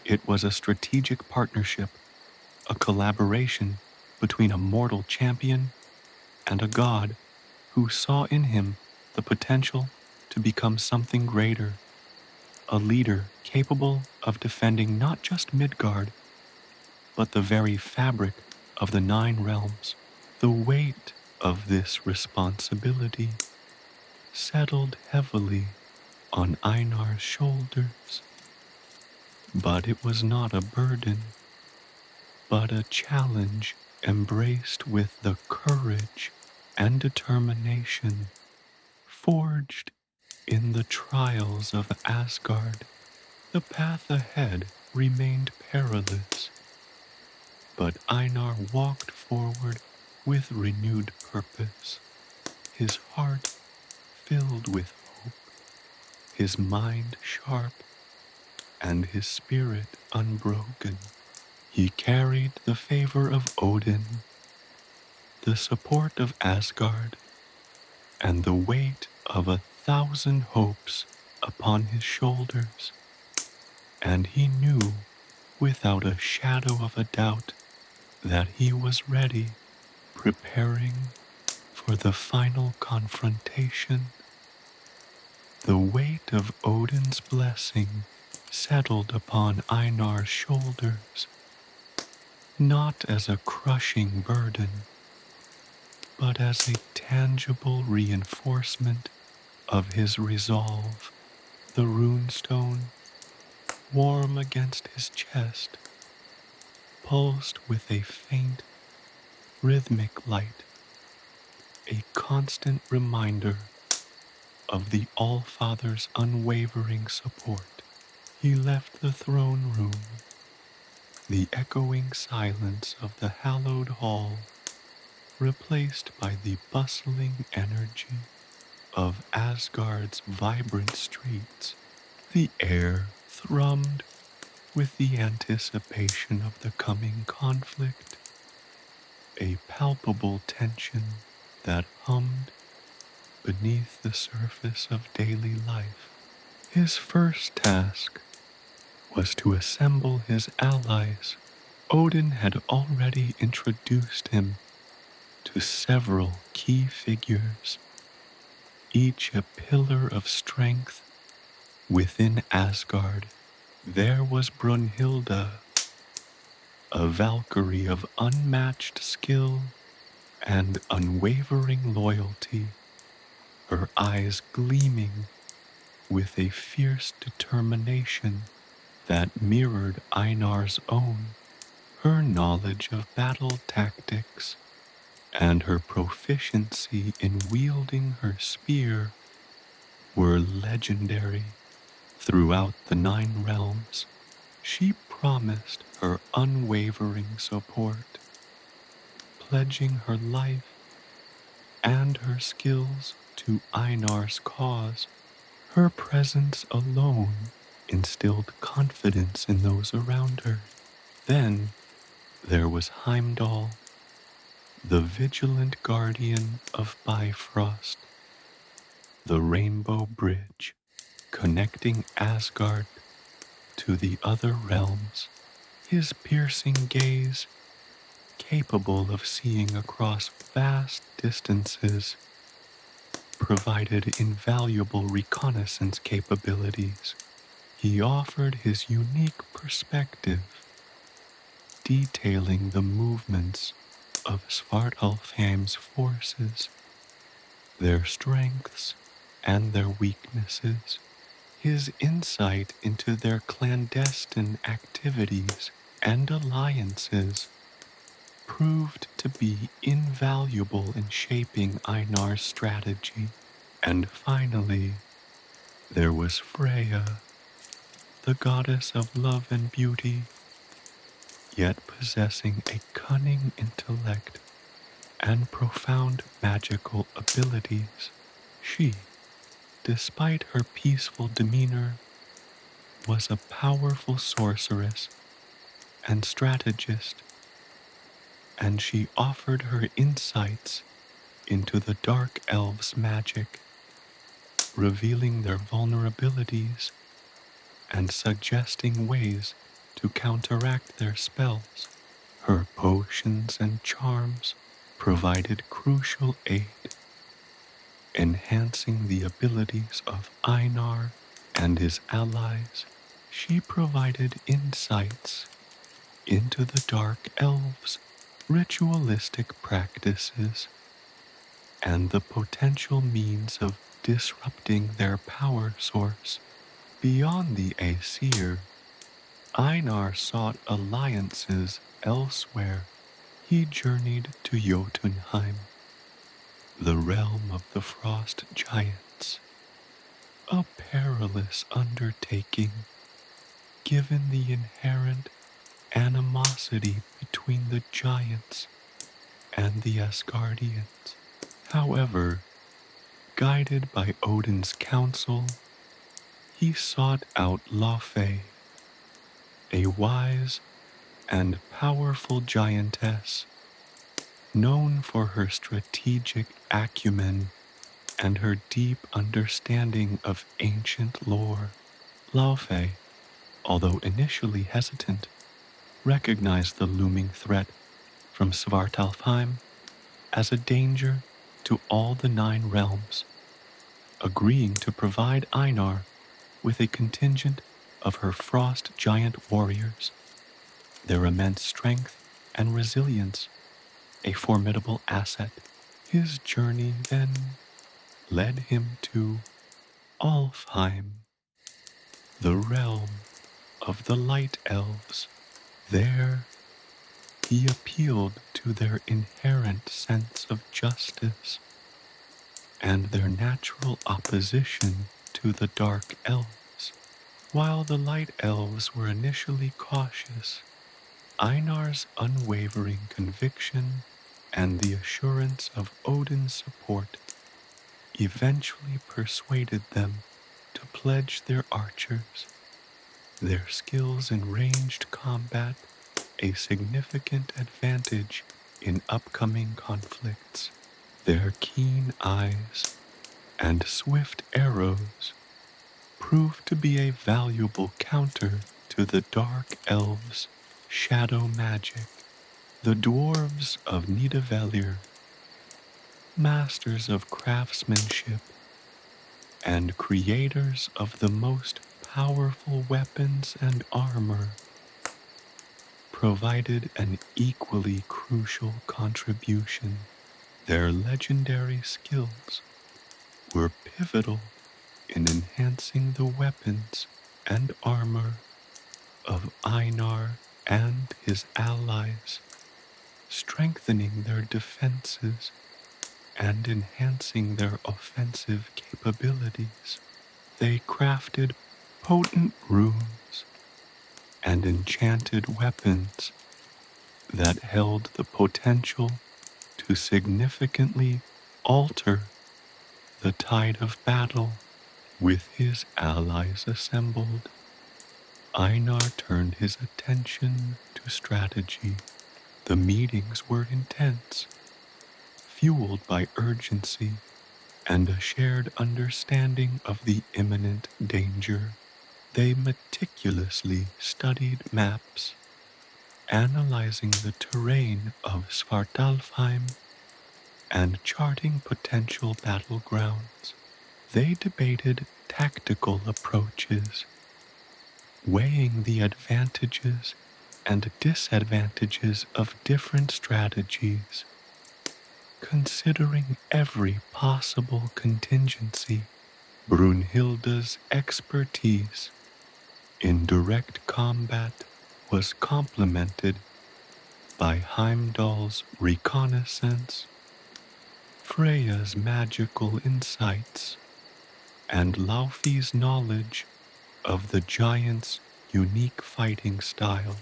It was a strategic partnership, a collaboration between a mortal champion and a god who saw in him the potential to become something greater, a leader capable of defending not just Midgard, but the very fabric of the 9 realms. The weight of this responsibility settled heavily on Einar's shoulders, but it was not a burden, but a challenge embraced with the courage and determination forged in the trials of Asgard. The path ahead remained perilous, but Einar walked forward with renewed purpose, his heart filled with hope, his mind sharp, and his spirit unbroken. He carried the favor of Odin, the support of Asgard, and the weight of 1,000 hopes upon his shoulders, and he knew without a shadow of a doubt that he was ready, preparing for the final confrontation. The weight of Odin's blessing settled upon Einar's shoulders, not as a crushing burden, but as a tangible reinforcement of his resolve. The runestone, warm against his chest, pulsed with a faint, rhythmic light, a constant reminder of the All-Father's unwavering support. He left the throne room, the echoing silence of the hallowed hall replaced by the bustling energy of Asgard's vibrant streets. The air thrummed with the anticipation of the coming conflict, a palpable tension that hummed beneath the surface of daily life. His first task was to assemble his allies. Odin had already introduced him to several key figures, each a pillar of strength within Asgard. There was Brunhilde, a Valkyrie of unmatched skill and unwavering loyalty, her eyes gleaming with a fierce determination that mirrored Einar's own. Her knowledge of battle tactics and her proficiency in wielding her spear were legendary throughout the 9 realms. She promised her unwavering support, pledging her life and her skills to Einar's cause. Her presence alone instilled confidence in those around her. Then there was Heimdall, the vigilant guardian of Bifrost, the rainbow bridge connecting Asgard to the other realms. His piercing gaze, capable of seeing across vast distances, provided invaluable reconnaissance capabilities. He offered his unique perspective, detailing the movements of Svartalfheim's forces, their strengths and their weaknesses. His insight into their clandestine activities and alliances proved to be invaluable in shaping Einar's strategy. And finally, there was Freya, the goddess of love and beauty, yet possessing a cunning intellect and profound magical abilities. She, despite her peaceful demeanor, was a powerful sorceress and strategist, and she offered her insights into the dark elves' magic, revealing their vulnerabilities and suggesting ways to counteract their spells. Her potions and charms provided crucial aid, enhancing the abilities of Einar and his allies. She provided insights into the dark elves' ritualistic practices and the potential means of disrupting their power source. Beyond the Aesir, Einar sought alliances elsewhere. He journeyed to Jotunheim, the realm of the frost giants, a perilous undertaking given the inherent animosity between the giants and the Asgardians. However, guided by Odin's counsel, he sought out Laufey, a wise and powerful giantess known for her strategic acumen and her deep understanding of ancient lore. Laufey, although initially hesitant, recognized the looming threat from Svartalfheim as a danger to all the 9 realms, agreeing to provide Einar with a contingent of her frost giant warriors. Their immense strength and resilience, a formidable asset. His journey then led him to Alfheim, the realm of the light elves. There, he appealed to their inherent sense of justice and their natural opposition to the dark elves. While the light elves were initially cautious, Einar's unwavering conviction and the assurance of Odin's support eventually persuaded them to pledge their archers, their skills in ranged combat a significant advantage in upcoming conflicts. Their keen eyes and swift arrows proved to be a valuable counter to the dark elves' shadow magic. The dwarves of Nidavellir masters of craftsmanship, and creators of the most powerful weapons and armor, provided an equally crucial contribution. Their legendary skills were pivotal in enhancing the weapons and armor of Einar and his allies, strengthening their defenses and enhancing their offensive capabilities. They crafted potent runes and enchanted weapons that held the potential to significantly alter the tide of battle. With his allies assembled, Einar turned his attention to strategy. The meetings were intense, fueled by urgency and a shared understanding of the imminent danger. They meticulously studied maps, analyzing the terrain of Svartalfheim and charting potential battlegrounds. They debated tactical approaches, weighing the advantages and disadvantages of different strategies, considering every possible contingency. Brunhilde's expertise in direct combat was complemented by Heimdall's reconnaissance, Freya's magical insights, and Laufey's knowledge of the giant's unique fighting style.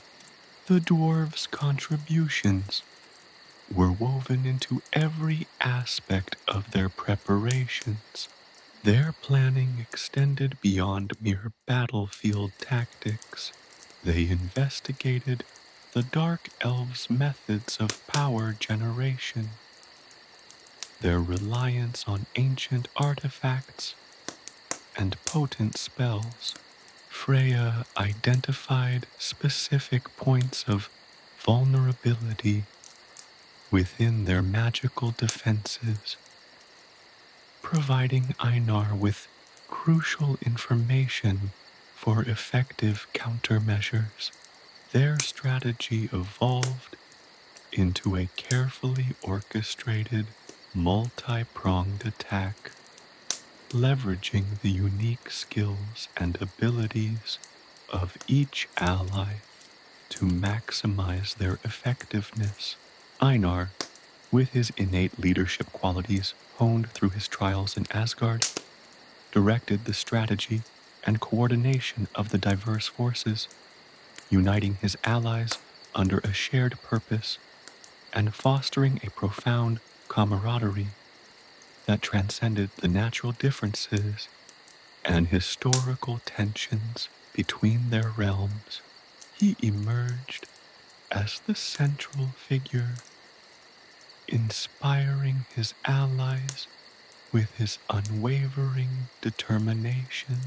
The dwarves' contributions were woven into every aspect of their preparations. Their planning extended beyond mere battlefield tactics. They investigated the Dark Elves' methods of power generation, their reliance on ancient artifacts and potent spells. Freya identified specific points of vulnerability within their magical defenses, providing Einar with crucial information for effective countermeasures. Their strategy evolved into a carefully orchestrated, multi-pronged attack, leveraging the unique skills and abilities of each ally to maximize their effectiveness. Einar, with his innate leadership qualities honed through his trials in Asgard, directed the strategy and coordination of the diverse forces, uniting his allies under a shared purpose and fostering a profound camaraderie that transcended the natural differences and historical tensions between their realms. He emerged as the central figure, inspiring his allies with his unwavering determination,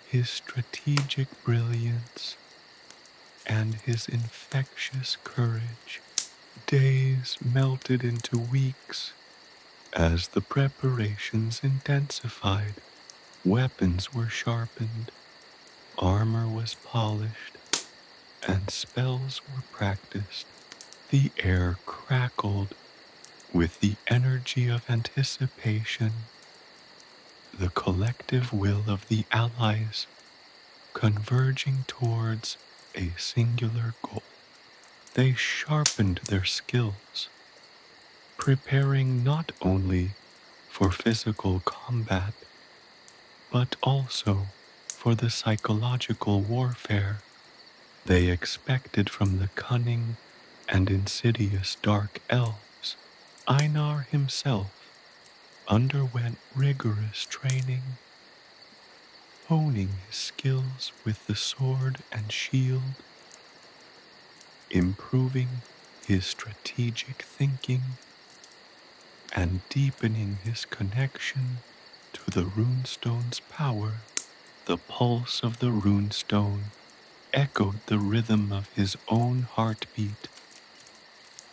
his strategic brilliance, and his infectious courage. Days melted into weeks as the preparations intensified. Weapons were sharpened, armor was polished, and spells were practiced. The air crackled with the energy of anticipation, the collective will of the allies converging towards a singular goal. They sharpened their skills, preparing not only for physical combat, but also for the psychological warfare they expected from the cunning and insidious dark elves. Einar himself underwent rigorous training, honing his skills with the sword and shield, improving his strategic thinking, and deepening his connection to the runestone's power. The pulse of the runestone echoed the rhythm of his own heartbeat,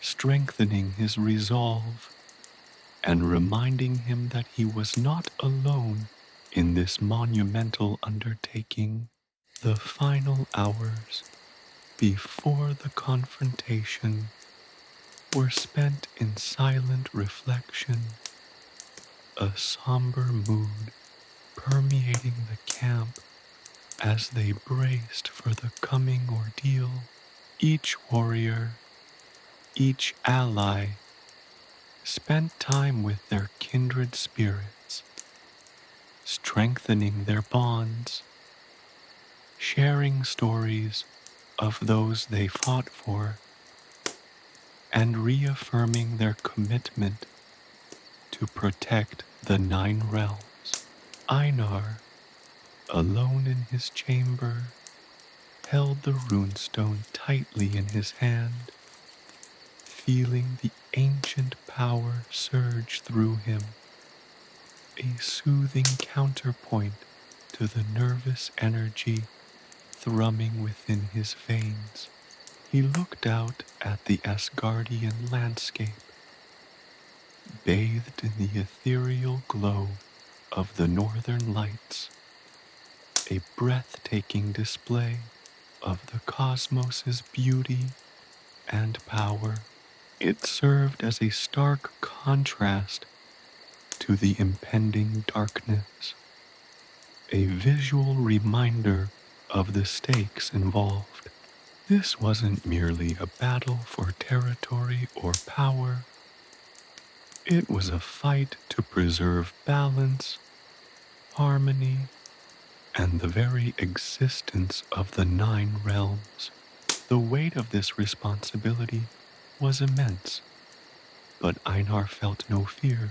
strengthening his resolve and reminding him that he was not alone in this monumental undertaking. The final hours before the confrontation were spent in silent reflection, a somber mood permeating the camp as they braced for the coming ordeal. Each warrior, each ally, spent time with their kindred spirits, strengthening their bonds, sharing stories of those they fought for, and reaffirming their commitment to protect the 9 realms. Einar, alone in his chamber, held the runestone tightly in his hand, feeling the ancient power surge through him, a soothing counterpoint to the nervous energy thrumming within his veins. He looked out at the Asgardian landscape, bathed in the ethereal glow of the northern lights, a breathtaking display of the cosmos's beauty and power. It served as a stark contrast to the impending darkness, a visual reminder of the stakes involved. This wasn't merely a battle for territory or power. It was a fight to preserve balance, harmony, and the very existence of the 9 realms. The weight of this responsibility was immense, but Einar felt no fear,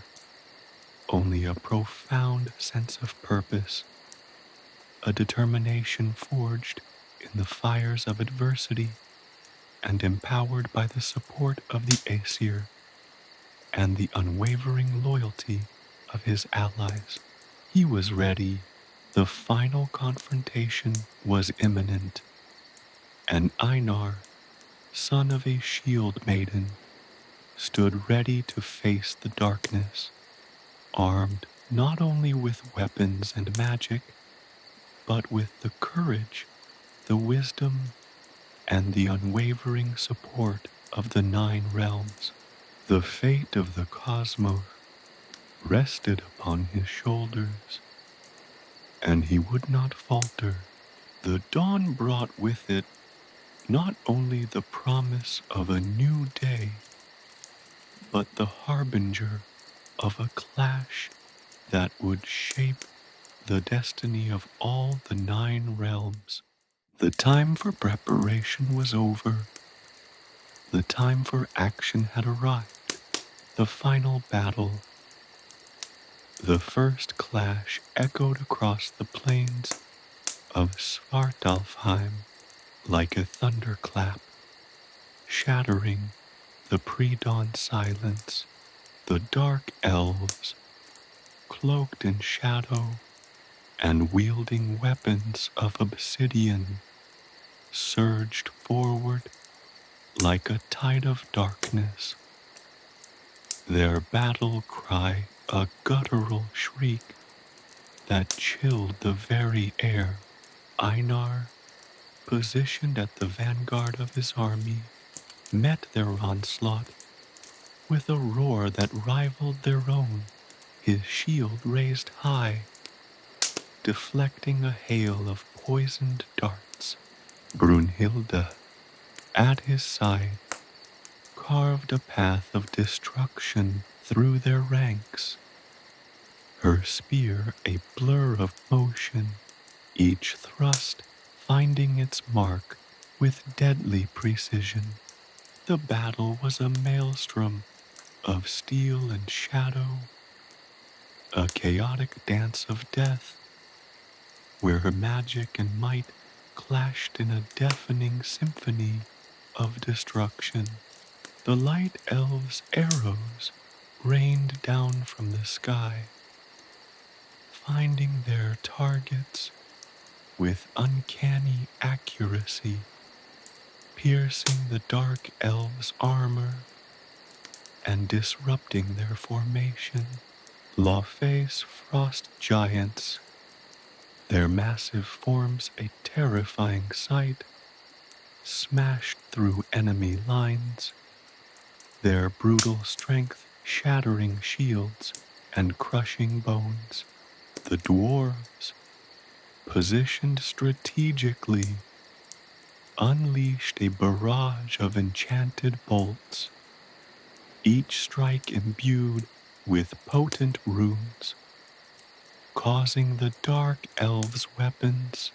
only a profound sense of purpose, a determination forged in the fires of adversity and empowered by the support of the Aesir and the unwavering loyalty of his allies. He was ready. The final confrontation was imminent, and Einar, son of a shield-maiden, stood ready to face the darkness, armed not only with weapons and magic, but with the courage, the wisdom, and the unwavering support of the 9 realms. The fate of the cosmos rested upon his shoulders, and he would not falter. The dawn brought with it not only the promise of a new day, but the harbinger of a clash that would shape the destiny of all the 9 realms. The time for preparation was over. The time for action had arrived. The final battle. The first clash echoed across the plains of Svartalfheim like a thunderclap, shattering the pre-dawn silence. The dark elves, cloaked in shadow and wielding weapons of obsidian, surged forward like a tide of darkness, their battle cry a guttural shriek that chilled the very air. Einar, positioned at the vanguard of his army, met their onslaught with a roar that rivaled their own, his shield raised high, deflecting a hail of poisoned darts. Brunhilde, at his side, carved a path of destruction through their ranks, her spear a blur of motion, each thrust finding its mark with deadly precision. The battle was a maelstrom of steel and shadow, a chaotic dance of death, where her magic and might clashed in a deafening symphony of destruction. The light elves' arrows rained down from the sky, finding their targets with uncanny accuracy, piercing the dark elves' armor and disrupting their formation. Law-face frost giants, their massive forms a terrifying sight, smashed through enemy lines, their brutal strength shattering shields and crushing bones. The dwarves, positioned strategically, unleashed a barrage of enchanted bolts, each strike imbued with potent runes, causing the dark elves' weapons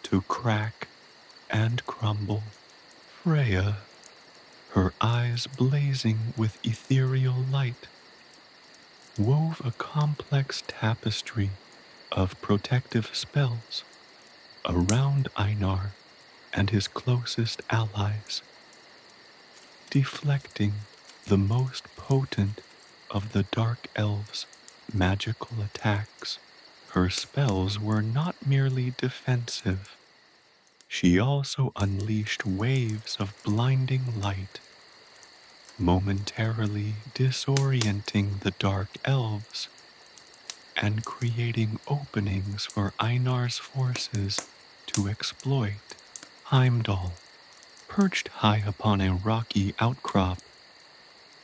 to crack and crumble. Freya, her eyes blazing with ethereal light, wove a complex tapestry of protective spells around Einar and his closest allies, deflecting the most potent of the dark elves' magical attacks. Her spells were not merely defensive. She also unleashed waves of blinding light, momentarily disorienting the dark elves and creating openings for Einar's forces to exploit. Heimdall, perched high upon a rocky outcrop,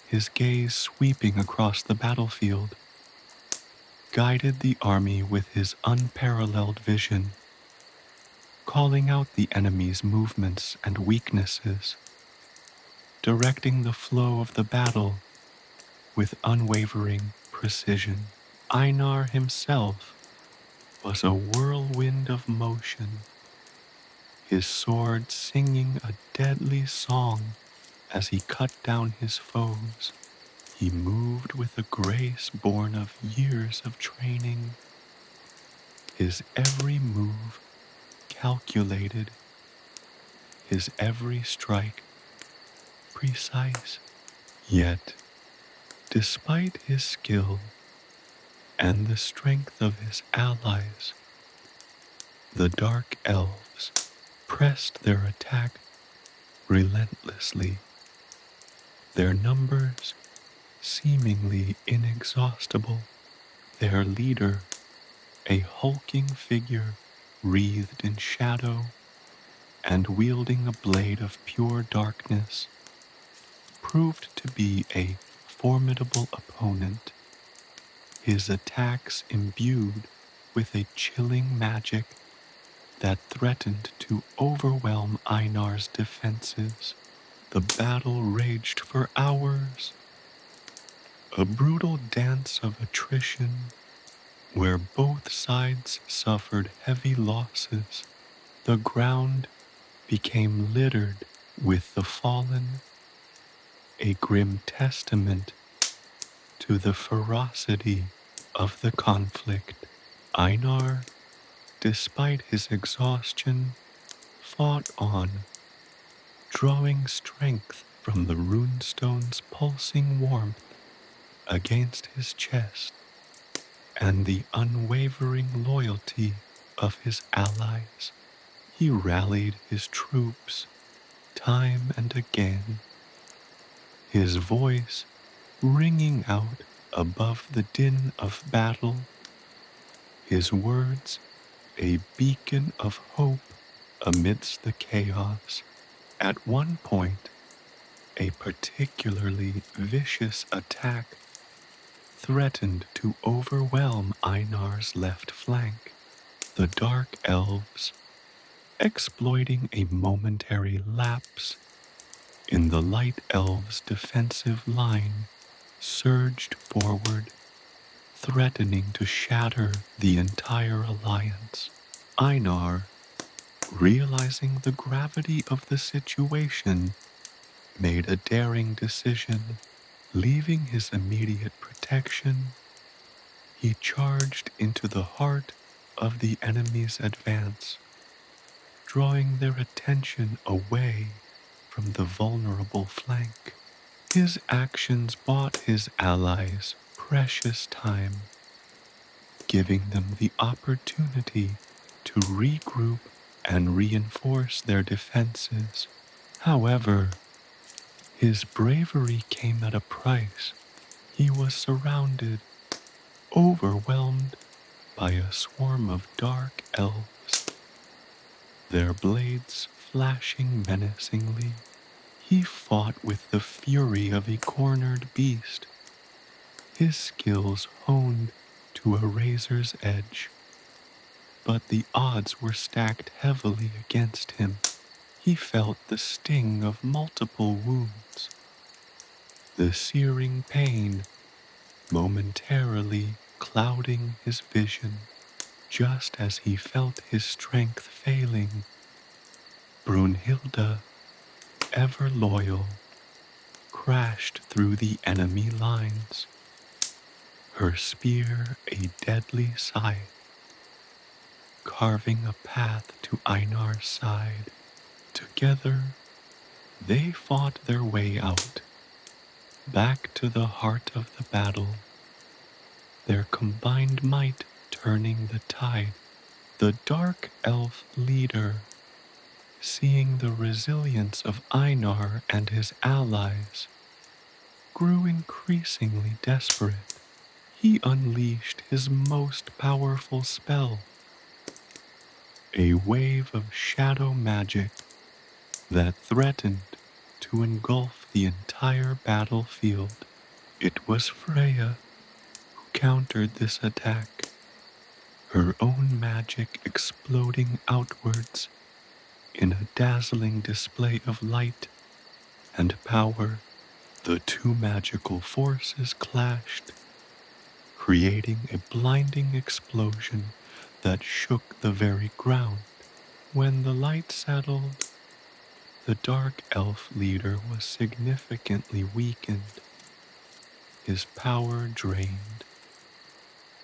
his gaze sweeping across the battlefield, guided the army with his unparalleled vision, calling out the enemy's movements and weaknesses, directing the flow of the battle with unwavering precision. Einar himself was a whirlwind of motion, his sword singing a deadly song as he cut down his foes. He moved with a grace born of years of training, his every move calculated, his every strike precise. Yet, despite his skill and the strength of his allies, the dark elves pressed their attack relentlessly, their numbers seemingly inexhaustible, their leader, a hulking figure wreathed in shadow and wielding a blade of pure darkness, proved to be a formidable opponent, his attacks imbued with a chilling magic that threatened to overwhelm Einar's defenses. The battle raged for hours, a brutal dance of attrition where both sides suffered heavy losses. The ground became littered with the fallen, a grim testament to the ferocity of the conflict. Einar, despite his exhaustion, fought on, drawing strength from the runestone's pulsing warmth against his chest and the unwavering loyalty of his allies. He rallied his troops time and again, his voice ringing out above the din of battle, his words a beacon of hope amidst the chaos. At one point, a particularly vicious attack threatened to overwhelm Einar's left flank. The dark elves, exploiting a momentary lapse in the light elves' defensive line, surged forward, threatening to shatter the entire alliance. Einar, realizing the gravity of the situation, made a daring decision. Leaving his immediate protection, he charged into the heart of the enemy's advance, drawing their attention away from the vulnerable flank. His actions bought his allies precious time, giving them the opportunity to regroup and reinforce their defenses. However, His bravery came at a price. He was surrounded, overwhelmed by a swarm of dark elves, their blades flashing menacingly. He fought with the fury of a cornered beast, his skills honed to a razor's edge. But the odds were stacked heavily against him. He felt the sting of multiple wounds, the searing pain momentarily clouding his vision. Just as he felt his strength failing, Brunhilde, ever loyal, crashed through the enemy lines, her spear a deadly scythe, carving a path to Einar's side. Together, they fought their way out, back to the heart of the battle, their combined might turning the tide. The dark elf leader, seeing the resilience of Einar and his allies, grew increasingly desperate. He unleashed his most powerful spell, a wave of shadow magic that threatened to engulf the entire battlefield. It was Freya who countered this attack, her own magic exploding outwards in a dazzling display of light and power. The two magical forces clashed, creating a blinding explosion that shook the very ground. When the light settled, the dark elf leader was significantly weakened, his power drained,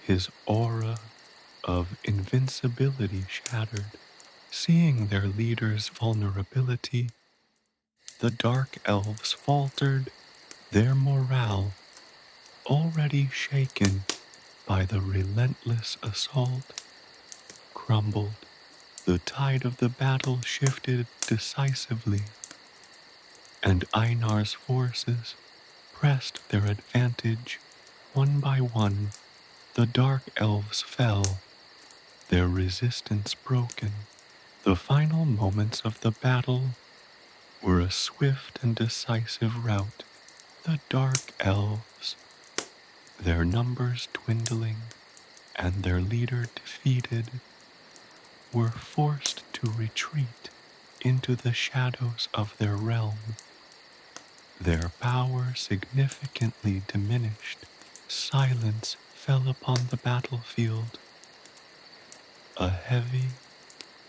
his aura of invincibility shattered. Seeing their leader's vulnerability, the dark elves faltered, their morale already shaken by the relentless assault, crumbled. The tide of the battle shifted decisively, and Einar's forces pressed their advantage. One by one, the dark elves fell, their resistance broken. The final moments of the battle were a swift and decisive rout. The dark elves, their numbers dwindling and their leader defeated, were forced to retreat into the shadows of their realm. Their power significantly diminished. Silence fell upon the battlefield, a heavy,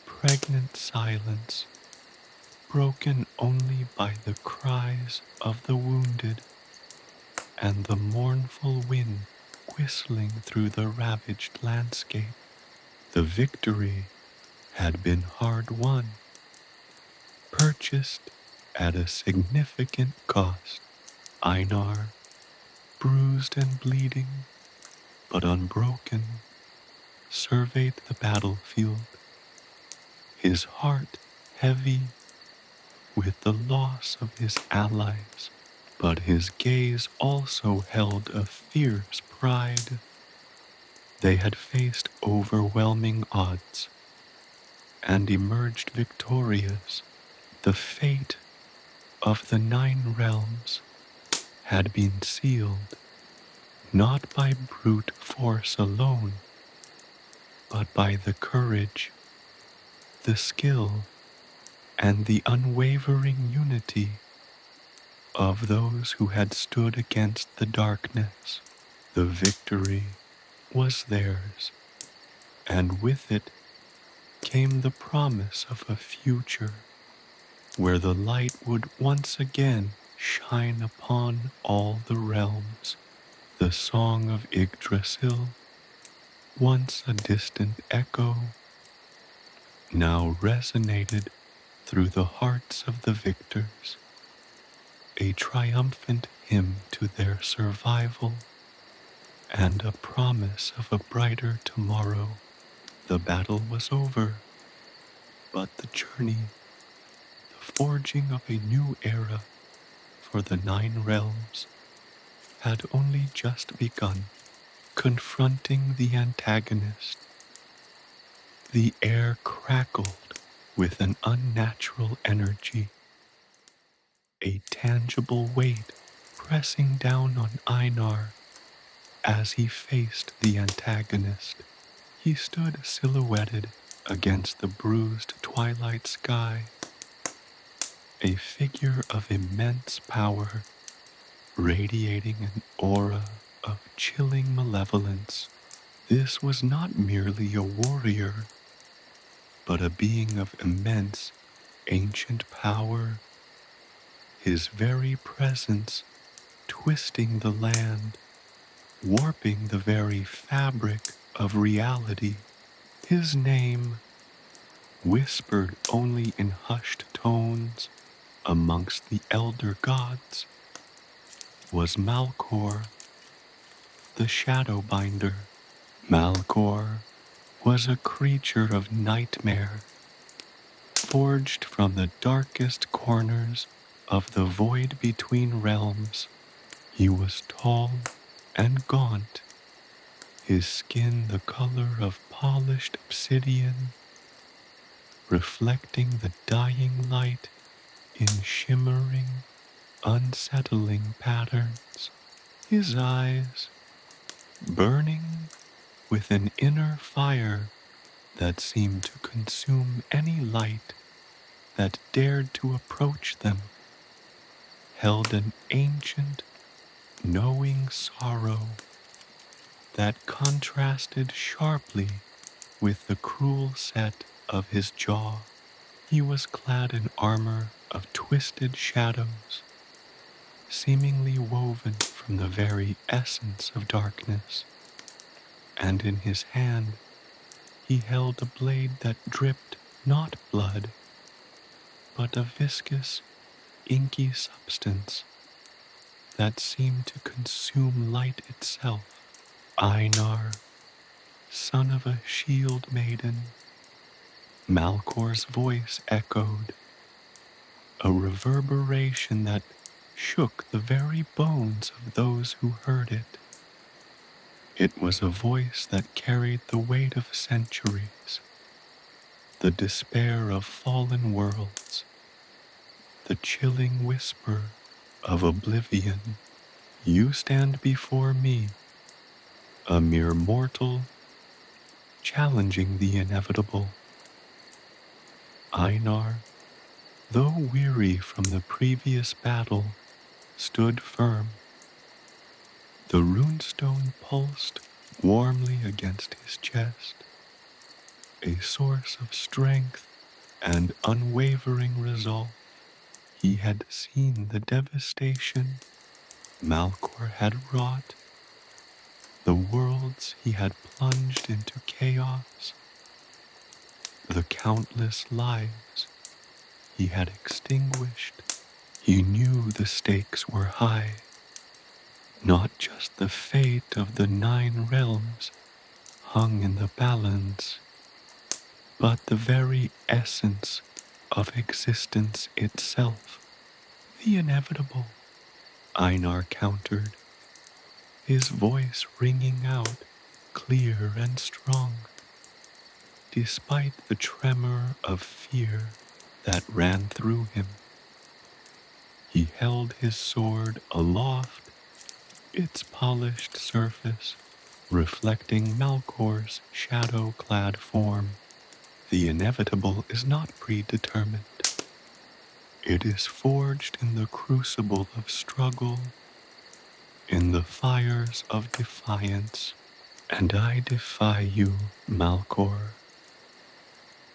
pregnant silence, broken only by the cries of the wounded and the mournful wind whistling through the ravaged landscape. The victory had been hard won, purchased at a significant cost. Einar, bruised and bleeding, but unbroken, surveyed the battlefield, his heart heavy with the loss of his allies, but his gaze also held a fierce pride. They had faced overwhelming odds and emerged victorious. The fate of the 9 realms had been sealed, not by brute force alone, but by the courage, the skill, and the unwavering unity of those who had stood against the darkness. The victory was theirs, and with it came the promise of a future where the light would once again shine upon all the realms. The song of Yggdrasil, once a distant echo, now resonated through the hearts of the victors, a triumphant hymn to their survival and a promise of a brighter tomorrow. The battle was over, but the journey, the forging of a new era, for the 9 realms had only just begun. Confronting the antagonist, the air crackled with an unnatural energy, a tangible weight pressing down on Einar as he faced the antagonist. He stood silhouetted against the bruised twilight sky, a figure of immense power, radiating an aura of chilling malevolence. This was not merely a warrior, but a being of immense, ancient power, his very presence twisting the land, warping the very fabric of reality. His name, whispered only in hushed tones amongst the elder gods, was Malkor, the Shadowbinder. Malkor was a creature of nightmare, forged from the darkest corners of the void between realms. He was tall and gaunt, his skin the color of polished obsidian, reflecting the dying light in shimmering, unsettling patterns. His eyes, burning with an inner fire that seemed to consume any light that dared to approach them, held an ancient, knowing sorrow that contrasted sharply with the cruel set of his jaw. He was clad in armor of twisted shadows, seemingly woven from the very essence of darkness, and in his hand he held a blade that dripped not blood, but a viscous, inky substance that seemed to consume light itself. Einar, son of a shield-maiden, Malkor's voice echoed, a reverberation that shook the very bones of those who heard it. It was a voice that carried the weight of centuries, the despair of fallen worlds, the chilling whisper of oblivion. You stand before me, a mere mortal, challenging the inevitable. Einar, though weary from the previous battle, stood firm. The runestone pulsed warmly against his chest, a source of strength and unwavering resolve. He had seen the devastation Malkor had wrought, the worlds he had plunged into chaos, the countless lives he had extinguished. He knew the stakes were high. Not just the fate of the 9 realms hung in the balance, but the very essence of existence itself. The inevitable, Einar countered, his voice ringing out clear and strong, despite the tremor of fear that ran through him. He held his sword aloft, its polished surface reflecting Malkor's shadow-clad form. The inevitable is not predetermined. It is forged in the crucible of struggle, in the fires of defiance. And I defy you, Malkor.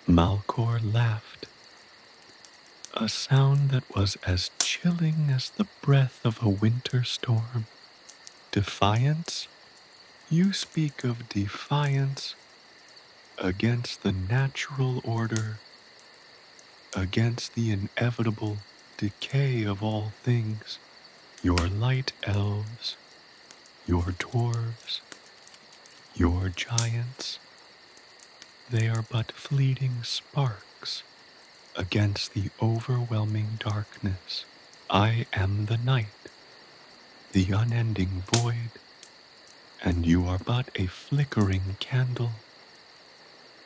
Malkor laughed, a sound that was as chilling as the breath of a winter storm. Defiance? You speak of defiance against the natural order, against the inevitable decay of all things. Your light elves, your dwarves, your giants, they are but fleeting sparks against the overwhelming darkness. I am the night, the unending void, and you are but a flickering candle.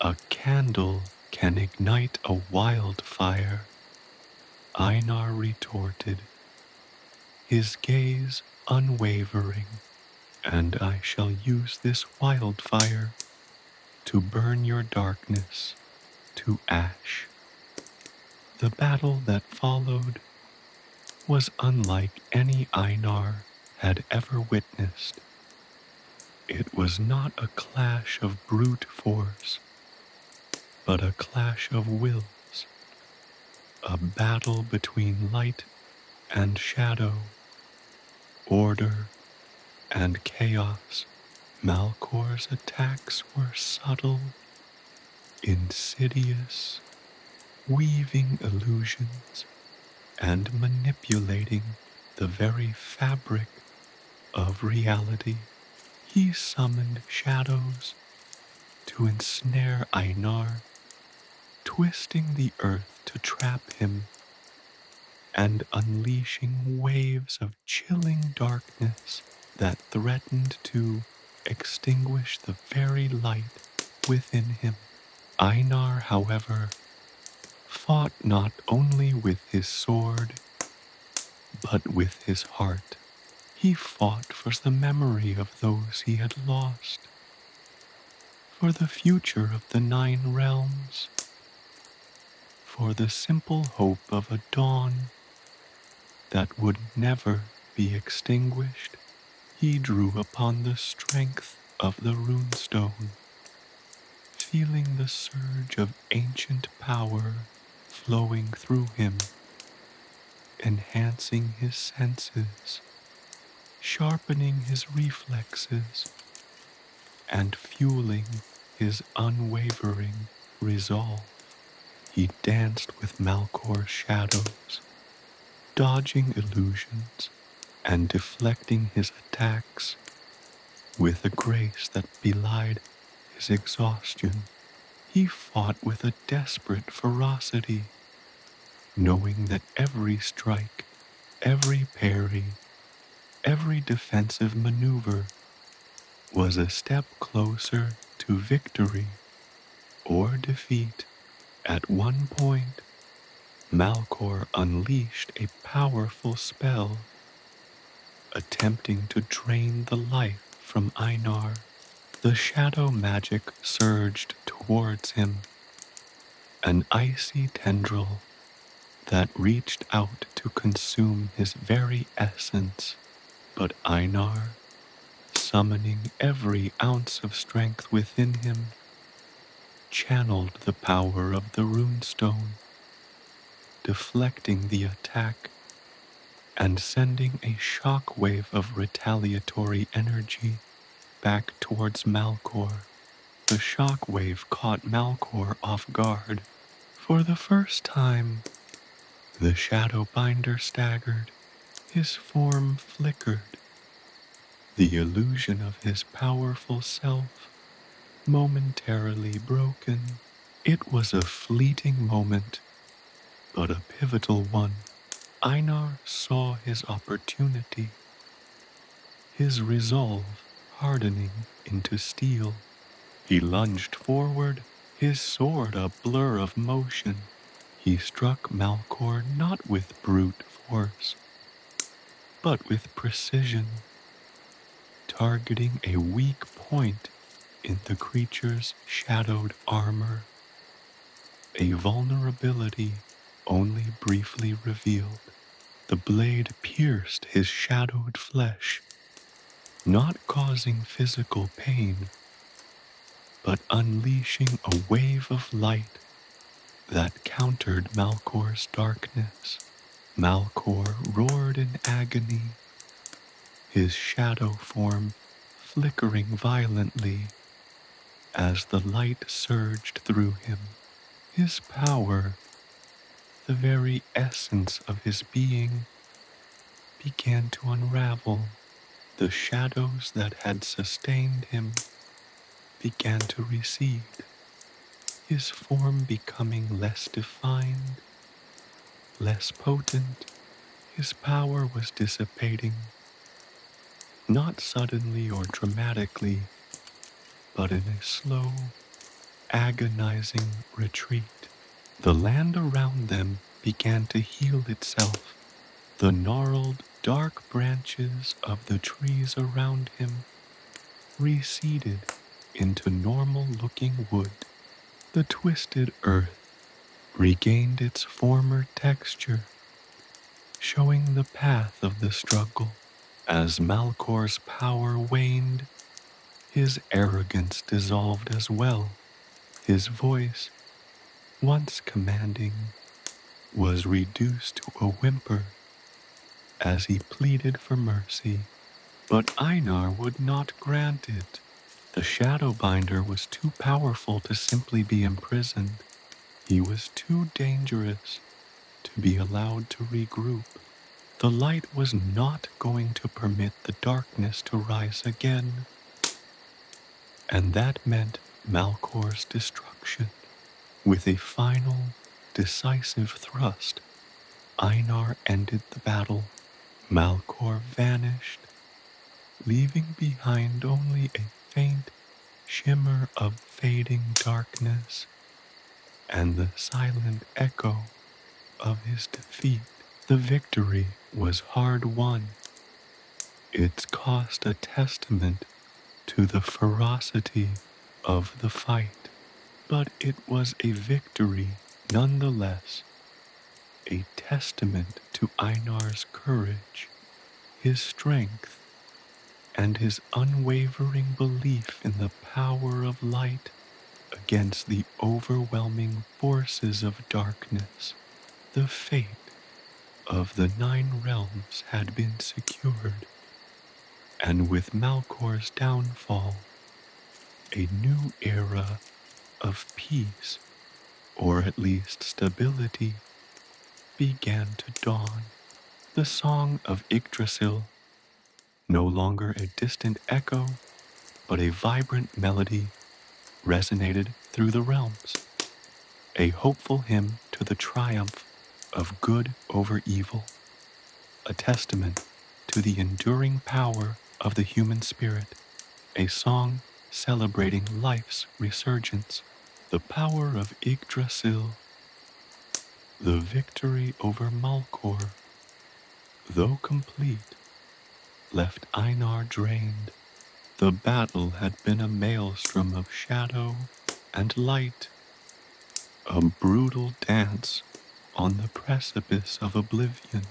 A candle can ignite a wildfire, Einar retorted, his gaze unwavering, and I shall use this wildfire to burn your darkness to ash. The battle that followed was unlike any Einar had ever witnessed. It was not a clash of brute force, but a clash of wills, a battle between light and shadow, order and chaos. Malkor's attacks were subtle, insidious, weaving illusions and manipulating the very fabric of reality. He summoned shadows to ensnare Einar, twisting the earth to trap him and unleashing waves of chilling darkness that threatened to extinguish the very light within him. Einar, however, fought not only with his sword, but with his heart. He fought for the memory of those he had lost, for the future of the 9 realms, for the simple hope of a dawn that would never be extinguished. He drew upon the strength of the runestone, feeling the surge of ancient power flowing through him, enhancing his senses, sharpening his reflexes, and fueling his unwavering resolve. He danced with Malkor's shadows, dodging illusions and deflecting his attacks with a grace that belied his exhaustion. He fought with a desperate ferocity, knowing that every strike, every parry, every defensive maneuver was a step closer to victory or defeat. At one point, Malkor unleashed a powerful spell, attempting to drain the life from Einar. The shadow magic surged towards him, an icy tendril that reached out to consume his very essence. But Einar, summoning every ounce of strength within him, channeled the power of the runestone, deflecting the attack and sending a shock wave of retaliatory energy back towards Malkor. The shock wave caught Malkor off guard. For the first time, the Shadowbinder staggered. His form flickered, the illusion of his powerful self momentarily broken. It was a fleeting moment, but a pivotal one. Einar saw his opportunity, his resolve hardening into steel. He lunged forward, his sword a blur of motion. He struck Malkor not with brute force, but with precision, targeting a weak point in the creature's shadowed armor, a vulnerability only briefly revealed. The blade pierced his shadowed flesh, not causing physical pain, but unleashing a wave of light that countered Malkor's darkness. Malkor roared in agony, his shadow form flickering violently as the light surged through him. His power, the very essence of his being, began to unravel. The shadows that had sustained him began to recede, his form becoming less defined, less potent, His power was dissipating, not suddenly or dramatically, but in a slow, agonizing retreat. The land around them began to heal itself. The gnarled, dark branches of the trees around him receded into normal-looking wood. The twisted earth regained its former texture, showing the path of the struggle. As Malkor's power waned, his arrogance dissolved as well. His voice, once commanding, was reduced to a whimper as he pleaded for mercy. But Einar would not grant it. The Shadowbinder was too powerful to simply be imprisoned. He was too dangerous to be allowed to regroup. The light was not going to permit the darkness to rise again. And that meant Malkor's destruction. With a final, decisive thrust, Einar ended the battle. Malkor vanished, leaving behind only a faint shimmer of fading darkness and the silent echo of his defeat. The victory was hard won, its cost a testament to the ferocity of the fight, but it was a victory nonetheless, a testament to Einar's courage, his strength, and his unwavering belief in the power of light against the overwhelming forces of darkness. The fate of the 9 realms had been secured, and with Malkor's downfall, a new era of peace, or at least stability, began to dawn. The song of Yggdrasil, no longer a distant echo, but a vibrant melody, resonated through the realms, a hopeful hymn to the triumph of good over evil, a testament to the enduring power of the human spirit, a song celebrating life's resurgence. The power of Yggdrasil, the victory over Malkor, though complete, left Einar drained. The battle had been a maelstrom of shadow and light, a brutal dance on the precipice of oblivion.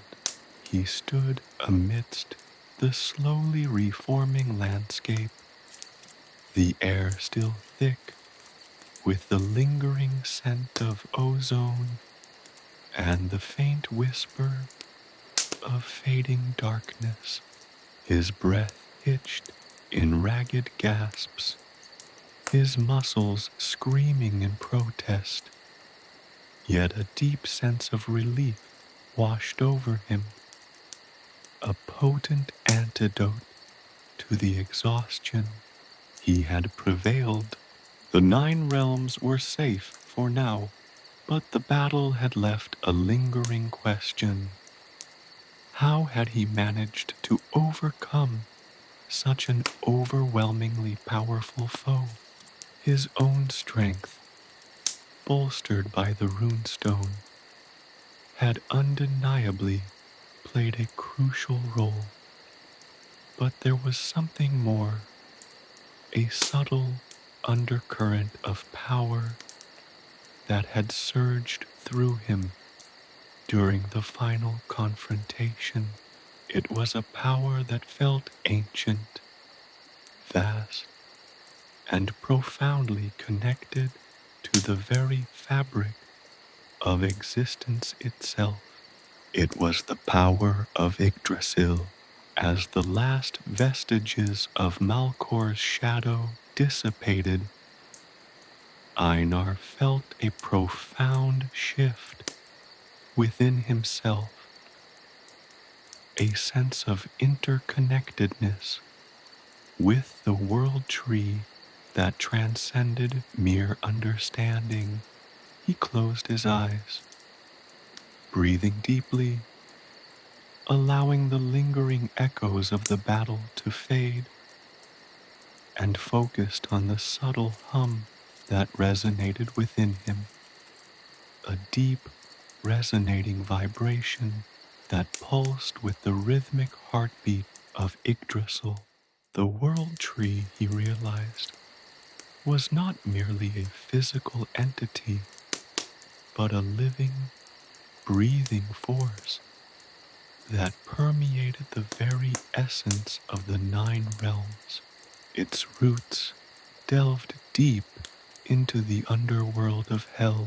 He stood amidst the slowly reforming landscape, the air still thick with the lingering scent of ozone and the faint whisper of fading darkness. His breath hitched in ragged gasps, his muscles screaming in protest, yet a deep sense of relief washed over him, a potent antidote to the exhaustion. He had prevailed. The 9 realms were safe for now, but the battle had left a lingering question. How had he managed to overcome such an overwhelmingly powerful foe? His own strength, bolstered by the runestone, had undeniably played a crucial role. But there was something more, a subtle undercurrent of power that had surged through him during the final confrontation. It was a power that felt ancient, vast, and profoundly connected to the very fabric of existence itself. It was the power of Yggdrasil. As the last vestiges of Malkor's shadow dissipated, Einar felt a profound shift within himself, a sense of interconnectedness with the world tree that transcended mere understanding. He closed his eyes, breathing deeply allowing the lingering echoes of the battle to fade, and focused on the subtle hum that resonated within him, a deep, resonating vibration that pulsed with the rhythmic heartbeat of Yggdrasil. The world tree, he realized, was not merely a physical entity, but a living, breathing force that permeated the very essence of the 9 realms. Its roots delved deep into the underworld of hell,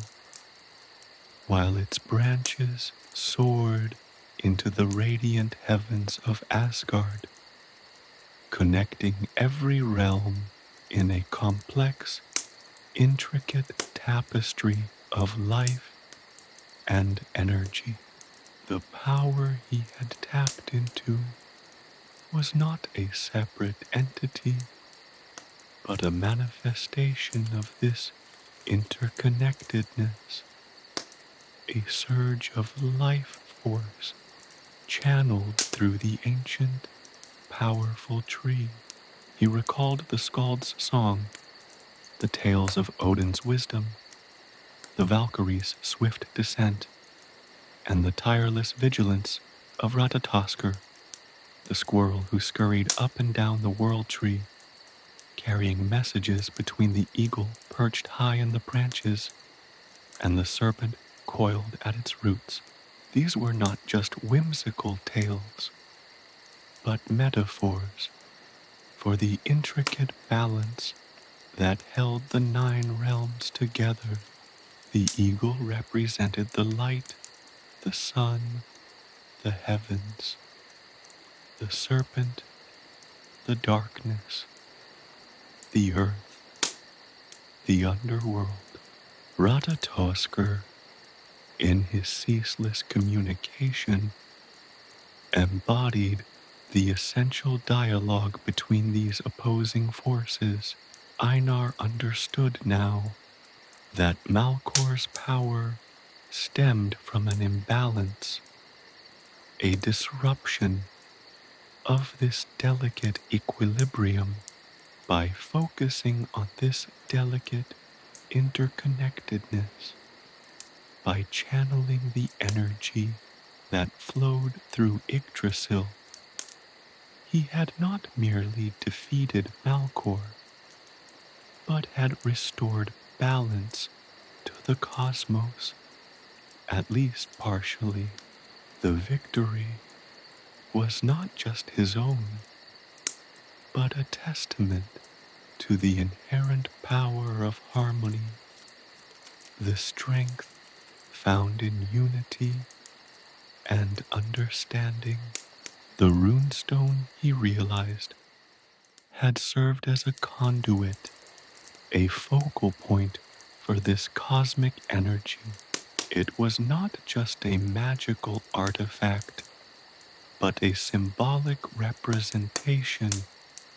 while its branches soared into the radiant heavens of Asgard, connecting every realm in a complex, intricate tapestry of life and energy. The power he had tapped into was not a separate entity, but a manifestation of this interconnectedness, a surge of life force channeled through the ancient, powerful tree. He recalled the skald's song, the tales of Odin's wisdom, the Valkyries' swift descent, and the tireless vigilance of Ratatoskr, the squirrel who scurried up and down the world tree, carrying messages between the eagle perched high in the branches and the serpent coiled at its roots. These were not just whimsical tales, but metaphors for the intricate balance that held the 9 realms together. The eagle represented the light, the sun, the heavens; the serpent, the darkness; the earth, the underworld. Ratatoskr, in his ceaseless communication, embodied the essential dialogue between these opposing forces. Einar understood now that Malkor's power stemmed from an imbalance, a disruption of this delicate equilibrium. By focusing on this delicate interconnectedness, by channeling the energy that flowed through Yggdrasil, he had not merely defeated Malkor, but had restored balance to the cosmos, at least partially. The victory was not just his own, but a testament to the inherent power of harmony, the strength found in unity and understanding. The runestone, he realized, had served as a conduit, a focal point for this cosmic energy. It was not just a magical artifact, but a symbolic representation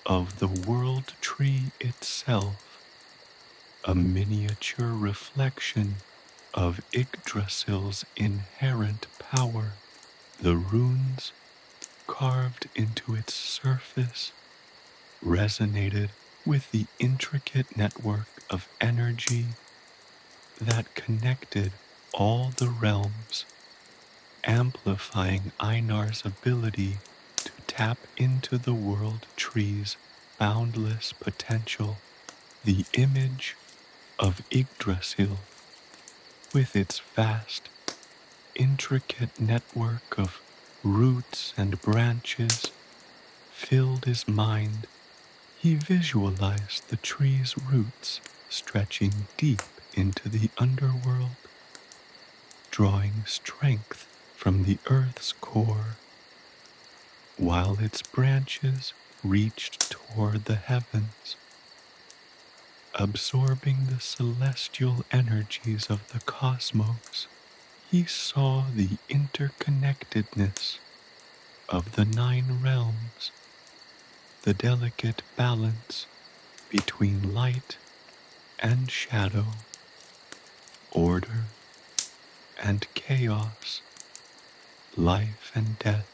of the world tree itself, a miniature reflection of Yggdrasil's inherent power. The runes carved into its surface resonated with the intricate network of energy that connected all the realms, amplifying Einar's ability to tap into the world tree's boundless potential. The image of Yggdrasil, with its vast, intricate network of roots and branches, filled his mind. He visualized the tree's roots stretching deep into the underworld, drawing strength from the earth's core, while its branches reached toward the heavens, absorbing the celestial energies of the cosmos. He saw the interconnectedness of the 9 realms, the delicate balance between light and shadow, order and chaos, life and death.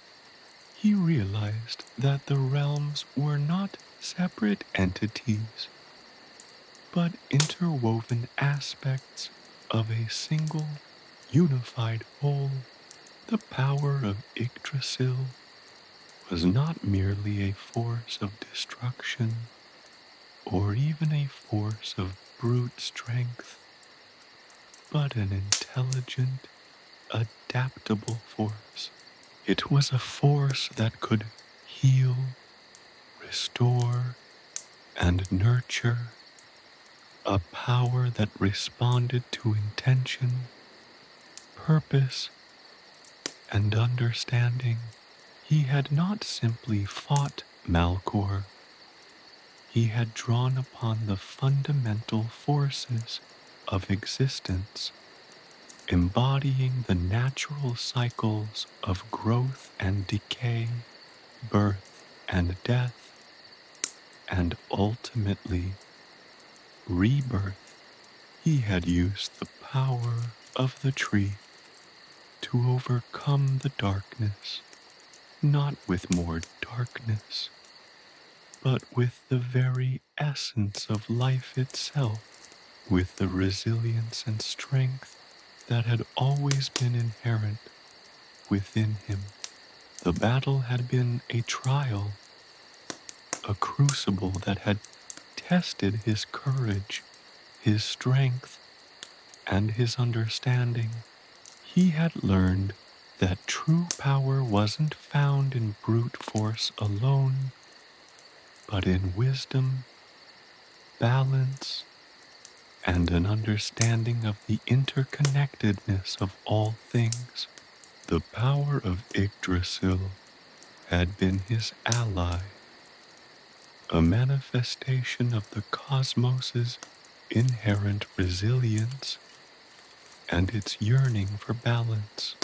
he realized that the realms were not separate entities, but interwoven aspects of a single, unified whole. The power of Yggdrasil was not merely a force of destruction or even a force of brute strength, but an intelligent, adaptable force. It was a force that could heal, restore, and nurture, a power that responded to intention, purpose, and understanding. He had not simply fought Malkor, he had drawn upon the fundamental forces of existence, embodying the natural cycles of growth and decay, birth and death, and ultimately rebirth. He had used the power of the tree to overcome the darkness, not with more darkness, but with the very essence of life itself, with the resilience and strength that had always been inherent within him. The battle had been a trial, a crucible that had tested his courage, his strength, and his understanding. He had learned that true power wasn't found in brute force alone, but in wisdom, balance, and an understanding of the interconnectedness of all things. The power of Yggdrasil had been his ally, a manifestation of the cosmos's inherent resilience and its yearning for balance.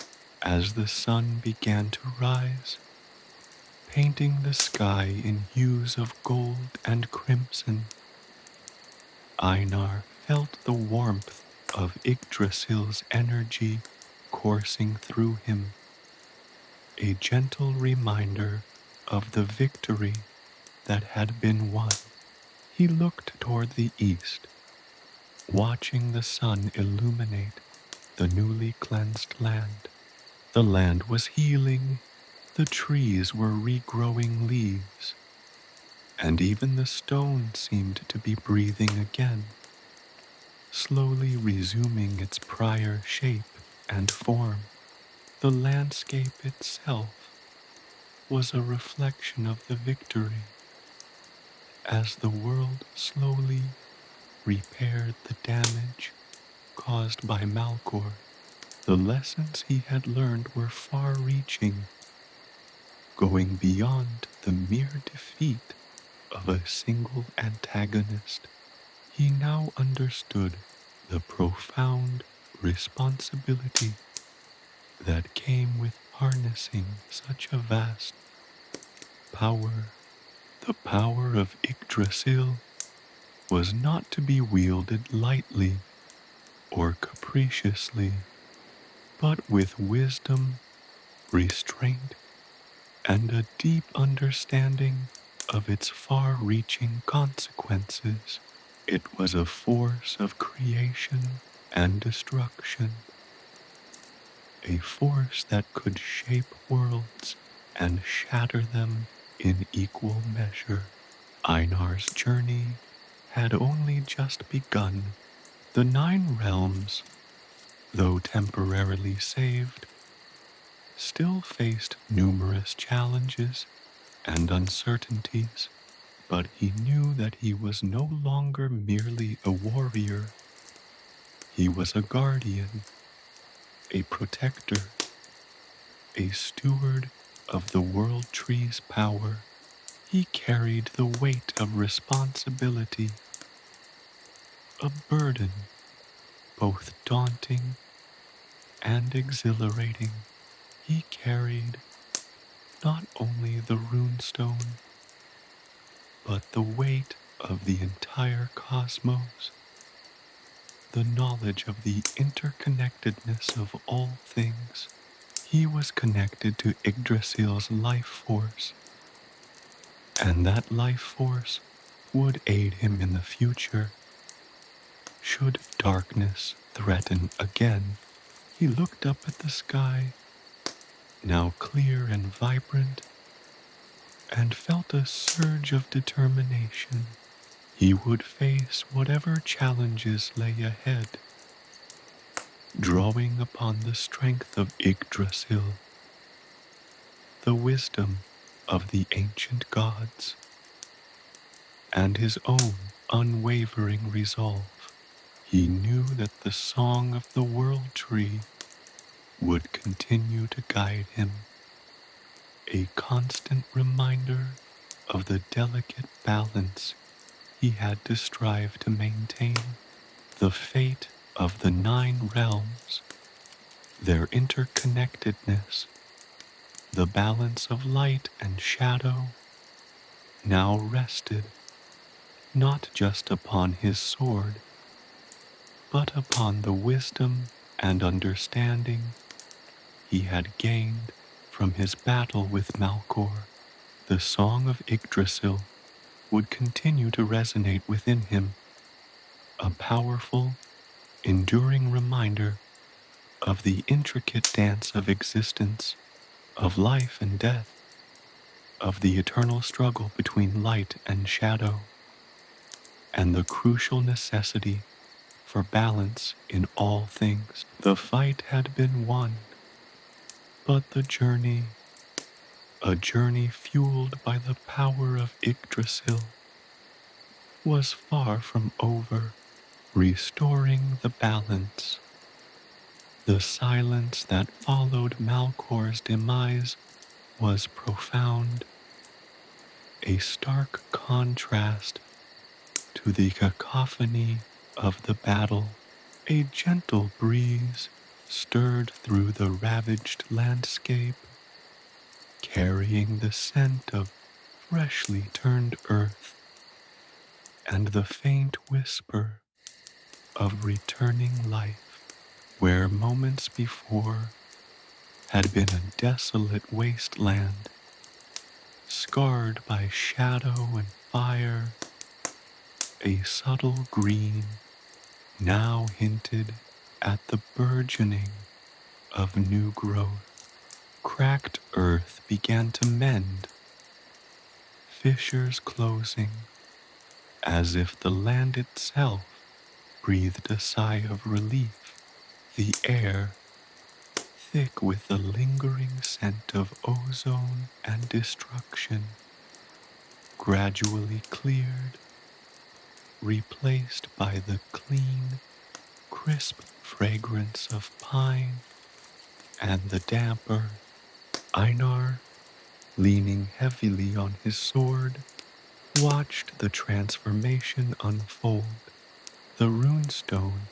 As the sun began to rise, painting the sky in hues of gold and crimson, Einar felt the warmth of Yggdrasil's energy coursing through him, a gentle reminder of the victory that had been won. He looked toward the east, watching the sun illuminate the newly cleansed land. The land was healing, the trees were regrowing leaves, and even the stone seemed to be breathing again, slowly resuming its prior shape and form. The landscape itself was a reflection of the victory, as the world slowly repaired the damage caused by Malkor. The lessons he had learned were far-reaching, going beyond the mere defeat of a single antagonist. He now understood the profound responsibility that came with harnessing such a vast power. The power of Yggdrasil was not to be wielded lightly or capriciously, but with wisdom, restraint, and a deep understanding of its far-reaching consequences. It was a force of creation and destruction, a force that could shape worlds and shatter them in equal measure. Einar's journey had only just begun. The 9 realms, though temporarily saved, still faced numerous challenges and uncertainties, but he knew that he was no longer merely a warrior. He was a guardian, a protector, a steward of the world tree's power. He carried the weight of responsibility, a burden both daunting and exhilarating. He carried not only the runestone, but the weight of the entire cosmos, the knowledge of the interconnectedness of all things. He was connected to Yggdrasil's life force, and that life force would aid him in the future. Should darkness threaten again, he looked up at the sky, now clear and vibrant, and felt a surge of determination. He would face whatever challenges lay ahead, drawing upon the strength of Yggdrasil, the wisdom of the ancient gods, and his own unwavering resolve. He knew that the song of the world tree would continue to guide him, a constant reminder of the delicate balance he had to strive to maintain. The fate of the 9 realms, their interconnectedness, the balance of light and shadow, now rested not just upon his sword, but upon the wisdom and understanding he had gained from his battle with Malkor. The song of Yggdrasil would continue to resonate within him, a powerful, enduring reminder of the intricate dance of existence, of life and death, of the eternal struggle between light and shadow, and the crucial necessity for balance in all things. The fight had been won, but the journey, a journey fueled by the power of Yggdrasil, was far from over. Restoring the balance. The silence that followed Malkor's demise was profound, a stark contrast to the cacophony of the battle. A gentle breeze stirred through the ravaged landscape, carrying the scent of freshly turned earth and the faint whisper of returning life, where moments before had been a desolate wasteland, scarred by shadow and fire. A subtle green now hinted at the burgeoning of new growth. Cracked earth began to mend, fissures closing, as if the land itself breathed a sigh of relief. The air, thick with the lingering scent of ozone and destruction, gradually cleared, replaced by the clean, crisp fragrance of pine and the damp earth. Einar, leaning heavily on his sword, watched the transformation unfold. The runestone,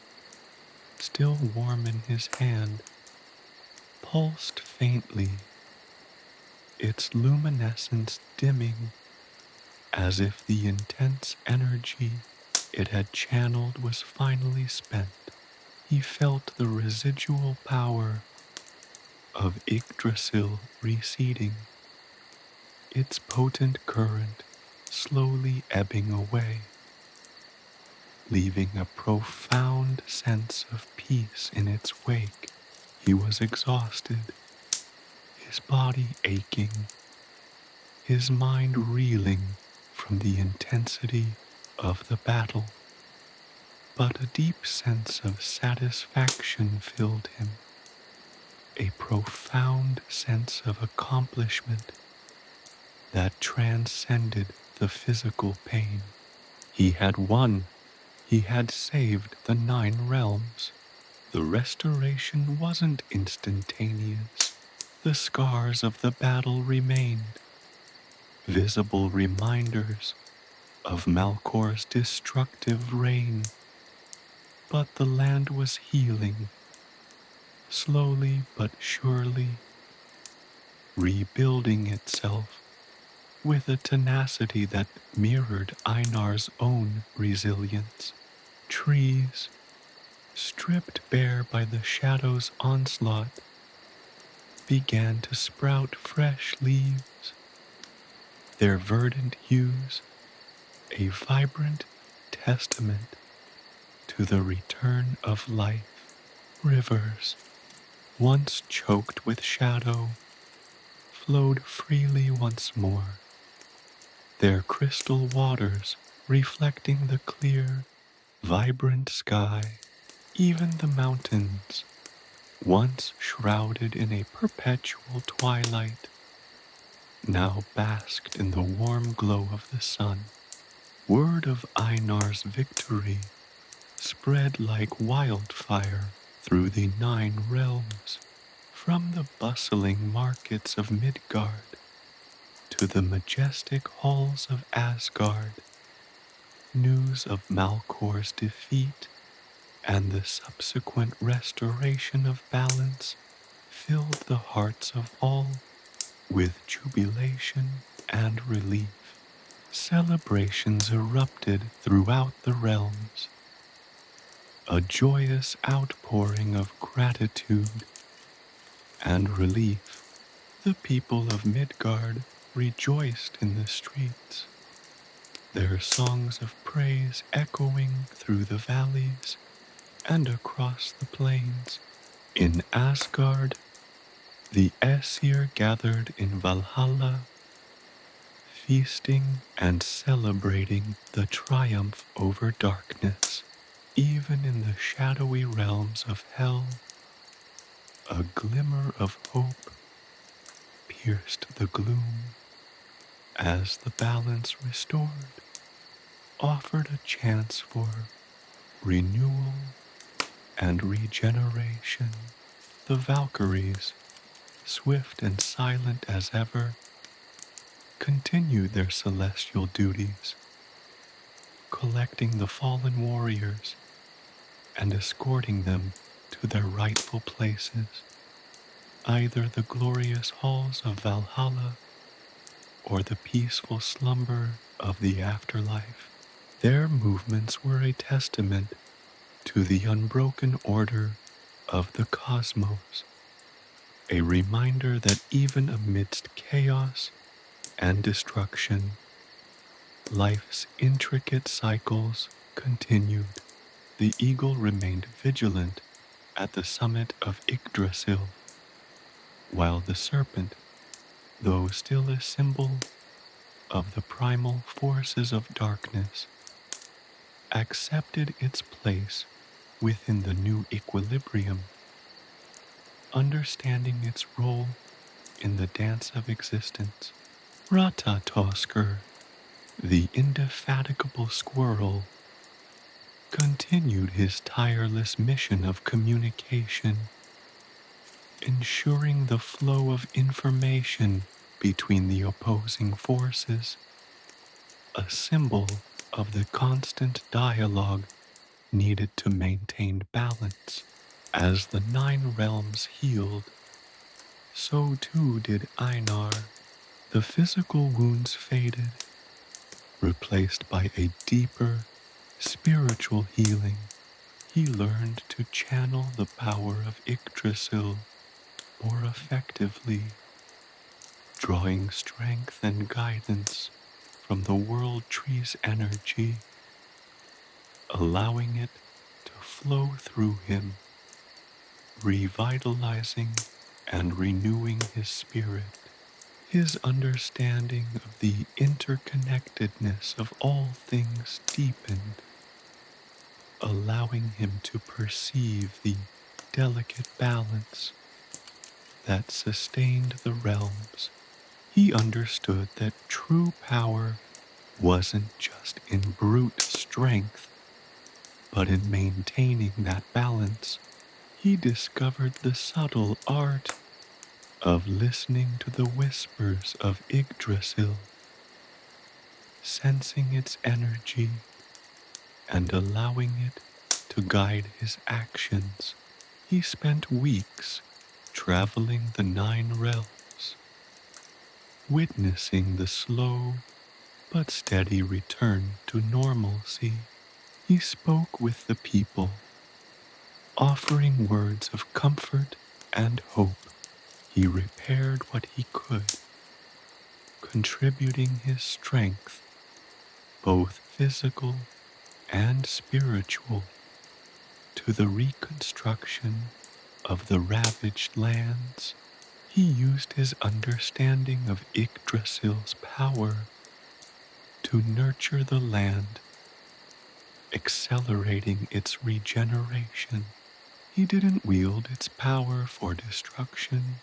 still warm in his hand, pulsed faintly, its luminescence dimming as if the intense energy it had channeled was finally spent. He felt the residual power of Yggdrasil receding, its potent current slowly ebbing away, leaving a profound sense of peace in its wake. He was exhausted, his body aching, his mind reeling from the intensity of the battle. But a deep sense of satisfaction filled him, a profound sense of accomplishment that transcended the physical pain. He had won. He had saved the 9 realms. The restoration wasn't instantaneous. The scars of the battle remained, visible reminders of Malkor's destructive reign. But the land was healing, slowly but surely, rebuilding itself with a tenacity that mirrored Einar's own resilience. Trees, stripped bare by the shadow's onslaught, began to sprout fresh leaves, their verdant hues a vibrant testament to the return of life. Rivers, once choked with shadow, flowed freely once more, their crystal waters reflecting the clear, vibrant sky. Even the mountains, once shrouded in a perpetual twilight, now basked in the warm glow of the sun. Word of Einar's victory spread like wildfire through the 9 realms, from the bustling markets of Midgard to the majestic halls of Asgard. News of Malkor's defeat and the subsequent restoration of balance filled the hearts of all with jubilation and relief. Celebrations erupted throughout the realms, a joyous outpouring of gratitude and relief. The people of Midgard rejoiced in the streets, their songs of praise echoing through the valleys and across the plains. In Asgard, the Aesir gathered in Valhalla, feasting and celebrating the triumph over darkness. Even in the shadowy realms of hell, a glimmer of hope pierced the gloom as the balance restored offered a chance for renewal and regeneration. The Valkyries, swift and silent as ever, continued their celestial duties, collecting the fallen warriors and escorting them to their rightful places, either the glorious halls of Valhalla or the peaceful slumber of the afterlife. Their movements were a testament to the unbroken order of the cosmos, a reminder that even amidst chaos and destruction, life's intricate cycles continued. The eagle remained vigilant at the summit of Yggdrasil, while the serpent, though still a symbol of the primal forces of darkness, accepted its place within the new equilibrium, understanding its role in the dance of existence. Ratatoskr, the indefatigable squirrel, continued his tireless mission of communication, ensuring the flow of information between the opposing forces, a symbol of the constant dialogue needed to maintain balance. As the 9 realms healed, so too did Einar. The physical wounds faded, replaced by a deeper spiritual healing. He learned to channel the power of Yggdrasil more effectively, drawing strength and guidance from the world tree's energy, allowing it to flow through him, revitalizing and renewing his spirit. His understanding of the interconnectedness of all things deepened, allowing him to perceive the delicate balance that sustained the realms. He understood that true power wasn't just in brute strength, but in maintaining that balance. He discovered the subtle art of listening to the whispers of Yggdrasil, sensing its energy and allowing it to guide his actions. He spent weeks traveling the 9 realms, witnessing the slow but steady return to normalcy. He spoke with the people, offering words of comfort and hope. He repaired what he could, contributing his strength, both physical and spiritual, to the reconstruction of the ravaged lands. He used his understanding of Yggdrasil's power to nurture the land, accelerating its regeneration. He didn't wield its power for destruction,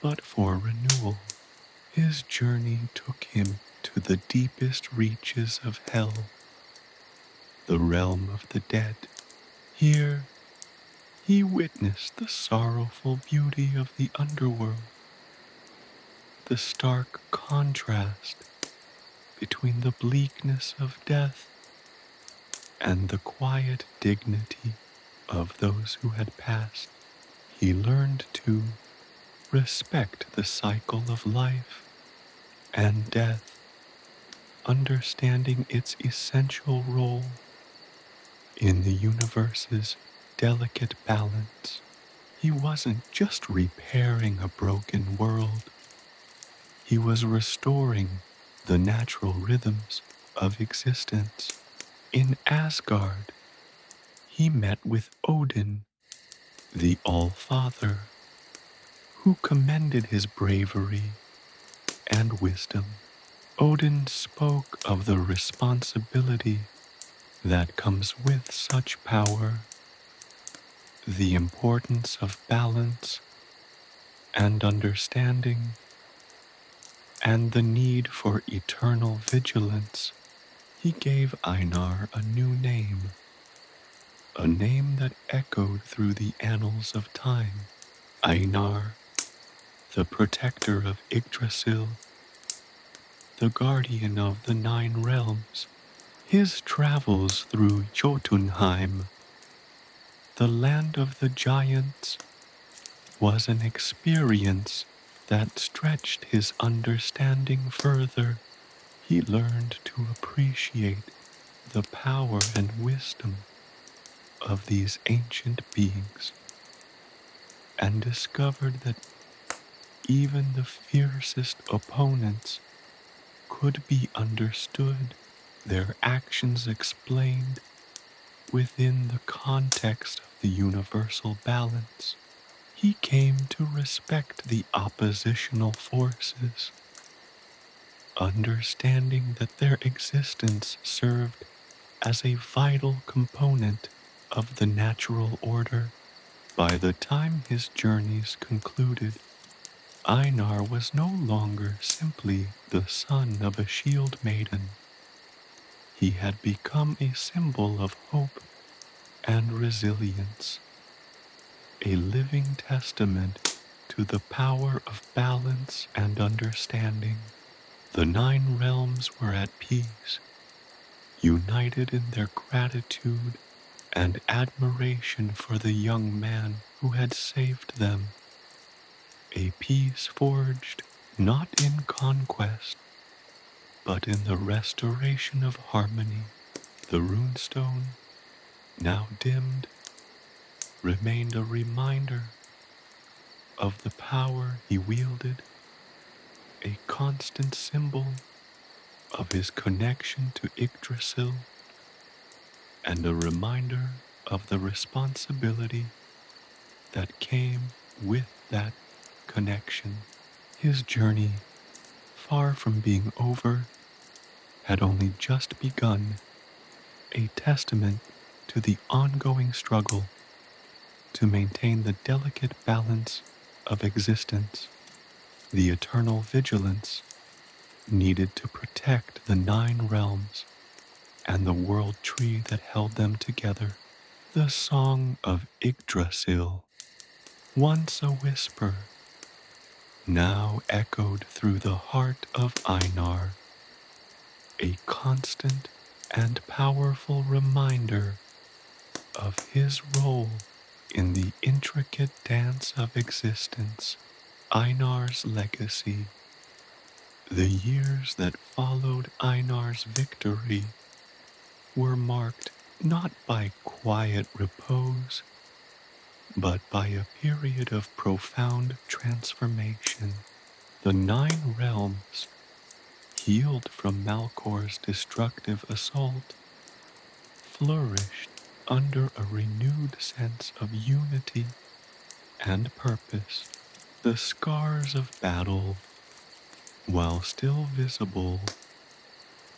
but for renewal. His journey took him to the deepest reaches of hell, the realm of the dead. Here, he witnessed the sorrowful beauty of the underworld, the stark contrast between the bleakness of death and the quiet dignity of those who had passed. He learned to respect the cycle of life and death, understanding its essential role in the universe's delicate balance. He wasn't just repairing a broken world, he was restoring the natural rhythms of existence. In Asgard, he met with Odin, the All-Father, who commended his bravery and wisdom. Odin spoke of the responsibility that comes with such power, the importance of balance and understanding, and the need for eternal vigilance. He gave Einar a new name, a name that echoed through the annals of time. Einar, the protector of Yggdrasil, the guardian of the 9 realms. His travels through Jotunheim, the land of the giants, was an experience that stretched his understanding further. He learned to appreciate the power and wisdom of these ancient beings, and discovered that even the fiercest opponents could be understood, their actions explained within the context of the universal balance. He came to respect the oppositional forces, understanding that their existence served as a vital component of the natural order. By the time his journeys concluded, Einar was no longer simply the son of a shield-maiden. He had become a symbol of hope and resilience, a living testament to the power of balance and understanding. The 9 realms were at peace, united in their gratitude and admiration for the young man who had saved them. A peace forged not in conquest, but in the restoration of harmony. The runestone, now dimmed, remained a reminder of the power he wielded, a constant symbol of his connection to Yggdrasil, and a reminder of the responsibility that came with that connection. His journey, far from being over, had only just begun, a testament to the ongoing struggle to maintain the delicate balance of existence, the eternal vigilance needed to protect the 9 realms and the world tree that held them together. The song of Yggdrasil, once a whisper, now echoed through the heart of Einar, a constant and powerful reminder of his role in the intricate dance of existence. Einar's legacy. The years that followed Einar's victory were marked not by quiet repose, but by a period of profound transformation. The 9 realms, healed from Malkor's destructive assault, flourished under a renewed sense of unity and purpose. The scars of battle, while still visible,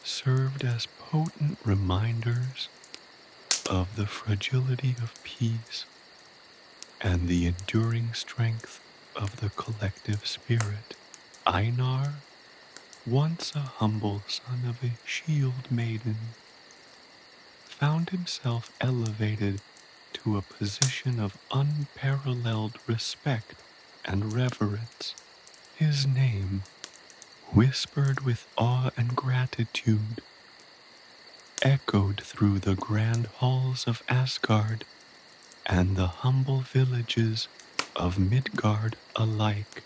served as potent reminders of the fragility of peace and the enduring strength of the collective spirit. Einar, once a humble son of a shield-maiden, found himself elevated to a position of unparalleled respect and reverence. His name, whispered with awe and gratitude, echoed through the grand halls of Asgard and the humble villages of Midgard alike.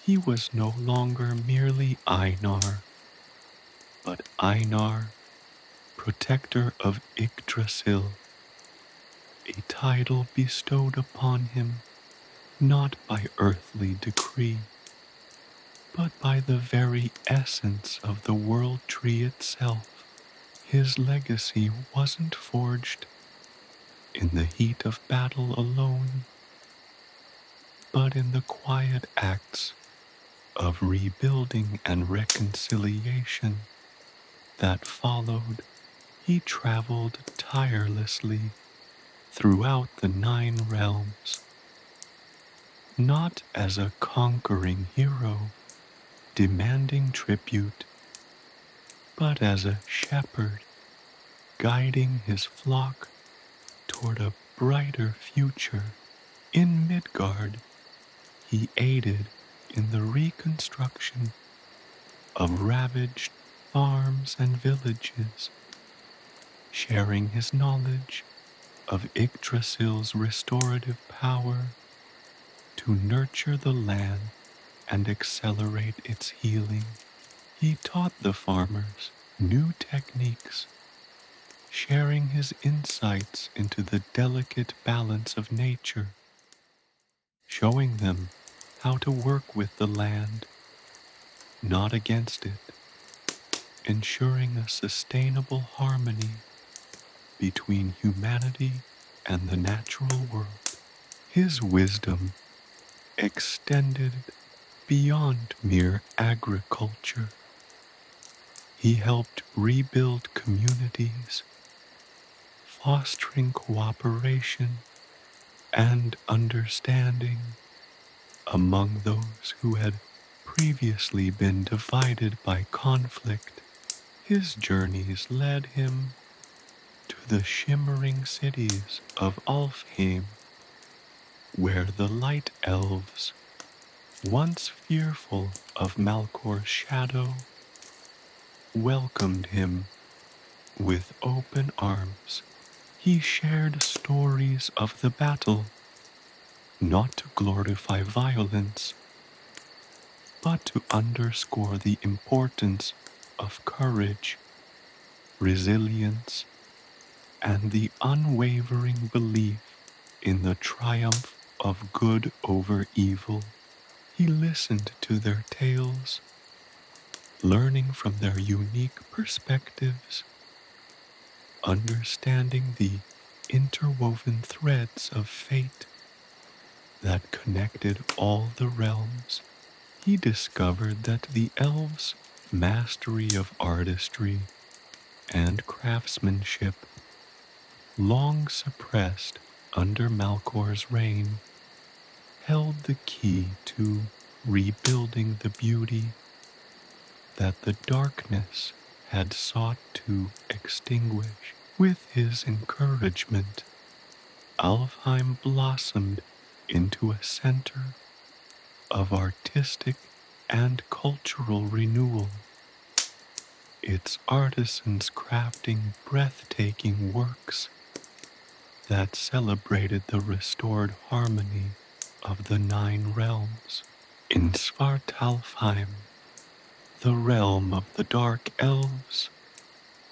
He was no longer merely Einar, but Einar, protector of Yggdrasil, a title bestowed upon him not by earthly decree, but by the very essence of the world tree itself. His legacy wasn't forged in the heat of battle alone, but in the quiet acts of rebuilding and reconciliation that followed. He traveled tirelessly throughout the 9 realms, not as a conquering hero demanding tribute, but as a shepherd guiding his flock toward a brighter future. In Midgard, he aided in the reconstruction of ravaged farms and villages, sharing his knowledge of Yggdrasil's restorative power to nurture the land and accelerate its healing. He taught the farmers new techniques, sharing his insights into the delicate balance of nature, showing them how to work with the land, not against it, ensuring a sustainable harmony between humanity and the natural world. His wisdom extended beyond mere agriculture. He helped rebuild communities, fostering cooperation and understanding among those who had previously been divided by conflict. His journeys led him to the shimmering cities of Alfheim, where the light elves, once fearful of Malkor's shadow, welcomed him with open arms. He shared stories of the battle, not to glorify violence, but to underscore the importance of courage, resilience, and the unwavering belief in the triumph of good over evil. He listened to their tales, learning from their unique perspectives, understanding the interwoven threads of fate that connected all the realms. He discovered that the elves' mastery of artistry and craftsmanship, long suppressed under Malkor's reign, held the key to rebuilding the beauty that the darkness had sought to extinguish. With his encouragement, Alfheim blossomed into a center of artistic and cultural renewal, its artisans crafting breathtaking works that celebrated the restored harmony of the 9 realms. In Svartalfheim, the realm of the dark elves,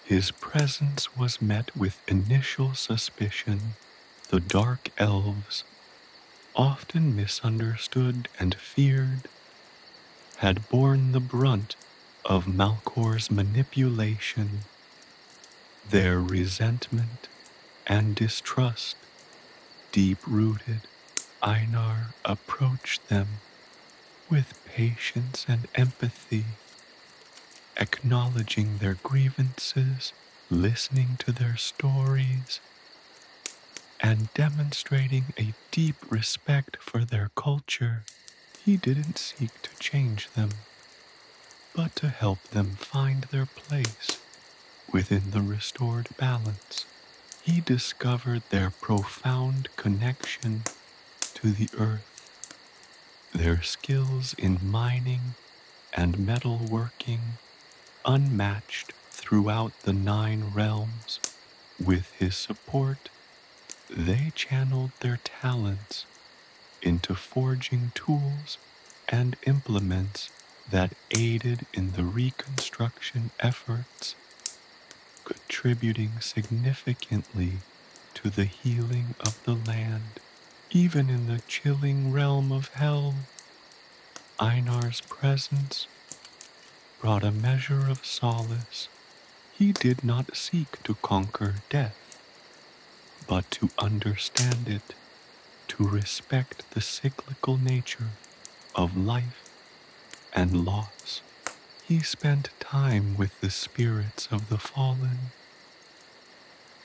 his presence was met with initial suspicion. The dark elves, often misunderstood and feared, had borne the brunt of Malkor's manipulation. Their resentment and distrust, deep-rooted, Einar approached them with patience and empathy, acknowledging their grievances, listening to their stories, and demonstrating a deep respect for their culture. He didn't seek to change them, but to help them find their place within the restored balance. He discovered their profound connection to the earth, their skills in mining and metalworking unmatched throughout the 9 realms. With his support, they channeled their talents into forging tools and implements that aided in the reconstruction efforts, contributing significantly to the healing of the land. Even in the chilling realm of hell, Einar's presence brought a measure of solace. He did not seek to conquer death, but to understand it, to respect the cyclical nature of life and loss. He spent time with the spirits of the fallen,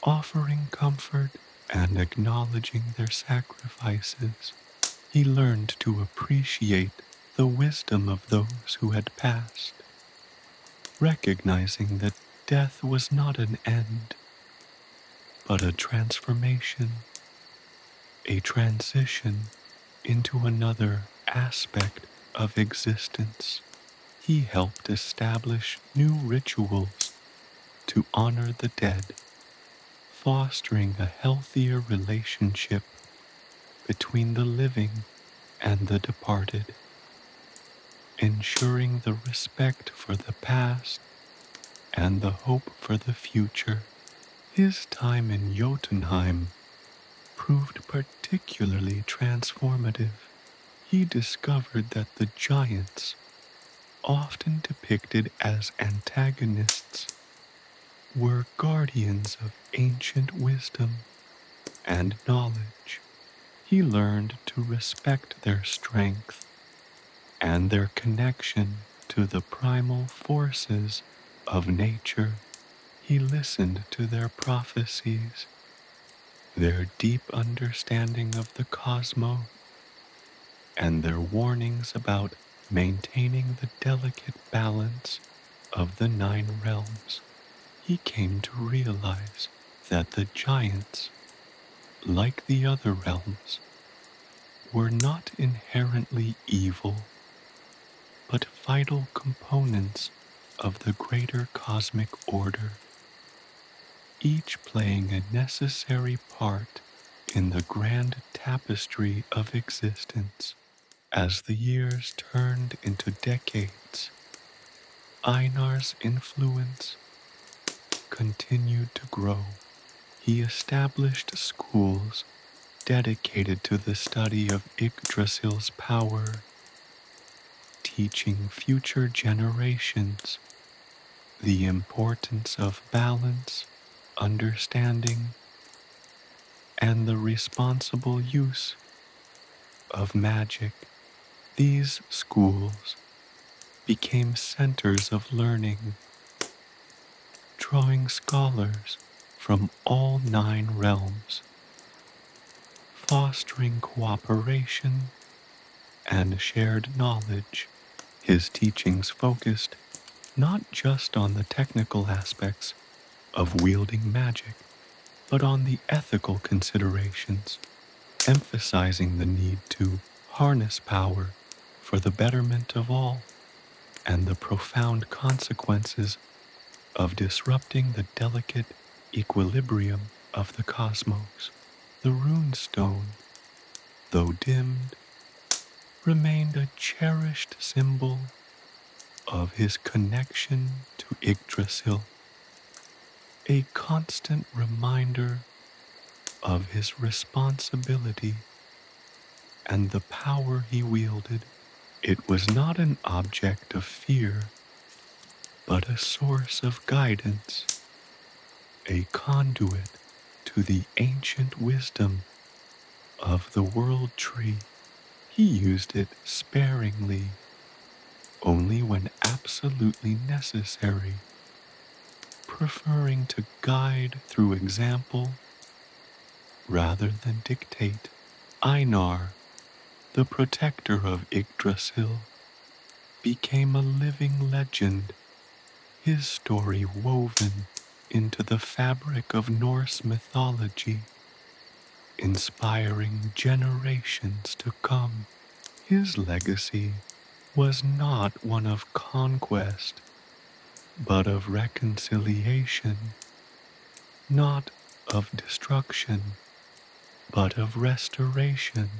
offering comfort and acknowledging their sacrifices. He learned to appreciate the wisdom of those who had passed, recognizing that death was not an end, but a transformation, a transition into another aspect of existence. He helped establish new rituals to honor the dead, fostering a healthier relationship between the living and the departed, ensuring the respect for the past and the hope for the future. His time in Jotunheim proved particularly transformative. He discovered that the giants, often depicted as antagonists, were guardians of ancient wisdom and knowledge. He learned to respect their strength and their connection to the primal forces of nature. He listened to their prophecies, their deep understanding of the cosmos, and their warnings about maintaining the delicate balance of the 9 realms. He came to realize that the giants, like the other realms, were not inherently evil, but vital components of the greater cosmic order, each playing a necessary part in the grand tapestry of existence. As the years turned into decades, Einar's influence continued to grow. He established schools dedicated to the study of Yggdrasil's power, teaching future generations the importance of balance, understanding, and the responsible use of magic. These schools became centers of learning, drawing scholars from all 9 realms, fostering cooperation and shared knowledge. His teachings focused not just on the technical aspects of wielding magic, but on the ethical considerations, emphasizing the need to harness power for the betterment of all and the profound consequences of disrupting the delicate equilibrium of the cosmos. The rune stone, though dimmed, remained a cherished symbol of his connection to Yggdrasil, a constant reminder of his responsibility and the power he wielded. It was not an object of fear, but a source of guidance, a conduit to the ancient wisdom of the world tree. He used it sparingly, only when absolutely necessary, preferring to guide through example rather than dictate. Einar, the protector of Yggdrasil, became a living legend, his story woven into the fabric of Norse mythology, inspiring generations to come. His legacy was not one of conquest, but of reconciliation, not of destruction, but of restoration.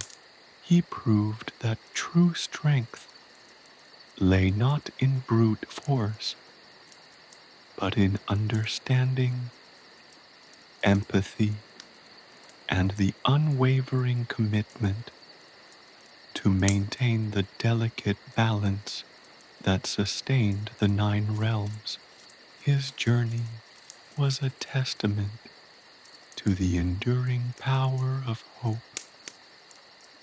He proved that true strength lay not in brute force, but in understanding, empathy, and the unwavering commitment to maintain the delicate balance that sustained the 9 realms. His journey was a testament to the enduring power of hope,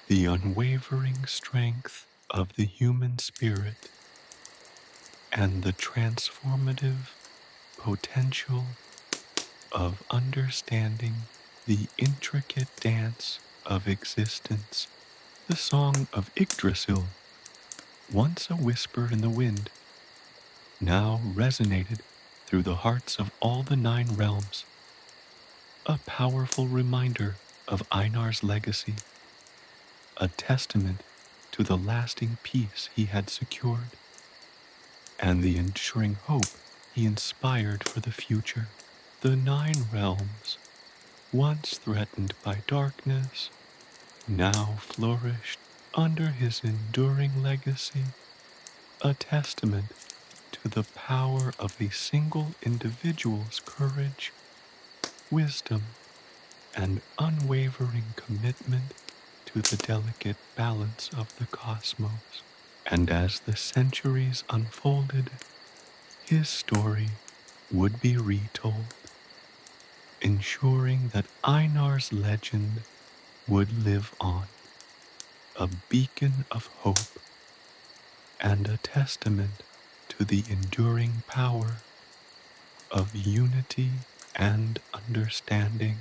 the unwavering strength of the human spirit, and the transformative potential of understanding the intricate dance of existence. The song of Yggdrasil, once a whisper in the wind, now resonated through the hearts of all the 9 realms, a powerful reminder of Einar's legacy, a testament to the lasting peace he had secured, and the ensuring hope he inspired for the future. The 9 realms, once threatened by darkness, now flourished under his enduring legacy, a testament to the power of a single individual's courage, wisdom, and unwavering commitment to the delicate balance of the cosmos. And as the centuries unfolded, his story would be retold, ensuring that Einar's legend would live on, a beacon of hope and a testament to the enduring power of unity and understanding.